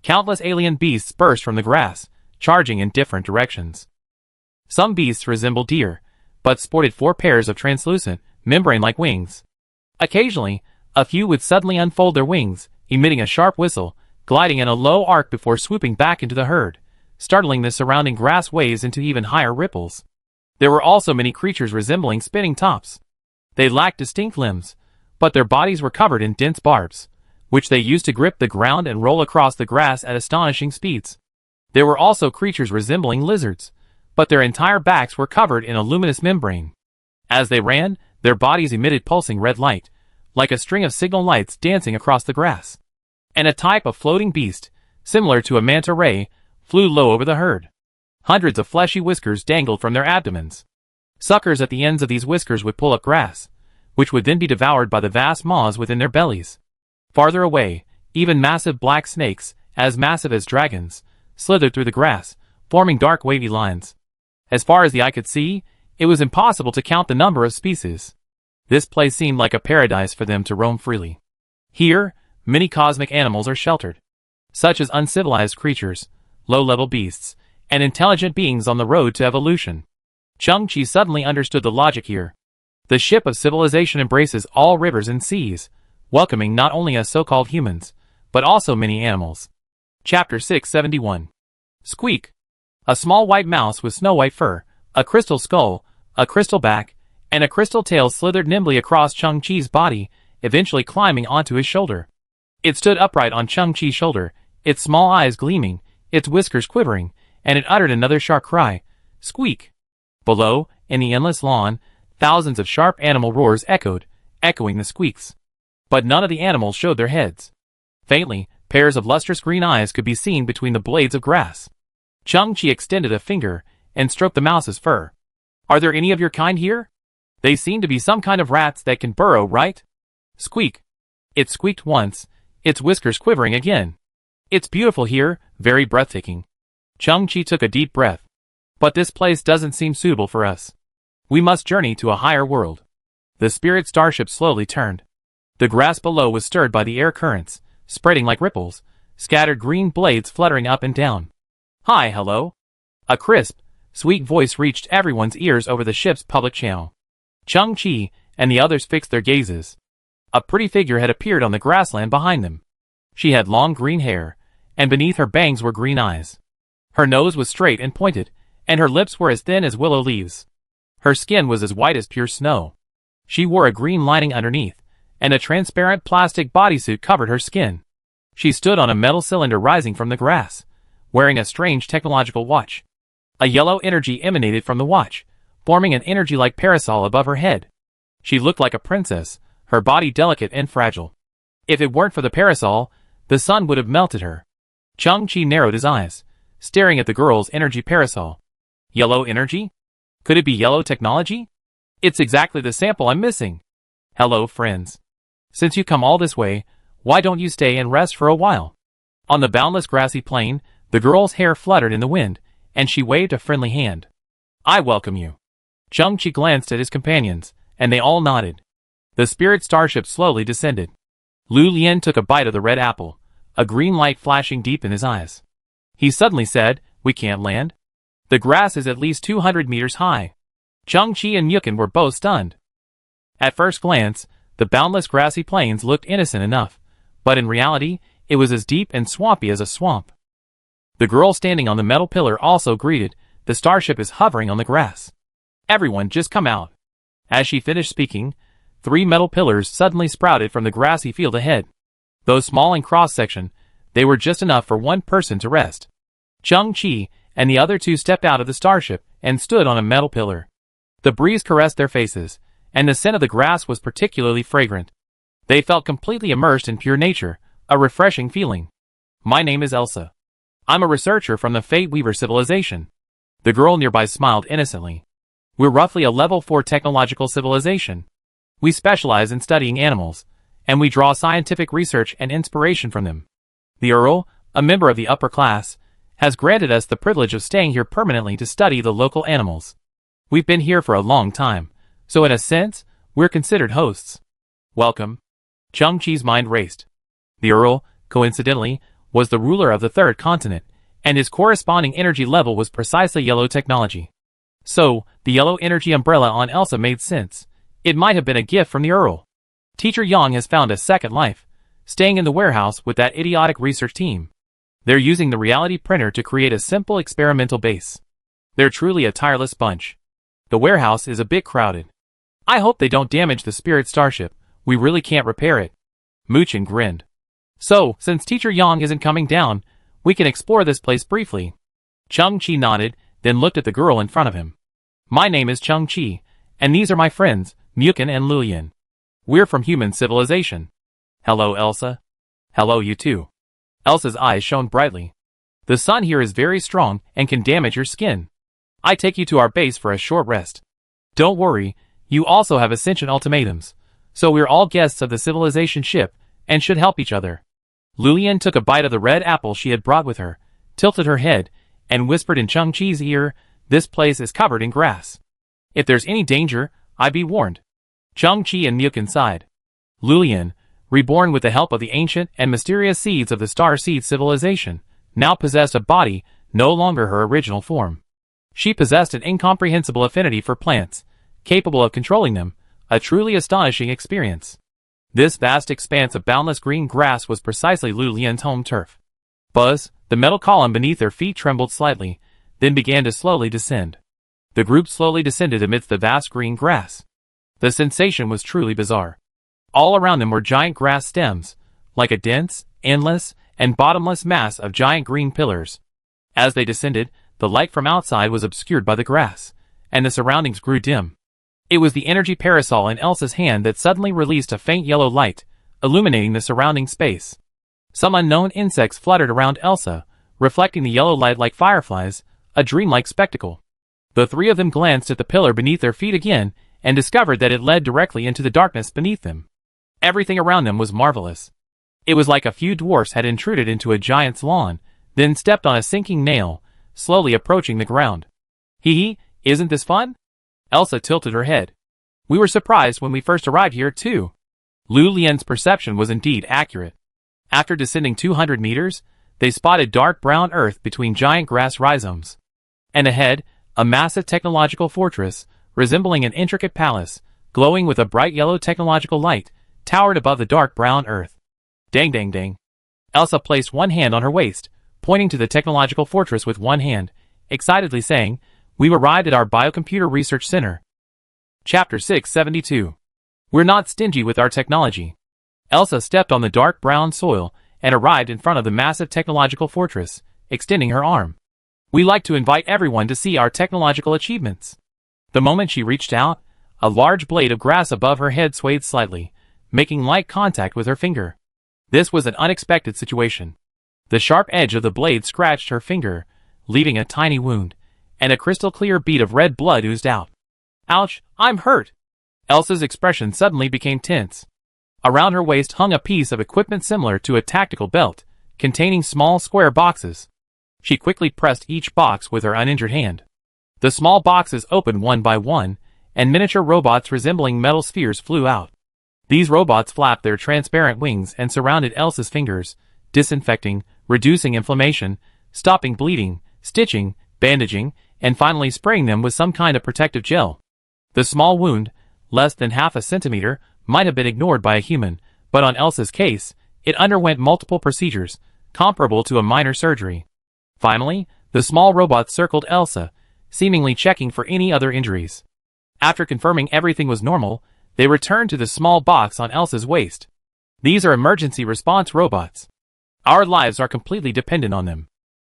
Countless alien beasts burst from the grass, charging in different directions. Some beasts resembled deer, but sported 4 pairs of translucent, membrane-like wings. Occasionally, a few would suddenly unfold their wings, emitting a sharp whistle, gliding in a low arc before swooping back into the herd, startling the surrounding grass waves into even higher ripples. There were also many creatures resembling spinning tops. They lacked distinct limbs, but their bodies were covered in dense barbs, which they used to grip the ground and roll across the grass at astonishing speeds. There were also creatures resembling lizards, but their entire backs were covered in a luminous membrane. As they ran, their bodies emitted pulsing red light, like a string of signal lights dancing across the grass. And a type of floating beast, similar to a manta ray, flew low over the herd. Hundreds of fleshy whiskers dangled from their abdomens. Suckers at the ends of these whiskers would pull up grass, which would then be devoured by the vast maws within their bellies. Farther away, even massive black snakes, as massive as dragons, slithered through the grass, forming dark wavy lines. As far as the eye could see, it was impossible to count the number of species. This place seemed like a paradise for them to roam freely. Here, many cosmic animals are sheltered, such as uncivilized creatures, low-level beasts, and intelligent beings on the road to evolution. Chang-Chi suddenly understood the logic here. The ship of civilization embraces all rivers and seas, welcoming not only us so-called humans, but also many animals. Chapter 671. Squeak. A small white mouse with snow-white fur, a crystal skull, a crystal back, and a crystal tail slithered nimbly across Chang-Chi's body, eventually climbing onto his shoulder. It stood upright on Chang-Chi's shoulder, its small eyes gleaming, its whiskers quivering, and it uttered another sharp cry. Squeak. Below, in the endless lawn, thousands of sharp animal roars echoed, echoing the squeaks. But none of the animals showed their heads. Faintly, pairs of lustrous green eyes could be seen between the blades of grass. Chang-Chi extended a finger and stroked the mouse's fur. Are there any of your kind here? They seem to be some kind of rats that can burrow, right? Squeak. It squeaked once, its whiskers quivering again. It's beautiful here, very breathtaking. Chang-Chi took a deep breath. But this place doesn't seem suitable for us. We must journey to a higher world. The spirit starship slowly turned. The grass below was stirred by the air currents, spreading like ripples, scattered green blades fluttering up and down. Hi, hello. A crisp, sweet voice reached everyone's ears over the ship's public channel. Chang-Chi and the others fixed their gazes. A pretty figure had appeared on the grassland behind them. She had long green hair, and beneath her bangs were green eyes. Her nose was straight and pointed, and her lips were as thin as willow leaves. Her skin was as white as pure snow. She wore a green lining underneath, and a transparent plastic bodysuit covered her skin. She stood on a metal cylinder rising from the grass, wearing a strange technological watch. A yellow energy emanated from the watch, forming an energy-like parasol above her head. She looked like a princess, her body delicate and fragile. If it weren't for the parasol, the sun would have melted her. Chang-Chi narrowed his eyes, staring at the girl's energy parasol. Yellow energy? Could it be yellow technology? It's exactly the sample I'm missing. Hello, friends. Since you come all this way, why don't you stay and rest for a while? On the boundless grassy plain, the girl's hair fluttered in the wind, and she waved a friendly hand. I welcome you. Chang-Chi glanced at his companions, and they all nodded. The spirit starship slowly descended. Lu Lian took a bite of the red apple, a green light flashing deep in his eyes. He suddenly said, "We can't land. The grass is at least 200 meters high." Chang-Chi and Myukin were both stunned. At first glance, the boundless grassy plains looked innocent enough, but in reality, it was as deep and swampy as a swamp. The girl standing on the metal pillar also greeted, "The starship is hovering on the grass. Everyone just come out." As she finished speaking, 3 metal pillars suddenly sprouted from the grassy field ahead. Though small in cross-section, they were just enough for one person to rest. Chang-Chi and the other 2 stepped out of the starship and stood on a metal pillar. The breeze caressed their faces, and the scent of the grass was particularly fragrant. They felt completely immersed in pure nature, a refreshing feeling. My name is Elsa. I'm a researcher from the Fate Weaver civilization. The girl nearby smiled innocently. We're roughly a level 4 technological civilization. We specialize in studying animals, and we draw scientific research and inspiration from them. The Earl, a member of the upper class, has granted us the privilege of staying here permanently to study the local animals. We've been here for a long time, so in a sense, we're considered hosts. Welcome. Chang-Chi's mind raced. The Earl, coincidentally, was the ruler of the 3rd continent, and his corresponding energy level was precisely yellow technology. So, the yellow energy umbrella on Elsa made sense. It might have been a gift from the Earl. Teacher Yang has found a second life, staying in the warehouse with that idiotic research team. They're using the reality printer to create a simple experimental base. They're truly a tireless bunch. The warehouse is a bit crowded. I hope they don't damage the spirit starship. We really can't repair it. Muchin grinned. So, since Teacher Yang isn't coming down, we can explore this place briefly. Chang-Chi nodded, then looked at the girl in front of him. My name is Chang-Chi, and these are my friends, Myukin and Lulian. We're from human civilization. Hello, Elsa. Hello, you too. Elsa's eyes shone brightly. The sun here is very strong and can damage your skin. I take you to our base for a short rest. Don't worry, you also have ascension ultimatums, so we're all guests of the civilization ship and should help each other. Lulian took a bite of the red apple she had brought with her, tilted her head, and whispered in Chang-Chi's ear, "This place is covered in grass. If there's any danger, I be warned." Chang-Chi and Myukin sighed. Lulian, reborn with the help of the ancient and mysterious seeds of the Star Seed civilization, now possessed a body, no longer her original form. She possessed an incomprehensible affinity for plants, capable of controlling them, a truly astonishing experience. This vast expanse of boundless green grass was precisely Lulian's home turf. Buzz, the metal column beneath their feet trembled slightly, then began to slowly descend. The group slowly descended amidst the vast green grass. The sensation was truly bizarre. All around them were giant grass stems, like a dense, endless, and bottomless mass of giant green pillars. As they descended, the light from outside was obscured by the grass, and the surroundings grew dim. It was the energy parasol in Elsa's hand that suddenly released a faint yellow light, illuminating the surrounding space. Some unknown insects fluttered around Elsa, reflecting the yellow light like fireflies, a dreamlike spectacle. The 3 of them glanced at the pillar beneath their feet again, and discovered that it led directly into the darkness beneath them. Everything around them was marvelous. It was like a few dwarfs had intruded into a giant's lawn, then stepped on a sinking nail, slowly approaching the ground. Hee, isn't this fun? Elsa tilted her head. We were surprised when we first arrived here too. Lu Lian's perception was indeed accurate. After descending 200 meters, they spotted dark brown earth between giant grass rhizomes. And ahead, a massive technological fortress, resembling an intricate palace, glowing with a bright yellow technological light, towered above the dark brown earth. Dang dang dang. Elsa placed one hand on her waist, pointing to the technological fortress with one hand, excitedly saying, "We've arrived at our biocomputer research center." Chapter 672. We're not stingy with our technology. Elsa stepped on the dark brown soil and arrived in front of the massive technological fortress, extending her arm. We like to invite everyone to see our technological achievements. The moment she reached out, a large blade of grass above her head swayed slightly, making light contact with her finger. This was an unexpected situation. The sharp edge of the blade scratched her finger, leaving a tiny wound, and a crystal-clear bead of red blood oozed out. Ouch, I'm hurt! Elsa's expression suddenly became tense. Around her waist hung a piece of equipment similar to a tactical belt, containing small square boxes. She quickly pressed each box with her uninjured hand. The small boxes opened one by one, and miniature robots resembling metal spheres flew out. These robots flapped their transparent wings and surrounded Elsa's fingers, disinfecting, reducing inflammation, stopping bleeding, stitching, bandaging, and finally spraying them with some kind of protective gel. The small wound, less than half a centimeter, might have been ignored by a human, but on Elsa's case, it underwent multiple procedures, comparable to a minor surgery. Finally, the small robots circled Elsa, seemingly checking for any other injuries. After confirming everything was normal, they returned to the small box on Elsa's waist. These are emergency response robots. Our lives are completely dependent on them.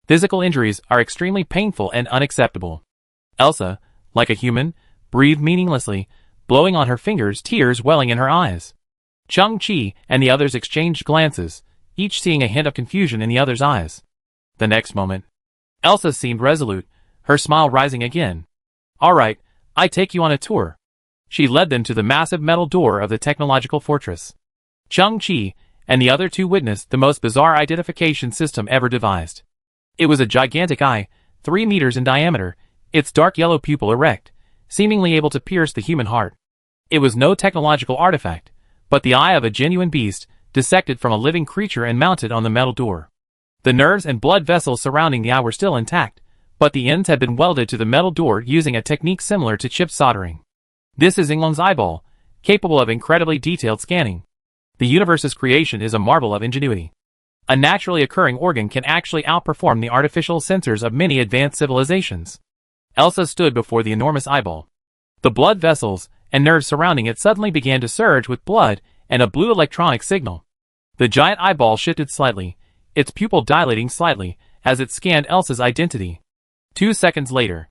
Physical injuries are extremely painful and unacceptable. Elsa, like a human, breathed meaninglessly, blowing on her fingers, tears welling in her eyes. Chang-Chi and the others exchanged glances, each seeing a hint of confusion in the other's eyes. The next moment, Elsa seemed resolute, her smile rising again. All right, I take you on a tour. She led them to the massive metal door of the technological fortress. Chang-Chi and the other two witnessed the most bizarre identification system ever devised. It was a gigantic eye, 3 meters in diameter, its dark yellow pupil erect, seemingly able to pierce the human heart. It was no technological artifact, but the eye of a genuine beast, dissected from a living creature and mounted on the metal door. The nerves and blood vessels surrounding the eye were still intact, but the ends had been welded to the metal door using a technique similar to chip soldering. This is Yinglong's eyeball, capable of incredibly detailed scanning. The universe's creation is a marvel of ingenuity. A naturally occurring organ can actually outperform the artificial sensors of many advanced civilizations. Elsa stood before the enormous eyeball. The blood vessels and nerves surrounding it suddenly began to surge with blood and a blue electronic signal. The giant eyeball shifted slightly, its pupil dilating slightly as it scanned Elsa's identity. 2 seconds later,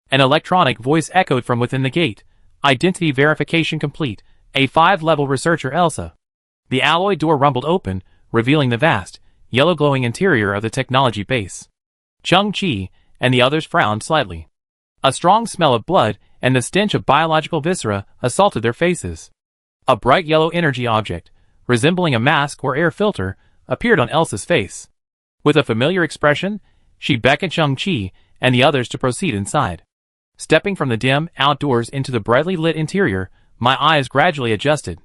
an electronic voice echoed from within the gate. Identity verification complete. A 5-level researcher Elsa. The alloy door rumbled open, revealing the vast, yellow-glowing interior of the technology base. Chang-Chi and the others frowned slightly. A strong smell of blood and the stench of biological viscera assaulted their faces. A bright yellow energy object, resembling a mask or air filter, appeared on Elsa's face. With a familiar expression, she beckoned Chang-Chi and the others to proceed inside. Stepping from the dim outdoors into the brightly lit interior, my eyes gradually adjusted.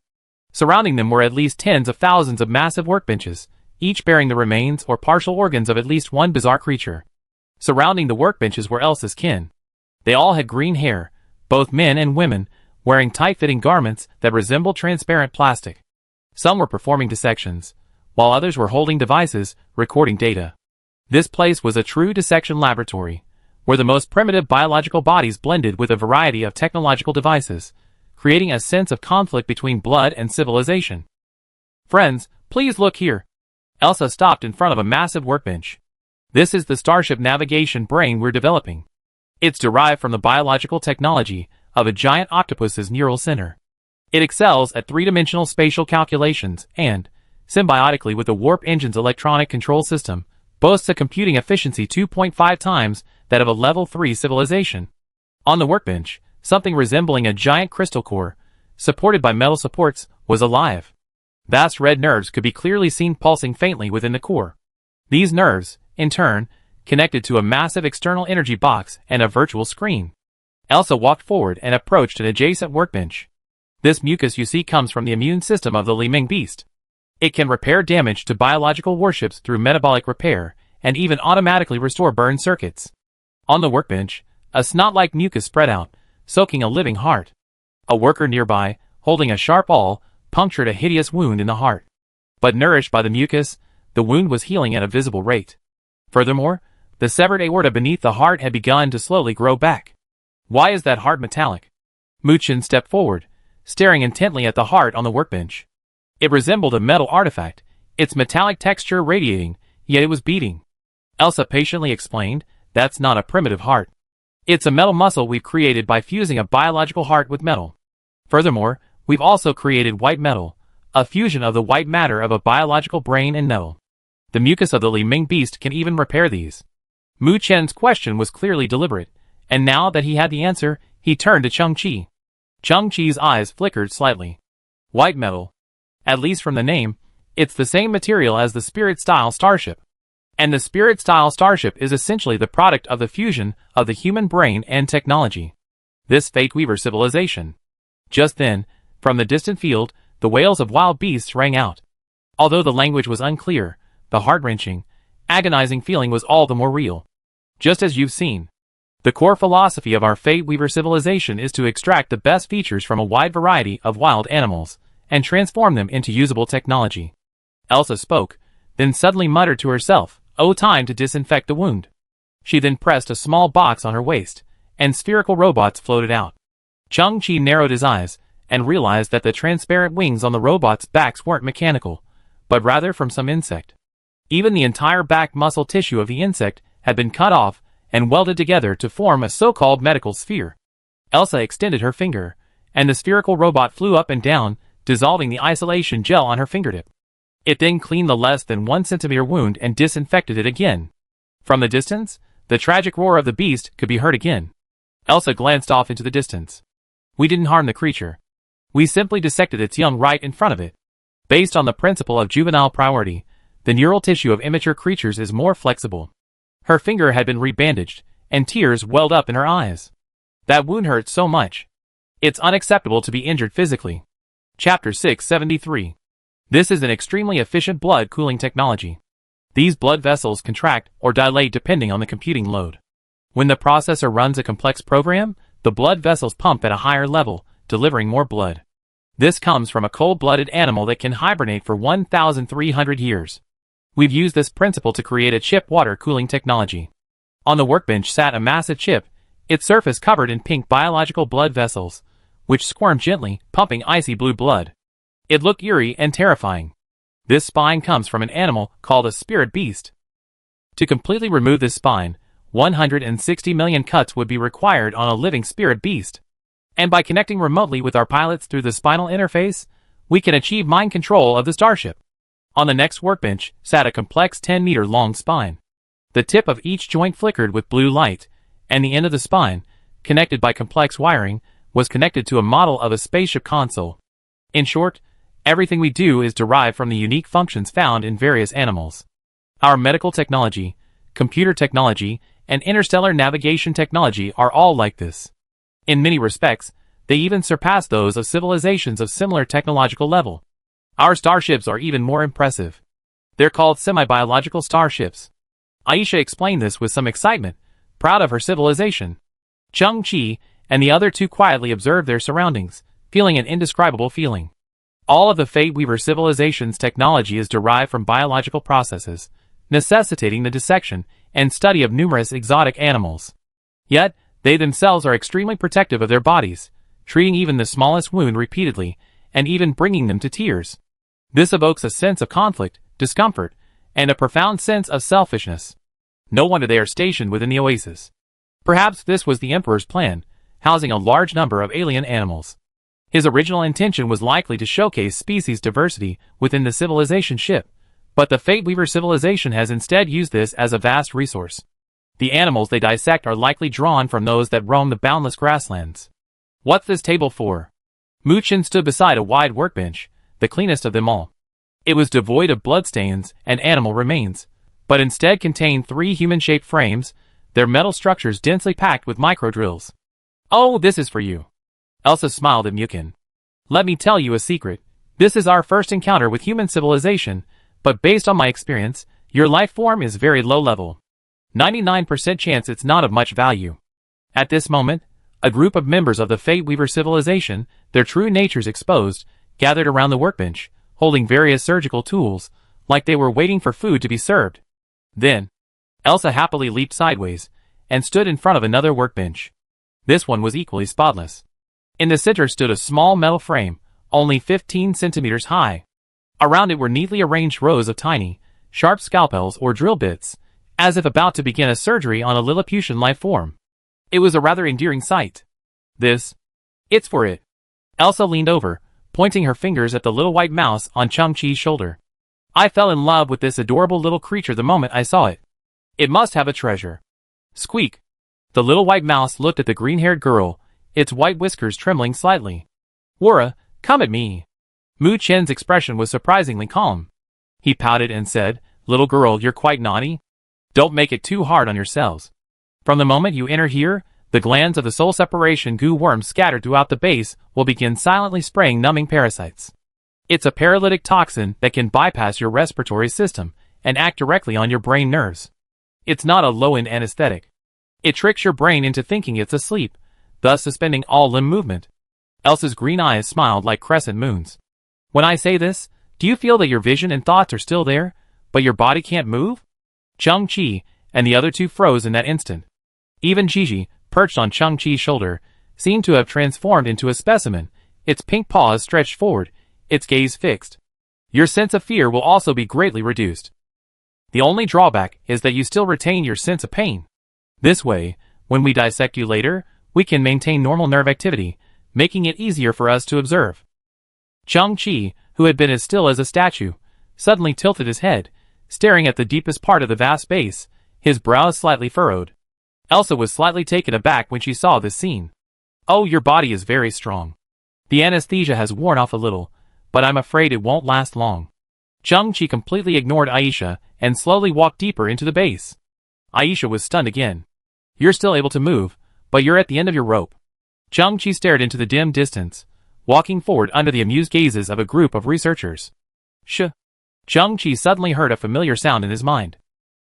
Surrounding them were at least tens of thousands of massive workbenches, each bearing the remains or partial organs of at least one bizarre creature. Surrounding the workbenches were Elsa's kin. They all had green hair, both men and women, wearing tight-fitting garments that resembled transparent plastic. Some were performing dissections, while others were holding devices, recording data. This place was a true dissection laboratory, where the most primitive biological bodies blended with a variety of technological devices, creating a sense of conflict between blood and civilization. Friends, please look here. Elsa stopped in front of a massive workbench. This is the Starship navigation brain we're developing. It's derived from the biological technology of a giant octopus's neural center. It excels at 3-dimensional spatial calculations and, symbiotically with the warp engine's electronic control system, boasts a computing efficiency 2.5 times that of a level 3 civilization. On the workbench, Something resembling a giant crystal core, supported by metal supports, was alive. Vast red nerves could be clearly seen pulsing faintly within the core. These nerves, in turn, connected to a massive external energy box and a virtual screen. Elsa walked forward and approached an adjacent workbench. This mucus you see comes from the immune system of the Liming beast. It can repair damage to biological warships through metabolic repair, and even automatically restore burned circuits. On the workbench, a snot-like mucus spread out, soaking a living heart. A worker nearby, holding a sharp awl, punctured a hideous wound in the heart. But nourished by the mucus, the wound was healing at a visible rate. Furthermore, the severed aorta beneath the heart had begun to slowly grow back. Why is that heart metallic? Muchen stepped forward, staring intently at the heart on the workbench. It resembled a metal artifact, its metallic texture radiating, yet it was beating. Elsa patiently explained, "That's not a primitive heart. It's a metal muscle we've created by fusing a biological heart with metal. Furthermore, we've also created white metal, a fusion of the white matter of a biological brain and metal. The mucus of the Liming beast can even repair these." Mu Chen's question was clearly deliberate, and now that he had the answer, he turned to Chang-Chi. Chang-Chi's eyes flickered slightly. White metal. At least from the name, it's the same material as the Spirit-style starship. And the Spirit-style starship is essentially the product of the fusion of the human brain and technology. This Fate Weaver civilization. Just then, from the distant field, the wails of wild beasts rang out. Although the language was unclear, the heart-wrenching, agonizing feeling was all the more real. Just as you've seen. The core philosophy of our Fate Weaver civilization is to extract the best features from a wide variety of wild animals, and transform them into usable technology. Elsa spoke, then suddenly muttered to herself, "Oh, time to disinfect the wound." She then pressed a small box on her waist, and spherical robots floated out. Chang-Chi narrowed his eyes, and realized that the transparent wings on the robots' backs weren't mechanical, but rather from some insect. Even the entire back muscle tissue of the insect had been cut off and welded together to form a so-called medical sphere. Elsa extended her finger, and the spherical robot flew up and down, dissolving the isolation gel on her fingertip. It then cleaned the less than 1 centimeter wound and disinfected it again. From the distance, the tragic roar of the beast could be heard again. Elsa glanced off into the distance. We didn't harm the creature. We simply dissected its young right in front of it. Based on the principle of juvenile priority, the neural tissue of immature creatures is more flexible. Her finger had been rebandaged, and tears welled up in her eyes. That wound hurt so much. It's unacceptable to be injured physically. Chapter 673. This is an extremely efficient blood cooling technology. These blood vessels contract or dilate depending on the computing load. When the processor runs a complex program, the blood vessels pump at a higher level, delivering more blood. This comes from a cold-blooded animal that can hibernate for 1,300 years. We've used this principle to create a chip water cooling technology. On the workbench sat a massive chip, its surface covered in pink biological blood vessels, which squirmed gently, pumping icy blue blood. It looked eerie and terrifying. This spine comes from an animal called a spirit beast. To completely remove this spine, 160 million cuts would be required on a living spirit beast. And by connecting remotely with our pilots through the spinal interface, we can achieve mind control of the starship. On the next workbench sat a complex 10-meter-long spine. The tip of each joint flickered with blue light, and the end of the spine, connected by complex wiring, was connected to a model of a spaceship console. In short, everything we do is derived from the unique functions found in various animals. Our medical technology, computer technology, and interstellar navigation technology are all like this. In many respects, they even surpass those of civilizations of similar technological level. Our starships are even more impressive. They're called semi-biological starships. Aisha explained this with some excitement, proud of her civilization. Chang-Chi and the other two quietly observed their surroundings, feeling an indescribable feeling. All of the Fate Weaver civilization's technology is derived from biological processes, necessitating the dissection and study of numerous exotic animals. Yet, they themselves are extremely protective of their bodies, treating even the smallest wound repeatedly, and even bringing them to tears. This evokes a sense of conflict, discomfort, and a profound sense of selfishness. No wonder they are stationed within the oasis. Perhaps this was the Emperor's plan, housing a large number of alien animals. His original intention was likely to showcase species diversity within the civilization ship, but the Fate Weaver civilization has instead used this as a vast resource. The animals they dissect are likely drawn from those that roam the boundless grasslands. What's this table for? Mu Chen stood beside a wide workbench, the cleanest of them all. It was devoid of bloodstains and animal remains, but instead contained 3 human-shaped frames, their metal structures densely packed with micro-drills. Oh, this is for you. Elsa smiled at Mu Chen. Let me tell you a secret. This is our first encounter with human civilization, but based on my experience, your life form is very low level. 99% chance it's not of much value. At this moment, a group of members of the Fate Weaver civilization, their true natures exposed, gathered around the workbench, holding various surgical tools, like they were waiting for food to be served. Then, Elsa happily leaped sideways, and stood in front of another workbench. This one was equally spotless. In the center stood a small metal frame, only 15 centimeters high. Around it were neatly arranged rows of tiny, sharp scalpels or drill bits, as if about to begin a surgery on a Lilliputian life form. It was a rather endearing sight. It's for it. Elsa leaned over, pointing her fingers at the little white mouse on Chang-Chi's shoulder. I fell in love with this adorable little creature the moment I saw it. It must have a treasure. Squeak. The little white mouse looked at the green-haired girl, its white whiskers trembling slightly. Wara, come at me. Mu Chen's expression was surprisingly calm. He pouted and said, Little girl, you're quite naughty. Don't make it too hard on yourselves. From the moment you enter here, the glands of the soul separation goo worms scattered throughout the base will begin silently spraying numbing parasites. It's a paralytic toxin that can bypass your respiratory system and act directly on your brain nerves. It's not a low-end anesthetic. It tricks your brain into thinking it's asleep, thus suspending all limb movement. Elsa's green eyes smiled like crescent moons. When I say this, do you feel that your vision and thoughts are still there, but your body can't move? Chang-Chi and the other 2 froze in that instant. Even Gigi, perched on Chang-Chi's shoulder, seemed to have transformed into a specimen, its pink paws stretched forward, its gaze fixed. Your sense of fear will also be greatly reduced. The only drawback is that you still retain your sense of pain. This way, when we dissect you later, we can maintain normal nerve activity, making it easier for us to observe. Chang-Chi, who had been as still as a statue, suddenly tilted his head, staring at the deepest part of the vast base, his brows slightly furrowed. Elsa was slightly taken aback when she saw this scene. Oh, your body is very strong. The anesthesia has worn off a little, but I'm afraid it won't last long. Chang-Chi completely ignored Aisha and slowly walked deeper into the base. Aisha was stunned again. You're still able to move, but you're at the end of your rope. Chang-Chi stared into the dim distance, walking forward under the amused gazes of a group of researchers. Chang-Chi suddenly heard a familiar sound in his mind.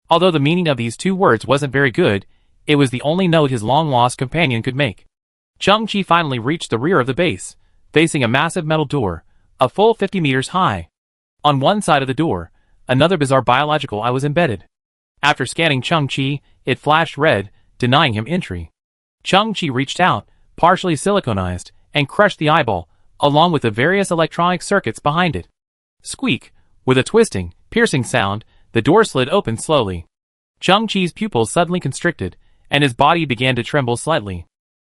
Although the meaning of these 2 words wasn't very good, it was the only note his long-lost companion could make. Chang-Chi finally reached the rear of the base, facing a massive metal door, a full 50 meters high. On one side of the door, another bizarre biological eye was embedded. After scanning Chang-Chi, it flashed red, denying him entry. Chang-Chi reached out, partially siliconized, and crushed the eyeball, along with the various electronic circuits behind it. Squeak! With a twisting, piercing sound, the door slid open slowly. Chang-Chi's pupils suddenly constricted, and his body began to tremble slightly.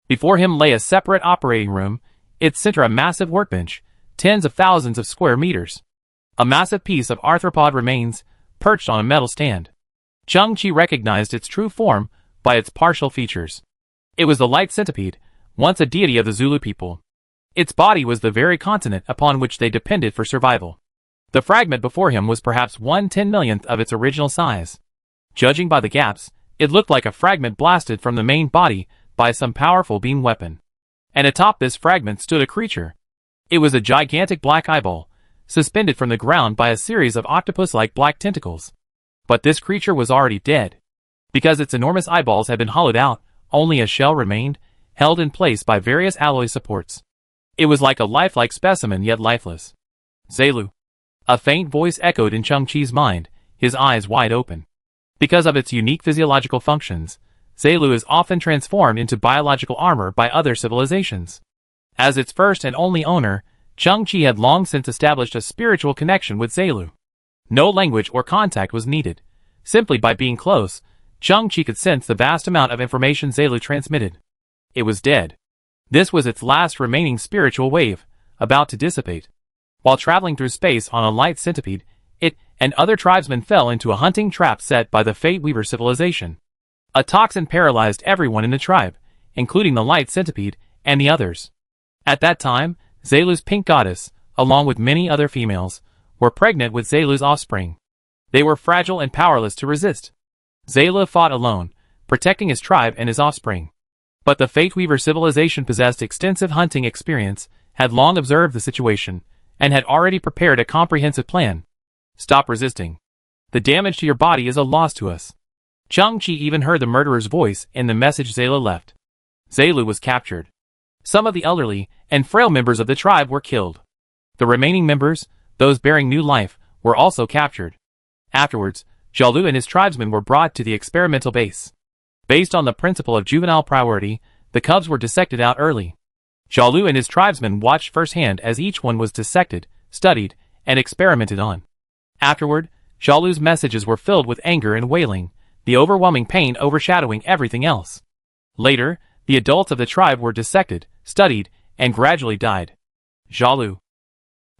Before him lay a separate operating room, its center a massive workbench, tens of thousands of square meters. A massive piece of arthropod remains, perched on a metal stand. Chang-Chi recognized its true form by its partial features. It was the light centipede, once a deity of the Zulu people. Its body was the very continent upon which they depended for survival. The fragment before him was perhaps 1/10,000,000th of its original size. Judging by the gaps, it looked like a fragment blasted from the main body by some powerful beam weapon. And atop this fragment stood a creature. It was a gigantic black eyeball, suspended from the ground by a series of octopus-like black tentacles. But this creature was already dead. Because its enormous eyeballs had been hollowed out, only a shell remained, held in place by various alloy supports. It was like a lifelike specimen yet lifeless. Zelu. A faint voice echoed in Chang-Chi's mind, his eyes wide open. Because of its unique physiological functions, Zelu is often transformed into biological armor by other civilizations. As its first and only owner, Chang-Chi had long since established a spiritual connection with Zelu. No language or contact was needed. Simply by being close, Chang-Chi could sense the vast amount of information Zelu transmitted. It was dead. This was its last remaining spiritual wave, about to dissipate. While traveling through space on a light centipede, it and other tribesmen fell into a hunting trap set by the Fate Weaver civilization. A toxin paralyzed everyone in the tribe, including the light centipede and the others. At that time, Zaylu's pink goddess, along with many other females, were pregnant with Zaylu's offspring. They were fragile and powerless to resist. Zaylu fought alone, protecting his tribe and his offspring. But the Fate Weaver civilization possessed extensive hunting experience, had long observed the situation, and had already prepared a comprehensive plan. Stop resisting. The damage to your body is a loss to us. Chang-Chi even heard the murderer's voice in the message Zaylu left. Zaylu was captured. Some of the elderly and frail members of the tribe were killed. The remaining members, those bearing new life, were also captured. Afterwards, Jialu and his tribesmen were brought to the experimental base. Based on the principle of juvenile priority, the cubs were dissected out early. Jialu and his tribesmen watched firsthand as each one was dissected, studied, and experimented on. Afterward, Jialu's messages were filled with anger and wailing, the overwhelming pain overshadowing everything else. Later, the adults of the tribe were dissected, studied, and gradually died. Jialu.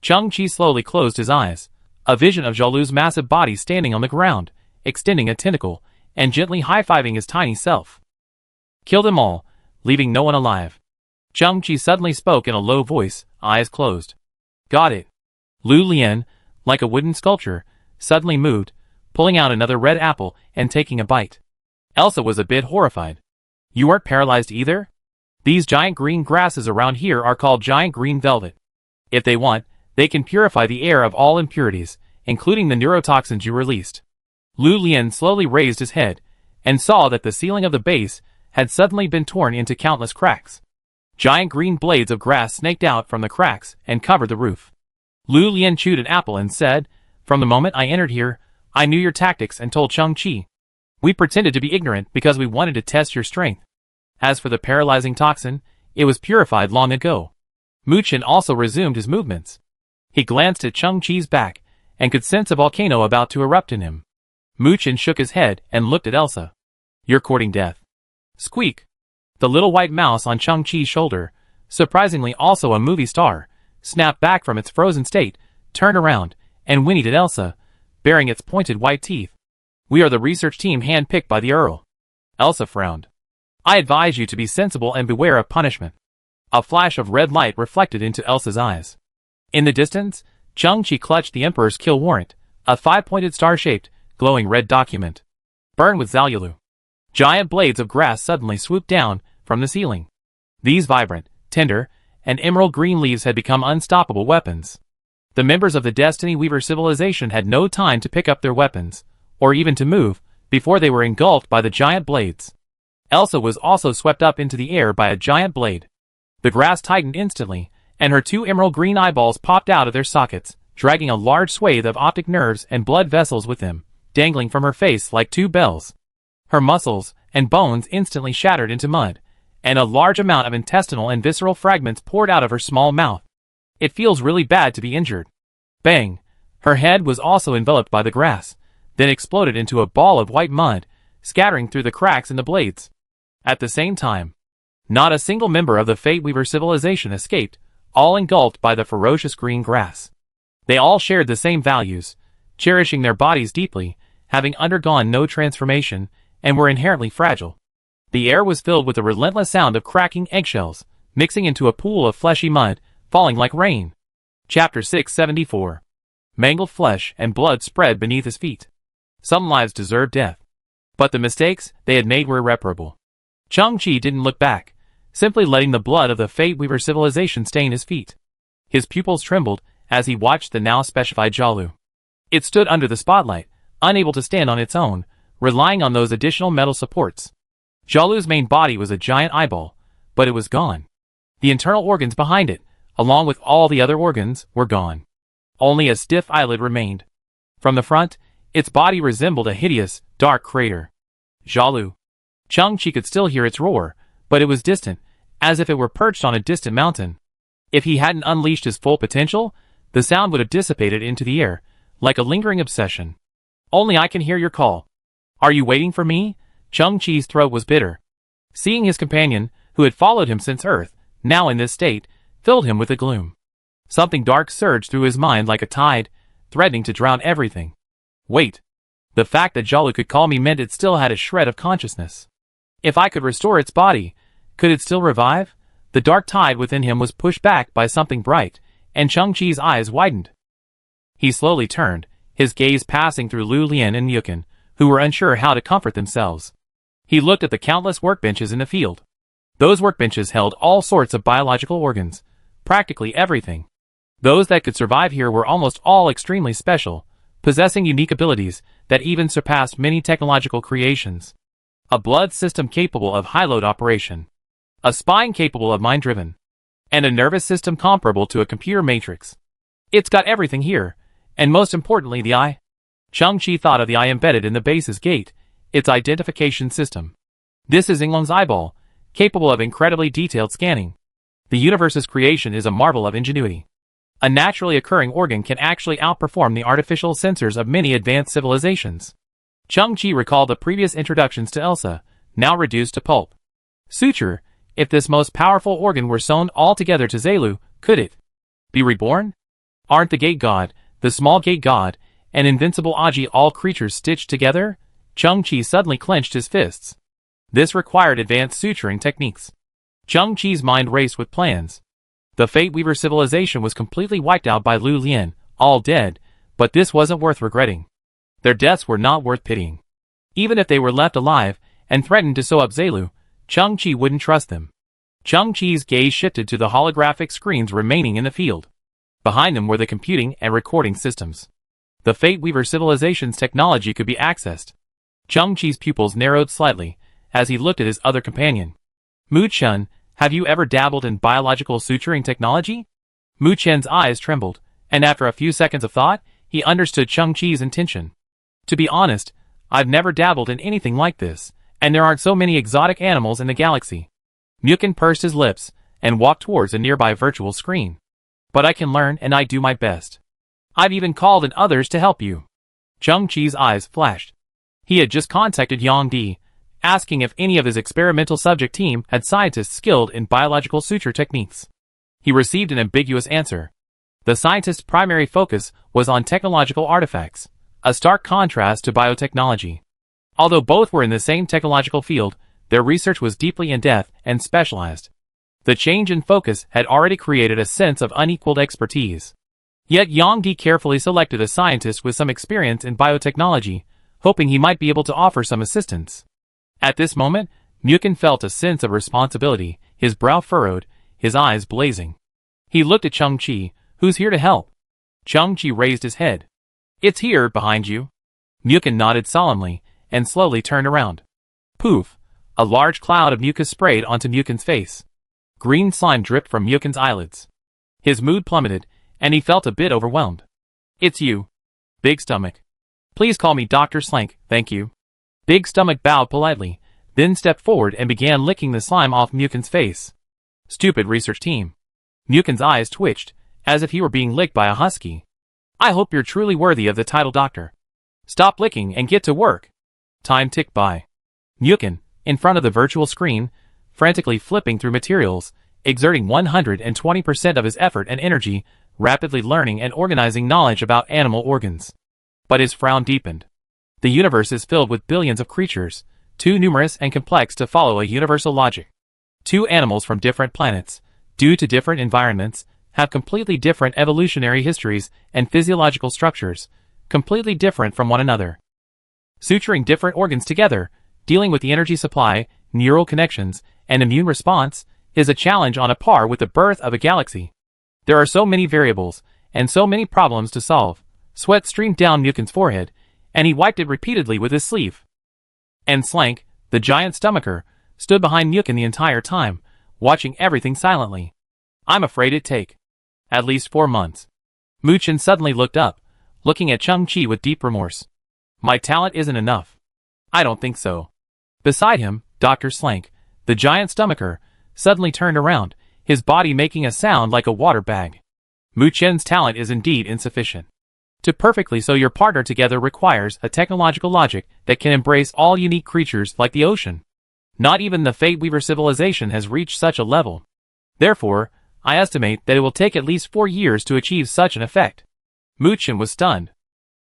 Chang-Chi slowly closed his eyes. A vision of Jialu's massive body standing on the ground, extending a tentacle, and gently high-fiving his tiny self. Kill them all, leaving no one alive. Chang-Chi suddenly spoke in a low voice, eyes closed. Got it. Lu Lian, like a wooden sculpture, suddenly moved, pulling out another red apple and taking a bite. Elsa was a bit horrified. You aren't paralyzed either? These giant green grasses around here are called giant green velvet. If they want, they can purify the air of all impurities, including the neurotoxins you released. Lu Lian slowly raised his head, and saw that the ceiling of the base had suddenly been torn into countless cracks. Giant green blades of grass snaked out from the cracks and covered the roof. Lu Lian chewed an apple and said, From the moment I entered here, I knew your tactics and told Chang-Chi. We pretended to be ignorant because we wanted to test your strength. As for the paralyzing toxin, it was purified long ago. Muchen also resumed his movements. He glanced at Chang-Chi's back, and could sense a volcano about to erupt in him. Muchen shook his head and looked at Elsa. You're courting death. Squeak. The little white mouse on Chang-Chi's shoulder, surprisingly also a movie star, snapped back from its frozen state, turned around, and whinnied at Elsa, baring its pointed white teeth. We are the research team hand-picked by the Earl. Elsa frowned. I advise you to be sensible and beware of punishment. A flash of red light reflected into Elsa's eyes. In the distance, Chang-Chi clutched the Emperor's kill warrant, a 5-pointed star-shaped, glowing red document. Burn with Zaylu. Giant blades of grass suddenly swooped down from the ceiling. These vibrant, tender, and emerald green leaves had become unstoppable weapons. The members of the Destiny Weaver civilization had no time to pick up their weapons, or even to move, before they were engulfed by the giant blades. Elsa was also swept up into the air by a giant blade. The grass tightened instantly, and her 2 emerald green eyeballs popped out of their sockets, dragging a large swathe of optic nerves and blood vessels with them, dangling from her face like 2 bells. Her muscles and bones instantly shattered into mud, and a large amount of intestinal and visceral fragments poured out of her small mouth. It feels really bad to be injured. Bang! Her head was also enveloped by the grass, then exploded into a ball of white mud, scattering through the cracks in the blades. At the same time, not a single member of the Fate Weaver civilization escaped, all engulfed by the ferocious green grass. They all shared the same values, cherishing their bodies deeply, having undergone no transformation, and were inherently fragile. The air was filled with the relentless sound of cracking eggshells, mixing into a pool of fleshy mud, falling like rain. Chapter 674. Mangled flesh and blood spread beneath his feet. Some lives deserved death. But the mistakes they had made were irreparable. Chang-Chi didn't look back, simply letting the blood of the Fate Weaver civilization stain his feet. His pupils trembled as he watched the now specified Jialu. It stood under the spotlight, unable to stand on its own, relying on those additional metal supports. Jialu's main body was a giant eyeball, but it was gone. The internal organs behind it, along with all the other organs, were gone. Only a stiff eyelid remained. From the front, its body resembled a hideous, dark crater. Jialu. Chang-Chi could still hear its roar, but it was distant, as if it were perched on a distant mountain. If he hadn't unleashed his full potential, the sound would have dissipated into the air, like a lingering obsession. Only I can hear your call. Are you waiting for me? Chang-Chi's throat was bitter. Seeing his companion, who had followed him since Earth, now in this state, filled him with a gloom. Something dark surged through his mind like a tide, threatening to drown everything. Wait. The fact that Jialu could call me meant it still had a shred of consciousness. If I could restore its body, could it still revive? The dark tide within him was pushed back by something bright, and Chang-Chi's eyes widened. He slowly turned, his gaze passing through Lu Lian and Mukin, who were unsure how to comfort themselves. He looked at the countless workbenches in the field. Those workbenches held all sorts of biological organs, practically everything. Those that could survive here were almost all extremely special, possessing unique abilities that even surpassed many technological creations. A blood system capable of high-load operation. A spine capable of mind-driven. And a nervous system comparable to a computer matrix. It's got everything here, and most importantly the eye. Chang-Chi thought of the eye embedded in the base's gate, its identification system. This is Yinglong's eyeball, capable of incredibly detailed scanning. The universe's creation is a marvel of ingenuity. A naturally occurring organ can actually outperform the artificial sensors of many advanced civilizations. Chang-Chi recalled the previous introductions to Elsa, now reduced to pulp. Suture, if this most powerful organ were sewn all together to Zelu, could it be reborn? Aren't the gate god, the small gate god, and invincible Aji all creatures stitched together? Chang-Chi suddenly clenched his fists. This required advanced suturing techniques. Chang-Chi's mind raced with plans. The Fate Weaver civilization was completely wiped out by Lu Lian, all dead, but this wasn't worth regretting. Their deaths were not worth pitying. Even if they were left alive and threatened to sew up Zelu, Chang-Chi wouldn't trust them. Chang-Chi's gaze shifted to the holographic screens remaining in the field. Behind them were the computing and recording systems. The Fate Weaver civilization's technology could be accessed. Chang-Chi's pupils narrowed slightly as he looked at his other companion. Mu Chen, have you ever dabbled in biological suturing technology? Mu Chen's eyes trembled, and after a few seconds of thought, he understood Chang-Chi's intention. To be honest, I've never dabbled in anything like this, and there aren't so many exotic animals in the galaxy. Mukin pursed his lips and walked towards a nearby virtual screen. But I can learn and I do my best. I've even called in others to help you. Chang-Chi's eyes flashed. He had just contacted Yang Di, asking if any of his experimental subject team had scientists skilled in biological suture techniques. He received an ambiguous answer. The scientist's primary focus was on technological artifacts, a stark contrast to biotechnology. Although both were in the same technological field, their research was deeply in-depth and specialized. The change in focus had already created a sense of unequaled expertise. Yet Yang Di carefully selected a scientist with some experience in biotechnology, hoping he might be able to offer some assistance. At this moment, Mukin felt a sense of responsibility, his brow furrowed, his eyes blazing. He looked at Chang-Chi, who's here to help. Chang-Chi raised his head. It's here, behind you. Mukin nodded solemnly, and slowly turned around. Poof! A large cloud of mucus sprayed onto Mukin's face. Green slime dripped from Mukin's eyelids. His mood plummeted, and he felt a bit overwhelmed. It's you. Big Stomach. Please call me Dr. Slank, thank you. Big Stomach bowed politely, then stepped forward and began licking the slime off Mukin's face. Stupid research team. Mukin's eyes twitched, as if he were being licked by a husky. I hope you're truly worthy of the title doctor. Stop licking and get to work. Time ticked by. Mukin, in front of the virtual screen, frantically flipping through materials, exerting 120% of his effort and energy, rapidly learning and organizing knowledge about animal organs. But his frown deepened. The universe is filled with billions of creatures, too numerous and complex to follow a universal logic. Two animals from different planets, due to different environments, have completely different evolutionary histories and physiological structures, completely different from one another. Suturing different organs together, dealing with the energy supply, neural connections, and immune response, is a challenge on a par with the birth of a galaxy. There are so many variables, and so many problems to solve. Sweat streamed down Mukin's forehead, and he wiped it repeatedly with his sleeve. And Slank, the giant stomacher, stood behind Mukin the entire time, watching everything silently. I'm afraid it'd take at least 4 months. Muchen suddenly looked up, looking at Chang-Chi with deep remorse. My talent isn't enough. I don't think so. Beside him, Dr. Slank, the giant stomacher, suddenly turned around, his body making a sound like a water bag. Muchen's talent is indeed insufficient. To perfectly sew your partner together requires a technological logic that can embrace all unique creatures like the ocean. Not even the Fate Weaver civilization has reached such a level. Therefore, I estimate that it will take at least 4 years to achieve such an effect. Muchen was stunned.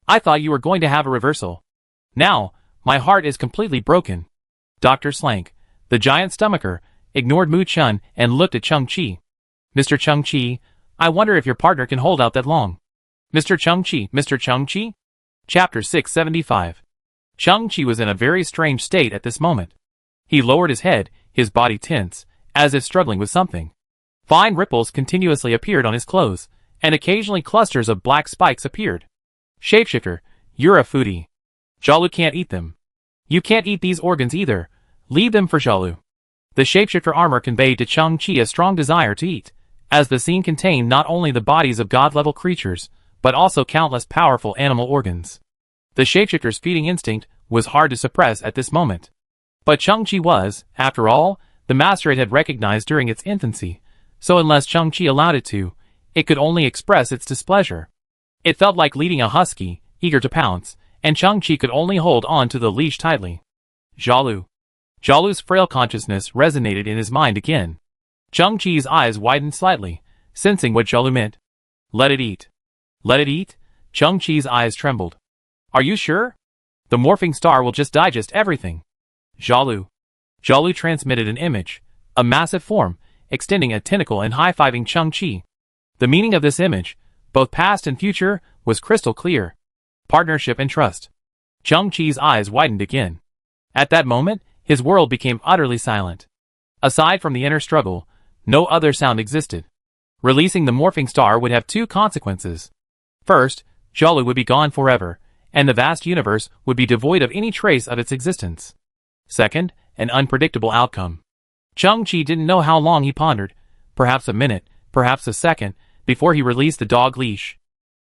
I thought you were going to have a reversal. Now, my heart is completely broken. Dr. Slank, the giant stomacher, ignored Mu Chun and looked at Chung-Chi. Mr. Chung-Chi, I wonder if your partner can hold out that long. Mr. Chung-Chi, Mr. Chung-Chi? Chapter 675. Chung-Chi was in a very strange state at this moment. He lowered his head, his body tense, as if struggling with something. Fine ripples continuously appeared on his clothes, and occasionally clusters of black spikes appeared. Shapeshifter, you're a foodie. Jalu can't eat them. You can't eat these organs either. Leave them for Jalu. The shapeshifter armor conveyed to Chung-Chi a strong desire to eat, as the scene contained not only the bodies of god-level creatures, but also countless powerful animal organs. The shapeshifter's feeding instinct was hard to suppress at this moment. But Chung-Chi was, after all, the master it had recognized during its infancy, so unless Chung-Chi allowed it to, it could only express its displeasure. It felt like leading a husky, eager to pounce, and Chung-Chi could only hold on to the leash tightly. Jalu. Jalu's frail consciousness resonated in his mind again. Chung-Chi's eyes widened slightly, sensing what Jalu meant. Let it eat. Let it eat? Chung-Chi's eyes trembled. Are you sure? The morphing star will just digest everything. Jalu. Jalu transmitted an image, a massive form, extending a tentacle and high-fiving Chung-Chi. The meaning of this image, both past and future, was crystal clear. Partnership and trust. Chung-Chi's eyes widened again. At that moment, his world became utterly silent. Aside from the inner struggle, no other sound existed. Releasing the morphing star would have two consequences. First, Jalu would be gone forever, and the vast universe would be devoid of any trace of its existence. Second, an unpredictable outcome. Chung-Chi didn't know how long he pondered, perhaps a minute, perhaps a second, before he released the dog leash.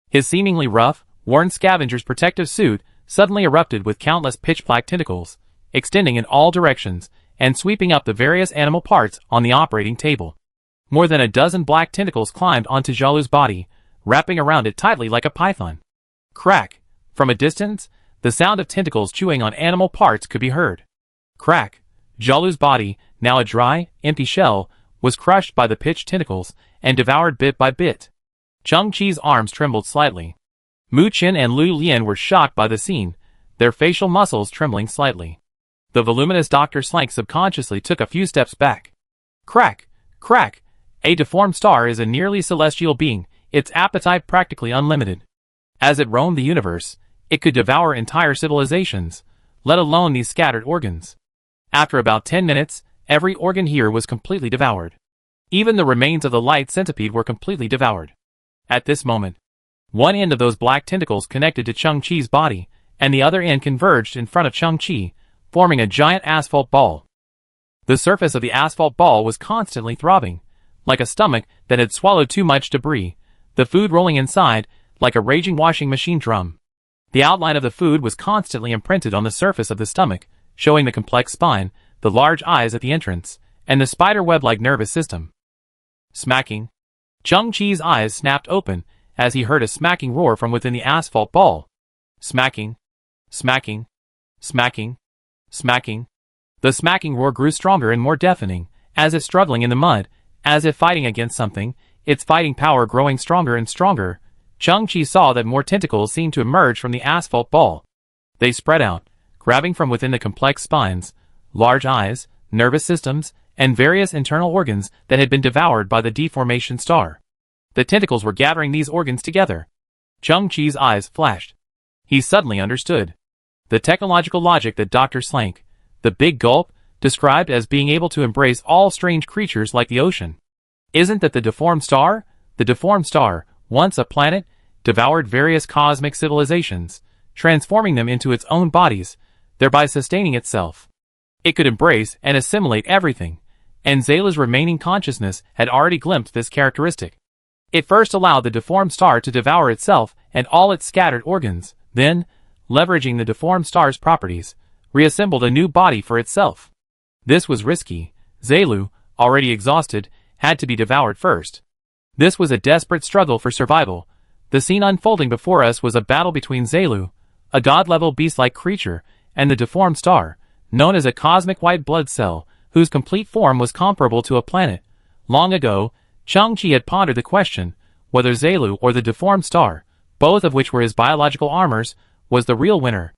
His seemingly rough, worn scavenger's protective suit suddenly erupted with countless pitch-black tentacles, extending in all directions, and sweeping up the various animal parts on the operating table. More than a dozen black tentacles climbed onto Jalu's body, wrapping around it tightly like a python. Crack! From a distance, the sound of tentacles chewing on animal parts could be heard. Crack! Jalu's body, now a dry, empty shell, was crushed by the pitched tentacles and devoured bit by bit. Chung-Chi's arms trembled slightly. Mu Chen and Lu Lian were shocked by the scene, their facial muscles trembling slightly. The voluminous Dr. Slank subconsciously took a few steps back. Crack! Crack! A deformed star is a nearly celestial being, its appetite practically unlimited. As it roamed the universe, it could devour entire civilizations, let alone these scattered organs. After about 10 minutes, every organ here was completely devoured. Even the remains of the light centipede were completely devoured. At this moment, one end of those black tentacles connected to Chung-Chi's body, and the other end converged in front of Chung-Chi, forming a giant asphalt ball. The surface of the asphalt ball was constantly throbbing, like a stomach that had swallowed too much debris, the food rolling inside like a raging washing machine drum. The outline of the food was constantly imprinted on the surface of the stomach, showing the complex spine, the large eyes at the entrance, and the spider-web-like nervous system. Smacking. Chung-Chi's eyes snapped open as he heard a smacking roar from within the asphalt ball. Smacking. Smacking. Smacking. Smacking. The smacking roar grew stronger and more deafening, as if struggling in the mud, as if fighting against something, its fighting power growing stronger and stronger. Chung-Chi saw that more tentacles seemed to emerge from the asphalt ball. They spread out, grabbing from within the complex spines, large eyes, nervous systems, and various internal organs that had been devoured by the deformation star. The tentacles were gathering these organs together. Chung-Chi's eyes flashed. He suddenly understood. The technological logic that Dr. Slank, the Big Gulp, described as being able to embrace all strange creatures like the ocean. Isn't that the deformed star? The deformed star, once a planet, devoured various cosmic civilizations, transforming them into its own bodies, thereby sustaining itself. It could embrace and assimilate everything, and Zayla's remaining consciousness had already glimpsed this characteristic. It first allowed the deformed star to devour itself and all its scattered organs, then, leveraging the deformed star's properties, reassembled a new body for itself. This was risky. Zaylu, already exhausted, had to be devoured first. This was a desperate struggle for survival. The scene unfolding before us was a battle between Zaylu, a god-level beast-like creature, and the deformed star, known as a cosmic white blood cell, whose complete form was comparable to a planet. Long ago, Chung-Chi had pondered the question, whether Zaylu or the deformed star, both of which were his biological armors, was the real winner.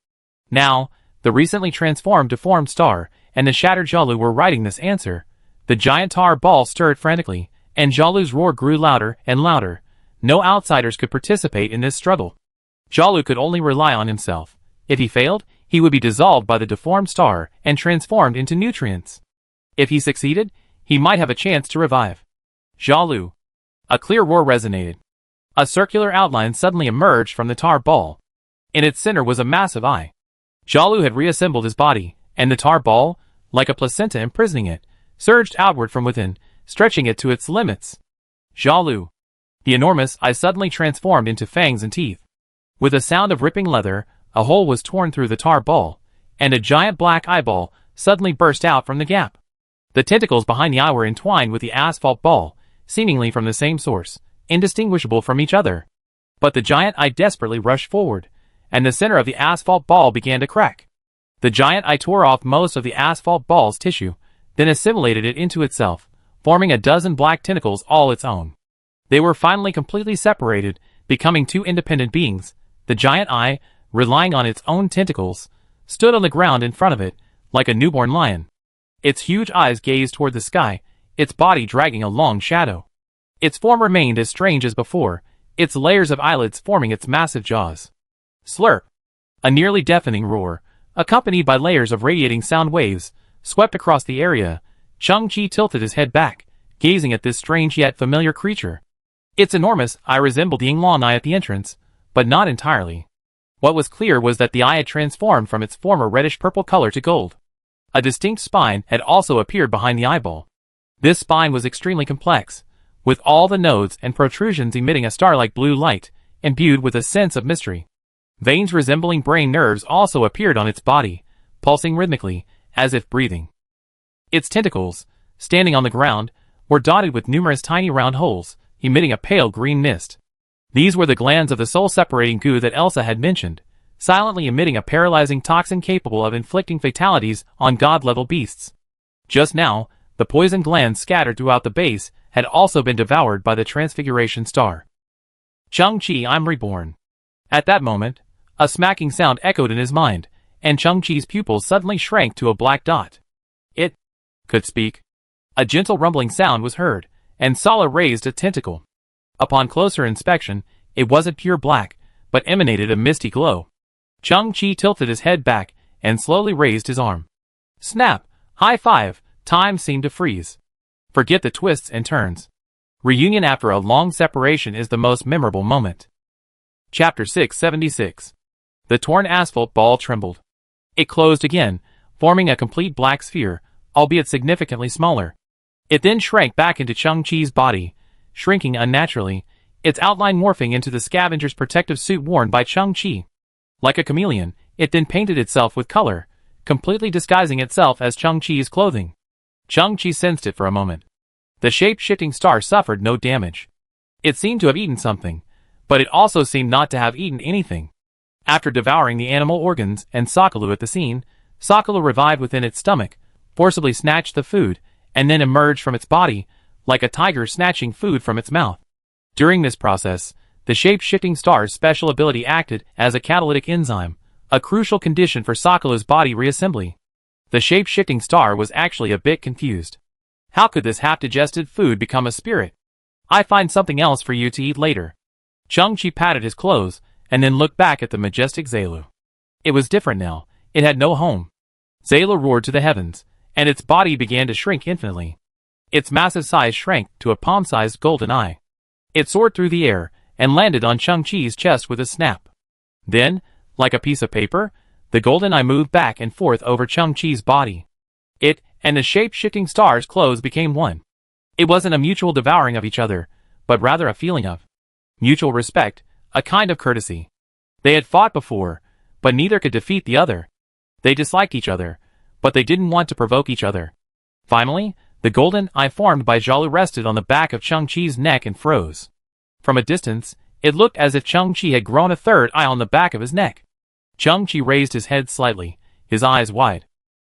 Now, the recently transformed deformed star and the shattered Jalu were writing this answer. The giant tar ball stirred frantically, and Jalu's roar grew louder and louder. No outsiders could participate in this struggle. Jalu could only rely on himself. If he failed, he would be dissolved by the deformed star and transformed into nutrients. If he succeeded, he might have a chance to revive. Jalu. A clear roar resonated. A circular outline suddenly emerged from the tar ball. In its center was a massive eye. Jalu had reassembled his body, and the tar ball, like a placenta imprisoning it, surged outward from within, stretching it to its limits. Jalu. The enormous eye suddenly transformed into fangs and teeth. With a sound of ripping leather, a hole was torn through the tar ball, and a giant black eyeball suddenly burst out from the gap. The tentacles behind the eye were entwined with the asphalt ball, seemingly from the same source, indistinguishable from each other. But the giant eye desperately rushed forward, and the center of the asphalt ball began to crack. The giant eye tore off most of the asphalt ball's tissue, then assimilated it into itself, forming a dozen black tentacles all its own. They were finally completely separated, becoming two independent beings. The giant eye, relying on its own tentacles, stood on the ground in front of it, like a newborn lion. Its huge eyes gazed toward the sky, its body dragging a long shadow. Its form remained as strange as before, its layers of eyelids forming its massive jaws. Slurp! A nearly deafening roar, accompanied by layers of radiating sound waves, swept across the area. Chang-Chi tilted his head back, gazing at this strange yet familiar creature. Its enormous eye resembled the Yinglong eye at the entrance, but not entirely. What was clear was that the eye had transformed from its former reddish-purple color to gold. A distinct spine had also appeared behind the eyeball. This spine was extremely complex, with all the nodes and protrusions emitting a star-like blue light, imbued with a sense of mystery. Veins resembling brain nerves also appeared on its body, pulsing rhythmically, as if breathing. Its tentacles, standing on the ground, were dotted with numerous tiny round holes, emitting a pale green mist. These were the glands of the soul-separating goo that Elsa had mentioned, silently emitting a paralyzing toxin capable of inflicting fatalities on god-level beasts. Just now, the poison glands scattered throughout the base had also been devoured by the Transfiguration Star. Chang-Chi, I'm reborn. At that moment, a smacking sound echoed in his mind, and Chang-Chi's pupils suddenly shrank to a black dot. It could speak. A gentle rumbling sound was heard, and Sala raised a tentacle. Upon closer inspection, it wasn't pure black, but emanated a misty glow. Chang-Chi tilted his head back, and slowly raised his arm. Snap! High five! Time seemed to freeze. Forget the twists and turns. Reunion after a long separation is the most memorable moment. Chapter 676. The torn asphalt ball trembled. It closed again, forming a complete black sphere, albeit significantly smaller. It then shrank back into Chang-Chi's body, shrinking unnaturally, its outline morphing into the scavenger's protective suit worn by Chang-Chi. Like a chameleon, it then painted itself with color, completely disguising itself as Chang-Chi's clothing. Chang-Chi sensed it for a moment. The shape-shifting star suffered no damage. It seemed to have eaten something, but it also seemed not to have eaten anything. After devouring the animal organs and Sakalu at the scene, Sakalu revived within its stomach, forcibly snatched the food, and then emerged from its body, like a tiger snatching food from its mouth. During this process, the shape-shifting star's special ability acted as a catalytic enzyme, a crucial condition for Sakalu's body reassembly. The shape-shifting star was actually a bit confused. How could this half-digested food become a spirit? I find something else for you to eat later. Chang-Chi patted his clothes, and then looked back at the majestic Zelu. It was different now. It had no home. Zelu roared to the heavens, and its body began to shrink infinitely. Its massive size shrank to a palm-sized golden eye. It soared through the air, and landed on Chang-Chi's chest with a snap. Then, like a piece of paper, the golden eye moved back and forth over Chang-Chi's body. It and the shape-shifting star's clothes became one. It wasn't a mutual devouring of each other, but rather a feeling of mutual respect, a kind of courtesy. They had fought before, but neither could defeat the other. They disliked each other, but they didn't want to provoke each other. Finally, the golden eye formed by Jalu rested on the back of Chang-Chi's neck and froze. From a distance, it looked as if Chang-Chi had grown a third eye on the back of his neck. Chang-Chi raised his head slightly, his eyes wide.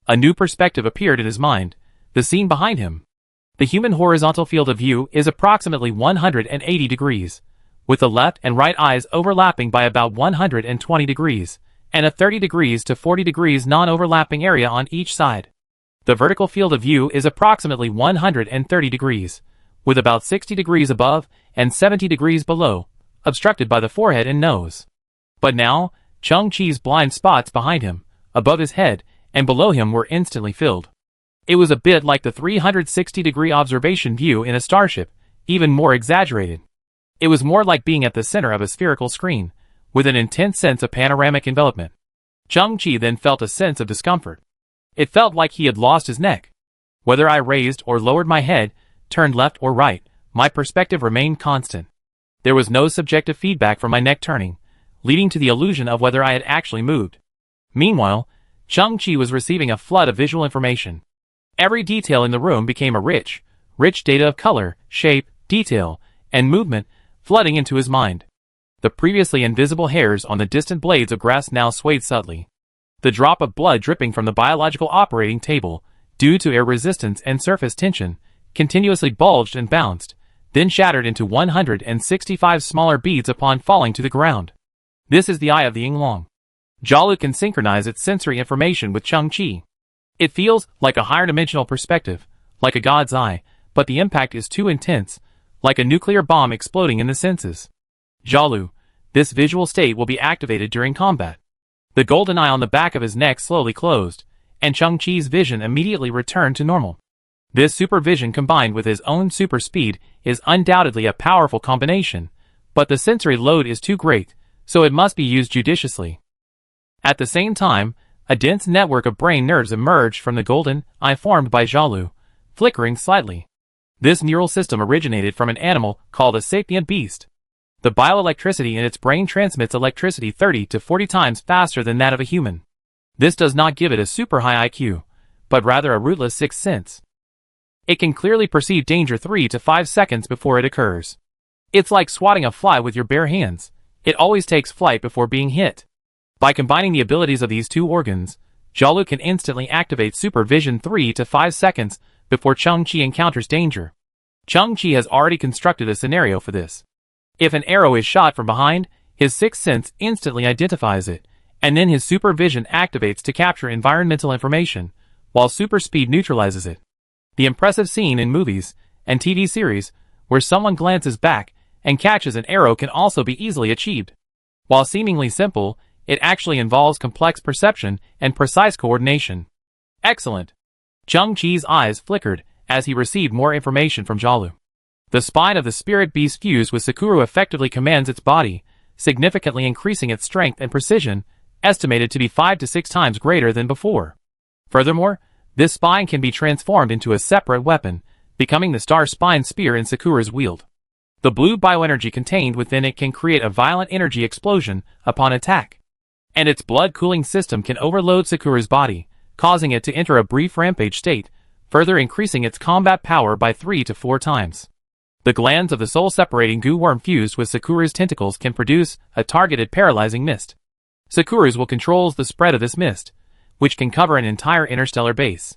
A new perspective appeared in his mind, the scene behind him. The human horizontal field of view is approximately 180 degrees, with the left and right eyes overlapping by about 120 degrees, and a 30 degrees to 40 degrees non-overlapping area on each side. The vertical field of view is approximately 130 degrees, with about 60 degrees above and 70 degrees below, obstructed by the forehead and nose. But now, Chang-Chi's blind spots behind him, above his head, and below him were instantly filled. It was a bit like the 360-degree observation view in a starship, even more exaggerated. It was more like being at the center of a spherical screen, with an intense sense of panoramic envelopment. Chang-Chi then felt a sense of discomfort. It felt like he had lost his neck. Whether I raised or lowered my head, turned left or right, my perspective remained constant. There was no subjective feedback from my neck turning, leading to the illusion of whether I had actually moved. Meanwhile, Chang-Chi was receiving a flood of visual information. Every detail in the room became a rich data of color, shape, detail, and movement flooding into his mind. The previously invisible hairs on the distant blades of grass now swayed subtly. The drop of blood dripping from the biological operating table, due to air resistance and surface tension, continuously bulged and bounced, then shattered into 165 smaller beads upon falling to the ground. This is the eye of the Yinglong. Jialu can synchronize its sensory information with Chang-Chi. It feels like a higher dimensional perspective, like a god's eye, but the impact is too intense, like a nuclear bomb exploding in the senses. Jialu, this visual state will be activated during combat. The golden eye on the back of his neck slowly closed, and Chang-Chi's vision immediately returned to normal. This supervision combined with his own super speed is undoubtedly a powerful combination, but the sensory load is too great, so it must be used judiciously. At the same time, a dense network of brain nerves emerged from the golden eye formed by Jialu, flickering slightly. This neural system originated from an animal called a sapient beast. The bioelectricity in its brain transmits electricity 30 to 40 times faster than that of a human. This does not give it a super high IQ, but rather a rootless sixth sense. It can clearly perceive danger 3 to 5 seconds before it occurs. It's like swatting a fly with your bare hands. It always takes flight before being hit. By combining the abilities of these two organs, Jialu can instantly activate supervision 3 to 5 seconds before Chang-Chi encounters danger. Chang-Chi has already constructed a scenario for this. If an arrow is shot from behind, his sixth sense instantly identifies it, and then his supervision activates to capture environmental information, while super speed neutralizes it. The impressive scene in movies and TV series where someone glances back and catches an arrow can also be easily achieved. While seemingly simple, it actually involves complex perception and precise coordination. Excellent! Chang-Chi's eyes flickered as he received more information from Jialu. The spine of the spirit beast fused with Sakura effectively commands its body, significantly increasing its strength and precision, estimated to be 5 to 6 times greater than before. Furthermore, this spine can be transformed into a separate weapon, becoming the star spine spear in Sakura's wield. The blue bioenergy contained within it can create a violent energy explosion upon attack. And its blood-cooling system can overload Sakura's body, causing it to enter a brief rampage state, further increasing its combat power by 3 to 4 times. The glands of the soul-separating goo worm fused with Sakura's tentacles can produce a targeted paralyzing mist. Sakura's will controls the spread of this mist, which can cover an entire interstellar base.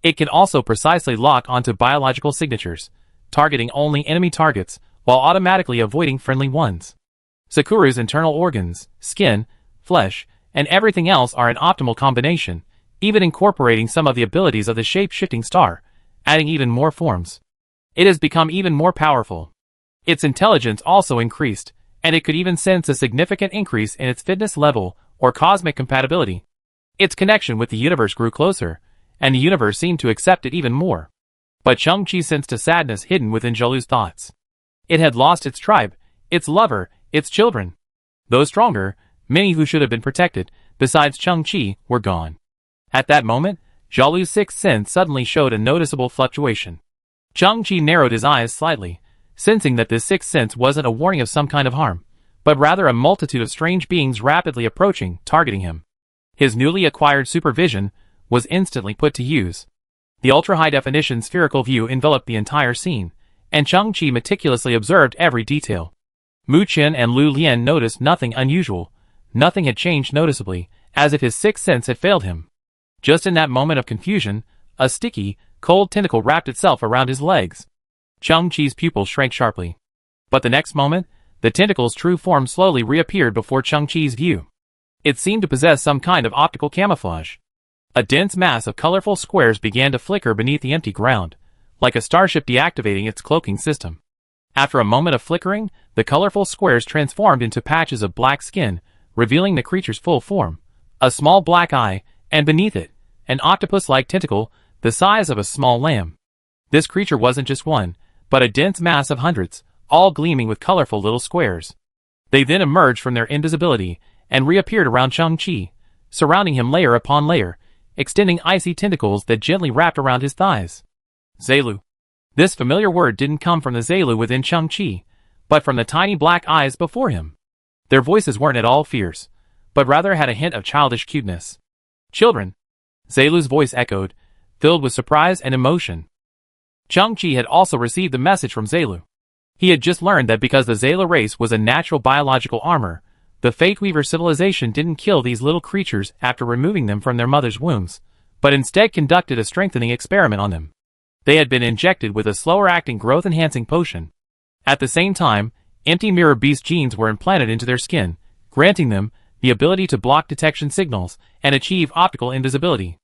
It can also precisely lock onto biological signatures, targeting only enemy targets, while automatically avoiding friendly ones. Sakura's internal organs, skin, flesh, and everything else are an optimal combination, even incorporating some of the abilities of the shape-shifting star, adding even more forms. It has become even more powerful. Its intelligence also increased, and it could even sense a significant increase in its fitness level or cosmic compatibility. Its connection with the universe grew closer, and the universe seemed to accept it even more. But Chang-Chi sensed a sadness hidden within Jialu's thoughts. It had lost its tribe, its lover, its children. Though stronger, many who should have been protected, besides Chang-Chi, were gone. At that moment, Jialu's sixth sense suddenly showed a noticeable fluctuation. Chang-Chi narrowed his eyes slightly, sensing that this sixth sense wasn't a warning of some kind of harm, but rather a multitude of strange beings rapidly approaching, targeting him. His newly acquired supervision was instantly put to use. The ultra-high-definition spherical view enveloped the entire scene, and Chang-Chi meticulously observed every detail. Mu Qian and Lu Lian noticed nothing unusual. Nothing had changed noticeably, as if his sixth sense had failed him. Just in that moment of confusion, a sticky, cold tentacle wrapped itself around his legs. Chang-Chi's pupils shrank sharply. But the next moment, the tentacle's true form slowly reappeared before Chang-Chi's view. It seemed to possess some kind of optical camouflage. A dense mass of colorful squares began to flicker beneath the empty ground, like a starship deactivating its cloaking system. After a moment of flickering, the colorful squares transformed into patches of black skin, revealing the creature's full form. A small black eye, and beneath it, an octopus-like tentacle, the size of a small lamb. This creature wasn't just one, but a dense mass of hundreds, all gleaming with colorful little squares. They then emerged from their invisibility, and reappeared around Chang-Chi, surrounding him layer upon layer, extending icy tentacles that gently wrapped around his thighs. Zelu. This familiar word didn't come from the Zelu within Chang-Chi, but from the tiny black eyes before him. Their voices weren't at all fierce, but rather had a hint of childish cuteness. Children. Zelu's voice echoed, filled with surprise and emotion. Chang-Chi had also received the message from Zelu. He had just learned that because the Zelu race was a natural biological armor, the Fate Weaver civilization didn't kill these little creatures after removing them from their mother's wombs, but instead conducted a strengthening experiment on them. They had been injected with a slower-acting growth-enhancing potion. At the same time, empty mirror beast genes were implanted into their skin, granting them the ability to block detection signals and achieve optical invisibility.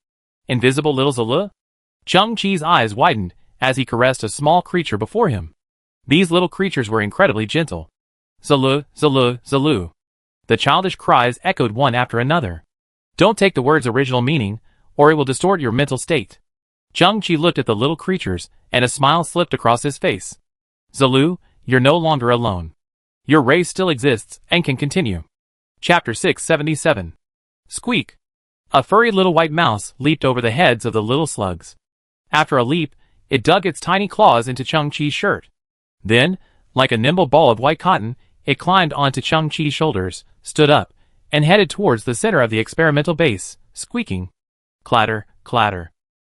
Invisible little Zelu? Chang-Chi's eyes widened as he caressed a small creature before him. These little creatures were incredibly gentle. Zelu, Zelu, Zelu. The childish cries echoed one after another. Don't take the word's original meaning, or it will distort your mental state. Chang-Chi looked at the little creatures, and a smile slipped across his face. Zelu, you're no longer alone. Your race still exists, and can continue. Chapter 677. Squeak. A furry little white mouse leaped over the heads of the little slugs. After a leap, it dug its tiny claws into Chang-Chi's shirt. Then, like a nimble ball of white cotton, it climbed onto Chang-Chi's shoulders, stood up, and headed towards the center of the experimental base, squeaking. Clatter, clatter.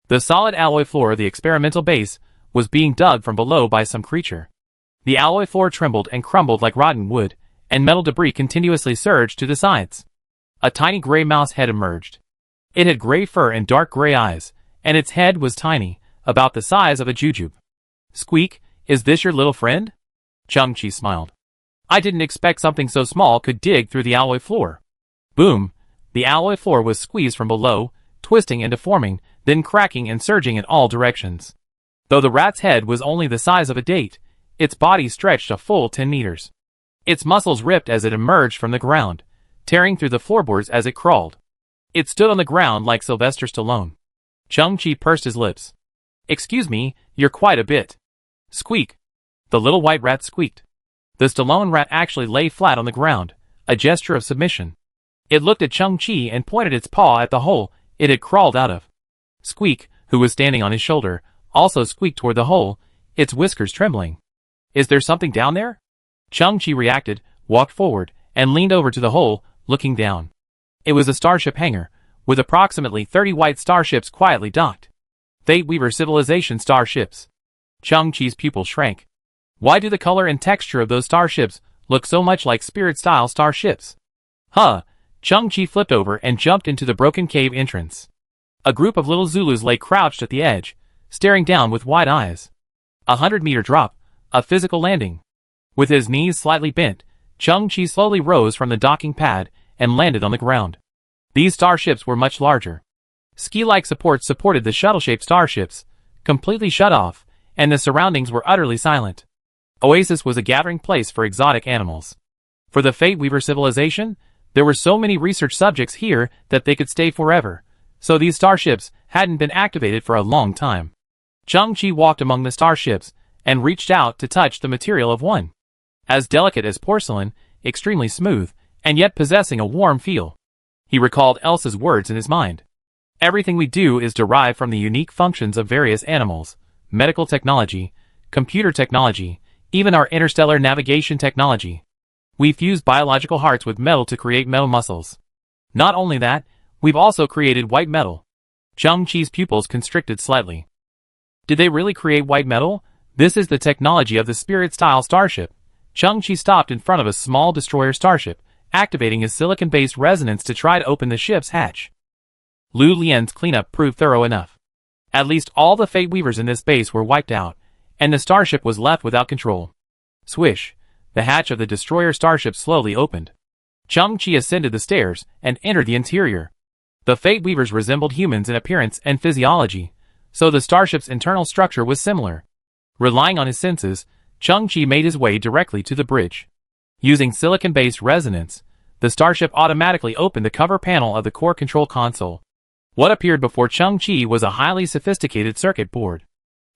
The solid alloy floor of the experimental base was being dug from below by some creature. The alloy floor trembled and crumbled like rotten wood, and metal debris continuously surged to the sides. A tiny gray mouse head emerged. It had gray fur and dark gray eyes, and its head was tiny, about the size of a jujube. Squeak, is this your little friend? Chang-Chi smiled. I didn't expect something so small could dig through the alloy floor. Boom! The alloy floor was squeezed from below, twisting and deforming, then cracking and surging in all directions. Though the rat's head was only the size of a date, its body stretched a full 10 meters. Its muscles ripped as it emerged from the ground, tearing through the floorboards as it crawled. It stood on the ground like Sylvester Stallone. Chang-Chi pursed his lips. Excuse me, you're quite a bit. Squeak. The little white rat squeaked. The Stallone rat actually lay flat on the ground, a gesture of submission. It looked at Chang-Chi and pointed its paw at the hole it had crawled out of. Squeak, who was standing on his shoulder, also squeaked toward the hole, its whiskers trembling. Is there something down there? Chang-Chi reacted, walked forward, and leaned over to the hole, looking down. It was a starship hangar, with approximately 30 white starships quietly docked. Fate Weaver civilization starships. Chang-Chi's pupil shrank. Why do the color and texture of those starships look so much like Spirit-style starships? Huh! Chang-Chi flipped over and jumped into the broken cave entrance. A group of little Zulus lay crouched at the edge, staring down with wide eyes. 100-meter drop, a physical landing. With his knees slightly bent, Chang-Chi slowly rose from the docking pad and landed on the ground. These starships were much larger. Ski-like supports supported the shuttle-shaped starships, completely shut off, and the surroundings were utterly silent. Oasis was a gathering place for exotic animals. For the Fate Weaver civilization, there were so many research subjects here that they could stay forever, so these starships hadn't been activated for a long time. Chang-Chi walked among the starships and reached out to touch the material of one. As delicate as porcelain, extremely smooth, and yet possessing a warm feel. He recalled Elsa's words in his mind. Everything we do is derived from the unique functions of various animals, medical technology, computer technology, even our interstellar navigation technology. We fuse biological hearts with metal to create metal muscles. Not only that, we've also created white metal. Chang-Chi's pupils constricted slightly. Did they really create white metal? This is the technology of the Spirit-style starship. Chang-Chi stopped in front of a small destroyer starship, activating his silicon-based resonance to try to open the ship's hatch. Lu Lian's cleanup proved thorough enough. At least all the Fate Weavers in this base were wiped out, and the starship was left without control. Swish! The hatch of the destroyer starship slowly opened. Chang-Chi ascended the stairs and entered the interior. The Fate Weavers resembled humans in appearance and physiology, so the starship's internal structure was similar. Relying on his senses, Chang-Chi made his way directly to the bridge. Using silicon-based resonance, the starship automatically opened the cover panel of the core control console. What appeared before Chang-Chi was a highly sophisticated circuit board.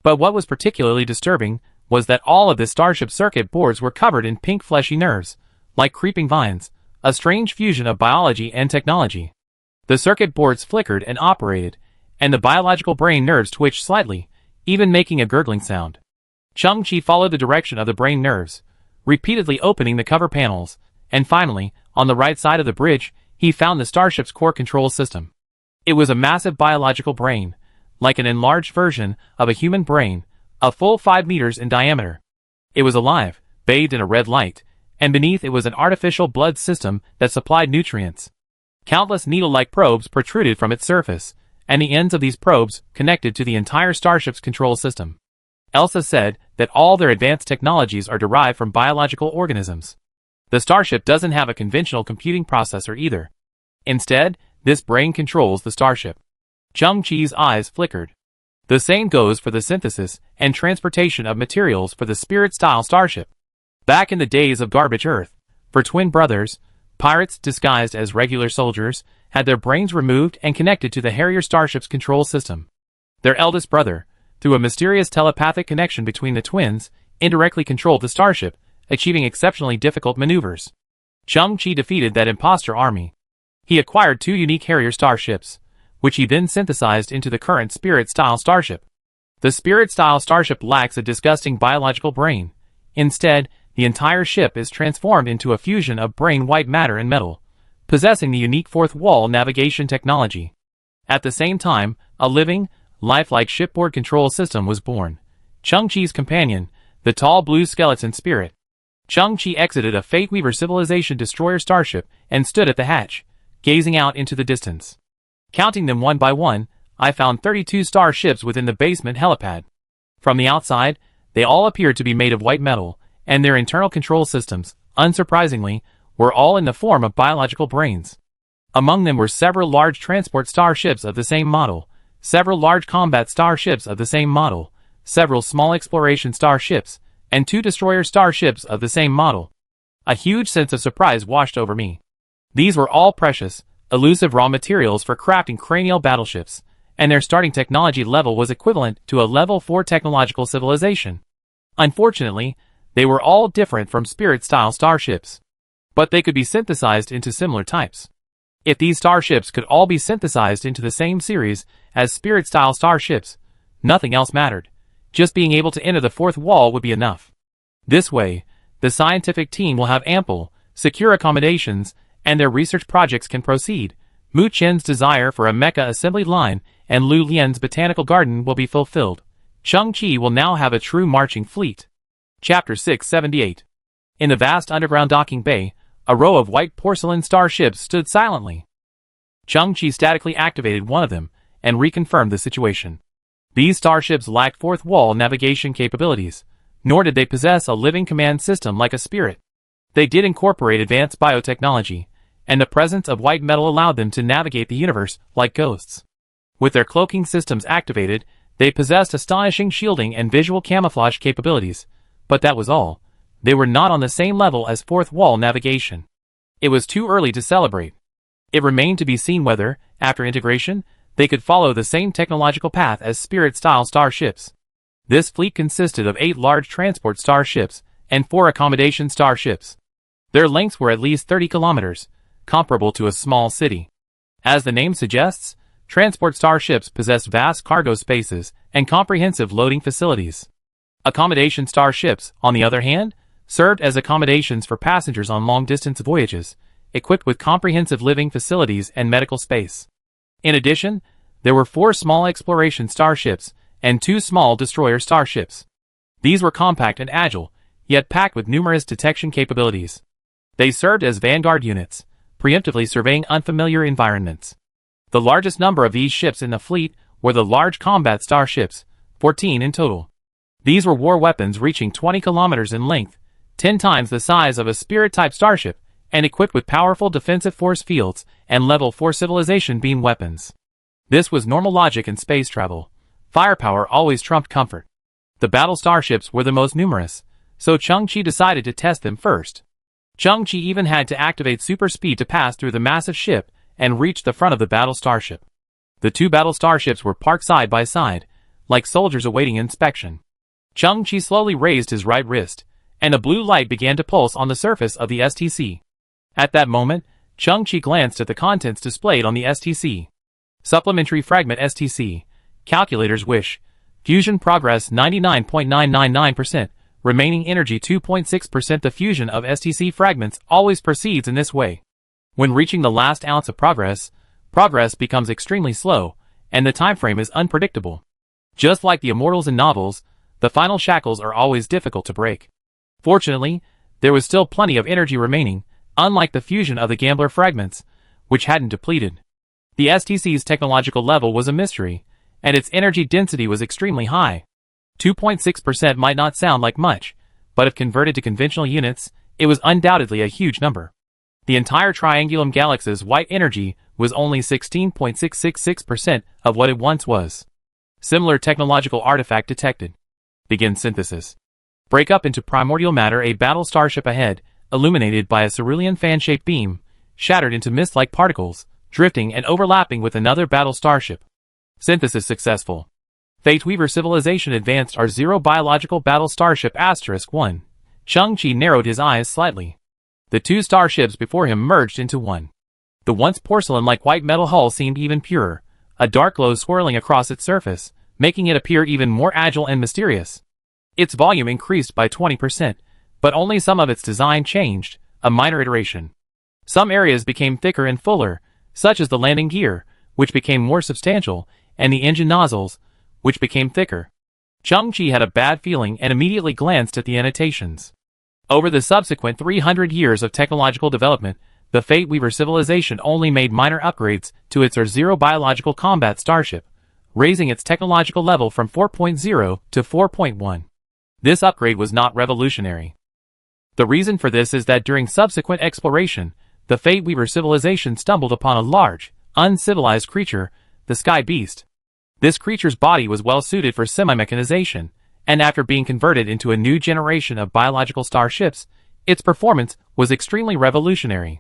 But what was particularly disturbing was that all of the starship circuit boards were covered in pink fleshy nerves, like creeping vines, a strange fusion of biology and technology. The circuit boards flickered and operated, and the biological brain nerves twitched slightly, even making a gurgling sound. Chang-Chi followed the direction of the brain nerves, repeatedly opening the cover panels, and finally, on the right side of the bridge, he found the starship's core control system. It was a massive biological brain, like an enlarged version of a human brain, a full 5 meters in diameter. It was alive, bathed in a red light, and beneath it was an artificial blood system that supplied nutrients. Countless needle-like probes protruded from its surface, and the ends of these probes connected to the entire starship's control system. Elsa said that all their advanced technologies are derived from biological organisms. The starship doesn't have a conventional computing processor either. Instead, this brain controls the starship. Chang-Chi's eyes flickered. The same goes for the synthesis and transportation of materials for the Spirit-style starship. Back in the days of Garbage Earth, for twin brothers, pirates disguised as regular soldiers had their brains removed and connected to the Harrier starship's control system. Their eldest brother, through a mysterious telepathic connection between the twins, indirectly controlled the starship, achieving exceptionally difficult maneuvers. Chang-Chi defeated that imposter army. He acquired 2 unique Harrier starships, which he then synthesized into the current Spirit-style starship. The Spirit-style starship lacks a disgusting biological brain. Instead, the entire ship is transformed into a fusion of brain white matter and metal, possessing the unique fourth wall navigation technology. At the same time, a living, lifelike shipboard control system was born. Chang-Chi's companion, the tall blue skeleton spirit. Chang-Chi exited a Fate Weaver civilization destroyer starship and stood at the hatch, gazing out into the distance. Counting them one by one, I found 32 starships within the basement helipad. From the outside, they all appeared to be made of white metal, and their internal control systems, unsurprisingly, were all in the form of biological brains. Among them were several large transport starships of the same model, several large combat starships of the same model, several small exploration starships, and 2 destroyer starships of the same model. A huge sense of surprise washed over me. These were all precious, elusive raw materials for crafting cranial battleships, and their starting technology level was equivalent to a level 4 technological civilization. Unfortunately, they were all different from Spirit-style starships. But they could be synthesized into similar types. If these starships could all be synthesized into the same series as Spirit-style starships, nothing else mattered. Just being able to enter the fourth wall would be enough. This way, the scientific team will have ample, secure accommodations, and their research projects can proceed. Mu Chen's desire for a mecha assembly line and Lu Lian's botanical garden will be fulfilled. Chang-Chi will now have a true marching fleet. Chapter 678. In the vast underground docking bay, a row of white porcelain starships stood silently. Chang-Chi statically activated one of them and reconfirmed the situation. These starships lacked fourth wall navigation capabilities, nor did they possess a living command system like a spirit. They did incorporate advanced biotechnology, and the presence of white metal allowed them to navigate the universe like ghosts. With their cloaking systems activated, they possessed astonishing shielding and visual camouflage capabilities, but that was all. They were not on the same level as fourth wall navigation. It was too early to celebrate. It remained to be seen whether, after integration, they could follow the same technological path as Spirit-style starships. This fleet consisted of 8 large transport starships and 4 accommodation starships. Their lengths were at least 30 kilometers, comparable to a small city. As the name suggests, transport starships possessed vast cargo spaces and comprehensive loading facilities. Accommodation starships, on the other hand, served as accommodations for passengers on long-distance voyages, equipped with comprehensive living facilities and medical space. In addition, there were 4 small exploration starships and 2 small destroyer starships. These were compact and agile, yet packed with numerous detection capabilities. They served as vanguard units, preemptively surveying unfamiliar environments. The largest number of these ships in the fleet were the large combat starships, 14 in total. These were war weapons reaching 20 kilometers in length, 10 times the size of a Spirit-type starship, and equipped with powerful defensive force fields and level 4 civilization beam weapons. This was normal logic in space travel. Firepower always trumped comfort. The battle starships were the most numerous, so Chang-Chi decided to test them first. Chang-Chi even had to activate super speed to pass through the massive ship and reach the front of the battle starship. The two battle starships were parked side by side, like soldiers awaiting inspection. Chang-Chi slowly raised his right wrist, and a blue light began to pulse on the surface of the STC. At that moment, Chang-Chi glanced at the contents displayed on the STC. Supplementary Fragment STC. Calculator's Wish. Fusion Progress 99.999%. Remaining Energy 2.6%. The fusion of STC fragments always proceeds in this way. When reaching the last ounce of progress becomes extremely slow, and the time frame is unpredictable. Just like the immortals in novels, the final shackles are always difficult to break. Fortunately, there was still plenty of energy remaining, unlike the fusion of the gambler fragments, which hadn't depleted. The STC's technological level was a mystery, and its energy density was extremely high. 2.6% might not sound like much, but if converted to conventional units, it was undoubtedly a huge number. The entire Triangulum Galaxy's white energy was only 16.666% of what it once was. Similar technological artifact detected. Begin synthesis. Break up into primordial matter. A battle starship ahead, illuminated by a cerulean fan-shaped beam, shattered into mist-like particles, drifting and overlapping with another battle starship. Synthesis successful. Fate Weaver Civilization Advanced R0 Biological Battle Starship *1. Chang-Chi narrowed his eyes slightly. The two starships before him merged into one. The once porcelain-like white metal hull seemed even purer, a dark glow swirling across its surface, making it appear even more agile and mysterious. Its volume increased by 20%, but only some of its design changed, a minor iteration. Some areas became thicker and fuller, such as the landing gear, which became more substantial, and the engine nozzles, which became thicker. Chang-Chi had a bad feeling and immediately glanced at the annotations. Over the subsequent 300 years of technological development, the Fate Weaver civilization only made minor upgrades to its R0 biological combat starship, raising its technological level from 4.0 to 4.1. This upgrade was not revolutionary. The reason for this is that during subsequent exploration, the Fate Weaver civilization stumbled upon a large, uncivilized creature, the Sky Beast. This creature's body was well suited for semi-mechanization, and after being converted into a new generation of biological starships, its performance was extremely revolutionary.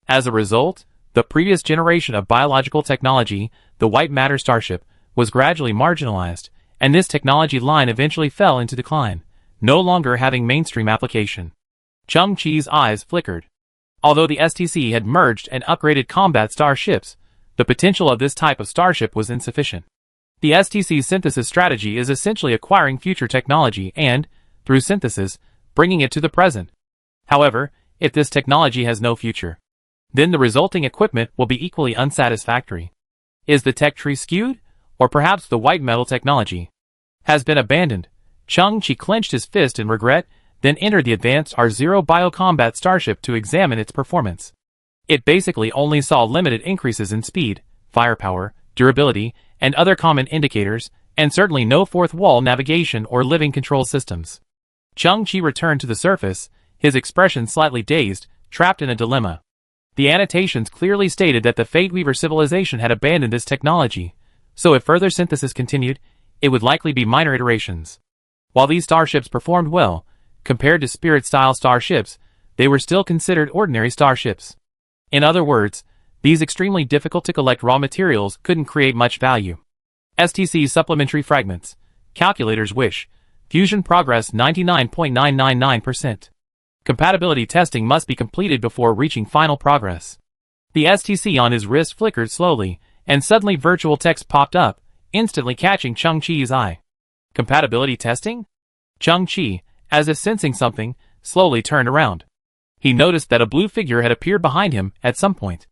As a result, the previous generation of biological technology, the White Matter starship, was gradually marginalized, and this technology line eventually fell into decline, no longer having mainstream application. Chang-Chi's eyes flickered. Although the STC had merged and upgraded combat starships, the potential of this type of starship was insufficient. The STC's synthesis strategy is essentially acquiring future technology and, through synthesis, bringing it to the present. However, if this technology has no future, then the resulting equipment will be equally unsatisfactory. Is the tech tree skewed? Or perhaps the white metal technology has been abandoned? Chang-Chi clenched his fist in regret, then entered the advanced R0 biocombat starship to examine its performance. It basically only saw limited increases in speed, firepower, durability, and other common indicators, and certainly no fourth wall navigation or living control systems. Chang-Chi returned to the surface, his expression slightly dazed, trapped in a dilemma. The annotations clearly stated that the Fate Weaver civilization had abandoned this technology, so if further synthesis continued, it would likely be minor iterations. While these starships performed well, compared to Spirit-style starships, they were still considered ordinary starships. In other words, these extremely difficult to collect raw materials couldn't create much value. STC Supplementary Fragments. Calculator's Wish. Fusion Progress 99.999%. Compatibility testing must be completed before reaching final progress. The STC on his wrist flickered slowly, and suddenly virtual text popped up, instantly catching Chang-Chi's eye. Compatibility testing? Chang-Chi, as if sensing something, slowly turned around. He noticed that a blue figure had appeared behind him at some point.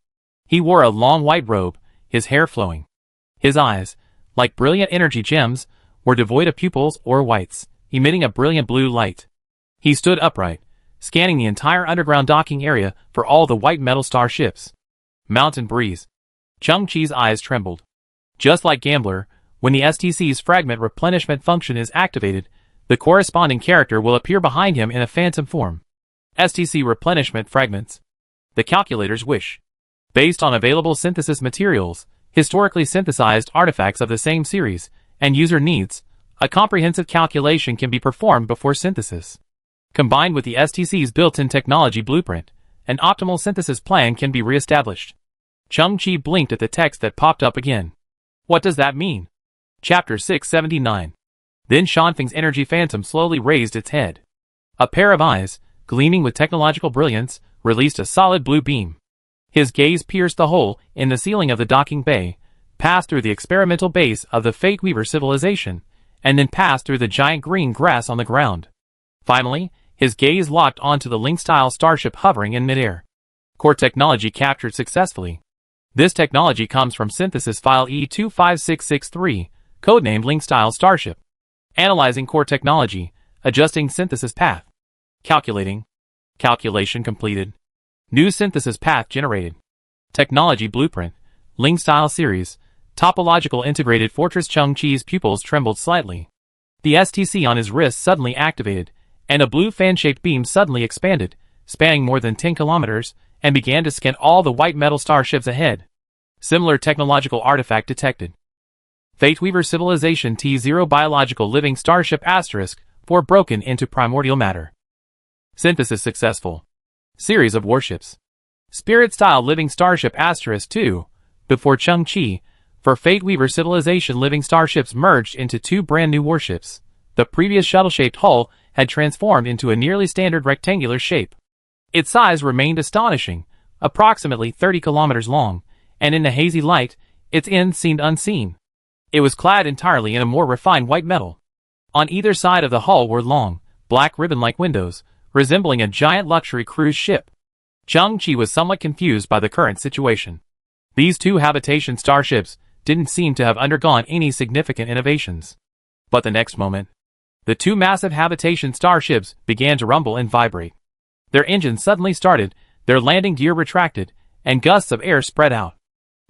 He wore a long white robe, his hair flowing. His eyes, like brilliant energy gems, were devoid of pupils or whites, emitting a brilliant blue light. He stood upright, scanning the entire underground docking area for all the white metal starships. Mountain Breeze. Chang-Chi's eyes trembled. Just like Gambler, when the STC's fragment replenishment function is activated, the corresponding character will appear behind him in a phantom form. STC replenishment fragments. The calculator's wish. Based on available synthesis materials, historically synthesized artifacts of the same series, and user needs, a comprehensive calculation can be performed before synthesis. Combined with the STC's built-in technology blueprint, an optimal synthesis plan can be re-established. Chung-Chi blinked at the text that popped up again. What does that mean? Chapter 679. Then Shanfeng's energy phantom slowly raised its head. A pair of eyes, gleaming with technological brilliance, released a solid blue beam. His gaze pierced the hole in the ceiling of the docking bay, passed through the experimental base of the Fate Weaver civilization, and then passed through the giant green grass on the ground. Finally, his gaze locked onto the Link-style starship hovering in midair. Core technology captured successfully. This technology comes from synthesis file EP64663, codenamed Link-style starship. Analyzing core technology, adjusting synthesis path. Calculating. Calculation completed. New synthesis path generated. Technology blueprint. Link-style series. Topological integrated fortress. Chung-Chi's pupils trembled slightly. The STC on his wrist suddenly activated, and a blue fan-shaped beam suddenly expanded, spanning more than 10 kilometers, and began to scan all the white metal starships ahead. Similar technological artifact detected. Fate Weaver Civilization T0 Biological Living Starship *4 broken into primordial matter. Synthesis successful. Series of warships. Spirit-style living starship *2, before Chung-Chi, for Fate Weaver Civilization living starships merged into two brand new warships. The previous shuttle-shaped hull had transformed into a nearly standard rectangular shape. Its size remained astonishing, approximately 30 kilometers long, and in the hazy light, its ends seemed unseen. It was clad entirely in a more refined white metal. On either side of the hull were long, black ribbon-like windows, resembling a giant luxury cruise ship. Chung-Chi was somewhat confused by the current situation. These two habitation starships didn't seem to have undergone any significant innovations. But the next moment, the two massive habitation starships began to rumble and vibrate. Their engines suddenly started, their landing gear retracted, and gusts of air spread out.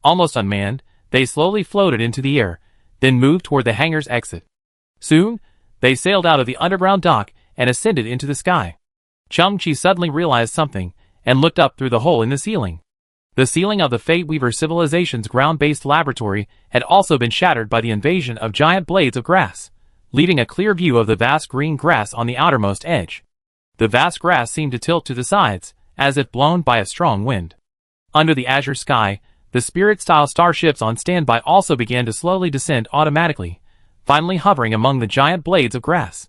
Almost unmanned, they slowly floated into the air, then moved toward the hangar's exit. Soon, they sailed out of the underground dock and ascended into the sky. Chung-Chi suddenly realized something, and looked up through the hole in the ceiling. The ceiling of the Fate Weaver Civilization's ground-based laboratory had also been shattered by the invasion of giant blades of grass, leaving a clear view of the vast green grass on the outermost edge. The vast grass seemed to tilt to the sides, as if blown by a strong wind. Under the azure sky, the Spirit-style starships on standby also began to slowly descend automatically, finally hovering among the giant blades of grass.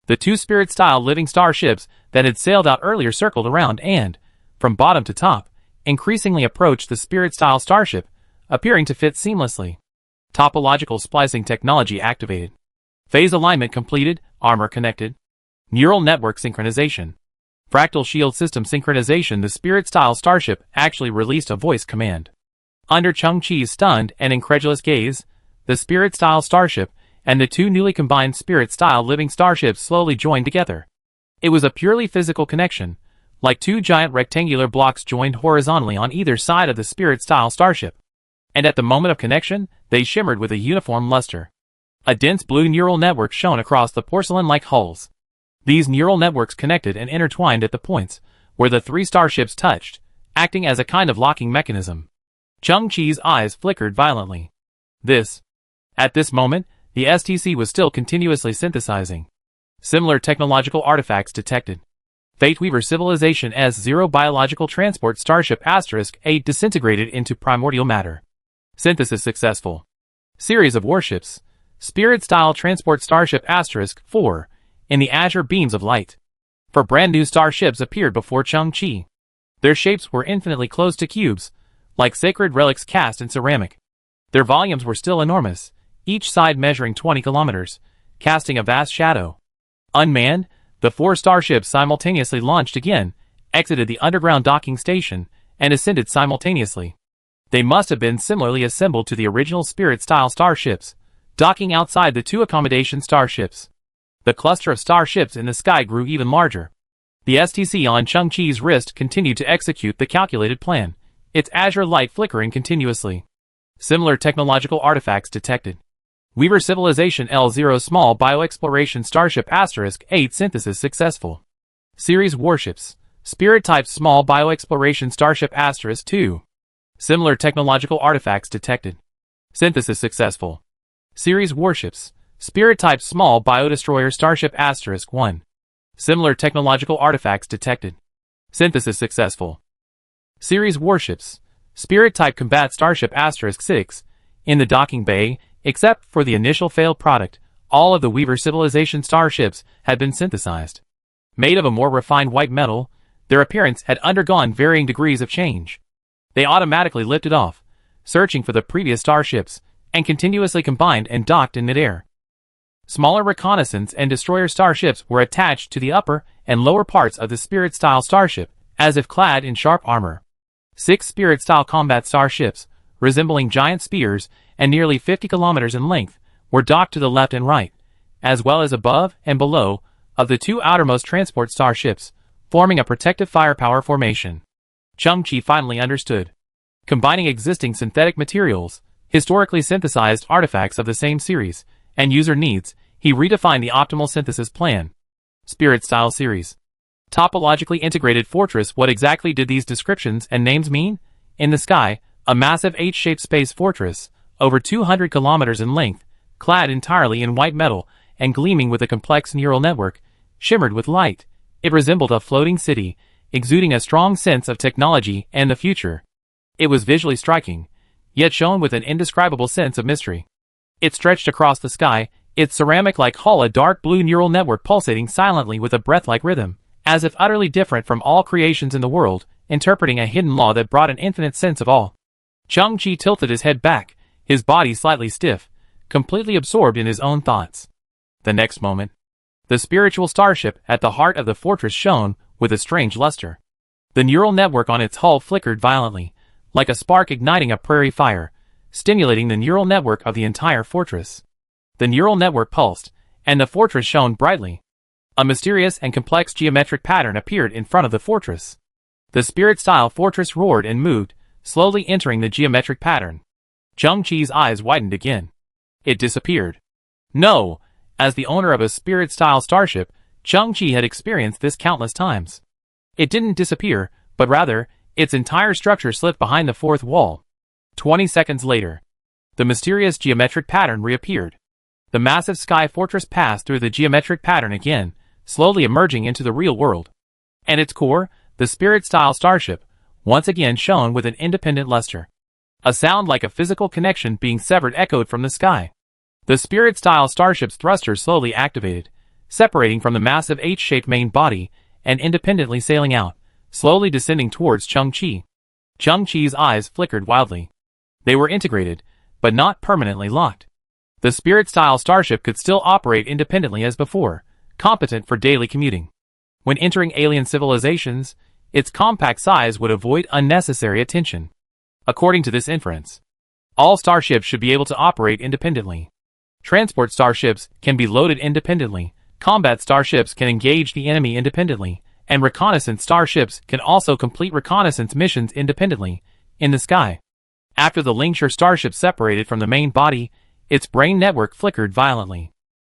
The two Spirit-style living starships that had sailed out earlier circled around and, from bottom to top, increasingly approached the Spirit-style starship, appearing to fit seamlessly. Topological splicing technology activated. Phase alignment completed, armor connected. Neural network synchronization. Fractal shield system synchronization. The Spirit-style starship actually released a voice command. Under Chung-Chi's stunned and incredulous gaze, the Spirit-style starship and the two newly combined Spirit-style living starships slowly joined together. It was a purely physical connection, like two giant rectangular blocks joined horizontally on either side of the Spirit-style starship. And at the moment of connection, they shimmered with a uniform luster. A dense blue neural network shone across the porcelain-like hulls. These neural networks connected and intertwined at the points where the three starships touched, acting as a kind of locking mechanism. Chung-Chi's eyes flickered violently. At this moment, the STC was still continuously synthesizing. Similar technological artifacts detected. Fate Weaver Civilization S0 Biological Transport Starship *8 disintegrated into primordial matter. Synthesis successful. Series of warships. Spirit-style transport starship *4, in the azure beams of light. For brand new starships appeared before Chung-Chi. Their shapes were infinitely close to cubes, like sacred relics cast in ceramic. Their volumes were still enormous, each side measuring 20 kilometers, casting a vast shadow. Unmanned, the four starships simultaneously launched again, exited the underground docking station, and ascended simultaneously. They must have been similarly assembled to the original Spirit-style starships, docking outside the two accommodation starships. The cluster of starships in the sky grew even larger. The STC on Chung-Chi's wrist continued to execute the calculated plan, its azure light flickering continuously. Similar technological artifacts detected. Weaver Civilization L0 Small Bioexploration Starship *8 synthesis successful. Series warships. Spirit-type small bioexploration starship *2. Similar technological artifacts detected. Synthesis successful. Series warships. Spirit-type small biodestroyer starship *1. Similar technological artifacts detected. Synthesis successful. Series warships. Spirit-type combat starship *6. In the docking bay, except for the initial failed product, all of the Weaver civilization starships had been synthesized. Made of a more refined white metal, their appearance had undergone varying degrees of change. They automatically lifted off, searching for the previous starships, and continuously combined and docked in midair. Smaller reconnaissance and destroyer starships were attached to the upper and lower parts of the Spirit-style starship, as if clad in sharp armor. 6 Spirit-style combat starships, resembling giant spears and nearly 50 kilometers in length, were docked to the left and right, as well as above and below, of the 2 outermost transport starships, forming a protective firepower formation. Chang-Chi finally understood. Combining existing synthetic materials, historically synthesized artifacts of the same series, and user needs, he redefined the optimal synthesis plan. Spirit-style series. Topologically integrated fortress. What exactly did these descriptions and names mean? In the sky, a massive H-shaped space fortress, over 200 kilometers in length, clad entirely in white metal and gleaming with a complex neural network, shimmered with light. It resembled a floating city, exuding a strong sense of technology and the future. It was visually striking, yet shone with an indescribable sense of mystery. It stretched across the sky, its ceramic-like hull a dark blue neural network pulsating silently with a breath-like rhythm, as if utterly different from all creations in the world, interpreting a hidden law that brought an infinite sense of awe. Chang-Chi tilted his head back, his body slightly stiff, completely absorbed in his own thoughts. The next moment, the spiritual starship at the heart of the fortress shone with a strange luster. The neural network on its hull flickered violently, like a spark igniting a prairie fire, stimulating the neural network of the entire fortress. The neural network pulsed, and the fortress shone brightly. A mysterious and complex geometric pattern appeared in front of the fortress. The spirit-style fortress roared and moved, slowly entering the geometric pattern. Chang-Chi's eyes widened again. It disappeared. No! As the owner of a spirit-style starship, Chang-Chi had experienced this countless times. It didn't disappear, but rather, its entire structure slipped behind the fourth wall. 20 seconds later, the mysterious geometric pattern reappeared. The massive sky fortress passed through the geometric pattern again, slowly emerging into the real world. At its core, the spirit-style starship, once again shone with an independent luster. A sound like a physical connection being severed echoed from the sky. The spirit-style starship's thrusters slowly activated, separating from the massive H-shaped main body and independently sailing out, slowly descending towards Chang-Chi. Chang-Chi's eyes flickered wildly. They were integrated, but not permanently locked. The spirit-style starship could still operate independently as before, competent for daily commuting. When entering alien civilizations, its compact size would avoid unnecessary attention. According to this inference, all starships should be able to operate independently. Transport starships can be loaded independently, combat starships can engage the enemy independently, and reconnaissance starships can also complete reconnaissance missions independently, in the sky. After the Lingshire starship separated from the main body, its brain network flickered violently.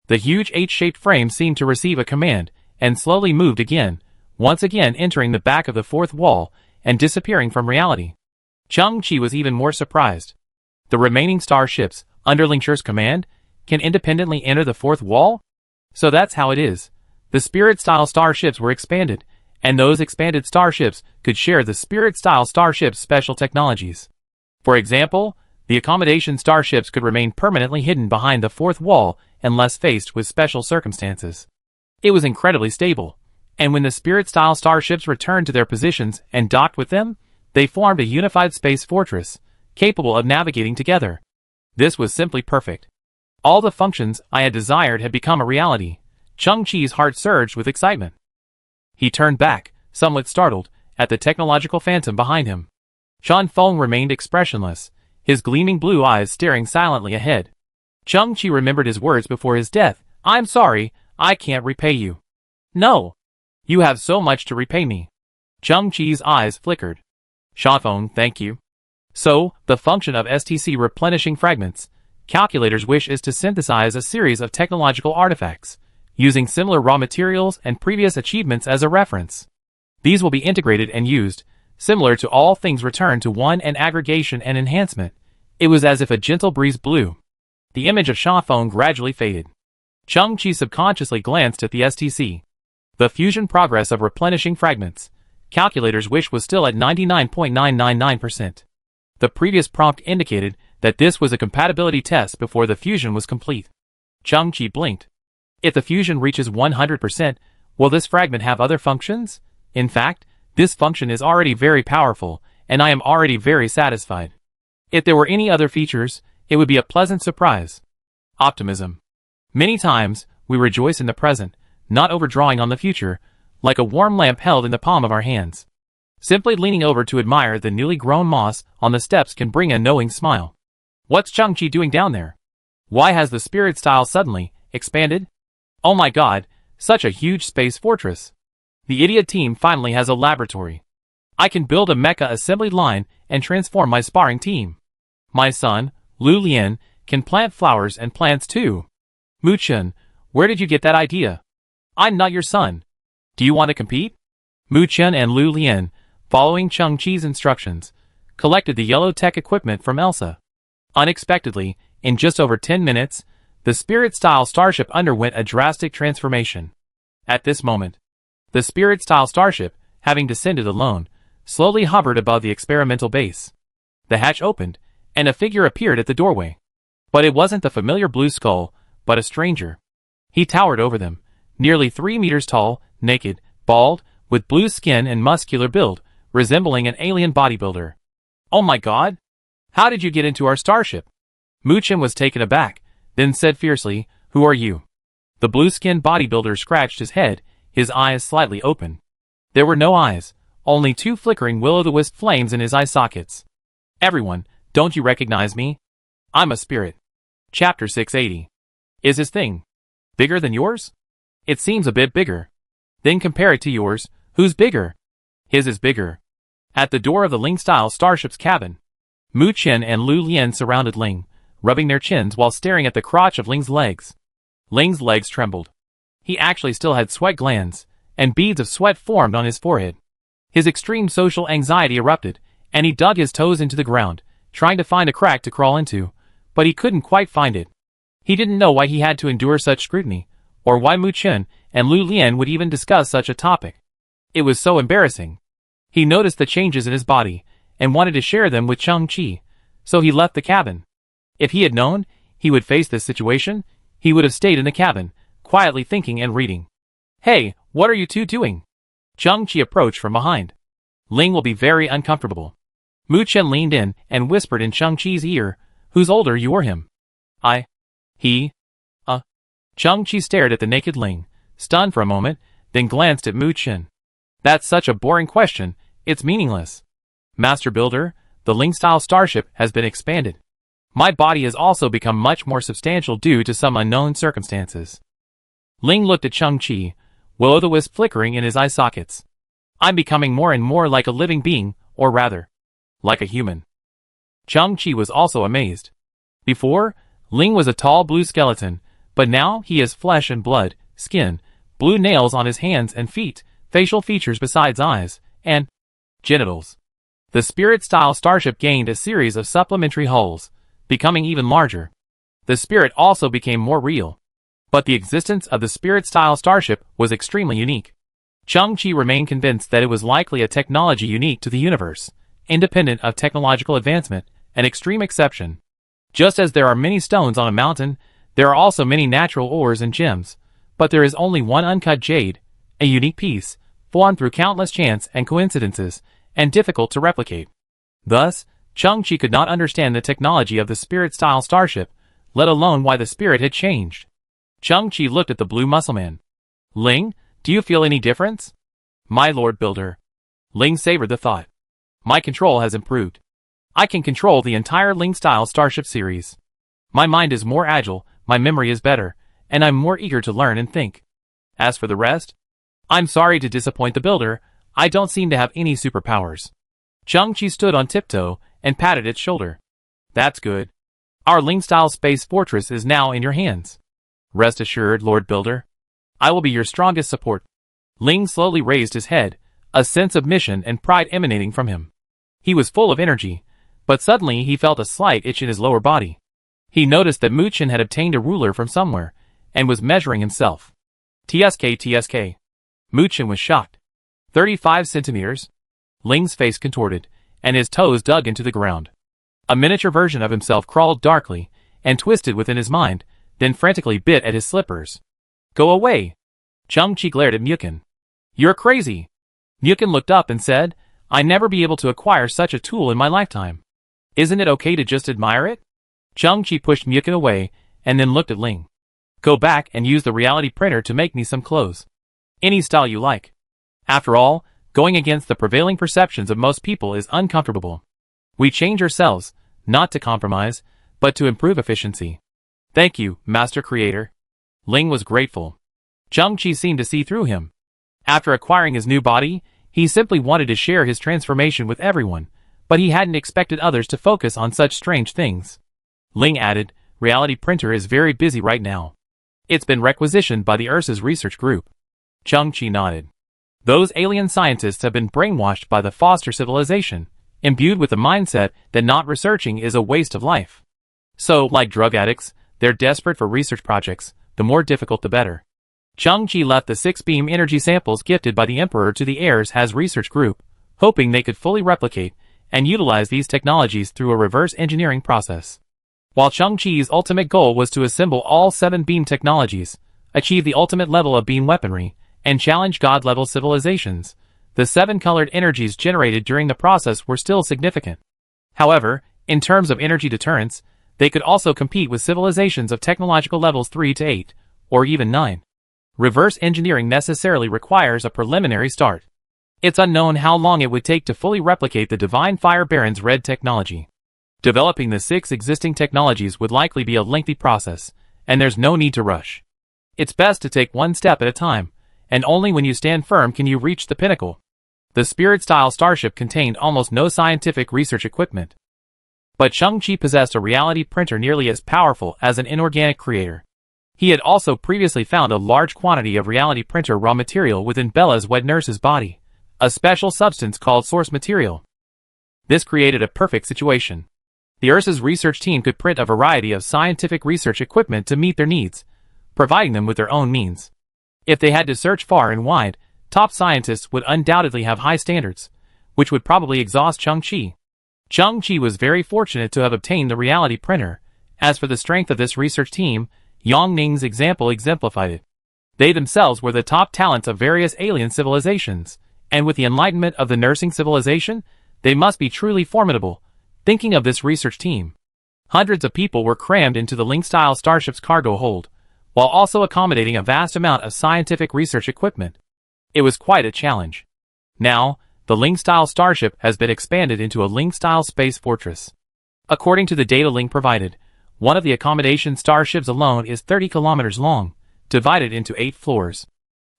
The huge H-shaped frame seemed to receive a command, and slowly moved again, once again entering the back of the fourth wall, and disappearing from reality. Chang-Chi was even more surprised. The remaining starships, under Lingshire's command, can independently enter the fourth wall? So that's how it is. The Spirit-style starships were expanded, and those expanded starships could share the Spirit-style starship's special technologies. For example, the accommodation starships could remain permanently hidden behind the fourth wall unless faced with special circumstances. It was incredibly stable, and when the Spirit-style starships returned to their positions and docked with them, they formed a unified space fortress, capable of navigating together. This was simply perfect. All the functions I had desired had become a reality. Chang-Chi's heart surged with excitement. He turned back, somewhat startled, at the technological phantom behind him. Shan Feng remained expressionless, his gleaming blue eyes staring silently ahead. Chang-Chi remembered his words before his death. "I'm sorry, I can't repay you." "No. You have so much to repay me." Chang-Chi's eyes flickered. "Shan Feng, thank you." So, the function of STC replenishing fragments. Calculator's wish is to synthesize a series of technological artifacts, using similar raw materials and previous achievements as a reference. These will be integrated and used, similar to all things returned to one and aggregation and enhancement. It was as if a gentle breeze blew. The image of Shafeng gradually faded. Chang-Chi subconsciously glanced at the STC. The fusion progress of replenishing fragments. Calculator's wish was still at 99.999%. The previous prompt indicated that this was a compatibility test before the fusion was complete. Chang-Chi blinked. If the fusion reaches 100%, will this fragment have other functions? In fact, this function is already very powerful, and I am already very satisfied. If there were any other features, it would be a pleasant surprise. Optimism. Many times, we rejoice in the present, not overdrawing on the future, like a warm lamp held in the palm of our hands. Simply leaning over to admire the newly grown moss on the steps can bring a knowing smile. What's Chang-Chi doing down there? Why has the spirit style suddenly expanded? Oh my god, such a huge space fortress. The idiot team finally has a laboratory. I can build a mecha assembly line and transform my sparring team. My son, Lu Lian, can plant flowers and plants too. Mu Chen, where did you get that idea? I'm not your son. Do you want to compete? Mu Chen and Lu Lian, following Chang-Chi's instructions, collected the yellow tech equipment from Elsa. Unexpectedly, in just over 10 minutes, the spirit-style starship underwent a drastic transformation. At this moment, the spirit-style starship, having descended alone, slowly hovered above the experimental base. The hatch opened, and a figure appeared at the doorway. But it wasn't the familiar blue skull, but a stranger. He towered over them, nearly 3 meters tall, naked, bald, with blue skin and muscular build, resembling an alien bodybuilder. Oh my god! How did you get into our starship? Mu Chen was taken aback, then said fiercely, "Who are you?" The blue-skinned bodybuilder scratched his head, his eyes slightly open. There were no eyes, only 2 flickering will-o'-the-wisp flames in his eye sockets. "Everyone, don't you recognize me? I'm a spirit." Chapter 680. Is his thing bigger than yours? It seems a bit bigger. Then compare it to yours. Who's bigger? His is bigger. At the door of the Ling-style starship's cabin, Mu Chen and Lu Lian surrounded Ling, rubbing their chins while staring at the crotch of Ling's legs. Ling's legs trembled. He actually still had sweat glands, and beads of sweat formed on his forehead. His extreme social anxiety erupted, and he dug his toes into the ground, trying to find a crack to crawl into, but he couldn't quite find it. He didn't know why he had to endure such scrutiny, or why Mu Chen and Lu Lian would even discuss such a topic. It was so embarrassing. He noticed the changes in his body, and wanted to share them with Chang-Chi, so he left the cabin. If he had known he would face this situation, he would have stayed in the cabin, quietly thinking and reading. "Hey, what are you two doing?" Chang-Chi approached from behind. "Ling will be very uncomfortable." Mu Chen leaned in and whispered in Chang-Chi's ear, "Who's older, you or him?" "I. He. Chang-Chi stared at the naked Ling, stunned for a moment, then glanced at Mu Chen. "That's such a boring question, it's meaningless. Master Builder, the Ling-style starship has been expanded. My body has also become much more substantial due to some unknown circumstances." Ling looked at Chang-Chi, will-o'-the-wisp flickering in his eye sockets. "I'm becoming more and more like a living being, or rather, like a human." Chang-Chi was also amazed. Before, Ling was a tall blue skeleton, but now he has flesh and blood, skin, blue nails on his hands and feet, facial features besides eyes, and genitals. The spirit-style starship gained a series of supplementary hulls, becoming even larger. The spirit also became more real. But the existence of the spirit-style starship was extremely unique. Chang-Chi remained convinced that it was likely a technology unique to the universe, independent of technological advancement, an extreme exception. Just as there are many stones on a mountain, there are also many natural ores and gems, but there is only one uncut jade, a unique piece, formed through countless chance and coincidences, and difficult to replicate. Thus, Chang-Chi could not understand the technology of the spirit-style starship, let alone why the spirit had changed. Chang-Chi looked at the blue muscleman. "Ling, do you feel any difference?" "My Lord Builder." Ling savored the thought. "My control has improved. I can control the entire Ling-style starship series. My mind is more agile, my memory is better, and I'm more eager to learn and think. As for the rest, I'm sorry to disappoint the Builder, I don't seem to have any superpowers." Chang-Chi stood on tiptoe and patted its shoulder. "That's good. Our Ling-style space fortress is now in your hands. Rest assured, Lord Builder. I will be your strongest support." Ling slowly raised his head, a sense of mission and pride emanating from him. He was full of energy, but suddenly he felt a slight itch in his lower body. He noticed that Muchen had obtained a ruler from somewhere, and was measuring himself. TSK. Muchen was shocked. 35 centimeters? Ling's face contorted, and his toes dug into the ground. A miniature version of himself crawled darkly, and twisted within his mind, then frantically bit at his slippers. Go away! Chang-Chi glared at Muchen. You're crazy! Muchen looked up and said, I'd never be able to acquire such a tool in my lifetime. Isn't it okay to just admire it? Chang-Chi pushed Muchen away, and then looked at Ling. Go back and use the reality printer to make me some clothes. Any style you like. After all, going against the prevailing perceptions of most people is uncomfortable. We change ourselves, not to compromise, but to improve efficiency. Thank you, Master Creator. Ling was grateful. Chang-Chi seemed to see through him. After acquiring his new body, he simply wanted to share his transformation with everyone, but he hadn't expected others to focus on such strange things. Ling added, Reality Printer is very busy right now. It's been requisitioned by the URSA's research group. Chang-Chi nodded. Those alien scientists have been brainwashed by the Foster civilization, imbued with the mindset that not researching is a waste of life. So, like drug addicts, they're desperate for research projects, the more difficult the better. Chang-Chi left the 6-beam energy samples gifted by the Emperor to the heirs has research group, hoping they could fully replicate and utilize these technologies through a reverse engineering process. While Chang-Chi's ultimate goal was to assemble all 7 beam technologies, achieve the ultimate level of beam weaponry, and challenge God-level civilizations, the 7 colored energies generated during the process were still significant. However, in terms of energy deterrence, they could also compete with civilizations of technological levels 3 to 8, or even 9. Reverse engineering necessarily requires a preliminary start. It's unknown how long it would take to fully replicate the Divine Fire Baron's red technology. Developing the 6 existing technologies would likely be a lengthy process, and there's no need to rush. It's best to take one step at a time, and only when you stand firm can you reach the pinnacle. The Spirit-style starship contained almost no scientific research equipment. But Chang-Chi possessed a reality printer nearly as powerful as an inorganic creator. He had also previously found a large quantity of reality printer raw material within Bella's wed nurse's body, a special substance called source material. This created a perfect situation. The URSA's research team could print a variety of scientific research equipment to meet their needs, providing them with their own means. If they had to search far and wide, top scientists would undoubtedly have high standards, which would probably exhaust Chang-Chi. Chang-Chi was very fortunate to have obtained the reality printer. As for the strength of this research team, Yang Ning's example exemplified it. They themselves were the top talents of various alien civilizations, and with the enlightenment of the nursing civilization, they must be truly formidable. Thinking of this research team, hundreds of people were crammed into the Ling-style starship's cargo hold, while also accommodating a vast amount of scientific research equipment. It was quite a challenge. Now, the Ling-style starship has been expanded into a Ling-style space fortress. According to the data Ling provided, one of the accommodation starships alone is 30 kilometers long, divided into 8 floors.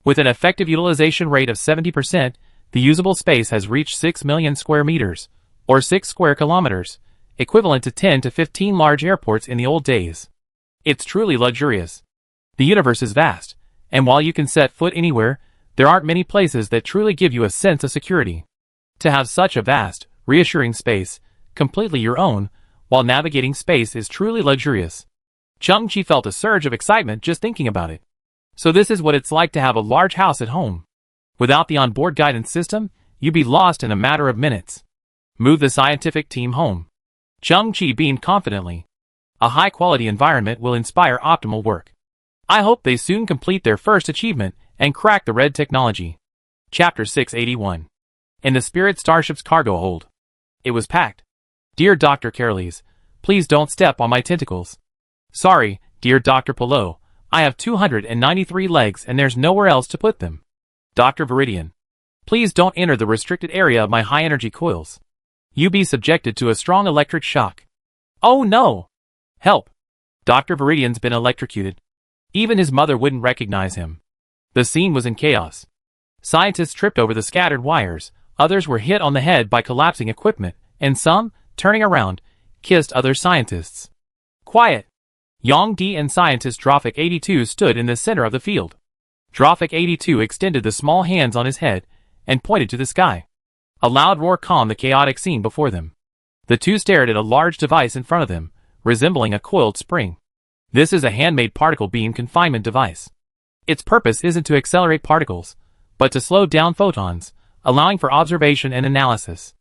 With an effective utilization rate of 70%, the usable space has reached 6 million square meters, or 6 square kilometers, equivalent to 10 to 15 large airports in the old days. It's truly luxurious. The universe is vast, and while you can set foot anywhere, there aren't many places that truly give you a sense of security. To have such a vast, reassuring space, completely your own, while navigating space is truly luxurious. Chang-Chi felt a surge of excitement just thinking about it. So this is what it's like to have a large house at home. Without the onboard guidance system, you'd be lost in a matter of minutes. Move the scientific team home. Chang-Chi beamed confidently. A high-quality environment will inspire optimal work. I hope they soon complete their first achievement and crack the red technology. Chapter 681. In the Spirit Starship's cargo hold. It was packed. Dear Dr. Carelese, please don't step on my tentacles. Sorry, dear Dr. Pillow, I have 293 legs and there's nowhere else to put them. Dr. Viridian, please don't enter the restricted area of my high-energy coils. You be subjected to a strong electric shock. Oh no! Help! Dr. Viridian's been electrocuted. Even his mother wouldn't recognize him. The scene was in chaos. Scientists tripped over the scattered wires, others were hit on the head by collapsing equipment, and some, turning around, kissed other scientists. Quiet! Yang Di and scientist Drophic 82 stood in the center of the field. Drophic 82 extended the small hands on his head, and pointed to the sky. A loud roar calmed the chaotic scene before them. The two stared at a large device in front of them, resembling a coiled spring. This is a handmade particle beam confinement device. Its purpose isn't to accelerate particles, but to slow down photons, allowing for observation and analysis.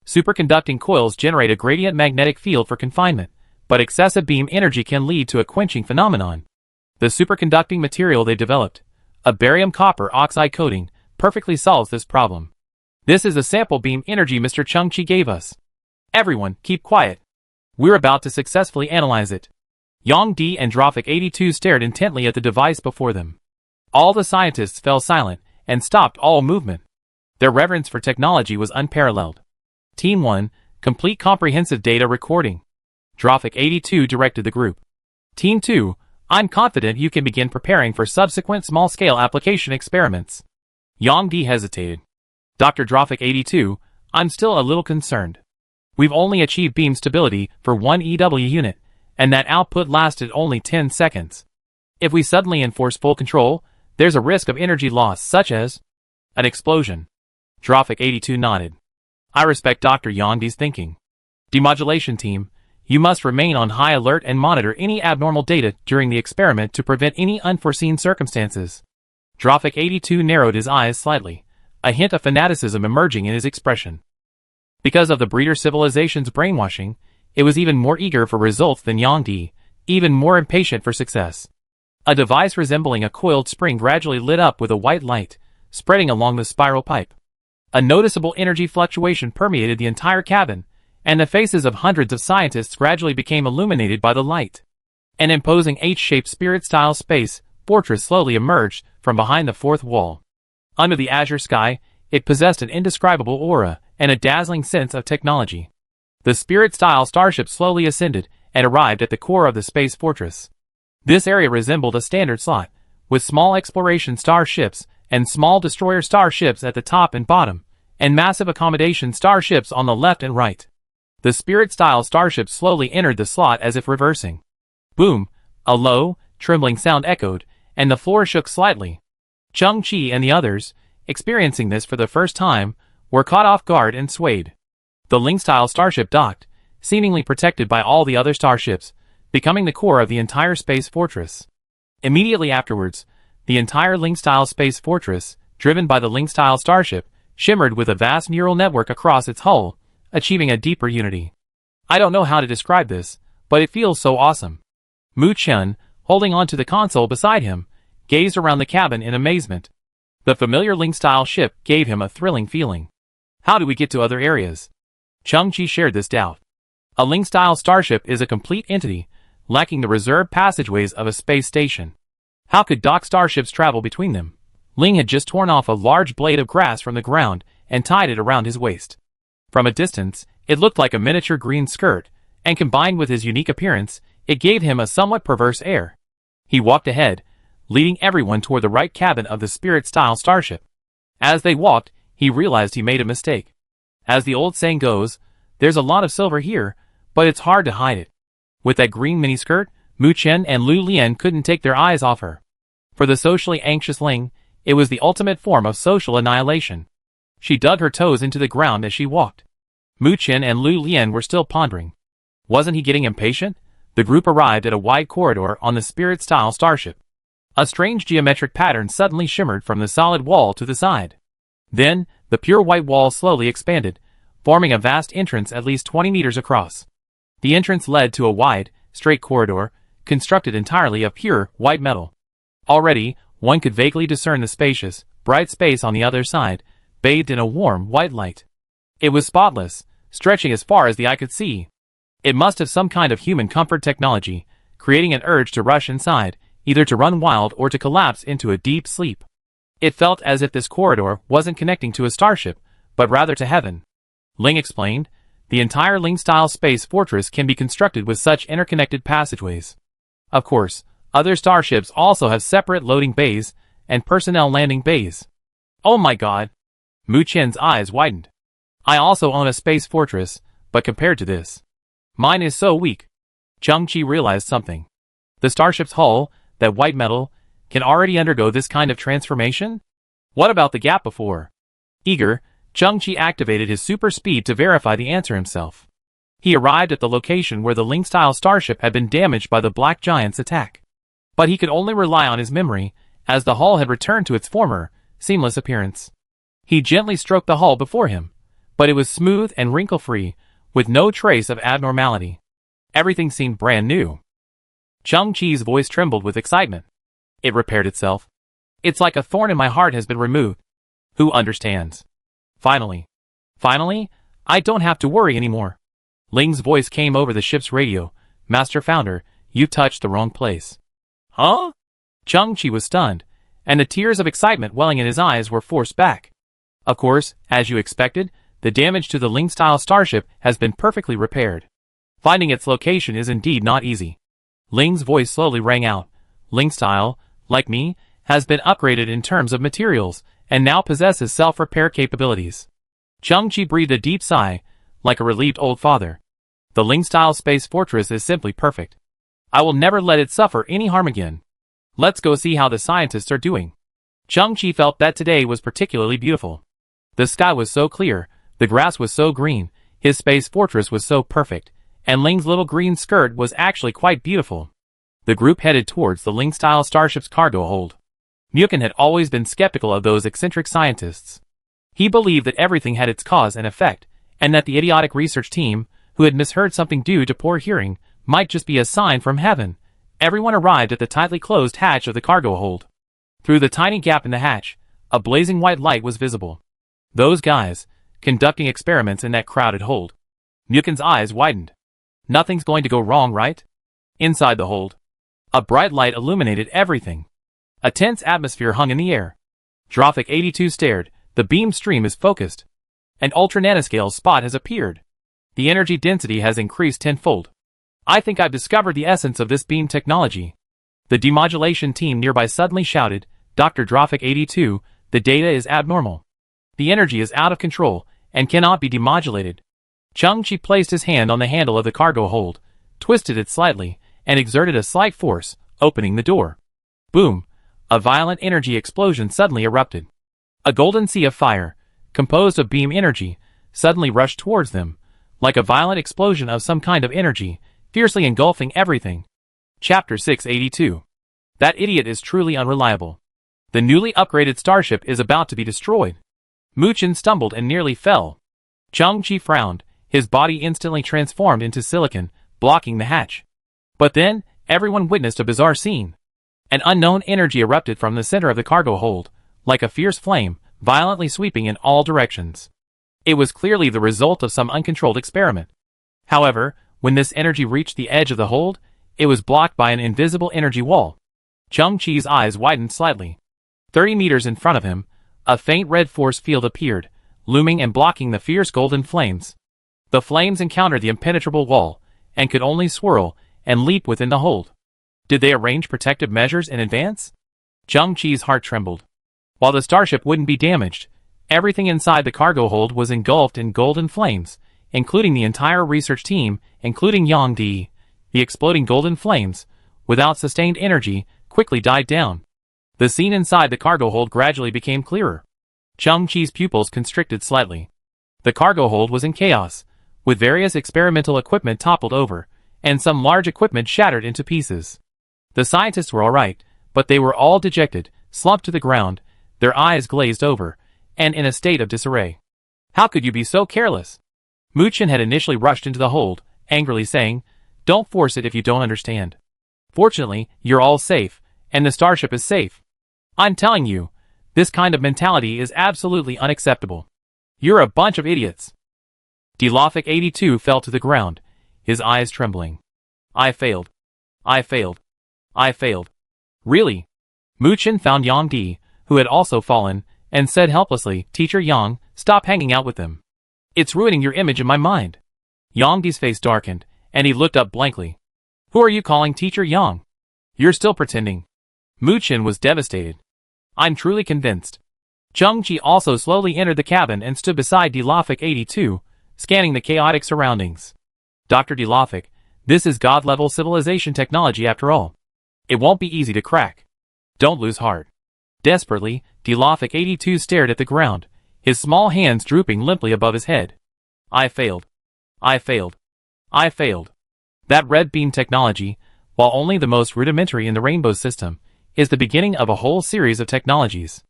Superconducting coils generate a gradient magnetic field for confinement, but excessive beam energy can lead to a quenching phenomenon. The superconducting material they developed, a barium copper oxide coating, perfectly solves this problem. This is the sample beam energy Mr. Chung-Chi gave us. Everyone, keep quiet. We're about to successfully analyze it. Yang Di and Ragpicker stared intently at the device before them. All the scientists fell silent and stopped all movement. Their reverence for technology was unparalleled. Team 1, complete comprehensive data recording. Ragpicker directed the group. Team 2, I'm confident you can begin preparing for subsequent small-scale application experiments. Yang Di hesitated. Dr. Ragpicker, I'm still a little concerned. We've only achieved beam stability for one EW unit, and that output lasted only 10 seconds. If we suddenly enforce full control, there's a risk of energy loss such as an explosion. Ragpicker nodded. I respect Dr. Yang Di's thinking. Demodulation team, you must remain on high alert and monitor any abnormal data during the experiment to prevent any unforeseen circumstances. Ragpicker narrowed his eyes slightly, a hint of fanaticism emerging in his expression. Because of the breeder civilization's brainwashing, it was even more eager for results than Yang Di, even more impatient for success. A device resembling a coiled spring gradually lit up with a white light, spreading along the spiral pipe. A noticeable energy fluctuation permeated the entire cabin, and the faces of hundreds of scientists gradually became illuminated by the light. An imposing H-shaped spirit-style space fortress slowly emerged from behind the fourth wall. Under the azure sky, it possessed an indescribable aura and a dazzling sense of technology. The spirit-style starship slowly ascended and arrived at the core of the space fortress. This area resembled a standard slot, with small exploration starships and small destroyer starships at the top and bottom, and massive accommodation starships on the left and right. The spirit-style starship slowly entered the slot as if reversing. Boom! A low, trembling sound echoed, and the floor shook slightly. Chung-Chi and the others, experiencing this for the first time, were caught off guard and swayed. The Ling-style starship docked, seemingly protected by all the other starships, becoming the core of the entire space fortress. Immediately afterwards, the entire Ling-style space fortress, driven by the Ling-style starship, shimmered with a vast neural network across its hull, achieving a deeper unity. I don't know how to describe this, but it feels so awesome. Mu Chen, holding onto the console beside him, gazed around the cabin in amazement. The familiar Ling-style ship gave him a thrilling feeling. How do we get to other areas? Chung-Chi shared this doubt. A Ling-style starship is a complete entity, lacking the reserved passageways of a space station. How could docked starships travel between them? Ling had just torn off a large blade of grass from the ground and tied it around his waist. From a distance, it looked like a miniature green skirt, and combined with his unique appearance, it gave him a somewhat perverse air. He walked ahead, leading everyone toward the right cabin of the spirit-style starship. As they walked, he realized he made a mistake. As the old saying goes, there's a lot of silver here, but it's hard to hide it. With that green miniskirt, Mu Chen and Lu Lian couldn't take their eyes off her. For the socially anxious Ling, it was the ultimate form of social annihilation. She dug her toes into the ground as she walked. Mu Chen and Lu Lian were still pondering. Wasn't he getting impatient? The group arrived at a wide corridor on the spirit-style starship. A strange geometric pattern suddenly shimmered from the solid wall to the side. Then, the pure white wall slowly expanded, forming a vast entrance at least 20 meters across. The entrance led to a wide, straight corridor, constructed entirely of pure, white metal. Already, one could vaguely discern the spacious, bright space on the other side, bathed in a warm, white light. It was spotless, stretching as far as the eye could see. It must have some kind of human comfort technology, creating an urge to rush inside, either to run wild or to collapse into a deep sleep. It felt as if this corridor wasn't connecting to a starship, but rather to heaven. Ling explained, the entire Ling-style space fortress can be constructed with such interconnected passageways. Of course, other starships also have separate loading bays and personnel landing bays. Oh my god! Mu Chen's eyes widened. I also own a space fortress, but compared to this, mine is so weak. Chung-Chi realized something. The starship's hull, that white metal, can already undergo this kind of transformation? What about the gap before? Eager, Chang-Chi activated his super speed to verify the answer himself. He arrived at the location where the Ling-style starship had been damaged by the Black Giant's attack. But he could only rely on his memory, as the hull had returned to its former, seamless appearance. He gently stroked the hull before him, but it was smooth and wrinkle-free, with no trace of abnormality. Everything seemed brand new. Chang-Chi's voice trembled with excitement. It repaired itself. It's like a thorn in my heart has been removed. Who understands? Finally, I don't have to worry anymore. Ling's voice came over the ship's radio. Master Founder, you touched the wrong place. Huh? Chang-Chi was stunned, and the tears of excitement welling in his eyes were forced back. Of course, as you expected, the damage to the Ling-style starship has been perfectly repaired. Finding its location is indeed not easy. Ling's voice slowly rang out. Ling-style, like me, has been upgraded in terms of materials, and now possesses self-repair capabilities. Chang-Chi breathed a deep sigh, like a relieved old father. The Ling-style space fortress is simply perfect. I will never let it suffer any harm again. Let's go see how the scientists are doing. Chang-Chi felt that today was particularly beautiful. The sky was so clear, the grass was so green, his space fortress was so perfect, and Ling's little green skirt was actually quite beautiful. The group headed towards the Ling-style starship's cargo hold. Mukun had always been skeptical of those eccentric scientists. He believed that everything had its cause and effect, and that the idiotic research team, who had misheard something due to poor hearing, might just be a sign from heaven. Everyone arrived at the tightly closed hatch of the cargo hold. Through the tiny gap in the hatch, a blazing white light was visible. Those guys, conducting experiments in that crowded hold. Mukun's eyes widened. Nothing's going to go wrong, right? Inside the hold, a bright light illuminated everything. A tense atmosphere hung in the air. Drophic 82 stared. The beam stream is focused. An ultra-nanoscale spot has appeared. The energy density has increased tenfold. I think I've discovered the essence of this beam technology. The demodulation team nearby suddenly shouted, Dr. Drophic 82, the data is abnormal. The energy is out of control, and cannot be demodulated. Chang-Chi placed his hand on the handle of the cargo hold, twisted it slightly, and exerted a slight force, opening the door. Boom! A violent energy explosion suddenly erupted. A golden sea of fire, composed of beam energy, suddenly rushed towards them, like a violent explosion of some kind of energy, fiercely engulfing everything. Chapter 682. That idiot is truly unreliable. The newly upgraded starship is about to be destroyed. Muchen stumbled and nearly fell. Chang-Chi frowned, his body instantly transformed into silicon, blocking the hatch. But then, everyone witnessed a bizarre scene. An unknown energy erupted from the center of the cargo hold, like a fierce flame, violently sweeping in all directions. It was clearly the result of some uncontrolled experiment. However, when this energy reached the edge of the hold, it was blocked by an invisible energy wall. Chang-Chi's eyes widened slightly. 30 meters in front of him, a faint red force field appeared, looming and blocking the fierce golden flames. The flames encountered the impenetrable wall, and could only swirl and leap within the hold. Did they arrange protective measures in advance? Chang-Chi's heart trembled. While the starship wouldn't be damaged, everything inside the cargo hold was engulfed in golden flames, including the entire research team, including Yang Di. The exploding golden flames, without sustained energy, quickly died down. The scene inside the cargo hold gradually became clearer. Chang-Chi's pupils constricted slightly. The cargo hold was in chaos, with various experimental equipment toppled over, and some large equipment shattered into pieces. The scientists were alright, but they were all dejected, slumped to the ground, their eyes glazed over, and in a state of disarray. How could you be so careless? Muchen had initially rushed into the hold, angrily saying, Don't force it if you don't understand. Fortunately, you're all safe, and the starship is safe. I'm telling you, this kind of mentality is absolutely unacceptable. You're a bunch of idiots. Dilophic 82 fell to the ground, his eyes trembling. I failed. Really? Muchen found Yang Di, who had also fallen, and said helplessly, Teacher Yang, stop hanging out with them. It's ruining your image in my mind. Yang Di's face darkened, and he looked up blankly. Who are you calling Teacher Yang? You're still pretending. Muchen was devastated. I'm truly convinced. Chang-Chi also slowly entered the cabin and stood beside Dilophic 82, scanning the chaotic surroundings. Dr. Dilophic, this is God-level civilization technology after all. It won't be easy to crack. Don't lose heart. Desperately, Dilophic 82 stared at the ground, his small hands drooping limply above his head. I failed. I failed. I failed. That red beam technology, while only the most rudimentary in the Rainbow system, is the beginning of a whole series of technologies.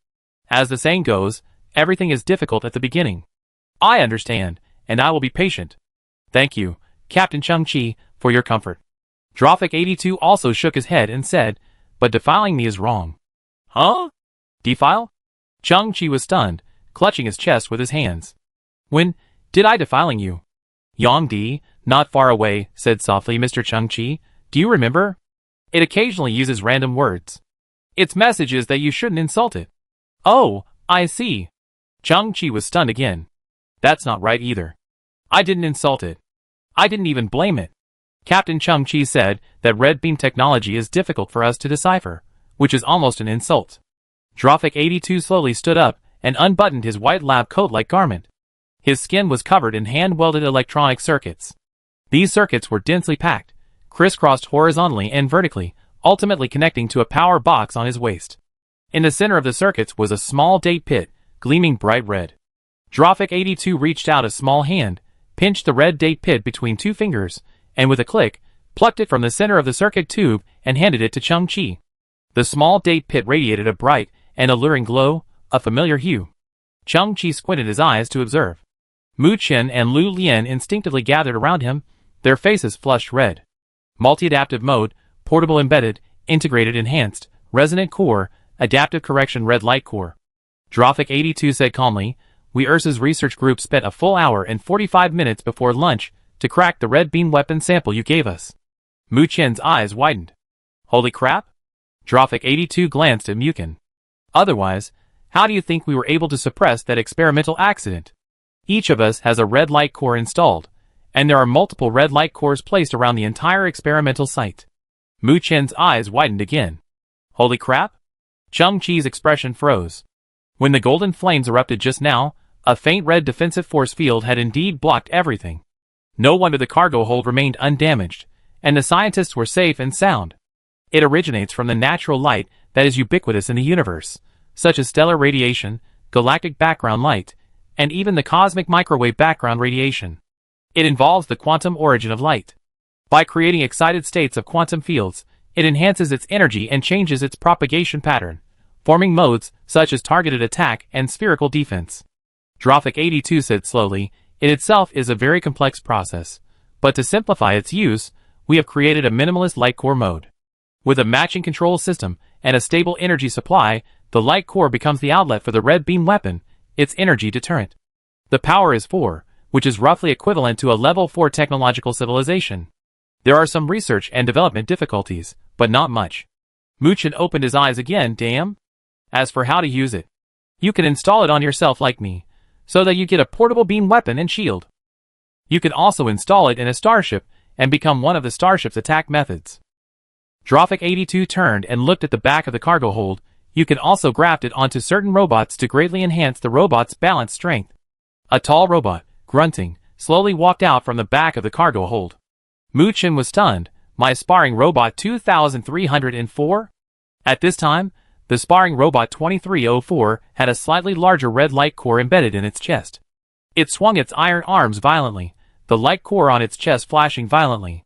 As the saying goes, everything is difficult at the beginning. I understand, and I will be patient. Thank you, Captain Chung-Chi, for your comfort. Drophic82 also shook his head and said, but defiling me is wrong. Huh? Defile? Chung-Chi was stunned, clutching his chest with his hands. When did I defiling you? Yang-di, not far away, said softly Mr. Chung-Chi. Do you remember? It occasionally uses random words. Its message is that you shouldn't insult it. Oh, I see. Chung-Chi was stunned again. That's not right either. I didn't insult it. I didn't even blame it. Captain Chung-Chi said that red beam technology is difficult for us to decipher, which is almost an insult. Drophic82 slowly stood up and unbuttoned his white lab coat-like garment. His skin was covered in hand-welded electronic circuits. These circuits were densely packed, crisscrossed horizontally and vertically, ultimately connecting to a power box on his waist. In the center of the circuits was a small date pit, gleaming bright red. Drophic82 reached out a small hand, pinched the red date pit between two fingers, and with a click, plucked it from the center of the circuit tube and handed it to Chung-Chi. The small date pit radiated a bright and alluring glow, a familiar hue. Chung-Chi squinted his eyes to observe. Mu Chen and Lu Lian instinctively gathered around him, their faces flushed red. Multi-adaptive mode, portable embedded, integrated enhanced, resonant core, adaptive correction red light core. Drophic82 said calmly, we URSA's research group spent a full hour and 45 minutes before lunch to crack the red beam weapon sample you gave us. Mu Chen's eyes widened. Holy crap? Drophic82 glanced at Mukin. Otherwise, how do you think we were able to suppress that experimental accident? Each of us has a red light core installed, and there are multiple red light cores placed around the entire experimental site. Mu Chen's eyes widened again. Holy crap? Chung-Chi's expression froze. When the golden flames erupted just now, a faint red defensive force field had indeed blocked everything. No wonder the cargo hold remained undamaged, and the scientists were safe and sound. It originates from the natural light that is ubiquitous in the universe, such as stellar radiation, galactic background light, and even the cosmic microwave background radiation. It involves the quantum origin of light. By creating excited states of quantum fields, it enhances its energy and changes its propagation pattern, forming modes such as targeted attack and spherical defense. Drophic82 said slowly, it itself is a very complex process, but to simplify its use, we have created a minimalist light core mode. With a matching control system and a stable energy supply, the light core becomes the outlet for the red beam weapon, its energy deterrent. The power is 4, which is roughly equivalent to a level 4 technological civilization. There are some research and development difficulties, but not much. Mu Chen opened his eyes again. Damn. As for how to use it, you can install it on yourself like me, so that you get a portable beam weapon and shield. You can also install it in a starship and become one of the starship's attack methods. Drophic82 turned and looked at the back of the cargo hold. You can also graft it onto certain robots to greatly enhance the robot's balance strength. A tall robot, grunting, slowly walked out from the back of the cargo hold. Mu Chen was stunned. My sparring robot 2304? At this time, the sparring robot 2304 had a slightly larger red light core embedded in its chest. It swung its iron arms violently, the light core on its chest flashing violently.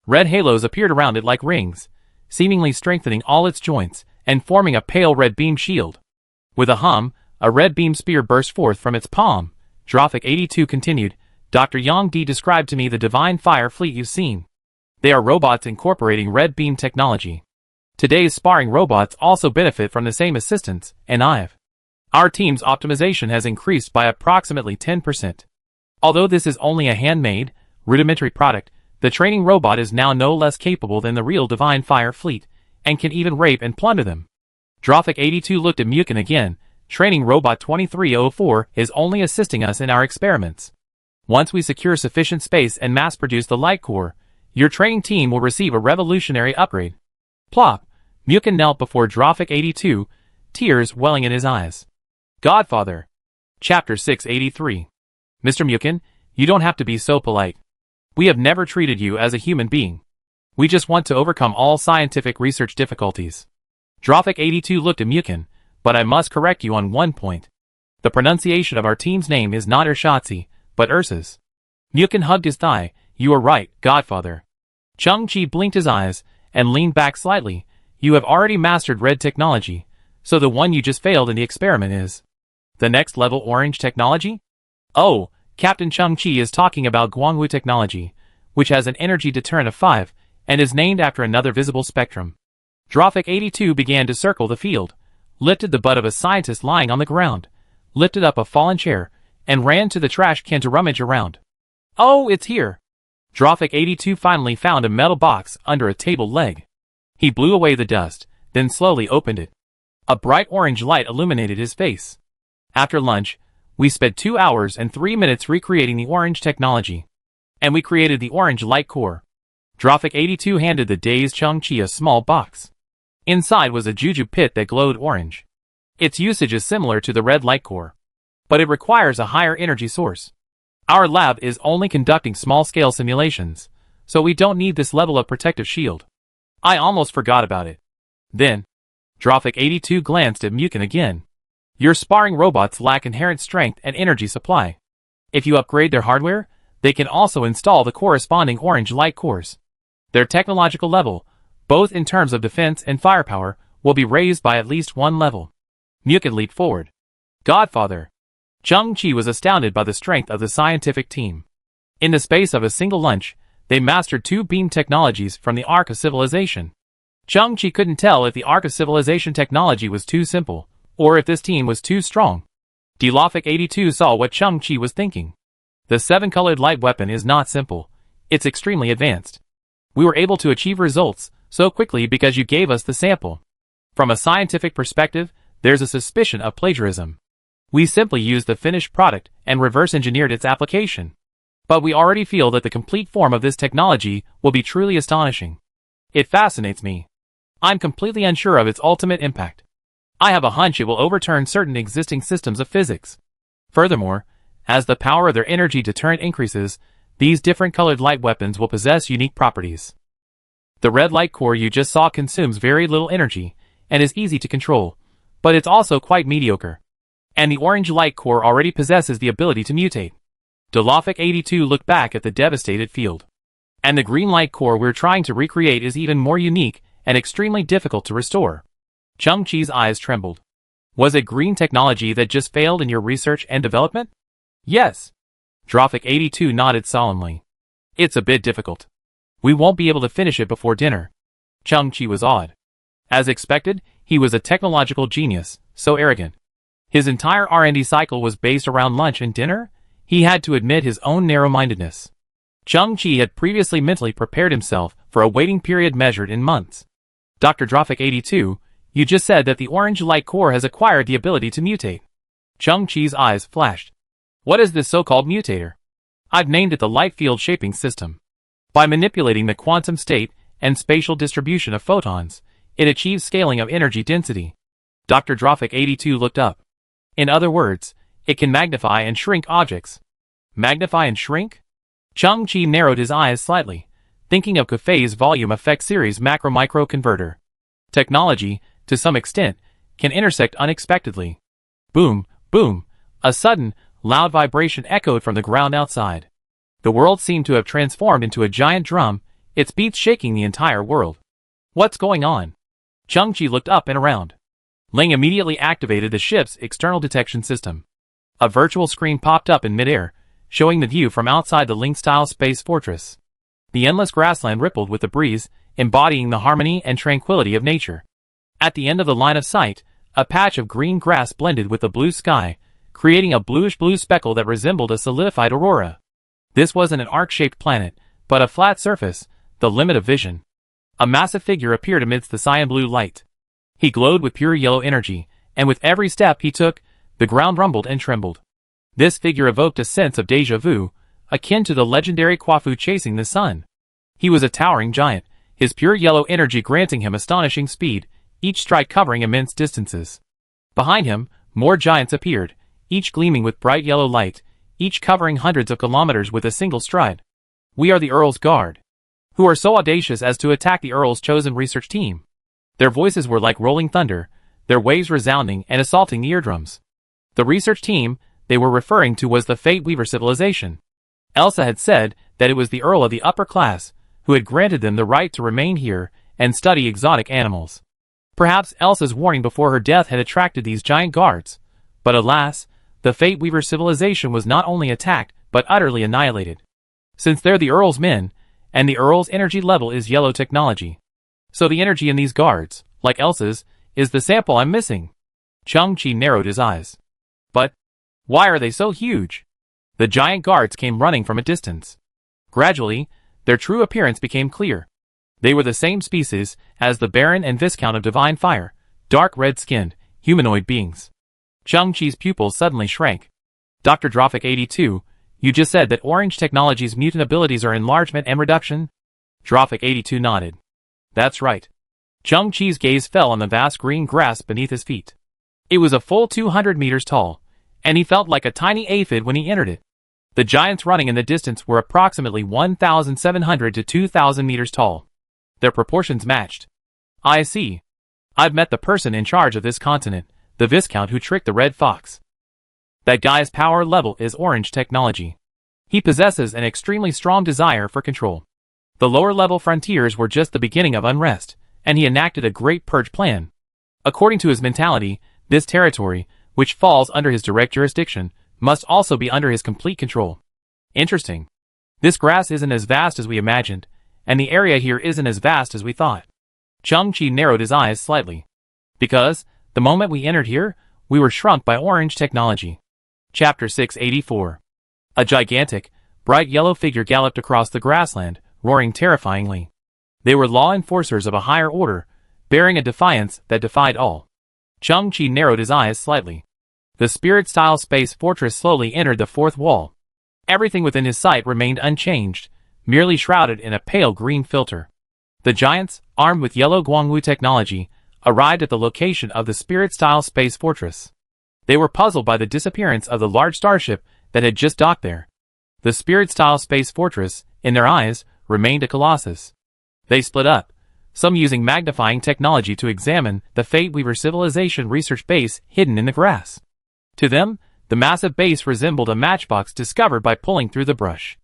Red halos appeared around it like rings, seemingly strengthening all its joints and forming a pale red beam shield. With a hum, a red beam spear burst forth from its palm. Drophic82 continued, Dr. Yang-di described to me the divine fire fleet you've seen. They are robots incorporating red beam technology. Today's sparring robots also benefit from the same assistance, and our team's optimization has increased by approximately 10%. Although this is only a handmade, rudimentary product, the training robot is now no less capable than the real divine fire fleet, and can even rape and plunder them. Drophic82 looked at Mukin again. Training robot 2304 is only assisting us in our experiments. Once we secure sufficient space and mass-produce the light core, your training team will receive a revolutionary upgrade. Plop. Mukin knelt before Drophic82, tears welling in his eyes. Godfather. Chapter 683. Mr. Mukin, you don't have to be so polite. We have never treated you as a human being. We just want to overcome all scientific research difficulties. Drophic82 looked at Mukin, but I must correct you on one point. The pronunciation of our team's name is not Urshatsi, but Ursa's. Mukin hugged his thigh. You are right, Godfather. Chung-Chi blinked his eyes and leaned back slightly. You have already mastered red technology, so the one you just failed in the experiment is the next level orange technology? Oh, Captain Chung-Chi is talking about Guangwu technology, which has an energy deterrent of 5, and is named after another visible spectrum. Drophic 82 began to circle the field, lifted the butt of a scientist lying on the ground, lifted up a fallen chair, and ran to the trash can to rummage around. Oh, it's here! Drophic 82 finally found a metal box under a table leg. He blew away the dust, then slowly opened it. A bright orange light illuminated his face. After lunch, we spent 2 hours and 3 minutes recreating the orange technology. And we created the orange light core. Drophic 82 handed the dazed Chung-Chi a small box. Inside was a juju pit that glowed orange. Its usage is similar to the red light core, but it requires a higher energy source. Our lab is only conducting small-scale simulations, so we don't need this level of protective shield. I almost forgot about it. Then, Drophic 82 glanced at Mukin again. Your sparring robots lack inherent strength and energy supply. If you upgrade their hardware, they can also install the corresponding orange light cores. Their technological level, both in terms of defense and firepower, will be raised by at least 1 level. Mukin leaped forward. Godfather! Chung-Chi was astounded by the strength of the scientific team. In the space of a single lunch, they mastered 2 beam technologies from the Ark of Civilization. Chung-Chi couldn't tell if the Ark of Civilization technology was too simple, or if this team was too strong. Drophic 82 saw what Chung-Chi was thinking. The 7-colored light weapon is not simple, it's extremely advanced. We were able to achieve results so quickly because you gave us the sample. From a scientific perspective, there's a suspicion of plagiarism. We simply used the finished product and reverse-engineered its application. But we already feel that the complete form of this technology will be truly astonishing. It fascinates me. I'm completely unsure of its ultimate impact. I have a hunch it will overturn certain existing systems of physics. Furthermore, as the power of their energy deterrent increases, these different colored light weapons will possess unique properties. The red light core you just saw consumes very little energy, and is easy to control, but it's also quite mediocre. And the orange light core already possesses the ability to mutate. Drophic 82 looked back at the devastated field. And the green light core we're trying to recreate is even more unique and extremely difficult to restore. Chung-Chi's eyes trembled. Was it green technology that just failed in your research and development? Yes. Drophic 82 nodded solemnly. It's a bit difficult. We won't be able to finish it before dinner. Chung-Chi was awed. As expected, he was a technological genius, so arrogant. His entire R&D cycle was based around lunch and dinner? He had to admit his own narrow-mindedness. Chung-Chi had previously mentally prepared himself for a waiting period measured in months. Dr. Drophic 82, you just said that the orange light core has acquired the ability to mutate. Chung-Chi's eyes flashed. What is this so-called mutator? I've named it the light field shaping system. By manipulating the quantum state and spatial distribution of photons, it achieves scaling of energy density. Dr. Drophic 82 looked up. In other words, it can magnify and shrink objects. Magnify and shrink? Chung-Chi narrowed his eyes slightly, thinking of Kafei's volume effect series macro-micro converter. Technology, to some extent, can intersect unexpectedly. Boom, boom, a sudden, loud vibration echoed from the ground outside. The world seemed to have transformed into a giant drum, its beats shaking the entire world. What's going on? Chung-Chi looked up and around. Ling immediately activated the ship's external detection system. A virtual screen popped up in midair, showing the view from outside the Ling-style space fortress. The endless grassland rippled with the breeze, embodying the harmony and tranquility of nature. At the end of the line of sight, a patch of green grass blended with the blue sky, creating a bluish-blue speckle that resembled a solidified aurora. This wasn't an arc-shaped planet, but a flat surface, the limit of vision. A massive figure appeared amidst the cyan-blue light. He glowed with pure yellow energy, and with every step he took, the ground rumbled and trembled. This figure evoked a sense of déjà vu, akin to the legendary Quafu chasing the sun. He was a towering giant, his pure yellow energy granting him astonishing speed, each strike covering immense distances. Behind him, more giants appeared, each gleaming with bright yellow light, each covering hundreds of kilometers with a single stride. We are the Earl's Guard, who are so audacious as to attack the Earl's chosen research team. Their voices were like rolling thunder, their waves resounding and assaulting the eardrums. The research team they were referring to was the Fate Weaver civilization. Elsa had said that it was the Earl of the upper class who had granted them the right to remain here and study exotic animals. Perhaps Elsa's warning before her death had attracted these giant guards, but alas, the Fate Weaver civilization was not only attacked but utterly annihilated. Since they're the Earl's men, and the Earl's energy level is yellow technology. So the energy in these guards, like Elsa's, is the sample I'm missing. Chang-Chi narrowed his eyes. But why are they so huge? The giant guards came running from a distance. Gradually, their true appearance became clear. They were the same species as the Baron and Viscount of Divine Fire, dark red-skinned, humanoid beings. Chang-Chi's pupils suddenly shrank. Dr. Drophic 82, you just said that Orange Technology's mutant abilities are enlargement and reduction? Drophic 82 nodded. That's right. Chang-Chi's gaze fell on the vast green grass beneath his feet. It was a full 200 meters tall, and he felt like a tiny aphid when he entered it. The giants running in the distance were approximately 1,700 to 2,000 meters tall. Their proportions matched. I see. I've met the person in charge of this continent, the Viscount who tricked the Red Fox. That guy's power level is Orange Technology. He possesses an extremely strong desire for control. The lower-level frontiers were just the beginning of unrest, and he enacted a great purge plan. According to his mentality, this territory, which falls under his direct jurisdiction, must also be under his complete control. Interesting. This grass isn't as vast as we imagined, and the area here isn't as vast as we thought. Chang-Chi narrowed his eyes slightly. Because, the moment we entered here, we were shrunk by Orange Technology. Chapter 684. A gigantic, bright yellow figure galloped across the grassland, roaring terrifyingly. They were law enforcers of a higher order, bearing a defiance that defied all. Chang-Chi narrowed his eyes slightly. The spirit-style space fortress slowly entered the fourth wall. Everything within his sight remained unchanged, merely shrouded in a pale green filter. The giants, armed with yellow Guangwu technology, arrived at the location of the spirit-style space fortress. They were puzzled by the disappearance of the large starship that had just docked there. The spirit-style space fortress, in their eyes, remained a colossus. They split up, some using magnifying technology to examine the Fate Weaver civilization research base hidden in the grass. To them, the massive base resembled a matchbox discovered by pulling through the brush.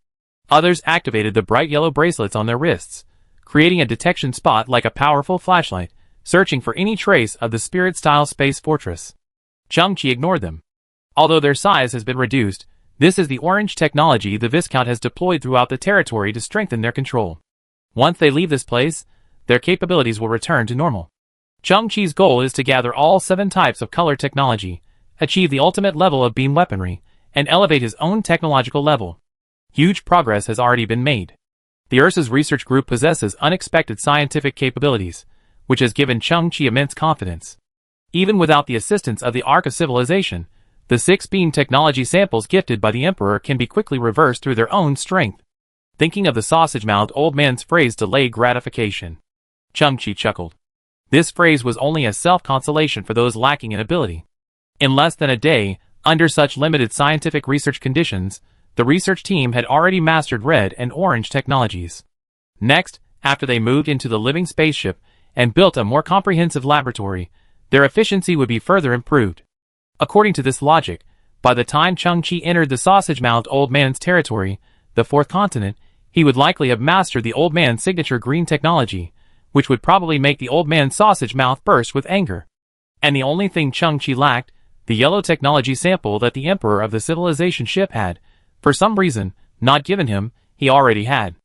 Others activated the bright yellow bracelets on their wrists, creating a detection spot like a powerful flashlight, searching for any trace of the spirit-style space fortress. Chang-Chi ignored them. Although their size has been reduced, this is the Orange Technology the Viscount has deployed throughout the territory to strengthen their control. Once they leave this place, their capabilities will return to normal. Chang-Chi's goal is to gather all 7 types of color technology, achieve the ultimate level of beam weaponry, and elevate his own technological level. Huge progress has already been made. The URSA's research group possesses unexpected scientific capabilities, which has given Chang-Chi immense confidence. Even without the assistance of the Ark of Civilization, the 6 beam technology samples gifted by the Emperor can be quickly reversed through their own strength. Thinking of the sausage-mouthed old man's phrase delayed gratification. Chang-Chi chuckled. This phrase was only a self-consolation for those lacking in ability. In less than a day, under such limited scientific research conditions, the research team had already mastered red and orange technologies. Next, after they moved into the living spaceship and built a more comprehensive laboratory, their efficiency would be further improved. According to this logic, by the time Chang-Chi entered the sausage-mouthed old man's territory, the fourth continent, he would likely have mastered the old man's signature green technology, which would probably make the old man's sausage mouth burst with anger. And the only thing Chang-Chi lacked, the yellow technology sample that the Emperor of the civilization ship had, for some reason, not given him, he already had.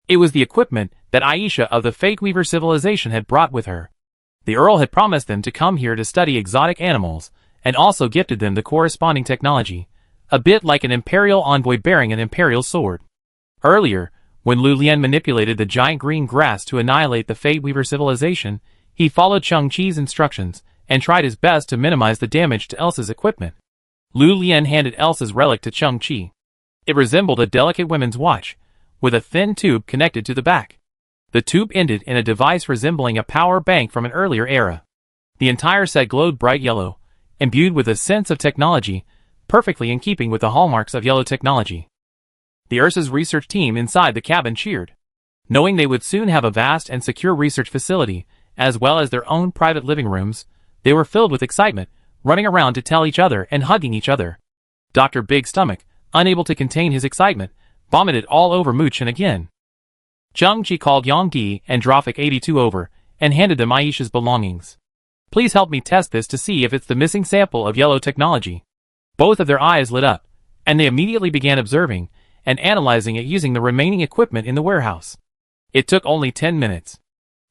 It was the equipment that Aisha of the Fate Weaver civilization had brought with her. The Earl had promised them to come here to study exotic animals, and also gifted them the corresponding technology, a bit like an Imperial envoy bearing an Imperial sword. Earlier, when Lu Lian manipulated the giant green grass to annihilate the Fate Weaver civilization, he followed Chang-Chi's instructions, and tried his best to minimize the damage to Elsa's equipment. Lu Lian handed Elsa's relic to Chang-Chi. It resembled a delicate women's watch, with a thin tube connected to the back. The tube ended in a device resembling a power bank from an earlier era. The entire set glowed bright yellow, imbued with a sense of technology, perfectly in keeping with the hallmarks of yellow technology. The URSA's research team inside the cabin cheered. Knowing they would soon have a vast and secure research facility, as well as their own private living rooms, they were filled with excitement, running around to tell each other and hugging each other. Dr. Big Stomach, unable to contain his excitement, vomited all over Muchen again. Chang-Chi called Yang-Di and Drofik-82 over, and handed them Aisha's belongings. Please help me test this to see if it's the missing sample of yellow technology. Both of their eyes lit up, and they immediately began observing and analyzing it using the remaining equipment in the warehouse. It took only 10 minutes.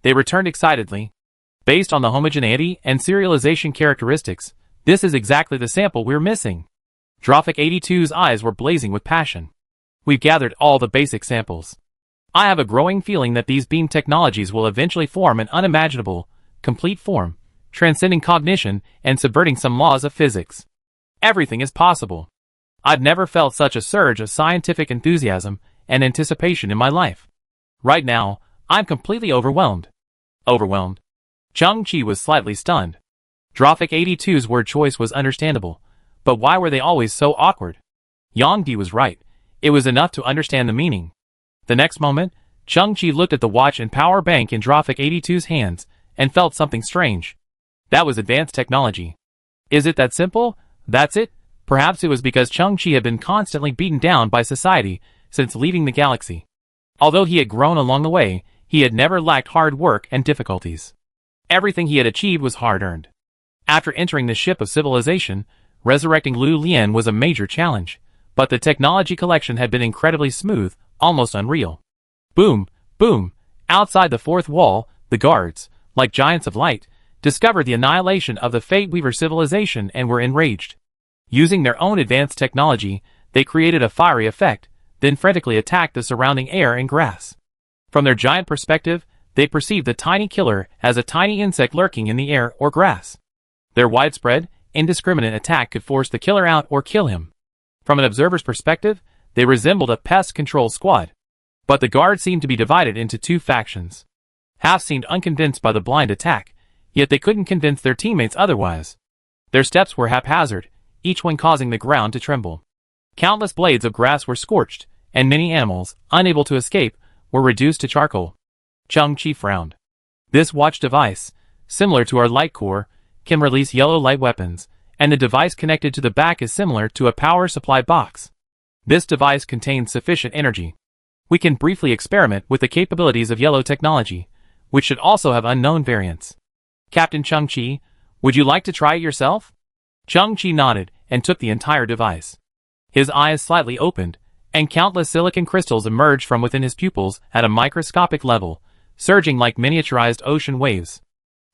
They returned excitedly. Based on the homogeneity and serialization characteristics, this is exactly the sample we're missing. Drofik-82's eyes were blazing with passion. We've gathered all the basic samples. I have a growing feeling that these beam technologies will eventually form an unimaginable, complete form, transcending cognition and subverting some laws of physics. Everything is possible. I've never felt such a surge of scientific enthusiasm and anticipation in my life. Right now, I'm completely overwhelmed. Overwhelmed. Chang-Chi was slightly stunned. Drofik-82's word choice was understandable, but why were they always so awkward? Yang-Di was right. It was enough to understand the meaning. The next moment, Chang-Chi looked at the watch and power bank in Drofik-82's hands and felt something strange. That was advanced technology. Is it that simple? That's it? Perhaps it was because Chang-Chi had been constantly beaten down by society since leaving the galaxy. Although he had grown along the way, he had never lacked hard work and difficulties. Everything he had achieved was hard-earned. After entering the ship of civilization, resurrecting Lu Lian was a major challenge, but the technology collection had been incredibly smooth, almost unreal. Boom, boom. Outside the fourth wall, the guards, like giants of light, discovered the annihilation of the Fate Weaver civilization and were enraged. Using their own advanced technology, they created a fiery effect, then frantically attacked the surrounding air and grass. From their giant perspective, they perceived the tiny killer as a tiny insect lurking in the air or grass. Their widespread, indiscriminate attack could force the killer out or kill him. From an observer's perspective, they resembled a pest control squad. But the guards seemed to be divided into two factions. Half seemed unconvinced by the blind attack, yet they couldn't convince their teammates otherwise. Their steps were haphazard, each one causing the ground to tremble. Countless blades of grass were scorched, and many animals, unable to escape, were reduced to charcoal. Chang-Chi frowned. This watch device, similar to our light core, can release yellow light weapons, and the device connected to the back is similar to a power supply box. This device contains sufficient energy. We can briefly experiment with the capabilities of yellow technology, which should also have unknown variants. Captain Chang-Chi, would you like to try it yourself? Chang-Chi nodded and took the entire device. His eyes slightly opened, and countless silicon crystals emerged from within his pupils at a microscopic level, surging like miniaturized ocean waves.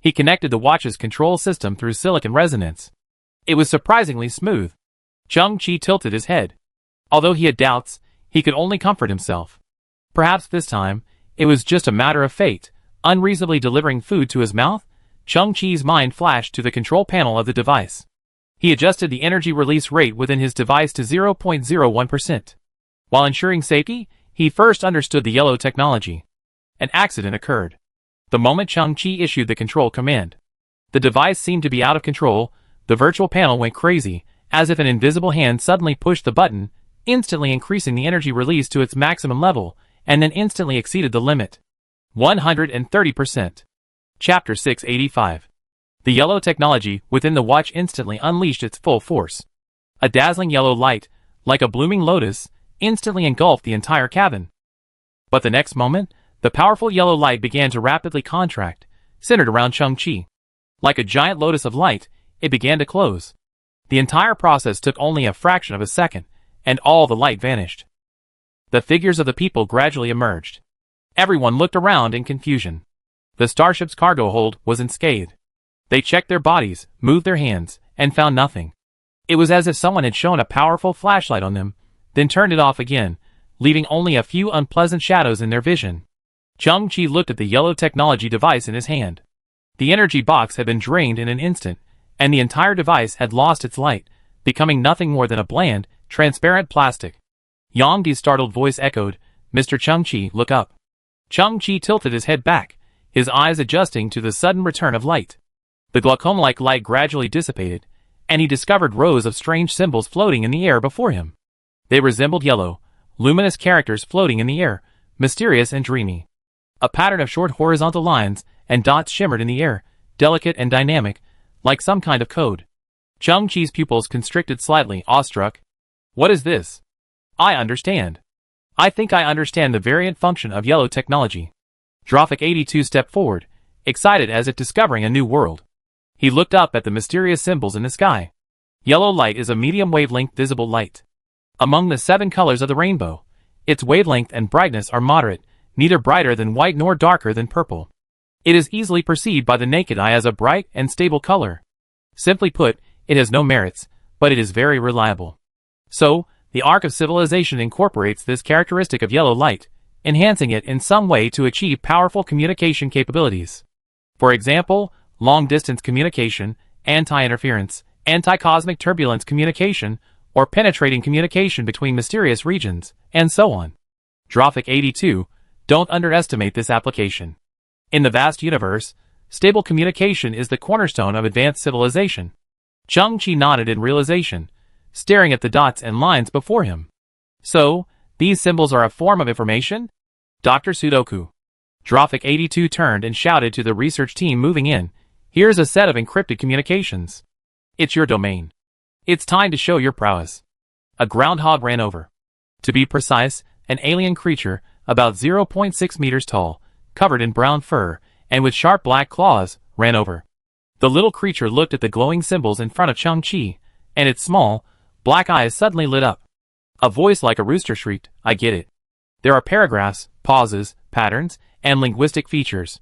He connected the watch's control system through silicon resonance. It was surprisingly smooth. Chang-Chi tilted his head. Although he had doubts, he could only comfort himself. Perhaps this time, it was just a matter of fate, unreasonably delivering food to his mouth. Chang-Chi's mind flashed to the control panel of the device. He adjusted the energy release rate within his device to 0.01%. While ensuring safety, he first understood the yellow technology. An accident occurred. The moment Chang-Chi issued the control command, the device seemed to be out of control. The virtual panel went crazy, as if an invisible hand suddenly pushed the button, instantly increasing the energy release to its maximum level, and then instantly exceeded the limit. 130%. Chapter 685. The yellow technology within the watch instantly unleashed its full force. A dazzling yellow light, like a blooming lotus, instantly engulfed the entire cabin. But the next moment, the powerful yellow light began to rapidly contract, centered around Chang-Chi. Like a giant lotus of light, it began to close. The entire process took only a fraction of a second, and all the light vanished. The figures of the people gradually emerged. Everyone looked around in confusion. The starship's cargo hold was unscathed. They checked their bodies, moved their hands, and found nothing. It was as if someone had shone a powerful flashlight on them, then turned it off again, leaving only a few unpleasant shadows in their vision. Chang-Chi looked at the yellow technology device in his hand. The energy box had been drained in an instant, and the entire device had lost its light, becoming nothing more than a bland, transparent plastic. Yang-Di's startled voice echoed, "Mr. Chang-Chi, look up." Chang-Chi tilted his head back, his eyes adjusting to the sudden return of light. The glaucoma-like light gradually dissipated, and he discovered rows of strange symbols floating in the air before him. They resembled yellow, luminous characters floating in the air, mysterious and dreamy. A pattern of short horizontal lines and dots shimmered in the air, delicate and dynamic, like some kind of code. Chung-Chi's pupils constricted slightly, awestruck. What is this? I understand. I think I understand the variant function of yellow technology. Drophic82 stepped forward, excited as if discovering a new world. He looked up at the mysterious symbols in the sky. Yellow light is a medium wavelength visible light. Among the 7 colors of the rainbow, its wavelength and brightness are moderate, neither brighter than white nor darker than purple. It is easily perceived by the naked eye as a bright and stable color. Simply put, it has no merits, but it is very reliable. So, the arc of civilization incorporates this characteristic of yellow light, enhancing it in some way to achieve powerful communication capabilities. For example, long-distance communication, anti-interference, anti-cosmic turbulence communication, or penetrating communication between mysterious regions, and so on. Drophic82, don't underestimate this application. In the vast universe, stable communication is the cornerstone of advanced civilization. Chung-Chi nodded in realization, staring at the dots and lines before him. So, these symbols are a form of information? Dr. Sudoku. Drophic82 turned and shouted to the research team moving in, here's a set of encrypted communications. It's your domain. It's time to show your prowess. A groundhog ran over. To be precise, an alien creature, about 0.6 meters tall, covered in brown fur, and with sharp black claws, ran over. The little creature looked at the glowing symbols in front of Chung-Chi, and its small, black eyes suddenly lit up. A voice like a rooster shrieked, I get it. There are paragraphs, pauses, patterns, and linguistic features.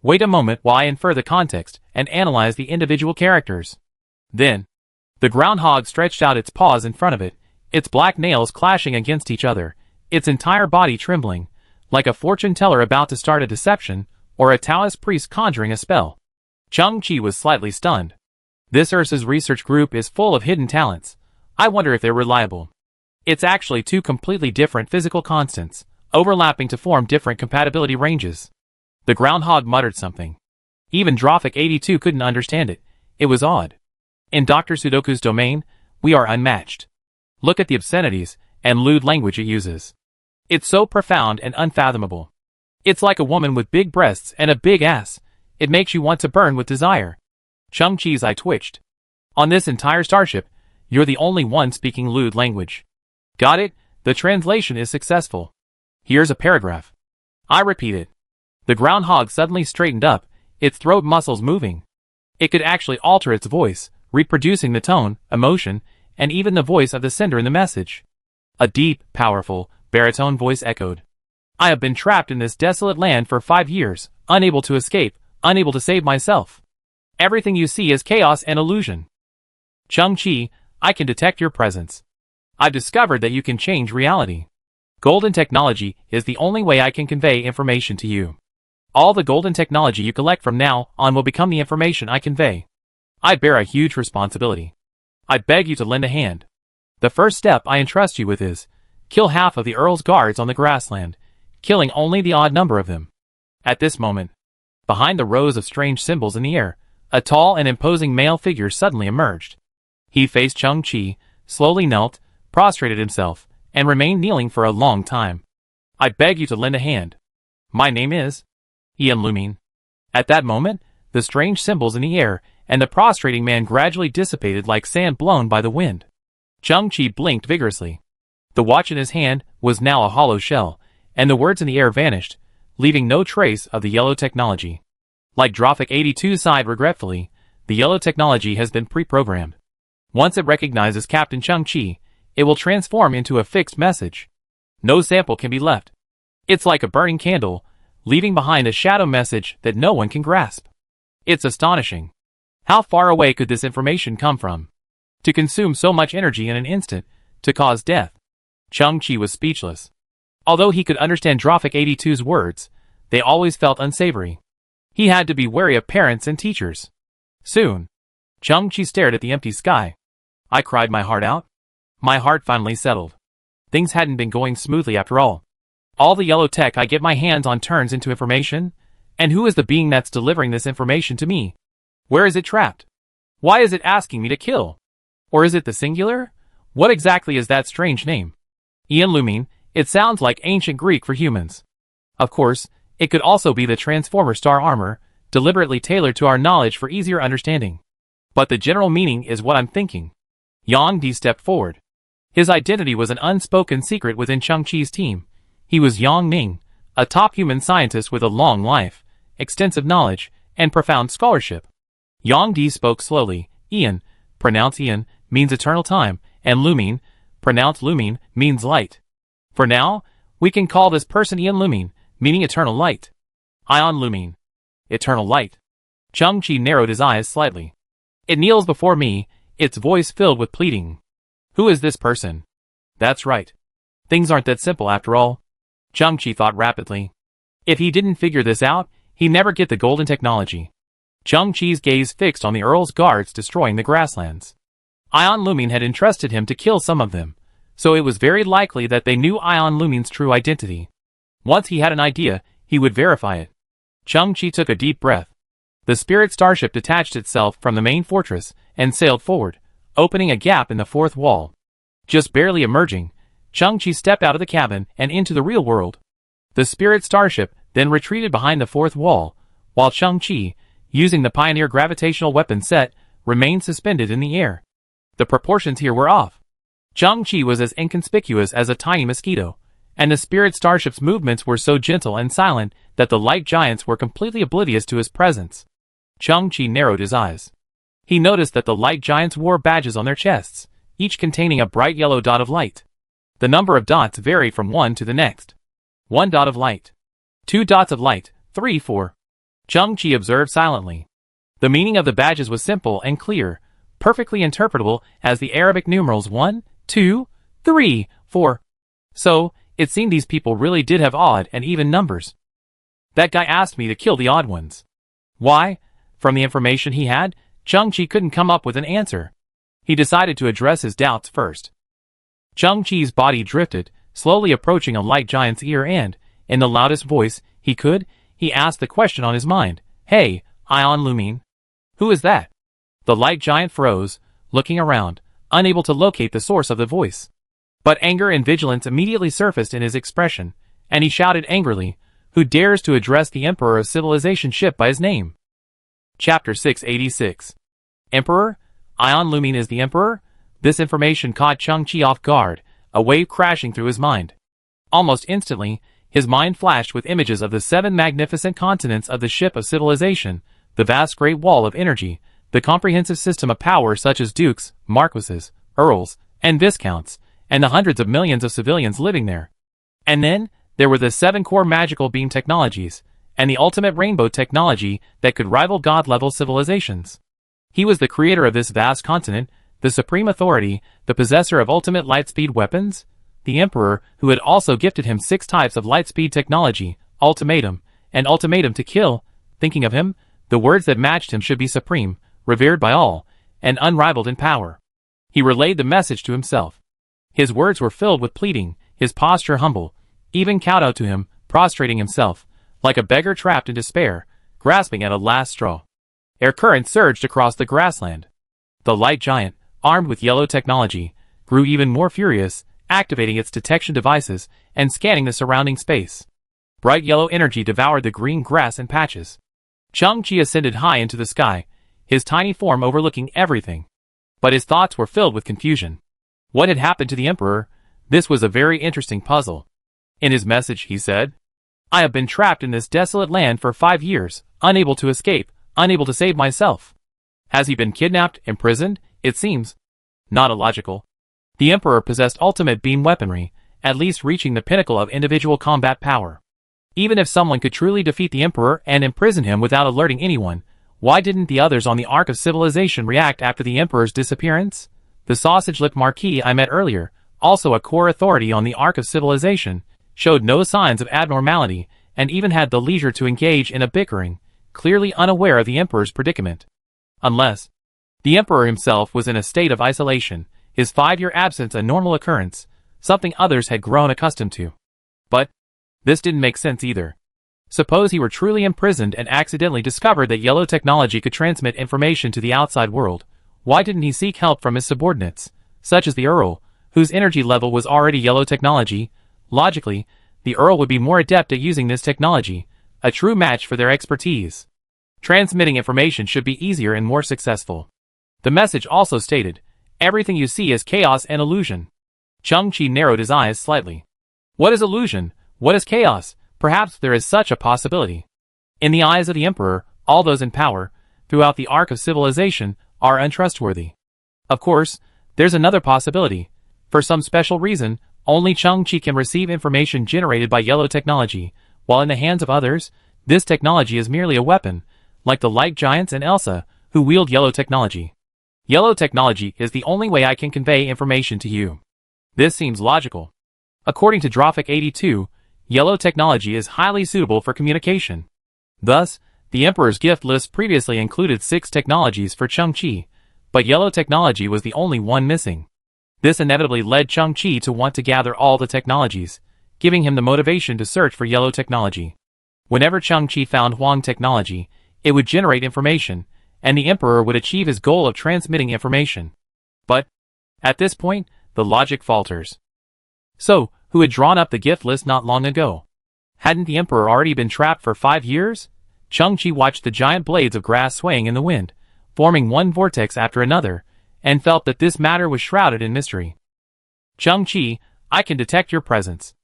Wait a moment while I infer the context and analyze the individual characters. Then, the groundhog stretched out its paws in front of it, its black nails clashing against each other, its entire body trembling, like a fortune teller about to start a deception, or a Taoist priest conjuring a spell. Chung-Chi was slightly stunned. This Ursa's research group is full of hidden talents. I wonder if they're reliable. It's actually 2 completely different physical constants, overlapping to form different compatibility ranges. The groundhog muttered something. Even Drophic82 couldn't understand it. It was odd. In Dr. Sudoku's domain, we are unmatched. Look at the obscenities and lewd language it uses. It's so profound and unfathomable. It's like a woman with big breasts and a big ass. It makes you want to burn with desire. Chung-Chi's eye twitched. On this entire starship, you're the only one speaking lewd language. Got it? The translation is successful. Here's a paragraph. I repeat it. The groundhog suddenly straightened up, its throat muscles moving. It could actually alter its voice, reproducing the tone, emotion, and even the voice of the sender in the message. A deep, powerful, baritone voice echoed. I have been trapped in this desolate land for 5 years, unable to escape, unable to save myself. Everything you see is chaos and illusion. Chung-Chi, I can detect your presence. I've discovered that you can change reality. Golden technology is the only way I can convey information to you. All the golden technology you collect from now on will become the information I convey. I bear a huge responsibility. I beg you to lend a hand. The first step I entrust you with is, kill half of the Earl's guards on the grassland, killing only the odd number of them. At this moment, behind the rows of strange symbols in the air, a tall and imposing male figure suddenly emerged. He faced Chung-Chi, slowly knelt, prostrated himself, and remained kneeling for a long time. I beg you to lend a hand. My name is Ian Lumine. At that moment, the strange symbols in the air and the prostrating man gradually dissipated like sand blown by the wind. Chung-Chi blinked vigorously. The watch in his hand was now a hollow shell, and the words in the air vanished, leaving no trace of the yellow technology. Like Drophic82 sighed regretfully, the yellow technology has been pre-programmed. Once it recognizes Captain Chung-Chi, it will transform into a fixed message. No sample can be left. It's like a burning candle, leaving behind a shadow message that no one can grasp. It's astonishing. How far away could this information come from? To consume so much energy in an instant, to cause death. Chung-Chi was speechless. Although he could understand Drophic82's words, they always felt unsavory. He had to be wary of parents and teachers. Soon, Chung-Chi stared at the empty sky. I cried my heart out. My heart finally settled. Things hadn't been going smoothly after all. All the yellow tech I get my hands on turns into information, and who is the being that's delivering this information to me? Where is it trapped? Why is it asking me to kill? Or is it the singular? What exactly is that strange name? Ian Lumine, it sounds like ancient Greek for humans. Of course, it could also be the Transformer star armor, deliberately tailored to our knowledge for easier understanding. But the general meaning is what I'm thinking. Yang Di stepped forward. His identity was an unspoken secret within Changqi's team. He was Yang Ning, a top human scientist with a long life, extensive knowledge, and profound scholarship. Yang Di spoke slowly. Ian, pronounced Ian, means eternal time, and Lumine, pronounced Lumine, means light. For now, we can call this person Ian Lumine, meaning eternal light. Ion Lumine. Eternal light. Changqi narrowed his eyes slightly. It kneels before me, its voice filled with pleading. Who is this person? That's right. Things aren't that simple after all. Changqi thought rapidly. If he didn't figure this out, he'd never get the golden technology. Changqi's gaze fixed on the Earl's guards destroying the grasslands. Ion Lumine had entrusted him to kill some of them, so it was very likely that they knew Ion Lumine's true identity. Once he had an idea, he would verify it. Changqi took a deep breath. The spirit starship detached itself from the main fortress and sailed forward, opening a gap in the fourth wall. Just barely emerging, Changqi stepped out of the cabin and into the real world. The spirit starship then retreated behind the fourth wall, while Changqi, using the Pioneer gravitational weapon set, remained suspended in the air. The proportions here were off. Changqi was as inconspicuous as a tiny mosquito, and the spirit starship's movements were so gentle and silent that the light giants were completely oblivious to his presence. Changqi narrowed his eyes. He noticed that the light giants wore badges on their chests, each containing a bright yellow dot of light. The number of dots varied from one to the next. 1 dot of light. 2 dots of light, 3, 4. Changqi observed silently. The meaning of the badges was simple and clear, perfectly interpretable as the Arabic numerals 1, 2, 3, 4. So, it seemed these people really did have odd and even numbers. That guy asked me to kill the odd ones. Why? From the information he had, Changqi couldn't come up with an answer. He decided to address his doubts first. Changqi's body drifted, slowly approaching a light giant's ear and, in the loudest voice he could, he asked the question on his mind. Hey, Ion Lumine. Who is that? The light giant froze, looking around, unable to locate the source of the voice. But anger and vigilance immediately surfaced in his expression, and he shouted angrily, Who dares to address the Emperor of Civilization ship by his name? Chapter 686. Emperor? Ion Lumine is the Emperor? This information caught Changqi off guard, a wave crashing through his mind. Almost instantly, his mind flashed with images of the 7 magnificent continents of the ship of civilization, the vast great wall of energy, the comprehensive system of power such as dukes, marquises, earls, and viscounts, and the hundreds of millions of civilians living there. And then, there were the 7 core magical beam technologies, and the ultimate rainbow technology that could rival god-level civilizations. He was the creator of this vast continent, the supreme authority, the possessor of ultimate lightspeed weapons, the Emperor who had also gifted him 6 types of lightspeed technology, ultimatum, and ultimatum to kill. Thinking of him, the words that matched him should be supreme, revered by all, and unrivaled in power. He relayed the message to himself. His words were filled with pleading, his posture humble, even kowtowed to him, prostrating himself, like a beggar trapped in despair, grasping at a last straw. Air currents surged across the grassland. The light giant, armed with yellow technology, grew even more furious, activating its detection devices and scanning the surrounding space. Bright yellow energy devoured the green grass and patches. Changqi ascended high into the sky, his tiny form overlooking everything. But his thoughts were filled with confusion. What had happened to the Emperor? This was a very interesting puzzle. In his message, he said, I have been trapped in this desolate land for 5 years, unable to escape, unable to save myself. Has he been kidnapped, imprisoned? It seems not illogical. The Emperor possessed ultimate beam weaponry, at least reaching the pinnacle of individual combat power. Even if someone could truly defeat the Emperor and imprison him without alerting anyone, why didn't the others on the Ark of Civilization react after the Emperor's disappearance? The sausage-lipped Marquis I met earlier, also a core authority on the Ark of Civilization, showed no signs of abnormality and even had the leisure to engage in a bickering, clearly unaware of the Emperor's predicament. Unless the Emperor himself was in a state of isolation, his 5-year absence a normal occurrence, something others had grown accustomed to. But this didn't make sense either. Suppose he were truly imprisoned and accidentally discovered that yellow technology could transmit information to the outside world. Why didn't he seek help from his subordinates, such as the Earl, whose energy level was already yellow technology? Logically, the Earl would be more adept at using this technology, a true match for their expertise. Transmitting information should be easier and more successful. The message also stated, "Everything you see is chaos and illusion." Chang-Chi narrowed his eyes slightly. What is illusion? What is chaos? Perhaps there is such a possibility. In the eyes of the Emperor, all those in power, throughout the arc of civilization, are untrustworthy. Of course, there's another possibility. For some special reason, only Chang-Chi can receive information generated by yellow technology, while in the hands of others, this technology is merely a weapon, like the light giants and Elsa, who wield yellow technology. Yellow technology is the only way I can convey information to you. This seems logical. According to Ragpicker, yellow technology is highly suitable for communication. Thus, the Emperor's gift list previously included 6 technologies for Chang-Chi, but yellow technology was the only one missing. This inevitably led Chang-Chi to want to gather all the technologies, giving him the motivation to search for yellow technology. Whenever Chang-Chi found Huang technology, it would generate information, and the Emperor would achieve his goal of transmitting information. But, at this point, the logic falters. So, who had drawn up the gift list not long ago? Hadn't the Emperor already been trapped for 5 years? Chang-Chi watched the giant blades of grass swaying in the wind, forming one vortex after another, and felt that this matter was shrouded in mystery. Chang-Chi, I can detect your presence.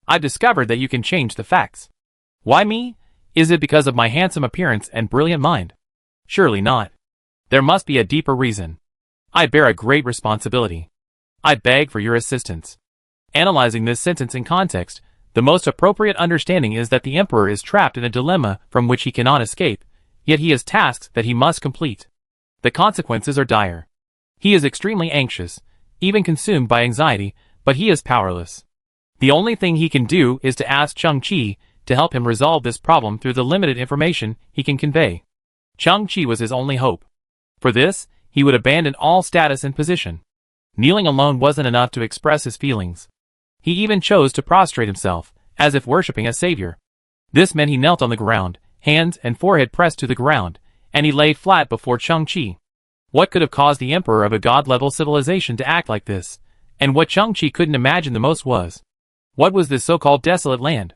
I've discovered that you can change the facts. Why me? Is it because of my handsome appearance and brilliant mind? Surely not. There must be a deeper reason. I bear a great responsibility. I beg for your assistance. Analyzing this sentence in context, the most appropriate understanding is that the Emperor is trapped in a dilemma from which he cannot escape, yet he has tasks that he must complete. The consequences are dire. He is extremely anxious, even consumed by anxiety, but he is powerless. The only thing he can do is to ask Chang-Chi to help him resolve this problem through the limited information he can convey. Chang-Chi was his only hope. For this, he would abandon all status and position. Kneeling alone wasn't enough to express his feelings. He even chose to prostrate himself, as if worshipping a savior. This meant he knelt on the ground, hands and forehead pressed to the ground, and he lay flat before Chang-Chi. What could have caused the Emperor of a god-level civilization to act like this? And what Chang-Chi couldn't imagine the most was, what was this so-called desolate land?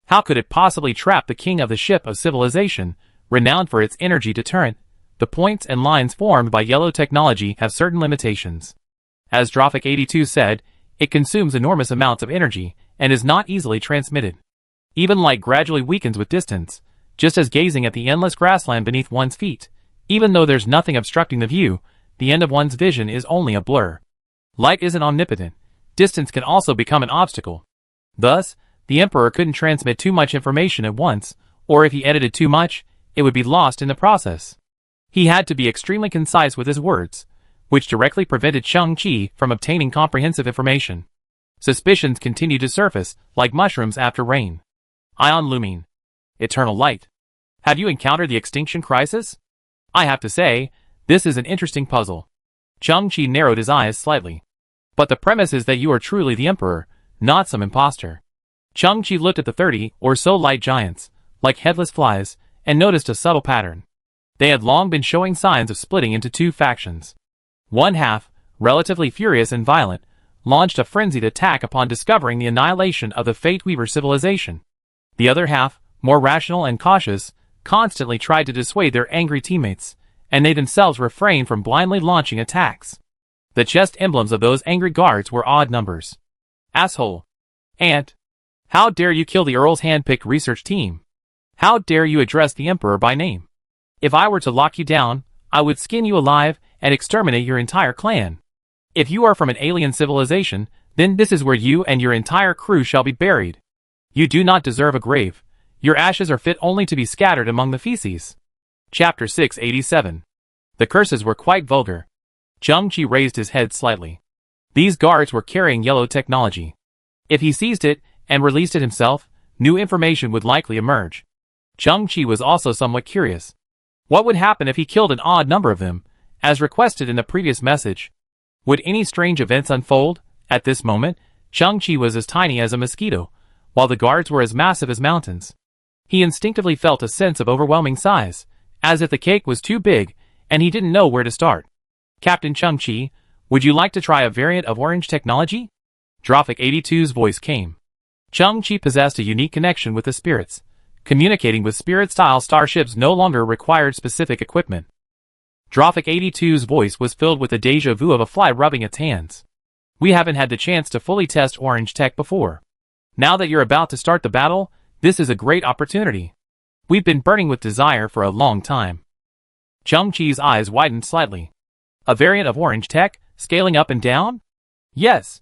How could it possibly trap the king of the ship of civilization, renowned for its energy deterrent? The points and lines formed by yellow technology have certain limitations. As Ragpicker said, it consumes enormous amounts of energy, and is not easily transmitted. Even light gradually weakens with distance, just as gazing at the endless grassland beneath one's feet. Even though there's nothing obstructing the view, the end of one's vision is only a blur. Light isn't omnipotent. Distance can also become an obstacle. Thus, the Emperor couldn't transmit too much information at once, or if he edited too much, it would be lost in the process. He had to be extremely concise with his words, which directly prevented Chang-Chi from obtaining comprehensive information. Suspicions continued to surface, like mushrooms after rain. Ion Lumine. Eternal light. Have you encountered the extinction crisis? I have to say, this is an interesting puzzle. Chang-Chi narrowed his eyes slightly. But the premise is that you are truly the Emperor, not some imposter. Chang-Chi looked at the 30 or so light giants, like headless flies, and noticed a subtle pattern. They had long been showing signs of splitting into 2 factions. One half, relatively furious and violent, launched a frenzied attack upon discovering the annihilation of the Fate Weaver civilization. The other half, more rational and cautious, constantly tried to dissuade their angry teammates, and they themselves refrained from blindly launching attacks. The chest emblems of those angry guards were odd numbers. Asshole. Ant. How dare you kill the Earl's hand-picked research team? How dare you address the Emperor by name? If I were to lock you down, I would skin you alive and exterminate your entire clan. If you are from an alien civilization, then this is where you and your entire crew shall be buried. You do not deserve a grave. Your ashes are fit only to be scattered among the feces. Chapter 687. The curses were quite vulgar. Chang-Chi raised his head slightly. These guards were carrying yellow technology. If he seized it and released it himself, new information would likely emerge. Chang-Chi was also somewhat curious. What would happen if he killed an odd number of them, as requested in the previous message? Would any strange events unfold? At this moment, Chang-Chi was as tiny as a mosquito, while the guards were as massive as mountains. He instinctively felt a sense of overwhelming size, as if the cake was too big, and he didn't know where to start. Captain Chang-Chi, would you like to try a variant of orange technology? Ragpicker's voice came. Chang-Chi possessed a unique connection with the spirits. Communicating with spirit-style starships no longer required specific equipment. Drophic 82's voice was filled with the deja vu of a fly rubbing its hands. We haven't had the chance to fully test Orange Tech before. Now that you're about to start the battle, this is a great opportunity. We've been burning with desire for a long time. Chang-Chi's eyes widened slightly. A variant of Orange Tech, scaling up and down? Yes.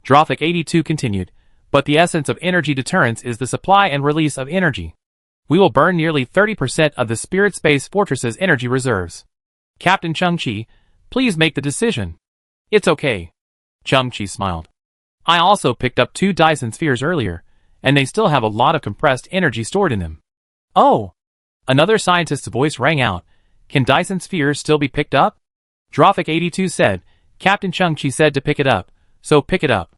Drophic 82 continued, but the essence of energy deterrence is the supply and release of energy. We will burn nearly 30% of the Spirit Space Fortress's energy reserves. Captain Chang-Chi, please make the decision. It's okay. Chang-Chi smiled. I also picked up 2 Dyson spheres earlier, and they still have a lot of compressed energy stored in them. Oh! Another scientist's voice rang out. Can Dyson spheres still be picked up? Drophic 82 said. Captain Chang-Chi said to pick it up, so pick it up.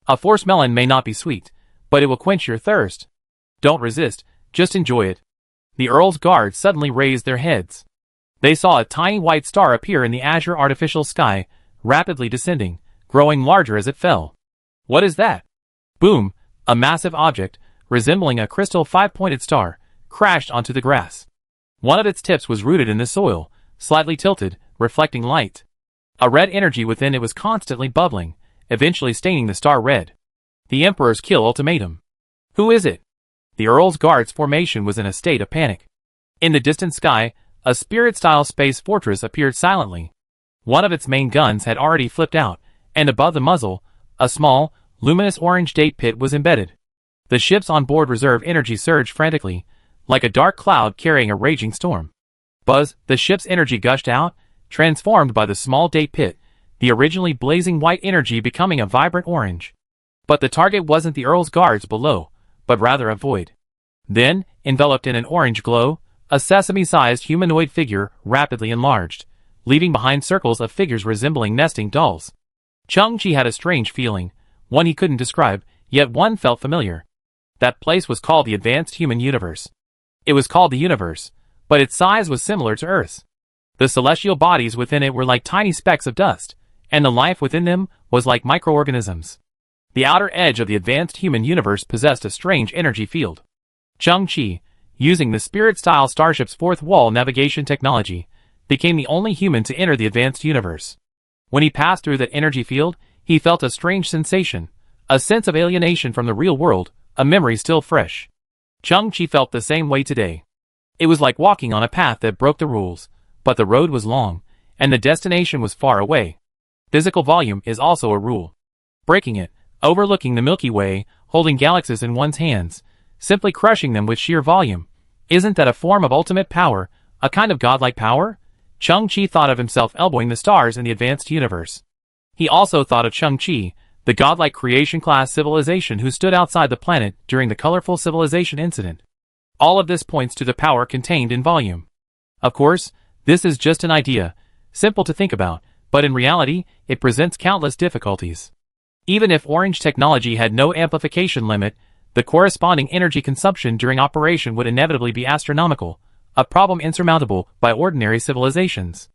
A force melon may not be sweet, but it will quench your thirst. Don't resist, just enjoy it. The Earl's guards suddenly raised their heads. They saw a tiny white star appear in the azure artificial sky, rapidly descending, growing larger as it fell. What is that? Boom! A massive object, resembling a crystal 5-pointed star, crashed onto the grass. One of its tips was rooted in the soil, slightly tilted, reflecting light. A red energy within it was constantly bubbling, eventually staining the star red. The Emperor's kill ultimatum. Who is it? The Earl's Guards formation was in a state of panic. In the distant sky, a Spirit-style space fortress appeared silently. One of its main guns had already flipped out, and above the muzzle, a small, luminous orange date pit was embedded. The ship's onboard reserve energy surged frantically, like a dark cloud carrying a raging storm. Buzz, the ship's energy gushed out, transformed by the small date pit, the originally blazing white energy becoming a vibrant orange. But the target wasn't the Earl's Guards below, but rather a void. Then, enveloped in an orange glow, a sesame-sized humanoid figure rapidly enlarged, leaving behind circles of figures resembling nesting dolls. Chang-Chi had a strange feeling, one he couldn't describe, yet one felt familiar. That place was called the Advanced Human Universe. It was called the Universe, but its size was similar to Earth's. The celestial bodies within it were like tiny specks of dust, and the life within them was like microorganisms. The outer edge of the Advanced Human Universe possessed a strange energy field. Chang-Chi, using the Spirit-style starship's fourth wall navigation technology, became the only human to enter the Advanced Universe. When he passed through that energy field, he felt a strange sensation, a sense of alienation from the real world, a memory still fresh. Chang-Chi felt the same way today. It was like walking on a path that broke the rules, but the road was long, and the destination was far away. Physical volume is also a rule. Breaking it, overlooking the Milky Way, holding galaxies in one's hands, simply crushing them with sheer volume. Isn't that a form of ultimate power, a kind of godlike power? Chang-Chi thought of himself elbowing the stars in the advanced universe. He also thought of Chang-Chi, the godlike creation-class civilization who stood outside the planet during the colorful civilization incident. All of this points to the power contained in volume. Of course, this is just an idea, simple to think about, but in reality, it presents countless difficulties. Even if Orange technology had no amplification limit, the corresponding energy consumption during operation would inevitably be astronomical, a problem insurmountable by ordinary civilizations.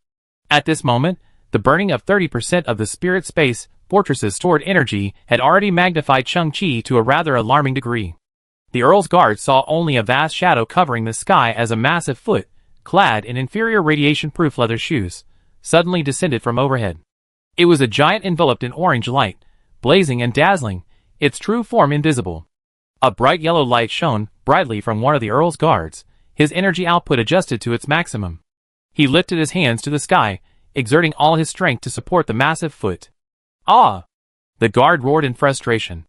At this moment, the burning of 30% of the Spirit Space Fortress's stored energy had already magnified Chang-Chi to a rather alarming degree. The Earl's Guard saw only a vast shadow covering the sky as a massive foot, clad in inferior radiation-proof leather shoes, suddenly descended from overhead. It was a giant enveloped in orange light, blazing and dazzling, its true form invisible. A bright yellow light shone brightly from one of the Earl's Guards, his energy output adjusted to its maximum. He lifted his hands to the sky, exerting all his strength to support the massive foot. Ah! The guard roared in frustration.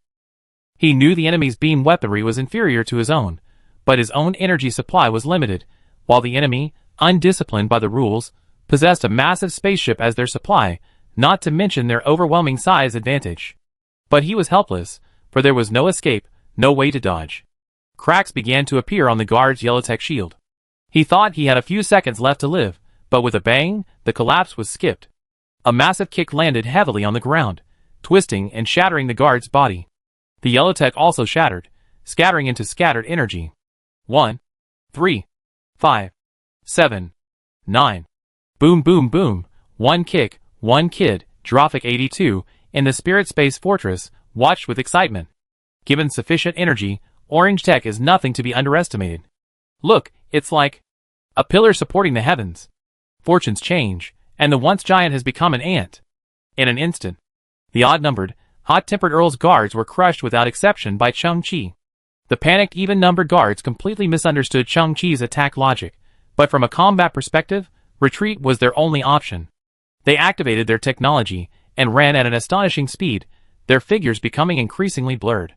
He knew the enemy's beam weaponry was inferior to his own, but his own energy supply was limited, while the enemy, undisciplined by the rules, possessed a massive spaceship as their supply, not to mention their overwhelming size advantage. But he was helpless, for there was no escape, no way to dodge. Cracks began to appear on the guard's yellow tech shield. He thought he had a few seconds left to live, but with a bang, the collapse was skipped. A massive kick landed heavily on the ground, twisting and shattering the guard's body. The yellow tech also shattered, scattering into scattered energy. 1, 3, 5, 7, 9. Boom boom boom, one kick, one kid, Drophic 82, in the Spirit Space Fortress, watched with excitement. Given sufficient energy, Orange Tech is nothing to be underestimated. Look, it's like a pillar supporting the heavens. Fortunes change, and the once giant has become an ant. In an instant, the odd-numbered, hot-tempered Earl's guards were crushed without exception by Chang-Chi. The panicked even-numbered guards completely misunderstood Chang-Chi's attack logic, but from a combat perspective, retreat was their only option. They activated their technology and ran at an astonishing speed, their figures becoming increasingly blurred.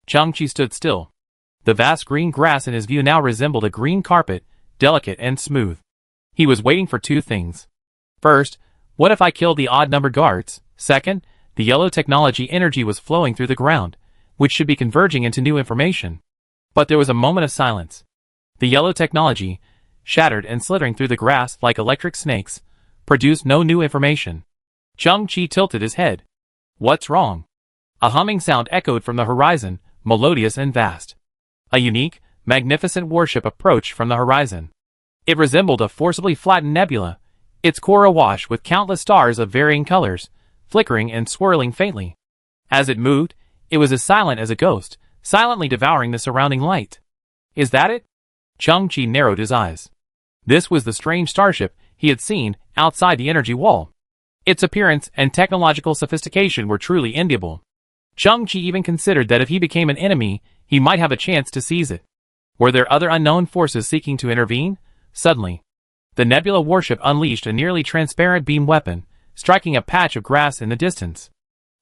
Chang-Chi stood still. The vast green grass in his view now resembled a green carpet, delicate and smooth. He was waiting for two things. First, what if I killed the odd-numbered guards? Second, the yellow technology energy was flowing through the ground, which should be converging into new information. But there was a moment of silence. The yellow technology, shattered and slithering through the grass like electric snakes, produced no new information. Chang-Chi tilted his head. What's wrong? A humming sound echoed from the horizon, melodious and vast. A unique, magnificent warship approached from the horizon. It resembled a forcibly flattened nebula, its core awash with countless stars of varying colors, flickering and swirling faintly. As it moved, it was as silent as a ghost, silently devouring the surrounding light. Is that it? Chang-Chi narrowed his eyes. This was the strange starship he had seen outside the energy wall. Its appearance and technological sophistication were truly enviable. Chang-Chi even considered that if he became an enemy, he might have a chance to seize it. Were there other unknown forces seeking to intervene? Suddenly, the nebula warship unleashed a nearly transparent beam weapon, striking a patch of grass in the distance.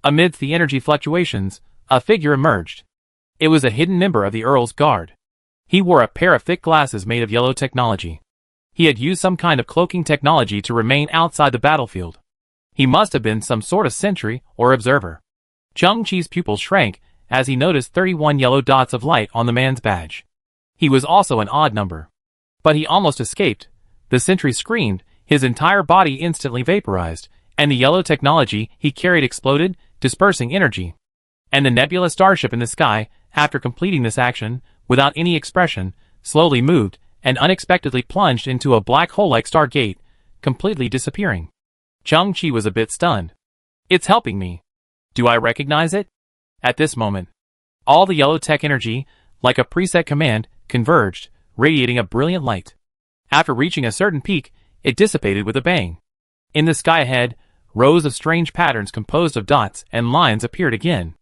Amidst the energy fluctuations, a figure emerged. It was a hidden member of the Earl's Guard. He wore a pair of thick glasses made of yellow technology. He had used some kind of cloaking technology to remain outside the battlefield. He must have been some sort of sentry or observer. Chang-Chi's pupils shrank as he noticed 31 yellow dots of light on the man's badge. He was also an odd number. But he almost escaped. The sentry screamed, his entire body instantly vaporized, and the yellow technology he carried exploded, dispersing energy. And the nebula starship in the sky, after completing this action, without any expression, slowly moved, and unexpectedly plunged into a black hole-like stargate, completely disappearing. Chang-Chi was a bit stunned. It's helping me. Do I recognize it? At this moment, all the yellow tech energy, like a preset command, converged, radiating a brilliant light. After reaching a certain peak, it dissipated with a bang. In the sky ahead, rows of strange patterns composed of dots and lines appeared again.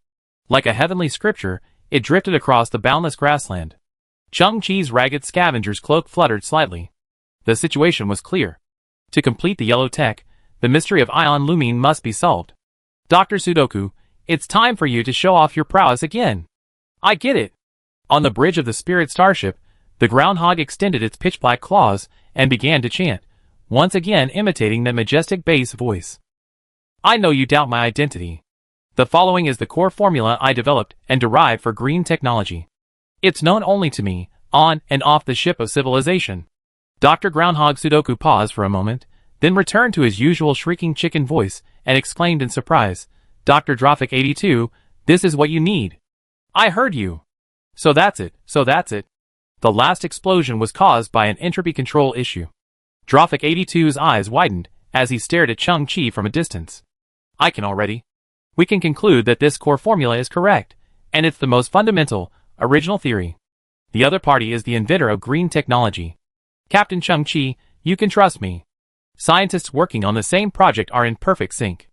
Like a heavenly scripture, it drifted across the boundless grassland. Chang-Chi's ragged scavenger's cloak fluttered slightly. The situation was clear. To complete the yellow tech, the mystery of Ion Lumine must be solved. Dr. Sudoku, it's time for you to show off your prowess again. I get it. On the bridge of the spirit starship, the groundhog extended its pitch-black claws and began to chant, once again imitating that majestic bass voice. I know you doubt my identity. The following is the core formula I developed and derived for green technology. It's known only to me, on and off the ship of civilization. Dr. Groundhog Sudoku paused for a moment, then returned to his usual shrieking chicken voice and exclaimed in surprise, Dr. Drophic 82, this is what you need. I heard you. So that's it. The last explosion was caused by an entropy control issue. Drophic 82's eyes widened as he stared at Chang-Chi from a distance. I can already. We can conclude that this core formula is correct, and it's the most fundamental, original theory. The other party is the inventor of green technology. Captain Chang-Chi, you can trust me. Scientists working on the same project are in perfect sync.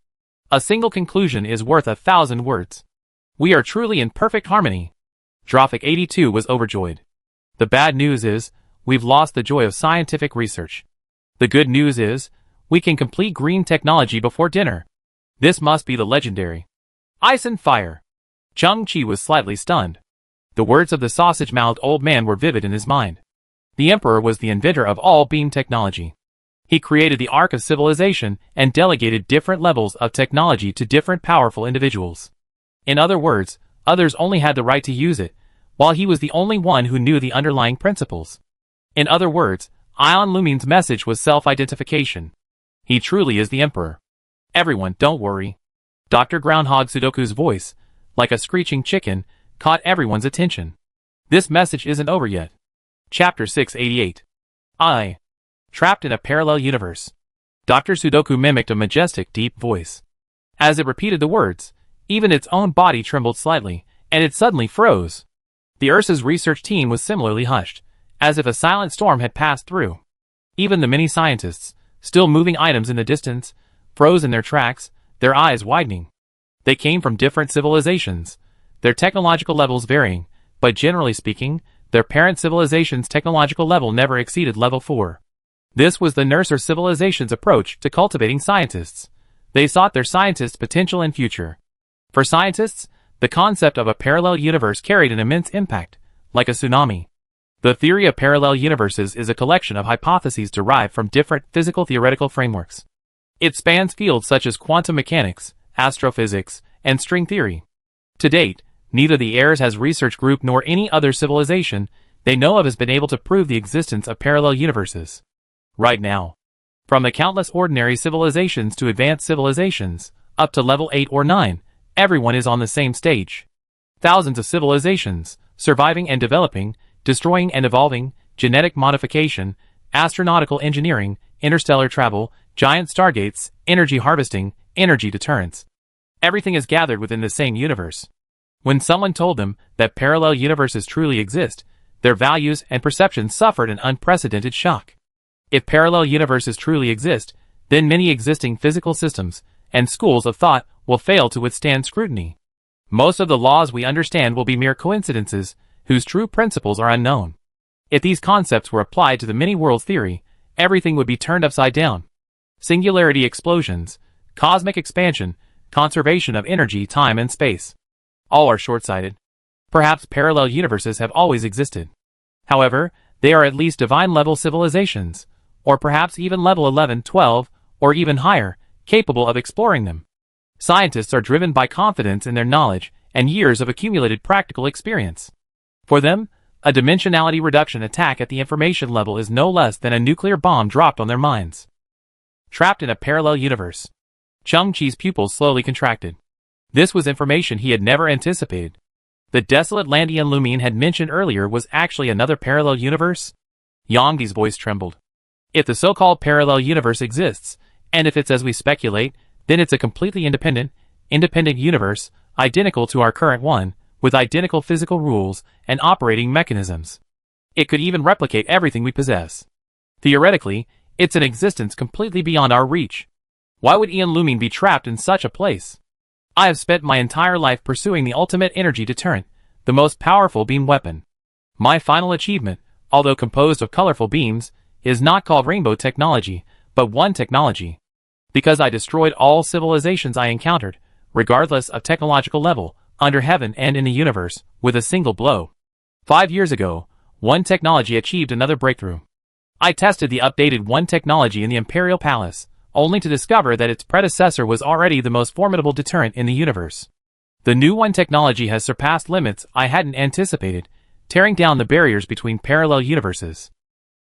A single conclusion is worth 1,000 words. We are truly in perfect harmony. Drophic 82 was overjoyed. The bad news is, we've lost the joy of scientific research. The good news is, we can complete green technology before dinner. This must be the legendary Ice and Fire. Chang-Chi was slightly stunned. The words of the sausage-mouthed old man were vivid in his mind. The Emperor was the inventor of all beam technology. He created the Ark of Civilization and delegated different levels of technology to different powerful individuals. In other words, others only had the right to use it, while he was the only one who knew the underlying principles. In other words, Ion Lumine's message was self-identification. He truly is the Emperor. Everyone, don't worry. Dr. Groundhog Sudoku's voice, like a screeching chicken, caught everyone's attention. This message isn't over yet. Chapter 688. Trapped in a parallel universe. Dr. Sudoku mimicked a majestic, deep voice. As it repeated the words, even its own body trembled slightly, and it suddenly froze. The Ursa's research team was similarly hushed, as if a silent storm had passed through. Even the many scientists, still moving items in the distance, froze in their tracks, their eyes widening. They came from different civilizations, their technological levels varying, but generally speaking, their parent civilization's technological level never exceeded level 4. This was the nurser civilization's approach to cultivating scientists. They sought their scientists' potential and future. For scientists, the concept of a parallel universe carried an immense impact, like a tsunami. The theory of parallel universes is a collection of hypotheses derived from different physical theoretical frameworks. It spans fields such as quantum mechanics, astrophysics, and string theory. To date, neither the Heirs has research group nor any other civilization they know of has been able to prove the existence of parallel universes. Right now, from the countless ordinary civilizations to advanced civilizations, up to level 8 or 9, everyone is on the same stage. Thousands of civilizations, surviving and developing, destroying and evolving, genetic modification, astronautical engineering, interstellar travel, giant stargates, energy harvesting, energy deterrence. Everything is gathered within the same universe. When someone told them that parallel universes truly exist, their values and perceptions suffered an unprecedented shock. If parallel universes truly exist, then many existing physical systems and schools of thought will fail to withstand scrutiny. Most of the laws we understand will be mere coincidences, whose true principles are unknown. If these concepts were applied to the many-worlds theory, everything would be turned upside down. Singularity explosions, cosmic expansion, conservation of energy, time, and space. All are short-sighted. Perhaps parallel universes have always existed. However, they are at least divine-level civilizations, or perhaps even level 11, 12, or even higher, capable of exploring them. Scientists are driven by confidence in their knowledge and years of accumulated practical experience. For them, a dimensionality reduction attack at the information level is no less than a nuclear bomb dropped on their minds. Trapped in a parallel universe. Chung-Chi's pupils slowly contracted. This was information he had never anticipated. The desolate land Ian Lumine had mentioned earlier was actually another parallel universe? Yongdi's voice trembled. If the so-called parallel universe exists, and if it's as we speculate, then it's a completely independent universe, identical to our current one, with identical physical rules and operating mechanisms. It could even replicate everything we possess. Theoretically, it's an existence completely beyond our reach. Why would Ian Lumine be trapped in such a place? I have spent my entire life pursuing the ultimate energy deterrent, the most powerful beam weapon. My final achievement, although composed of colorful beams, is not called rainbow technology, but one technology. Because I destroyed all civilizations I encountered, regardless of technological level, under heaven and in the universe, with a single blow. 5 years ago, one technology achieved another breakthrough. I tested the updated one technology in the Imperial Palace, only to discover that its predecessor was already the most formidable deterrent in the universe. The new one technology has surpassed limits I hadn't anticipated, tearing down the barriers between parallel universes.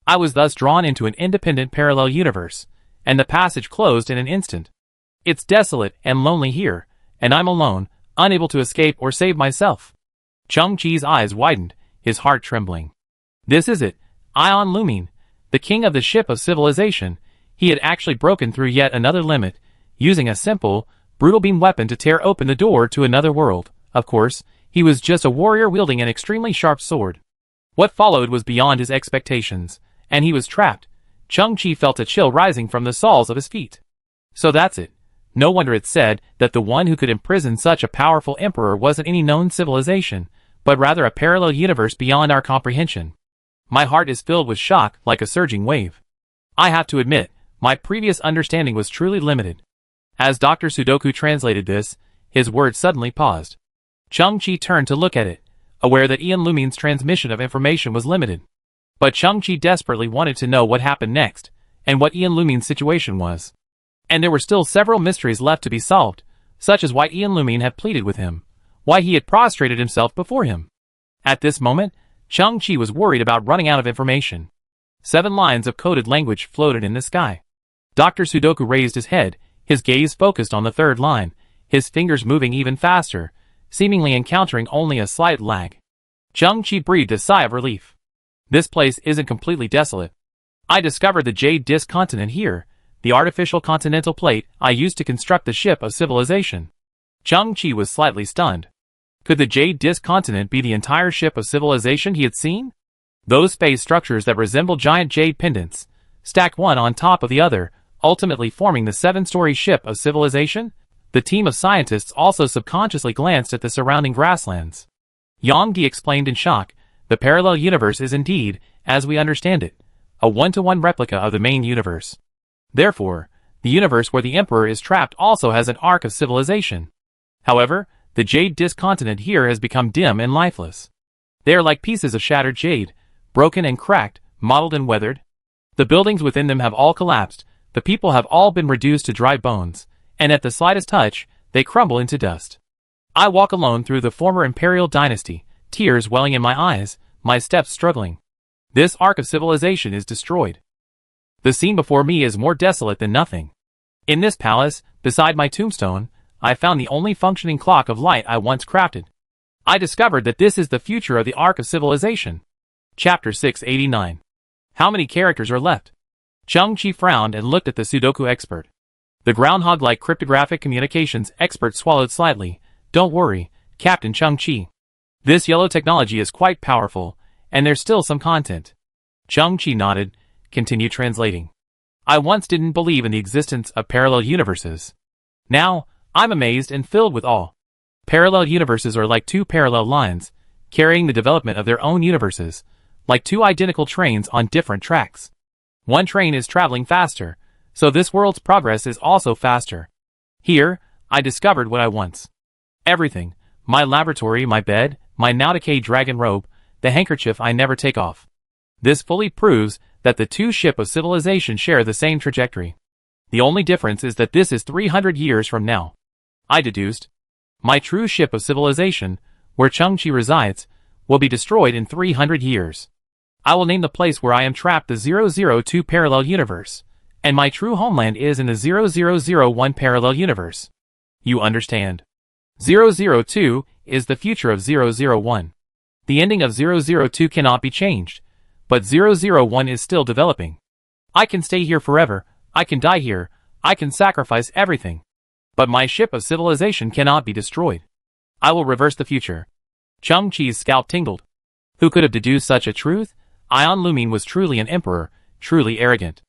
I was thus drawn into an independent parallel universe, and the passage closed in an instant. It's desolate and lonely here, and I'm alone, unable to escape or save myself. Chung-Chi's eyes widened, his heart trembling. This is it, Ion Lumine, the king of the ship of civilization. He had actually broken through yet another limit, using a simple, brutal beam weapon to tear open the door to another world. Of course, he was just a warrior wielding an extremely sharp sword. What followed was beyond his expectations, and he was trapped. Chung-Chi felt a chill rising from the soles of his feet. So that's it. No wonder it said that the one who could imprison such a powerful emperor wasn't any known civilization, but rather a parallel universe beyond our comprehension. My heart is filled with shock like a surging wave. I have to admit, my previous understanding was truly limited. As Dr. Sudoku translated this, his words suddenly paused. Chung-Chi turned to look at it, aware that Ian Lumine's transmission of information was limited. But Chung-Chi desperately wanted to know what happened next, and what Ian Lumine's situation was. And there were still several mysteries left to be solved, such as why Ian Lumine had pleaded with him, why he had prostrated himself before him. At this moment, Chung-Chi was worried about running out of information. 7 lines of coded language floated in the sky. Dr. Sudoku raised his head, his gaze focused on the 3rd line, his fingers moving even faster, seemingly encountering only a slight lag. Chung-Chi breathed a sigh of relief. This place isn't completely desolate. I discovered the Jade Disk continent here, the artificial continental plate I used to construct the ship of civilization. Chung-Chi was slightly stunned. Could the Jade Disk continent be the entire ship of civilization he had seen? Those space structures that resemble giant jade pendants, stacked one on top of the other, ultimately forming the 7-story ship of civilization? The team of scientists also subconsciously glanced at the surrounding grasslands. Yang Di explained in shock, the parallel universe is indeed, as we understand it, a one-to-one replica of the main universe. Therefore, the universe where the Emperor is trapped also has an arc of civilization. However, the Jade Disk continent here has become dim and lifeless. They are like pieces of shattered jade, broken and cracked, mottled and weathered. The buildings within them have all collapsed, the people have all been reduced to dry bones, and at the slightest touch, they crumble into dust. I walk alone through the former imperial dynasty, tears welling in my eyes, my steps struggling. This arc of civilization is destroyed. The scene before me is more desolate than nothing. In this palace, beside my tombstone, I found the only functioning clock of light I once crafted. I discovered that this is the future of the arc of civilization. Chapter 689. How many characters are left? Chang-Chi frowned and looked at the Sudoku expert. The groundhog-like cryptographic communications expert swallowed slightly. Don't worry, Captain Chang-Chi. This yellow technology is quite powerful, and there's still some content. Chang-Chi nodded, continued translating. I once didn't believe in the existence of parallel universes. Now, I'm amazed and filled with awe. Parallel universes are like two parallel lines, carrying the development of their own universes, like two identical trains on different tracks. One train is traveling faster, so this world's progress is also faster. Here, I discovered what I once. Everything, my laboratory, my bed, my now decayed dragon robe, the handkerchief I never take off. This fully proves that the two ships of civilization share the same trajectory. The only difference is that this is 300 years from now. I deduced. My true ship of civilization, where Chang-Chi resides, will be destroyed in 300 years. I will name the place where I am trapped the 002 parallel universe, and my true homeland is in the 0001 parallel universe. You understand. 002 is the future of 001. The ending of 002 cannot be changed, but 001 is still developing. I can stay here forever, I can die here, I can sacrifice everything. But my ship of civilization cannot be destroyed. I will reverse the future. Chang-Chi's scalp tingled. Who could have deduced such a truth? Ion Lumine was truly an emperor, truly arrogant.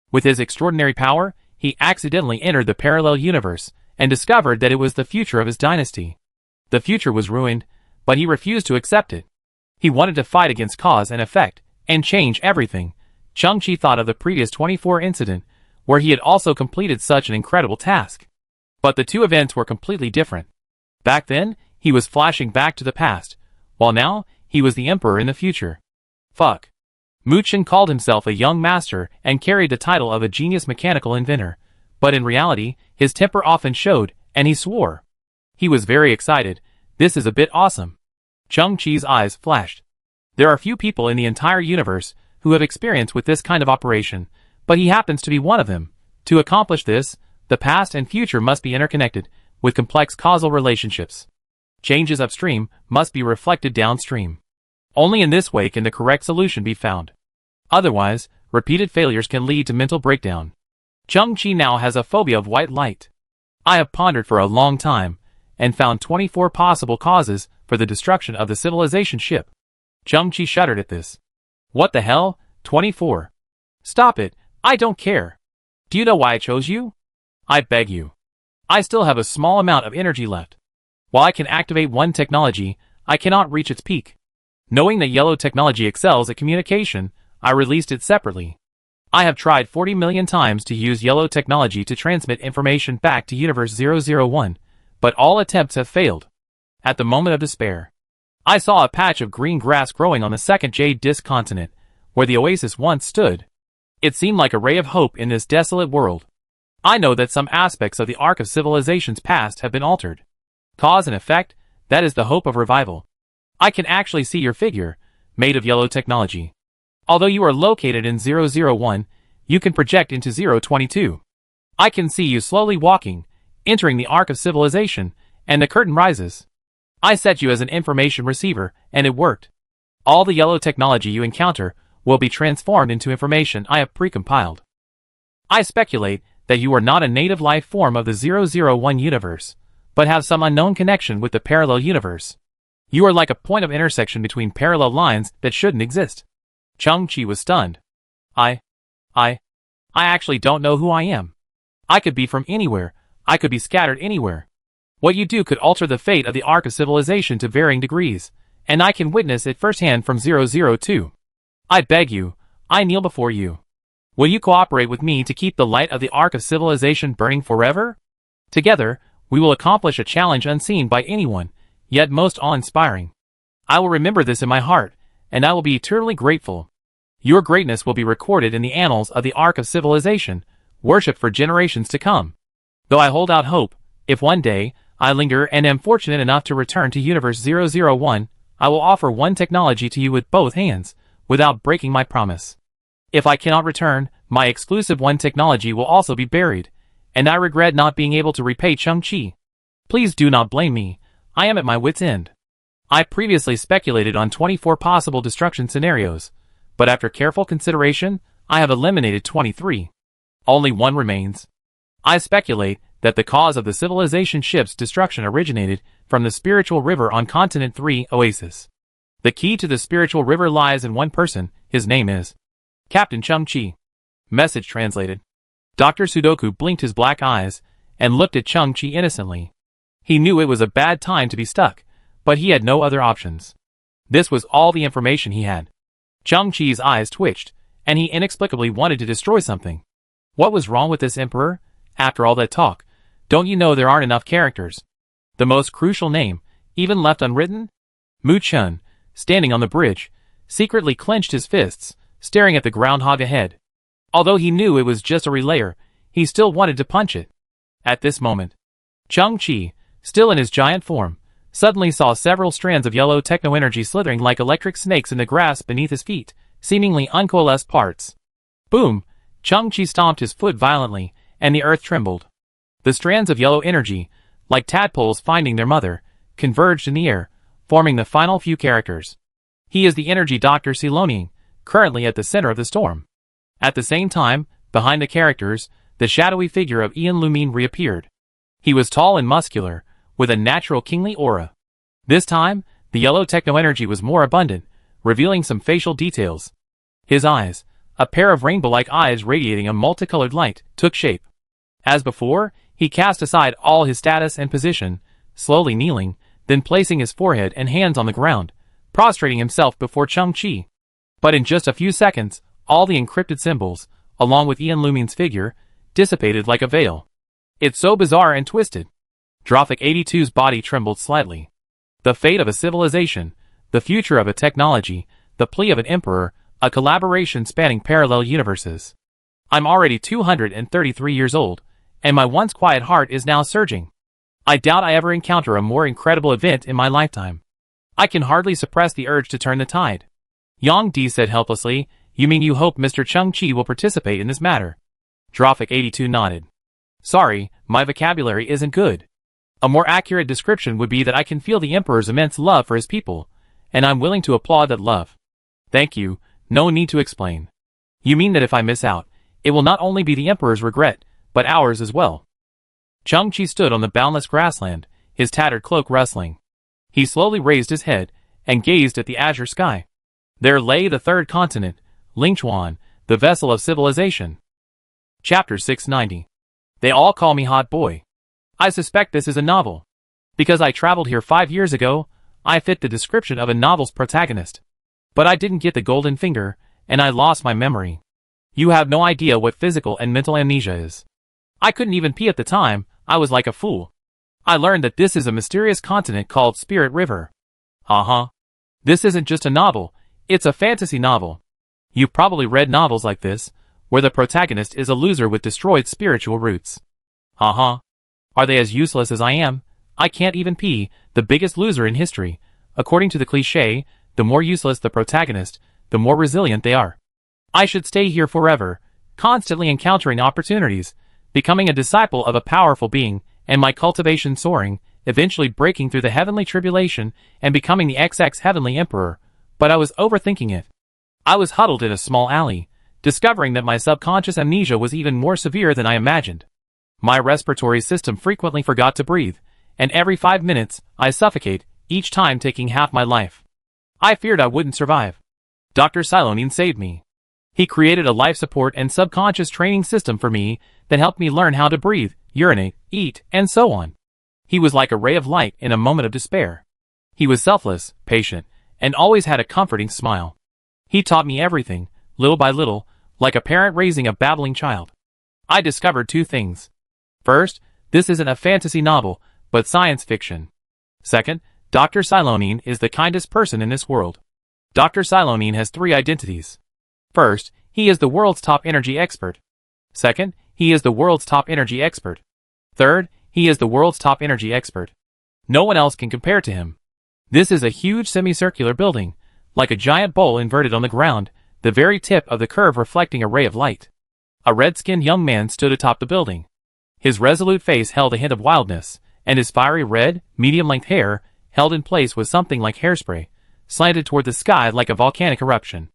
With his extraordinary power, he accidentally entered the parallel universe, and discovered that it was the future of his dynasty. The future was ruined, but he refused to accept it. He wanted to fight against cause and effect, and change everything. Chang-Chi thought of the previous 24 incident, where he had also completed such an incredible task. But the two events were completely different. Back then, he was flashing back to the past, while now, he was the emperor in the future. Fuck. Muchen called himself a young master and carried the title of a genius mechanical inventor, but in reality, his temper often showed, and he swore. He was very excited. This is a bit awesome. Chang-Chi's eyes flashed. There are few people in the entire universe who have experience with this kind of operation, but he happens to be one of them. To accomplish this, the past and future must be interconnected, with complex causal relationships. Changes upstream must be reflected downstream. Only in this way can the correct solution be found. Otherwise, repeated failures can lead to mental breakdown. Chang-Chi now has a phobia of white light. I have pondered for a long time, and found 24 possible causes for the destruction of the civilization ship. Chang-Chi shuddered at this. What the hell? 24? Stop it, I don't care. Do you know why I chose you? I beg you. I still have a small amount of energy left. While I can activate one technology, I cannot reach its peak. Knowing that yellow technology excels at communication, I released it separately. I have tried 40 million times to use yellow technology to transmit information back to Universe 001, but all attempts have failed. At the moment of despair, I saw a patch of green grass growing on the second Jade Disk continent, where the oasis once stood. It seemed like a ray of hope in this desolate world. I know that some aspects of the arc of civilizations past have been altered. Cause and effect, that is the hope of revival. I can actually see your figure, made of yellow technology. Although you are located in 001, you can project into 022. I can see you slowly walking, entering the arc of civilization, and the curtain rises. I set you as an information receiver, and it worked. All the yellow technology you encounter will be transformed into information I have precompiled. I speculate that you are not a native life form of the 001 universe, but have some unknown connection with the parallel universe. You are like a point of intersection between parallel lines that shouldn't exist. Chang-Chi was stunned. I I actually don't know who I am. I could be from anywhere. I could be scattered anywhere. What you do could alter the fate of the arc of civilization to varying degrees, and I can witness it firsthand from 002. I beg you, I kneel before you. Will you cooperate with me to keep the light of the arc of civilization burning forever? Together, we will accomplish a challenge unseen by anyone, yet most awe-inspiring. I will remember this in my heart, and I will be eternally grateful. Your greatness will be recorded in the annals of the arc of civilization, worshipped for generations to come. Though I hold out hope, if one day I linger and am fortunate enough to return to Universe 001, I will offer one technology to you with both hands, without breaking my promise. If I cannot return, my exclusive one technology will also be buried, and I regret not being able to repay Chang-Chi. Please do not blame me, I am at my wit's end. I previously speculated on 24 possible destruction scenarios, but after careful consideration, I have eliminated 23. Only one remains. I speculate that the cause of the civilization ship's destruction originated from the spiritual river on Continent 3, Oasis. The key to the spiritual river lies in one person, his name is Captain Chang-Chi. Message translated. Dr. Sudoku blinked his black eyes and looked at Chang-Chi innocently. He knew it was a bad time to be stuck, but he had no other options. This was all the information he had. Chang-Chi's eyes twitched, and he inexplicably wanted to destroy something. What was wrong with this emperor? After all that talk, don't you know there aren't enough characters? The most crucial name, even left unwritten? Mu Chun, standing on the bridge, secretly clenched his fists, staring at the groundhog ahead. Although he knew it was just a relayer, he still wanted to punch it. At this moment, Chang-Chi, still in his giant form, suddenly saw several strands of yellow techno-energy slithering like electric snakes in the grass beneath his feet, seemingly uncoalesced parts. Boom! Chang-Chi stomped his foot violently, and the earth trembled. The strands of yellow energy, like tadpoles finding their mother, converged in the air, forming the final few characters. He is the energy Dr. Silonian, currently at the center of the storm. At the same time, behind the characters, the shadowy figure of Ian Lumine reappeared. He was tall and muscular, with a natural kingly aura. This time, the yellow techno-energy was more abundant, revealing some facial details. His eyes, a pair of rainbow-like eyes radiating a multicolored light, took shape. As before, he cast aside all his status and position, slowly kneeling, then placing his forehead and hands on the ground, prostrating himself before Chang-Chi. But in just a few seconds, all the encrypted symbols, along with Ian Lumine's figure, dissipated like a veil. It's so bizarre and twisted. Drophic 82's body trembled slightly. The fate of a civilization, the future of a technology, the plea of an emperor, a collaboration spanning parallel universes. I'm already 233 years old, and my once quiet heart is now surging. I doubt I ever encounter a more incredible event in my lifetime. I can hardly suppress the urge to turn the tide. Yang Di said helplessly, "You mean you hope Mr. Chang-Chi will participate in this matter?" Drophic 82 nodded. "Sorry, my vocabulary isn't good. A more accurate description would be that I can feel the Emperor's immense love for his people, and I'm willing to applaud that love. Thank you, no need to explain. You mean that if I miss out, it will not only be the Emperor's regret, but ours as well." Chang-Chi stood on the boundless grassland, his tattered cloak rustling. He slowly raised his head, and gazed at the azure sky. There lay the third continent, Lingchuan, the vessel of civilization. Chapter 690. They all call me Hot Boy. I suspect this is a novel. Because I traveled here 5 years ago, I fit the description of a novel's protagonist. But I didn't get the golden finger, and I lost my memory. You have no idea what physical and mental amnesia is. I couldn't even pee at the time, I was like a fool. I learned that this is a mysterious continent called Spirit River. This isn't just a novel, it's a fantasy novel. You've probably read novels like this, where the protagonist is a loser with destroyed spiritual roots. Are they as useless as I am? I can't even pee, the biggest loser in history. According to the cliché, the more useless the protagonist, the more resilient they are. I should stay here forever, constantly encountering opportunities, becoming a disciple of a powerful being, and my cultivation soaring, eventually breaking through the heavenly tribulation and becoming the XX Heavenly Emperor. But I was overthinking it. I was huddled in a small alley, discovering that my subconscious amnesia was even more severe than I imagined. My respiratory system frequently forgot to breathe, and every 5 minutes, I suffocate, each time taking half my life. I feared I wouldn't survive. Dr. Silonian saved me. He created a life support and subconscious training system for me that helped me learn how to breathe, urinate, eat, and so on. He was like a ray of light in a moment of despair. He was selfless, patient, and always had a comforting smile. He taught me everything, little by little, like a parent raising a babbling child. I discovered two things. First, this isn't a fantasy novel, but science fiction. Second, Dr. Silonine is the kindest person in this world. Dr. Silonine has three identities. First, he is the world's top energy expert. Second, he is the world's top energy expert. Third, he is the world's top energy expert. No one else can compare to him. This is a huge semicircular building, like a giant bowl inverted on the ground, the very tip of the curve reflecting a ray of light. A red-skinned young man stood atop the building. His resolute face held a hint of wildness, and his fiery red, medium-length hair, held in place with something like hairspray, slanted toward the sky like a volcanic eruption.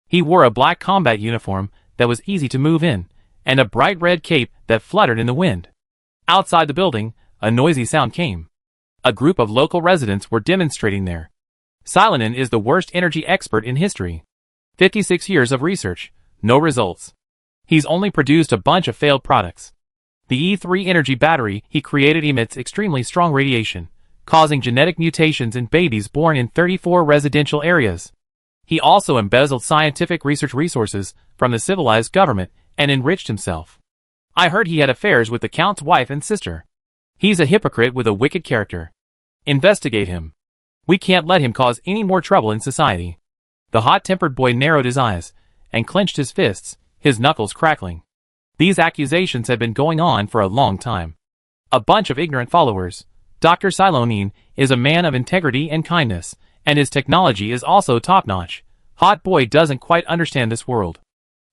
He wore a black combat uniform that was easy to move in, and a bright red cape that fluttered in the wind. Outside the building, a noisy sound came. A group of local residents were demonstrating there. Silonine is the worst energy expert in history. 56 years of research, no results. He's only produced a bunch of failed products. The E3 energy battery he created emits extremely strong radiation, causing genetic mutations in babies born in 34 residential areas. He also embezzled scientific research resources from the civilized government and enriched himself. I heard he had affairs with the Count's wife and sister. He's a hypocrite with a wicked character. Investigate him. We can't let him cause any more trouble in society. The hot-tempered boy narrowed his eyes and clenched his fists, his knuckles crackling. These accusations had been going on for a long time. A bunch of ignorant followers. Dr. Silonine is a man of integrity and kindness, and his technology is also top-notch. Hot boy doesn't quite understand this world.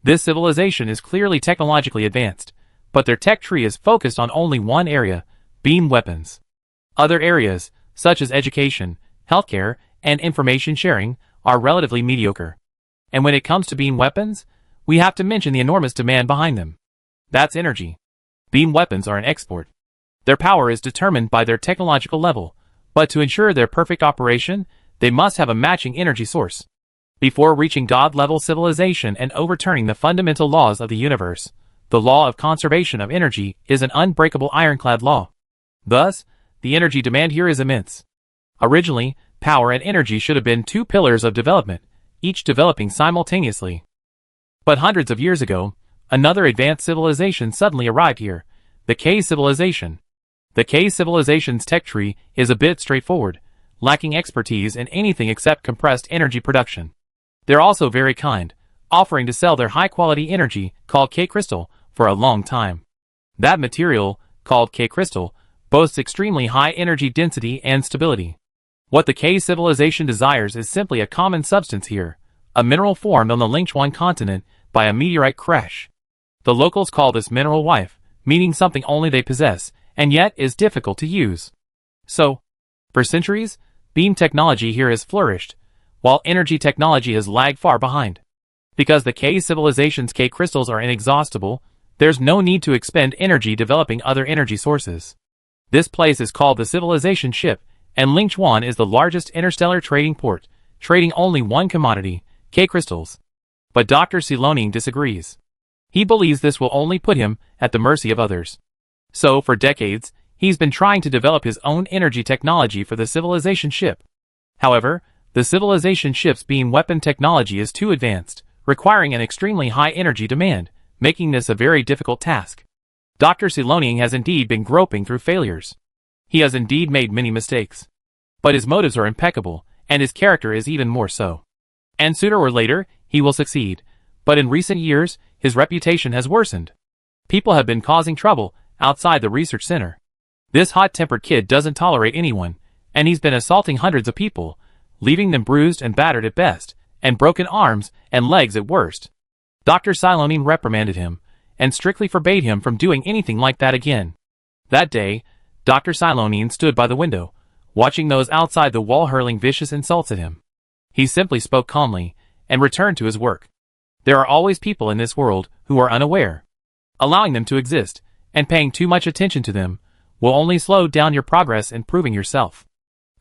This civilization is clearly technologically advanced, but their tech tree is focused on only one area, beam weapons. Other areas, such as education, healthcare, and information sharing, are relatively mediocre. And when it comes to beam weapons, we have to mention the enormous demand behind them. That's energy. Beam weapons are an export. Their power is determined by their technological level, but to ensure their perfect operation, they must have a matching energy source. Before reaching God-level civilization and overturning the fundamental laws of the universe, the law of conservation of energy is an unbreakable ironclad law. Thus, the energy demand here is immense. Originally, power and energy should have been two pillars of development, each developing simultaneously. But hundreds of years ago, another advanced civilization suddenly arrived here, the K civilization. The K civilization's tech tree is a bit straightforward, lacking expertise in anything except compressed energy production. They're also very kind, offering to sell their high-quality energy, called K-crystal, for a long time. That material, called K-crystal, boasts extremely high energy density and stability. What the K civilization desires is simply a common substance here, a mineral formed on the Lingchuan continent by a meteorite crash. The locals call this mineral wife, meaning something only they possess, and yet is difficult to use. So, for centuries, beam technology here has flourished, while energy technology has lagged far behind. Because the K civilization's K crystals are inexhaustible, there's no need to expend energy developing other energy sources. This place is called the Civilization Ship, and Lingchuan is the largest interstellar trading port, trading only one commodity, K crystals. But Dr. Silonine disagrees. He believes this will only put him at the mercy of others. So, for decades, he's been trying to develop his own energy technology for the Civilization Ship. However, the Civilization Ship's beam weapon technology is too advanced, requiring an extremely high energy demand, making this a very difficult task. Dr. Silonine has indeed been groping through failures. He has indeed made many mistakes. But his motives are impeccable, and his character is even more so. And sooner or later, he will succeed. But in recent years, his reputation has worsened. People have been causing trouble outside the research center. This hot-tempered kid doesn't tolerate anyone, and he's been assaulting hundreds of people, leaving them bruised and battered at best, and broken arms and legs at worst. Dr. Silonine reprimanded him, and strictly forbade him from doing anything like that again. That day, Dr. Silonine stood by the window, watching those outside the wall hurling vicious insults at him. He simply spoke calmly, and returned to his work. There are always people in this world who are unaware. Allowing them to exist, and paying too much attention to them, will only slow down your progress in proving yourself.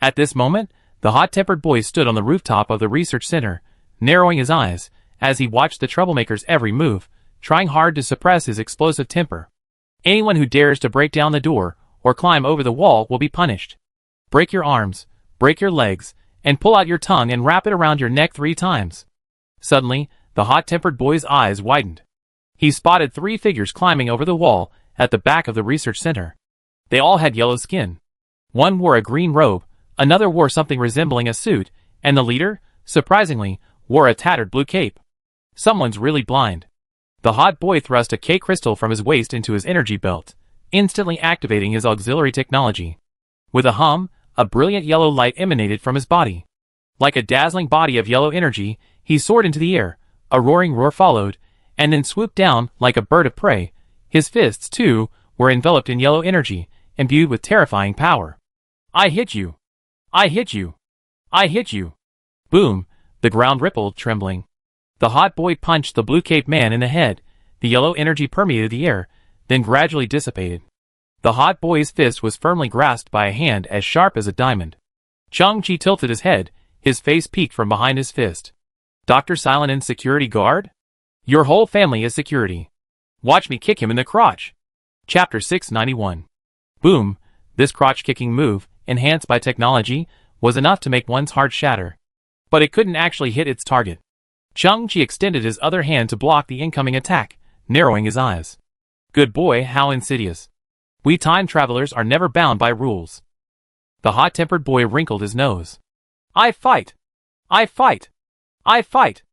At this moment, the hot-tempered boy stood on the rooftop of the research center, narrowing his eyes, as he watched the troublemaker's every move, trying hard to suppress his explosive temper. Anyone who dares to break down the door or climb over the wall will be punished. Break your arms, break your legs, and pull out your tongue and wrap it around your neck 3 times. Suddenly, the hot-tempered boy's eyes widened. He spotted 3 figures climbing over the wall at the back of the research center. They all had yellow skin. One wore a green robe, another wore something resembling a suit, and the leader, surprisingly, wore a tattered blue cape. Someone's really blind. The hot boy thrust a K crystal from his waist into his energy belt, instantly activating his auxiliary technology. With a hum, a brilliant yellow light emanated from his body. Like a dazzling body of yellow energy, he soared into the air, a roaring roar followed, and then swooped down like a bird of prey. His fists, too, were enveloped in yellow energy, imbued with terrifying power. I hit you! I hit you! I hit you! Boom! The ground rippled, trembling. The hot boy punched the blue-caped man in the head. The yellow energy permeated the air, then gradually dissipated. The hot boy's fist was firmly grasped by a hand as sharp as a diamond. Chang-Chi tilted his head, his face peeked from behind his fist. Dr. Silenen's security guard? Your whole family is security. Watch me kick him in the crotch. Chapter 691. Boom! This crotch-kicking move, enhanced by technology, was enough to make one's heart shatter. But it couldn't actually hit its target. Chang-Chi extended his other hand to block the incoming attack, narrowing his eyes. Good boy, how insidious. We time travelers are never bound by rules. The hot-tempered boy wrinkled his nose. I fight! I fight! I fight!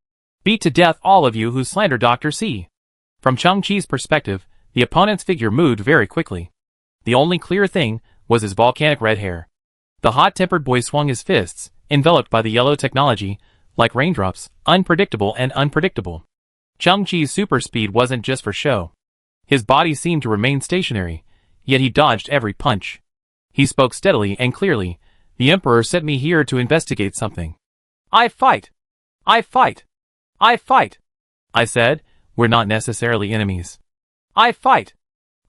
Beat to death all of you who slander Dr. C. From Chang-Chi's perspective, the opponent's figure moved very quickly. The only clear thing was his volcanic red hair. The hot-tempered boy swung his fists, enveloped by the yellow technology, like raindrops, unpredictable and unpredictable. Chang-Chi's super speed wasn't just for show. His body seemed to remain stationary, yet he dodged every punch. He spoke steadily and clearly. The Emperor sent me here to investigate something. I fight! I fight! I fight! I said, we're not necessarily enemies. I fight!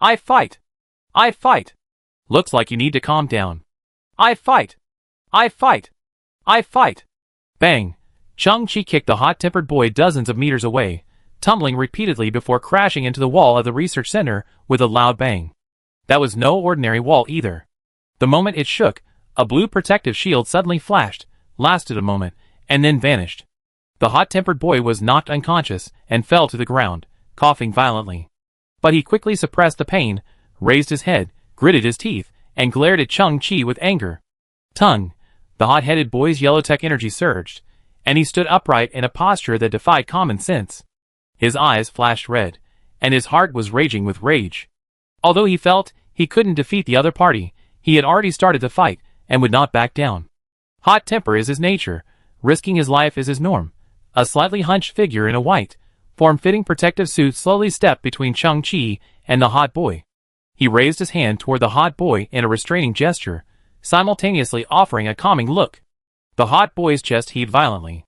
I fight! I fight! Looks like you need to calm down. I fight! I fight! I fight! Bang! Chang-Chi kicked the hot-tempered boy dozens of meters away, tumbling repeatedly before crashing into the wall of the research center with a loud bang. That was no ordinary wall either. The moment it shook, a blue protective shield suddenly flashed, lasted a moment, and then vanished. The hot-tempered boy was knocked unconscious and fell to the ground, coughing violently. But he quickly suppressed the pain, raised his head, gritted his teeth, and glared at Chang-Chi with anger. Tongue! The hot-headed boy's yellow tech energy surged, and he stood upright in a posture that defied common sense. His eyes flashed red, and his heart was raging with rage. Although he felt he couldn't defeat the other party, he had already started to fight, and would not back down. Hot temper is his nature, risking his life is his norm. A slightly hunched figure in a white, form-fitting protective suit slowly stepped between Chang-Chi and the hot boy. He raised his hand toward the hot boy in a restraining gesture, simultaneously offering a calming look. The hot boy's chest heaved violently.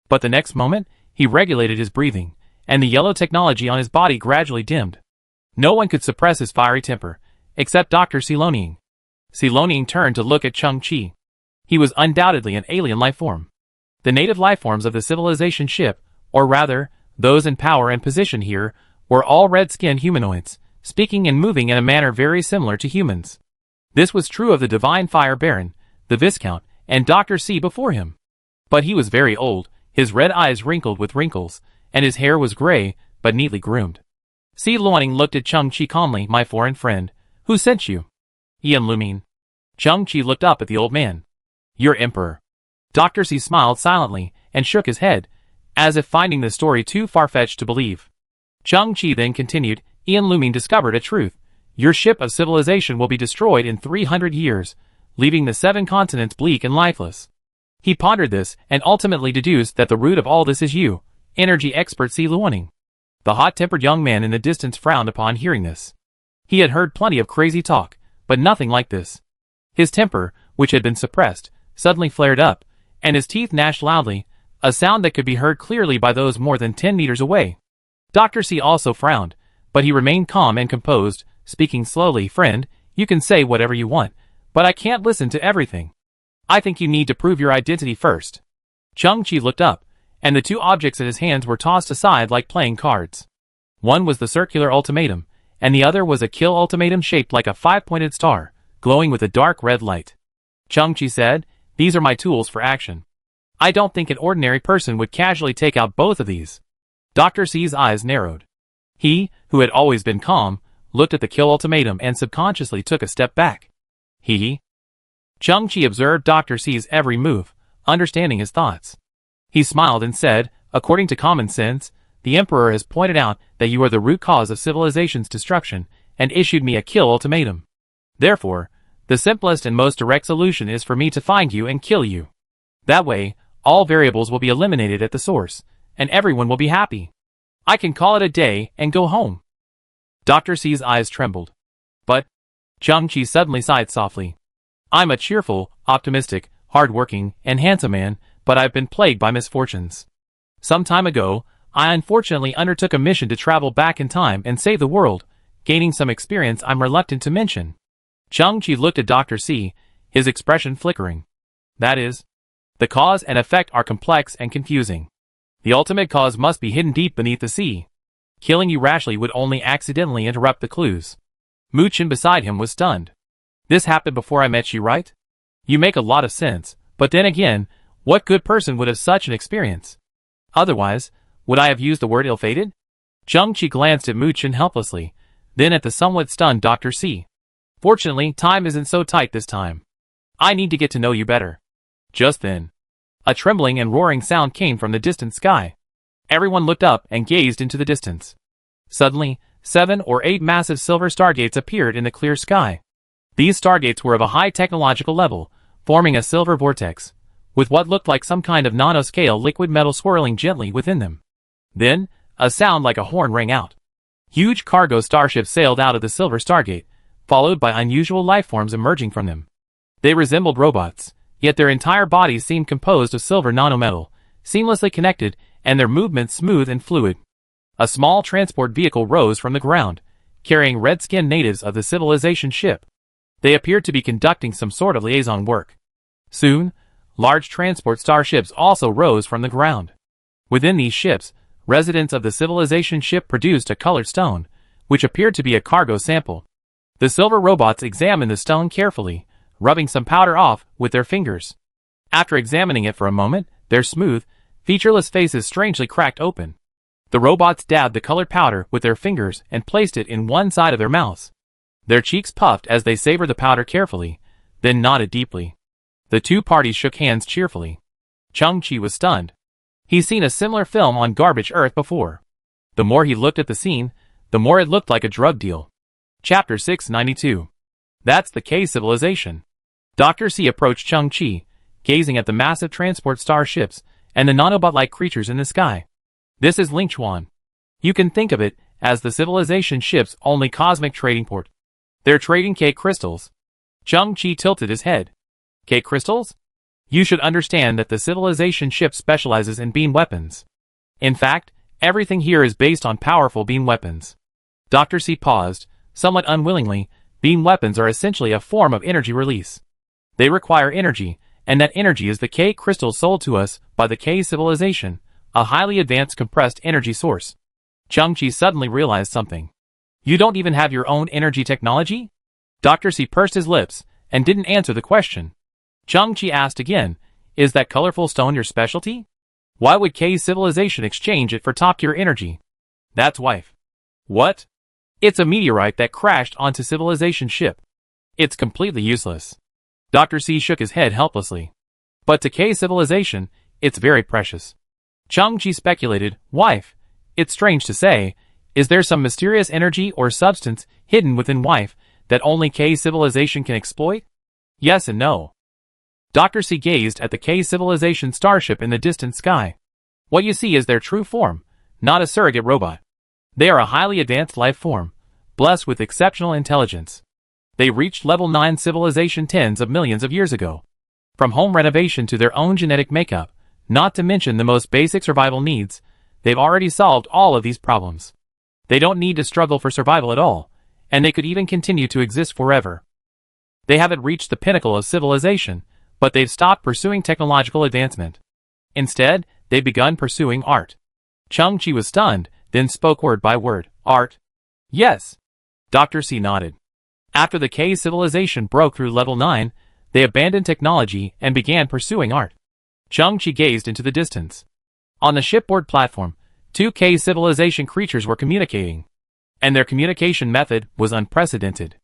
But the next moment, he regulated his breathing, and the yellow technology on his body gradually dimmed. No one could suppress his fiery temper, except Dr. Siloning. Siloning turned to look at Chang-Chi. He was undoubtedly an alien life form. The native life forms of the civilization ship, or rather, those in power and position here, were all red-skinned humanoids, speaking and moving in a manner very similar to humans. This was true of the Divine Fire Baron, the Viscount, and Dr. C before him. But he was very old, his red eyes wrinkled with wrinkles, and his hair was gray, but neatly groomed. Siloning looked at Chang-Chi calmly. My foreign friend, who sent you? Ian Lumine. Chang-Chi looked up at the old man. Your emperor. Dr. C smiled silently, and shook his head, as if finding the story too far-fetched to believe. Chang-Chi then continued, Ian Lumine discovered a truth. Your ship of civilization will be destroyed in 300 years, leaving the 7 continents bleak and lifeless. He pondered this, and ultimately deduced that the root of all this is you, energy expert Siloning. The hot-tempered young man in the distance frowned upon hearing this. He had heard plenty of crazy talk, but nothing like this. His temper, which had been suppressed, suddenly flared up, and his teeth gnashed loudly, a sound that could be heard clearly by those more than 10 meters away. Dr. C also frowned, but he remained calm and composed, speaking slowly. Friend, you can say whatever you want, but I can't listen to everything. I think you need to prove your identity first. Chang-Chi looked up, and the two objects in his hands were tossed aside like playing cards. One was the circular ultimatum, and the other was a kill ultimatum shaped like a five-pointed star, glowing with a dark red light. Chang-Chi said, "These are my tools for action. I don't think an ordinary person would casually take out both of these." Dr. C's eyes narrowed. He, who had always been calm, looked at the kill ultimatum and subconsciously took a step back. Chang-Chi observed Dr. C's every move, understanding his thoughts. He smiled and said, "According to common sense, the Emperor has pointed out that you are the root cause of civilization's destruction and issued me a kill ultimatum. Therefore, the simplest and most direct solution is for me to find you and kill you. That way, all variables will be eliminated at the source, and everyone will be happy. I can call it a day and go home." Dr. C's eyes trembled. "But," Chang-Chi suddenly sighed softly, "I'm a cheerful, optimistic, hard-working, and handsome man, but I've been plagued by misfortunes. Some time ago, I unfortunately undertook a mission to travel back in time and save the world, gaining some experience I'm reluctant to mention." Chang-Chi looked at Dr. C, his expression flickering. "That is, the cause and effect are complex and confusing. The ultimate cause must be hidden deep beneath the sea. Killing you rashly would only accidentally interrupt the clues." Mu Chen beside him was stunned. "This happened before I met you, right? You make a lot of sense, but then again, what good person would have such an experience? Otherwise, would I have used the word ill-fated?" Chang-Chi glanced at Mu Chen helplessly, then at the somewhat stunned Dr. C. "Fortunately, time isn't so tight this time. I need to get to know you better." Just then, a trembling and roaring sound came from the distant sky. Everyone looked up and gazed into the distance. Suddenly, 7 or 8 massive silver stargates appeared in the clear sky. These stargates were of a high technological level, forming a silver vortex, with what looked like some kind of nanoscale liquid metal swirling gently within them. Then, a sound like a horn rang out. Huge cargo starships sailed out of the silver stargate, followed by unusual lifeforms emerging from them. They resembled robots, yet their entire bodies seemed composed of silver nanometal, seamlessly connected, and their movements smooth and fluid. A small transport vehicle rose from the ground, carrying red-skinned natives of the civilization ship. They appeared to be conducting some sort of liaison work. Soon, large transport starships also rose from the ground. Within these ships, residents of the civilization ship produced a colored stone, which appeared to be a cargo sample. The silver robots examined the stone carefully, rubbing some powder off with their fingers. After examining it for a moment, their smooth, featureless faces strangely cracked open. The robots dabbed the colored powder with their fingers and placed it in one side of their mouths. Their cheeks puffed as they savored the powder carefully, then nodded deeply. The two parties shook hands cheerfully. Chang-Chi was stunned. He'd seen a similar film on Garbage Earth before. The more he looked at the scene, the more it looked like a drug deal. Chapter 692. That's the K civilization. Dr. C approached Chang-Chi, gazing at the massive transport starships and the nanobot-like creatures in the sky. "This is Lingchuan. You can think of it as the civilization ship's only cosmic trading port. They're trading K crystals." Chang-Chi tilted his head. "K crystals? You should understand that the civilization ship specializes in beam weapons. In fact, everything here is based on powerful beam weapons." Dr. C paused, somewhat unwillingly. Beam weapons are essentially a form of energy release. They require energy, and that energy is the K crystal sold to us by the K civilization, a highly advanced compressed energy source. Chang-Chi suddenly realized something. "You don't even have your own energy technology?" Dr. C pursed his lips and didn't answer the question. Chang-Chi asked again, "Is that colorful stone your specialty? Why would K's civilization exchange it for top-tier energy?" "That's wife." "What?" "It's a meteorite that crashed onto civilization ship. It's completely useless." Dr. C shook his head helplessly. "But to K civilization, it's very precious." Chang-Chi speculated, "Wife, it's strange to say, is there some mysterious energy or substance hidden within wife that only K civilization can exploit?" "Yes and no." Dr. C gazed at the K civilization starship in the distant sky. "What you see is their true form, not a surrogate robot. They are a highly advanced life form, blessed with exceptional intelligence. They reached level 9 civilization tens of millions of years ago. From home renovation to their own genetic makeup, not to mention the most basic survival needs, they've already solved all of these problems. They don't need to struggle for survival at all, and they could even continue to exist forever. They haven't reached the pinnacle of civilization, but they've stopped pursuing technological advancement. Instead, they'd begun pursuing art. Chung-Chi was stunned, then spoke word by word. Art? Yes. Dr. C nodded. After the K civilization broke through level 9, they abandoned technology and began pursuing art. Chung-Chi gazed into the distance. On the shipboard platform, 2 K civilization creatures were communicating. And their communication method was unprecedented.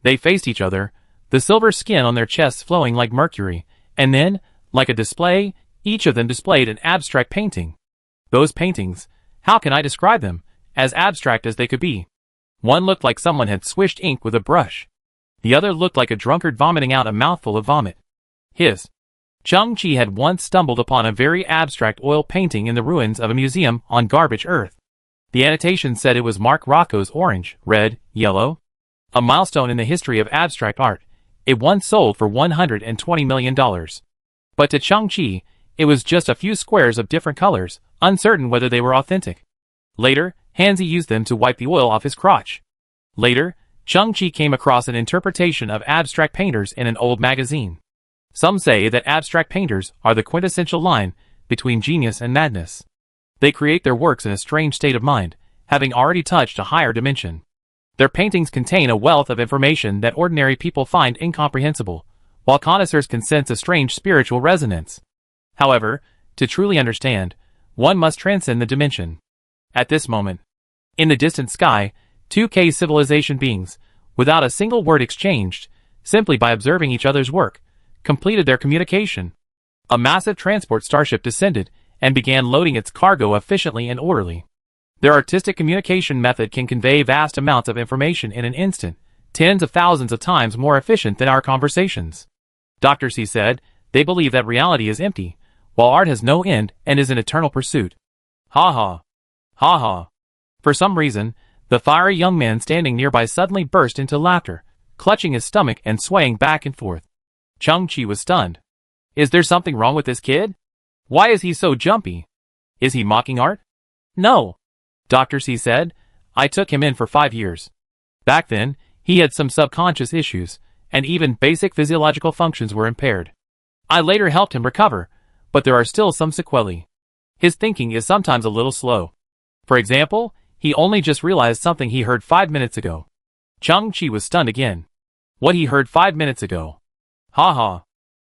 They faced each other, the silver skin on their chests flowing like mercury, and then, like a display, each of them displayed an abstract painting. Those paintings, how can I describe them, as abstract as they could be? One looked like someone had swished ink with a brush. The other looked like a drunkard vomiting out a mouthful of vomit. Chung-Chi had once stumbled upon a very abstract oil painting in the ruins of a museum on Garbage Earth. The annotation said it was Mark Rocco's orange, red, yellow. A milestone in the history of abstract art. It once sold for $120 million. But to Chung-Chi, it was just a few squares of different colors, uncertain whether they were authentic. Later, Hansi used them to wipe the oil off his crotch. Later, Chung-Chi came across an interpretation of abstract painters in an old magazine. Some say that abstract painters are the quintessential line between genius and madness. They create their works in a strange state of mind, having already touched a higher dimension. Their paintings contain a wealth of information that ordinary people find incomprehensible, while connoisseurs can sense a strange spiritual resonance. However, to truly understand, one must transcend the dimension. At this moment, in the distant sky, 2 K civilization beings, without a single word exchanged, simply by observing each other's work, completed their communication. A massive transport starship descended and began loading its cargo efficiently and orderly. Their artistic communication method can convey vast amounts of information in an instant, tens of thousands of times more efficient than our conversations. Dr. C said, they believe that reality is empty, while art has no end and is an eternal pursuit. Ha ha. Ha ha. For some reason, the fiery young man standing nearby suddenly burst into laughter, clutching his stomach and swaying back and forth. Chung-Chi was stunned. Is there something wrong with this kid? Why is he so jumpy? Is he mocking art? No. Dr. C said, I took him in for 5 years. Back then, he had some subconscious issues, and even basic physiological functions were impaired. I later helped him recover, but there are still some sequelae. His thinking is sometimes a little slow. For example, he only just realized something he heard 5 minutes ago. Chung-Chi was stunned again. What he heard 5 minutes ago. Ha ha.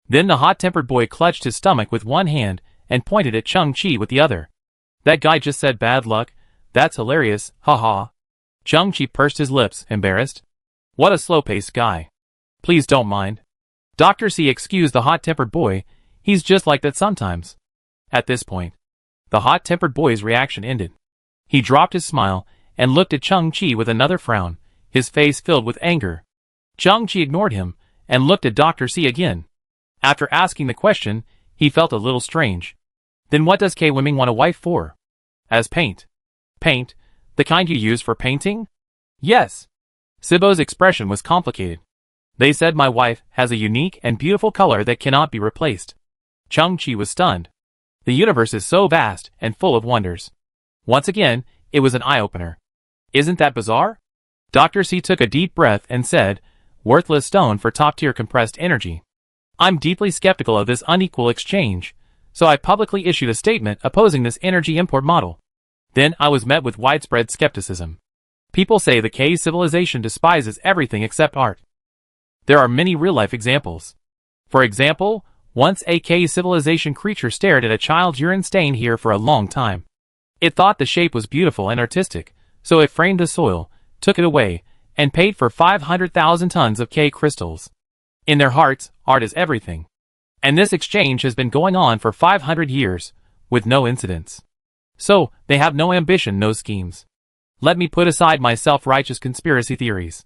Then the hot-tempered boy clutched his stomach with one hand and pointed at Chung-Chi with the other. That guy just said bad luck. That's hilarious, ha ha. Chung-Chi pursed his lips, embarrassed. What a slow-paced guy. Please don't mind. Dr. C excused the hot-tempered boy, he's just like that sometimes. At this point, the hot-tempered boy's reaction ended. He dropped his smile and looked at Chung-Chi with another frown, his face filled with anger. Chung-Chi ignored him and looked at Dr. C again. After asking the question, he felt a little strange. Then what does K-Women want a wife for? As paint. Paint? The kind you use for painting? Yes. Sibo's expression was complicated. They said my wife has a unique and beautiful color that cannot be replaced. Chung-Chi was stunned. The universe is so vast and full of wonders. Once again, it was an eye-opener. Isn't that bizarre? Dr. C took a deep breath and said, worthless stone for top-tier compressed energy. I'm deeply skeptical of this unequal exchange, so I publicly issued a statement opposing this energy import model. Then I was met with widespread skepticism. People say the K civilization despises everything except art. There are many real-life examples. For example, once a K civilization creature stared at a child's urine stain here for a long time. It thought the shape was beautiful and artistic, so it framed the soil, took it away, and paid for 500,000 tons of K crystals. In their hearts, art is everything. And this exchange has been going on for 500 years, with no incidents. So, they have no ambition, no schemes. Let me put aside my self-righteous conspiracy theories.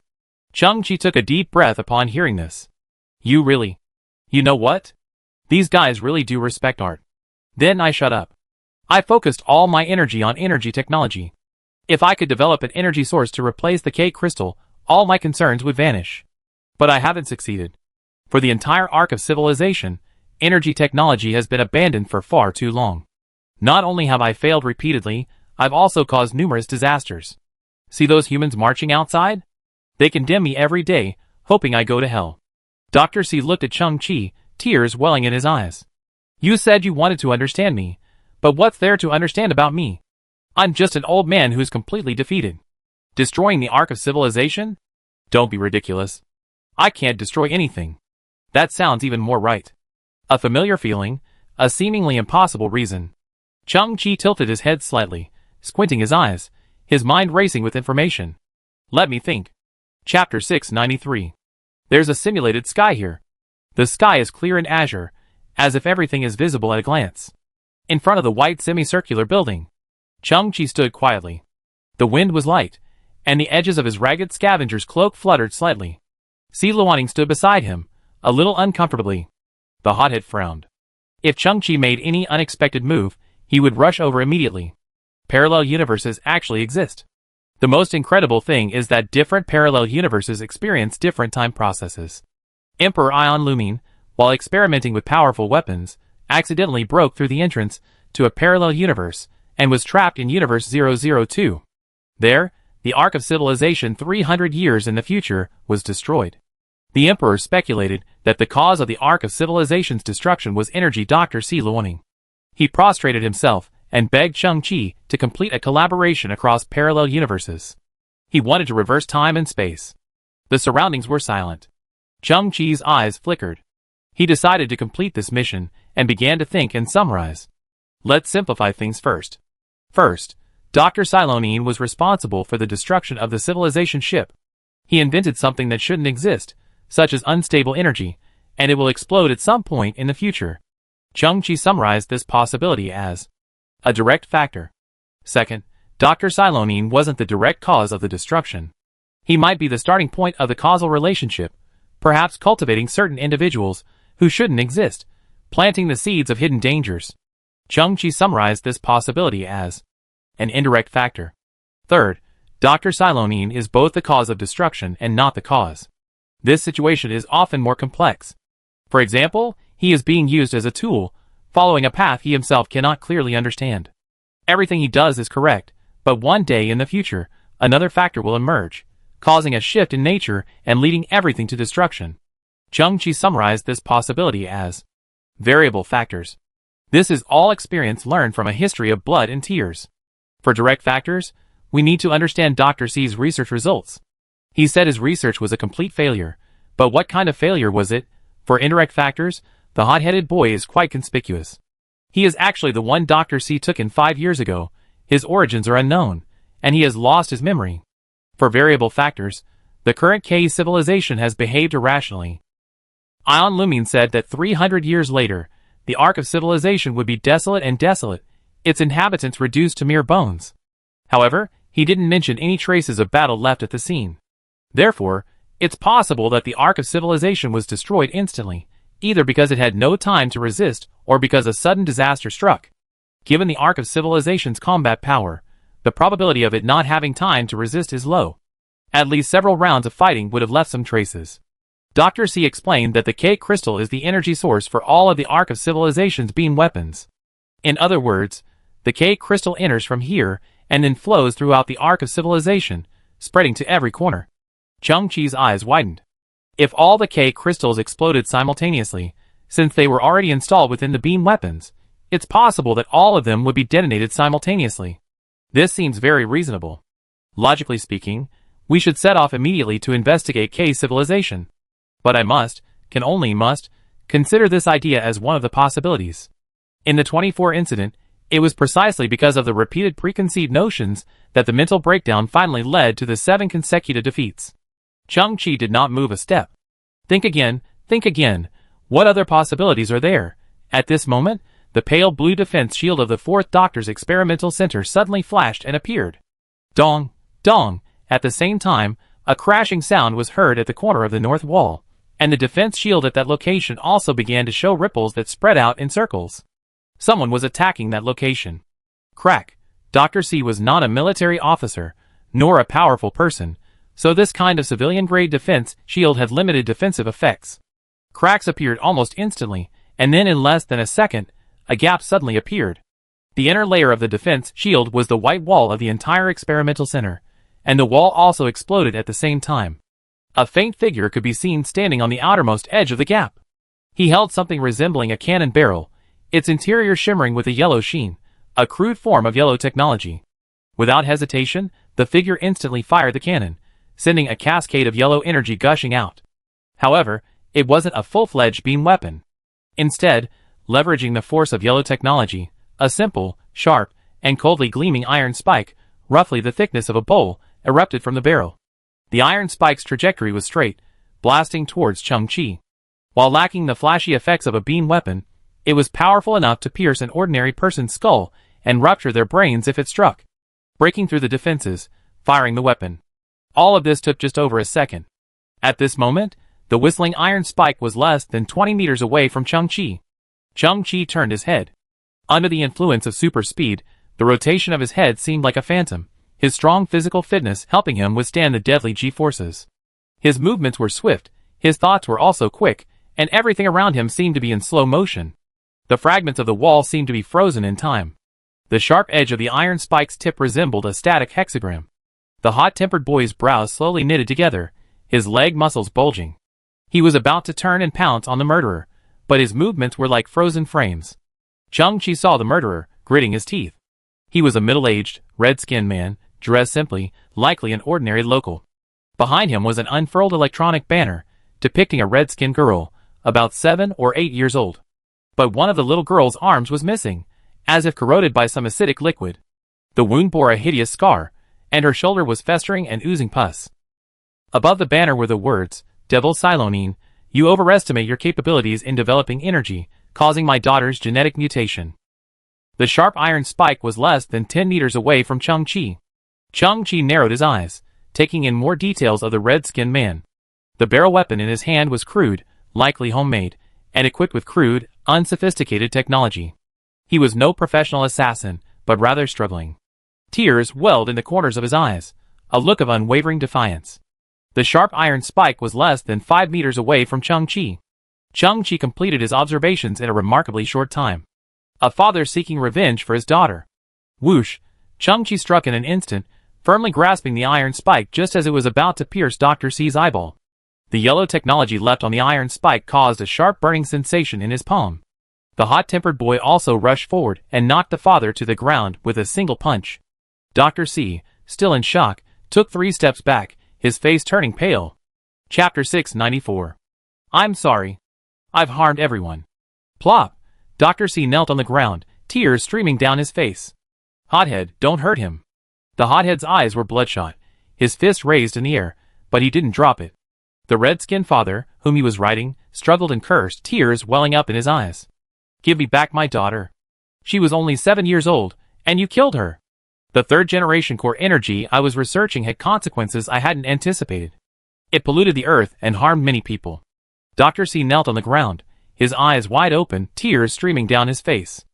Chung-Chi took a deep breath upon hearing this. You know what? These guys really do respect art. Then I shut up. I focused all my energy on energy technology. If I could develop an energy source to replace the K crystal, all my concerns would vanish. But I haven't succeeded. For the entire arc of civilization, energy technology has been abandoned for far too long. Not only have I failed repeatedly, I've also caused numerous disasters. See those humans marching outside? They condemn me every day, hoping I go to hell. Dr. C looked at Chung-Chi, tears welling in his eyes. You said you wanted to understand me, But what's there to understand about me? I'm just an old man who's completely defeated. Destroying the Ark of Civilization? Don't be ridiculous. I can't destroy anything. That sounds even more right. A familiar feeling, a seemingly impossible reason. Chang-Chi tilted his head slightly, squinting his eyes, his mind racing with information. Let me think. Chapter 693. There's a simulated sky here. The sky is clear and azure, as if everything is visible at a glance. In front of the white semicircular building, Chang-Chi stood quietly. The wind was light, and the edges of his ragged scavenger's cloak fluttered slightly. Si Luaning stood beside him, a little uncomfortably. The hothead frowned. If Chang-Chi made any unexpected move, he would rush over immediately. Parallel universes actually exist. The most incredible thing is that different parallel universes experience different time processes. Emperor Ion Lumine, while experimenting with powerful weapons, accidentally broke through the entrance to a parallel universe and was trapped in Universe 002. There, the Ark of Civilization 300 years in the future was destroyed. The Emperor speculated that the cause of the Ark of Civilization's destruction was energy Dr. Si Luaning. He prostrated himself and begged Chang-Chi to complete a collaboration across parallel universes. He wanted to reverse time and space. The surroundings were silent. Chang-Chi's eyes flickered. He decided to complete this mission and began to think and summarize. Let's simplify things first. First, Dr. Si Luaning was responsible for the destruction of the civilization ship. He invented something that shouldn't exist, such as unstable energy, and it will explode at some point in the future. Chang-Chi summarized this possibility as a direct factor. Second, Dr. Si Luaning wasn't the direct cause of the destruction. He might be the starting point of the causal relationship, perhaps cultivating certain individuals who shouldn't exist, planting the seeds of hidden dangers. Chang-Chi summarized this possibility as an indirect factor. Third, Dr. Si Luaning is both the cause of destruction and not the cause. This situation is often more complex. For example, he is being used as a tool, following a path he himself cannot clearly understand. Everything he does is correct, but one day in the future, another factor will emerge, causing a shift in nature and leading everything to destruction. Chang-Chi summarized this possibility as variable factors. This is all experience learned from a history of blood and tears. For direct factors, we need to understand Dr. C's research results. He said his research was a complete failure, but what kind of failure was it? For indirect factors, the hot-headed boy is quite conspicuous. He is actually the one Dr. C took in 5 years ago. His origins are unknown, and he has lost his memory. For variable factors, the current K civilization has behaved irrationally. Ion Lumine said that 300 years later, the Ark of Civilization would be desolate and desolate, its inhabitants reduced to mere bones. However, he didn't mention any traces of battle left at the scene. Therefore, it's possible that the Ark of Civilization was destroyed instantly, either because it had no time to resist or because a sudden disaster struck. Given the Ark of Civilization's combat power, the probability of it not having time to resist is low. At least several rounds of fighting would have left some traces. Dr. C explained that the K crystal is the energy source for all of the Ark of Civilization's beam weapons. In other words, the K crystal enters from here and then flows throughout the Ark of Civilization, spreading to every corner. Chang-Chi's eyes widened. If all the K crystals exploded simultaneously, since they were already installed within the beam weapons, it's possible that all of them would be detonated simultaneously. This seems very reasonable. Logically speaking, we should set off immediately to investigate K civilization. But I can only consider this idea as one of the possibilities. In the 24 incident, it was precisely because of the repeated preconceived notions that the mental breakdown finally led to the 7 consecutive defeats. Chang-Chi did not move a step. Think again. What other possibilities are there? At this moment, the pale blue defense shield of the 4th Doctor's experimental center suddenly flashed and appeared. Dong, dong. At the same time, a crashing sound was heard at the corner of the north wall, and the defense shield at that location also began to show ripples that spread out in circles. Someone was attacking that location. Crack. Dr. C was not a military officer, nor a powerful person, so this kind of civilian-grade defense shield had limited defensive effects. Cracks appeared almost instantly, and then in less than a second, a gap suddenly appeared. The inner layer of the defense shield was the white wall of the entire experimental center, and the wall also exploded at the same time. A faint figure could be seen standing on the outermost edge of the gap. He held something resembling a cannon barrel, its interior shimmering with a yellow sheen, a crude form of yellow technology. Without hesitation, the figure instantly fired the cannon, sending a cascade of yellow energy gushing out. However, it wasn't a full-fledged beam weapon. Instead, leveraging the force of yellow technology, a simple, sharp, and coldly gleaming iron spike, roughly the thickness of a bowl, erupted from the barrel. The iron spike's trajectory was straight, blasting towards Chang-Chi. While lacking the flashy effects of a beam weapon, it was powerful enough to pierce an ordinary person's skull and rupture their brains if it struck, breaking through the defenses, firing the weapon. All of this took just over a second. At this moment, the whistling iron spike was less than 20 meters away from Chang-Chi. Chang-Chi turned his head. Under the influence of super speed, the rotation of his head seemed like a phantom, his strong physical fitness helping him withstand the deadly G-forces. His movements were swift, his thoughts were also quick, and everything around him seemed to be in slow motion. The fragments of the wall seemed to be frozen in time. The sharp edge of the iron spike's tip resembled a static hexagram. The hot-tempered boy's brows slowly knitted together, his leg muscles bulging. He was about to turn and pounce on the murderer, but his movements were like frozen frames. Chang-Chi saw the murderer, gritting his teeth. He was a middle-aged, red-skinned man, dressed simply, likely an ordinary local. Behind him was an unfurled electronic banner, depicting a red-skinned girl, about 7 or 8 years old. But one of the little girl's arms was missing, as if corroded by some acidic liquid. The wound bore a hideous scar, and her shoulder was festering and oozing pus. Above the banner were the words, "Devil Silonine, you overestimate your capabilities in developing energy, causing my daughter's genetic mutation." The sharp iron spike was less than 10 meters away from Chang-Chi. Chang-Chi narrowed his eyes, taking in more details of the red-skinned man. The barrel weapon in his hand was crude, likely homemade, and equipped with crude, unsophisticated technology. He was no professional assassin, but rather struggling. Tears welled in the corners of his eyes, a look of unwavering defiance. The sharp iron spike was less than 5 meters away from Chang-Chi. Chang-Chi completed his observations in a remarkably short time. A father seeking revenge for his daughter. Whoosh! Chang-Chi struck in an instant, firmly grasping the iron spike just as it was about to pierce Dr. C's eyeball. The yellow technology left on the iron spike caused a sharp burning sensation in his palm. The hot-tempered boy also rushed forward and knocked the father to the ground with a single punch. Dr. C, still in shock, took 3 steps back, his face turning pale. Chapter 694. I'm sorry. I've harmed everyone. Plop! Dr. C knelt on the ground, tears streaming down his face. Hothead, don't hurt him. The hothead's eyes were bloodshot, his fist raised in the air, but he didn't drop it. The red-skinned father, whom he was riding, struggled and cursed, tears welling up in his eyes. Give me back my daughter. She was only 7 years old, and you killed her. The third-generation core energy I was researching had consequences I hadn't anticipated. It polluted the earth and harmed many people. Dr. C knelt on the ground, his eyes wide open, tears streaming down his face.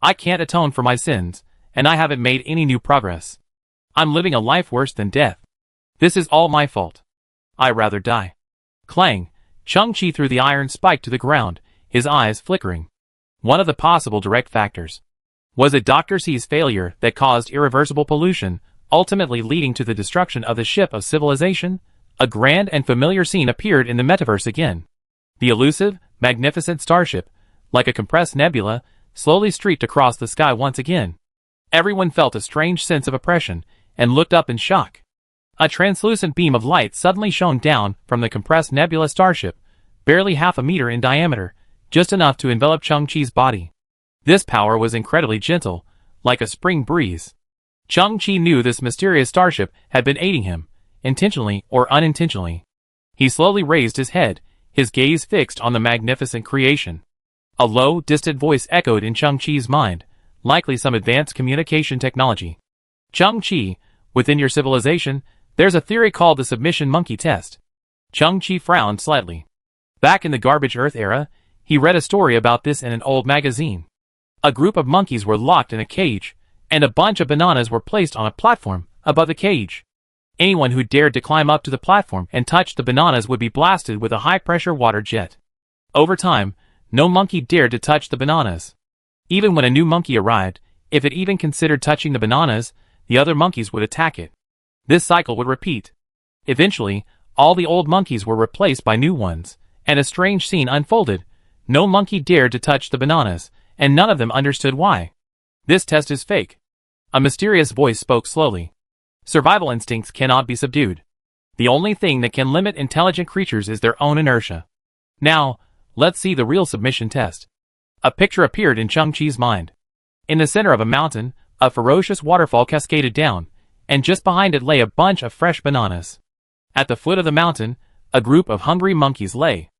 I can't atone for my sins, and I haven't made any new progress. I'm living a life worse than death. This is all my fault. I'd rather die. Clang! Chang-Chi threw the iron spike to the ground, his eyes flickering. One of the possible direct factors. Was it Dr. C's failure that caused irreversible pollution, ultimately leading to the destruction of the ship of civilization? A grand and familiar scene appeared in the metaverse again. The elusive, magnificent starship, like a compressed nebula, slowly streaked across the sky once again. Everyone felt a strange sense of oppression, and looked up in shock. A translucent beam of light suddenly shone down from the compressed nebula starship, barely half a meter in diameter, just enough to envelop Chang-Chi's body. This power was incredibly gentle, like a spring breeze. Chang-Chi knew this mysterious starship had been aiding him, intentionally or unintentionally. He slowly raised his head, his gaze fixed on the magnificent creation. A low, distant voice echoed in Chang-Chi's mind, likely some advanced communication technology. Chang-Chi, within your civilization, there's a theory called the submission monkey test. Chang-Chi frowned slightly. Back in the garbage Earth era, he read a story about this in an old magazine. A group of monkeys were locked in a cage, and a bunch of bananas were placed on a platform above the cage. Anyone who dared to climb up to the platform and touch the bananas would be blasted with a high-pressure water jet. Over time, no monkey dared to touch the bananas. Even when a new monkey arrived, if it even considered touching the bananas, the other monkeys would attack it. This cycle would repeat. Eventually, all the old monkeys were replaced by new ones, and a strange scene unfolded. No monkey dared to touch the bananas, and none of them understood why. This test is fake. A mysterious voice spoke slowly. Survival instincts cannot be subdued. The only thing that can limit intelligent creatures is their own inertia. Now, let's see the real submission test. A picture appeared in Chang-Chi's mind. In the center of a mountain, a ferocious waterfall cascaded down, and just behind it lay a bunch of fresh bananas. At the foot of the mountain, a group of hungry monkeys lay.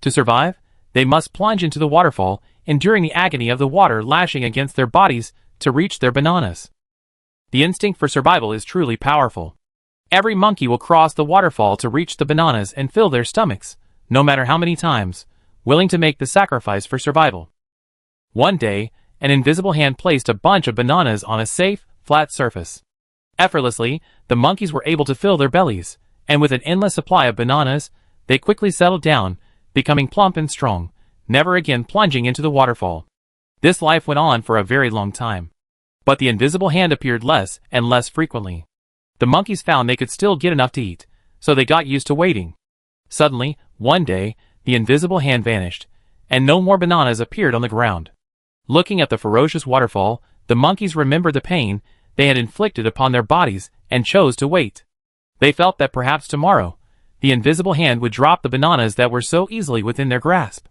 To survive, they must plunge into the waterfall, enduring the agony of the water lashing against their bodies to reach their bananas. The instinct for survival is truly powerful. Every monkey will cross the waterfall to reach the bananas and fill their stomachs, no matter how many times, willing to make the sacrifice for survival. One day, an invisible hand placed a bunch of bananas on a safe, flat surface. Effortlessly, the monkeys were able to fill their bellies, and with an endless supply of bananas, they quickly settled down, becoming plump and strong, never again plunging into the waterfall. This life went on for a very long time. But the invisible hand appeared less and less frequently. The monkeys found they could still get enough to eat, so they got used to waiting. Suddenly, one day, the invisible hand vanished, and no more bananas appeared on the ground. Looking at the ferocious waterfall, the monkeys remembered the pain they had inflicted upon their bodies and chose to wait. They felt that perhaps tomorrow, the invisible hand would drop the bananas that were so easily within their grasp.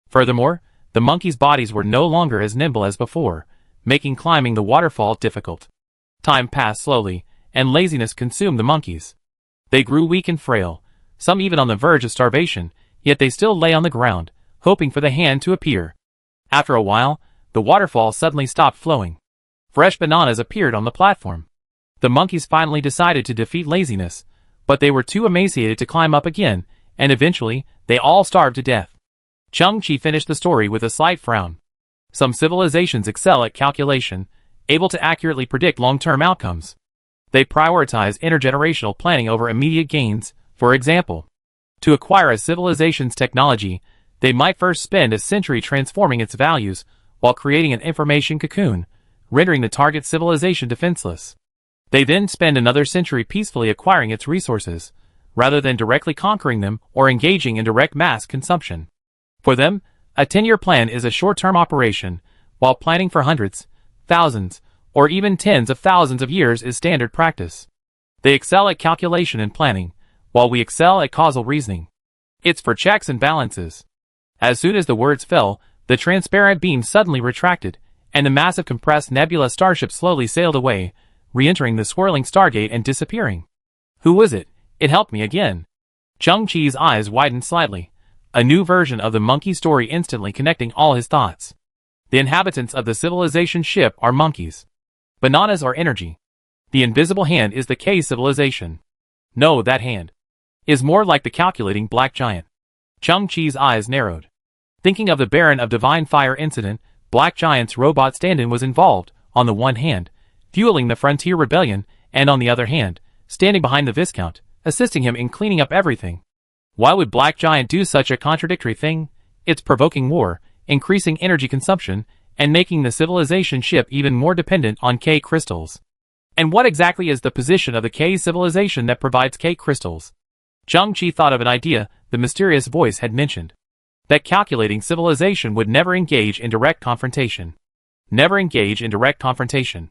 Furthermore, the monkeys' bodies were no longer as nimble as before, making climbing the waterfall difficult. Time passed slowly, and laziness consumed the monkeys. They grew weak and frail, some even on the verge of starvation, yet they still lay on the ground, hoping for the hand to appear. After a while, the waterfall suddenly stopped flowing. Fresh bananas appeared on the platform. The monkeys finally decided to defeat laziness, but they were too emaciated to climb up again, and eventually, they all starved to death. Chang-Chi finished the story with a slight frown. Some civilizations excel at calculation, able to accurately predict long-term outcomes. They prioritize intergenerational planning over immediate gains. For example, to acquire a civilization's technology, they might first spend a century transforming its values while creating an information cocoon, rendering the target civilization defenseless. They then spend another century peacefully acquiring its resources, rather than directly conquering them or engaging in direct mass consumption. For them, a 10-year plan is a short-term operation, while planning for hundreds, thousands, or even tens of thousands of years is standard practice. They excel at calculation and planning, while we excel at causal reasoning. It's for checks and balances. As soon as the words fell, the transparent beam suddenly retracted, and the massive compressed nebula starship slowly sailed away, re-entering the swirling stargate and disappearing. Who was it? It helped me again. Chang-Chi's eyes widened slightly, a new version of the monkey story instantly connecting all his thoughts. The inhabitants of the civilization ship are monkeys. Bananas are energy. The invisible hand is the K civilization. No, that hand is more like the calculating black giant. Chang-Chi's eyes narrowed. Thinking of the Baron of Divine Fire incident, Black Giant's robot stand-in was involved, on the one hand, fueling the Frontier Rebellion, and on the other hand, standing behind the Viscount, assisting him in cleaning up everything. Why would Black Giant do such a contradictory thing? It's provoking war, increasing energy consumption, and making the civilization ship even more dependent on K crystals. And what exactly is the position of the K civilization that provides K crystals? Chang-Chi thought of an idea the mysterious voice had mentioned. That calculating civilization would never engage in direct confrontation. Never engage in direct confrontation.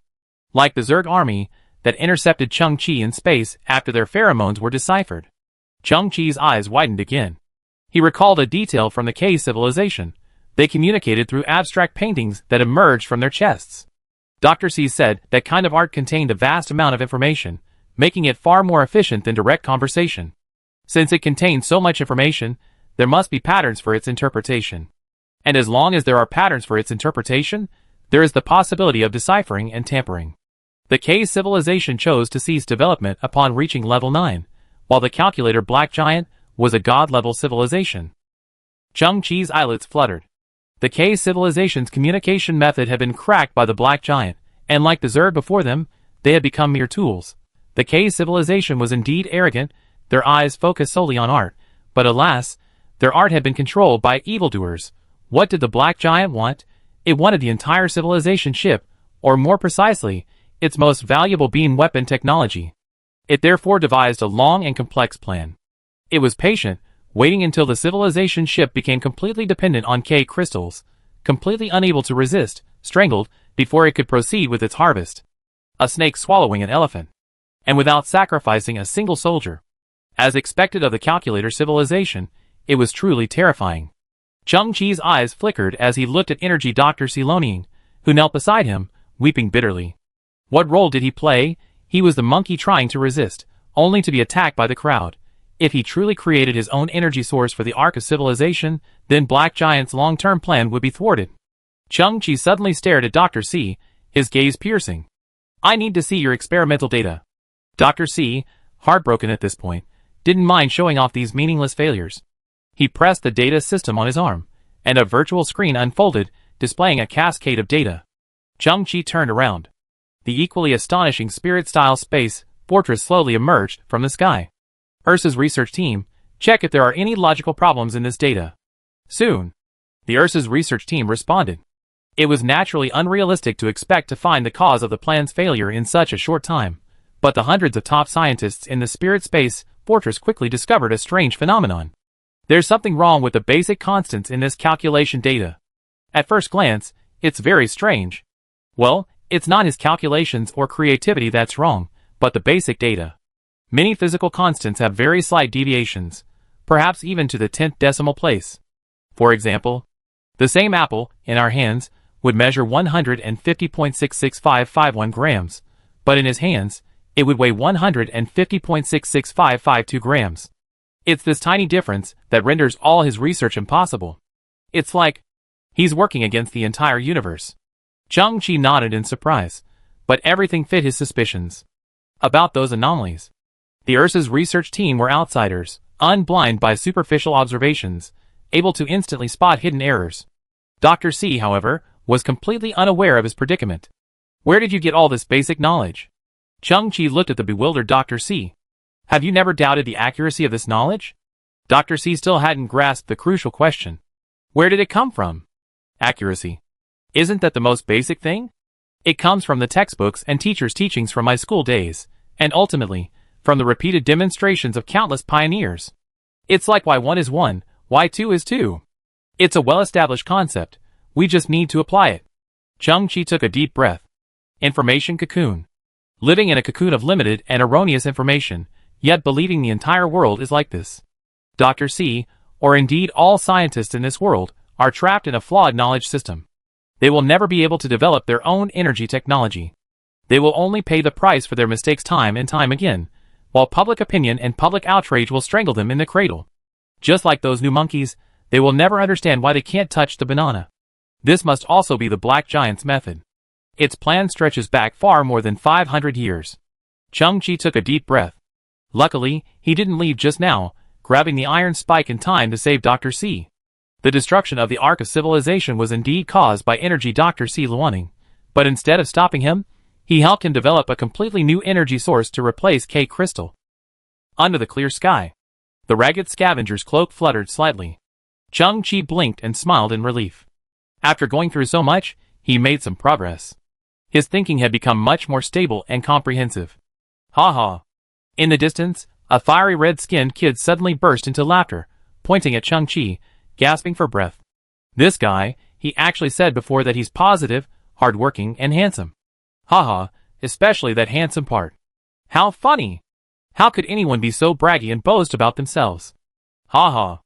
Like the Zerg army that intercepted Chang-Chi in space after their pheromones were deciphered. Chang-Chi's eyes widened again. He recalled a detail from the K civilization. They communicated through abstract paintings that emerged from their chests. Dr. C said that kind of art contained a vast amount of information, making it far more efficient than direct conversation. Since it contained so much information, there must be patterns for its interpretation. And as long as there are patterns for its interpretation, there is the possibility of deciphering and tampering. The K civilization chose to cease development upon reaching level 9, while the calculator Black Giant was a god-level civilization. Chang-Chi's eyelids fluttered. The K civilization's communication method had been cracked by the Black Giant, and like the Zerg before them, they had become mere tools. The K civilization was indeed arrogant, their eyes focused solely on art, but alas, their art had been controlled by evildoers. What did the Black Giant want? It wanted the entire civilization ship, or more precisely, its most valuable beam weapon technology. It therefore devised a long and complex plan. It was patient, waiting until the civilization ship became completely dependent on K crystals, completely unable to resist, strangled, before it could proceed with its harvest. A snake swallowing an elephant. And without sacrificing a single soldier. As expected of the calculator civilization, it was truly terrifying. Chang-Chi's eyes flickered as he looked at Energy Dr. Silonian, who knelt beside him, weeping bitterly. What role did he play? He was the monkey trying to resist, only to be attacked by the crowd. If he truly created his own energy source for the Ark of Civilization, then Black Giant's long-term plan would be thwarted. Chang-Chi suddenly stared at Dr. C, his gaze piercing. I need to see your experimental data. Dr. C, heartbroken at this point, didn't mind showing off these meaningless failures. He pressed the data system on his arm, and a virtual screen unfolded, displaying a cascade of data. Chang-Chi turned around. The equally astonishing spirit-style space fortress slowly emerged from the sky. Ursa's research team, check if there are any logical problems in this data. Soon. The Ursa's research team responded. It was naturally unrealistic to expect to find the cause of the plan's failure in such a short time, but the hundreds of top scientists in the spirit space fortress quickly discovered a strange phenomenon. There's something wrong with the basic constants in this calculation data. At first glance, it's very strange. Well, it's not his calculations or creativity that's wrong, but the basic data. Many physical constants have very slight deviations, perhaps even to the 10th decimal place. For example, the same apple, in our hands, would measure 150.665551 grams, but in his hands, it would weigh 150.665552 grams. It's this tiny difference that renders all his research impossible. It's like he's working against the entire universe. Chang-Chi nodded in surprise, but everything fit his suspicions. About those anomalies. The Ursa's research team were outsiders, unblind by superficial observations, able to instantly spot hidden errors. Dr. C, however, was completely unaware of his predicament. Where did you get all this basic knowledge? Chang-Chi looked at the bewildered Dr. C. Have you never doubted the accuracy of this knowledge? Dr. C still hadn't grasped the crucial question. Where did it come from? Accuracy. Isn't that the most basic thing? It comes from the textbooks and teachers' teachings from my school days, and ultimately, from the repeated demonstrations of countless pioneers. It's like why 1 is 1, why 2 is 2. It's a well-established concept. We just need to apply it. Chang-Chi took a deep breath. Information cocoon. Living in a cocoon of limited and erroneous information, yet believing the entire world is like this. Dr. C, or indeed all scientists in this world, are trapped in a flawed knowledge system. They will never be able to develop their own energy technology. They will only pay the price for their mistakes time and time again, while public opinion and public outrage will strangle them in the cradle. Just like those new monkeys, they will never understand why they can't touch the banana. This must also be the Black Giant's method. Its plan stretches back far more than 500 years. Chang-Chi took a deep breath. Luckily, he didn't leave just now, grabbing the iron spike in time to save Dr. C. The destruction of the Ark of Civilization was indeed caused by Energy Dr. Silonian, but instead of stopping him, he helped him develop a completely new energy source to replace K Crystal. Under the clear sky, the ragged scavenger's cloak fluttered slightly. Chang-Chi blinked and smiled in relief. After going through so much, he made some progress. His thinking had become much more stable and comprehensive. Ha ha. In the distance, a fiery red-skinned kid suddenly burst into laughter, pointing at Chang-Chi, gasping for breath. This guy, he actually said before that he's positive, hardworking, and handsome. Ha ha, especially that handsome part. How funny! How could anyone be so braggy and boast about themselves? Ha ha.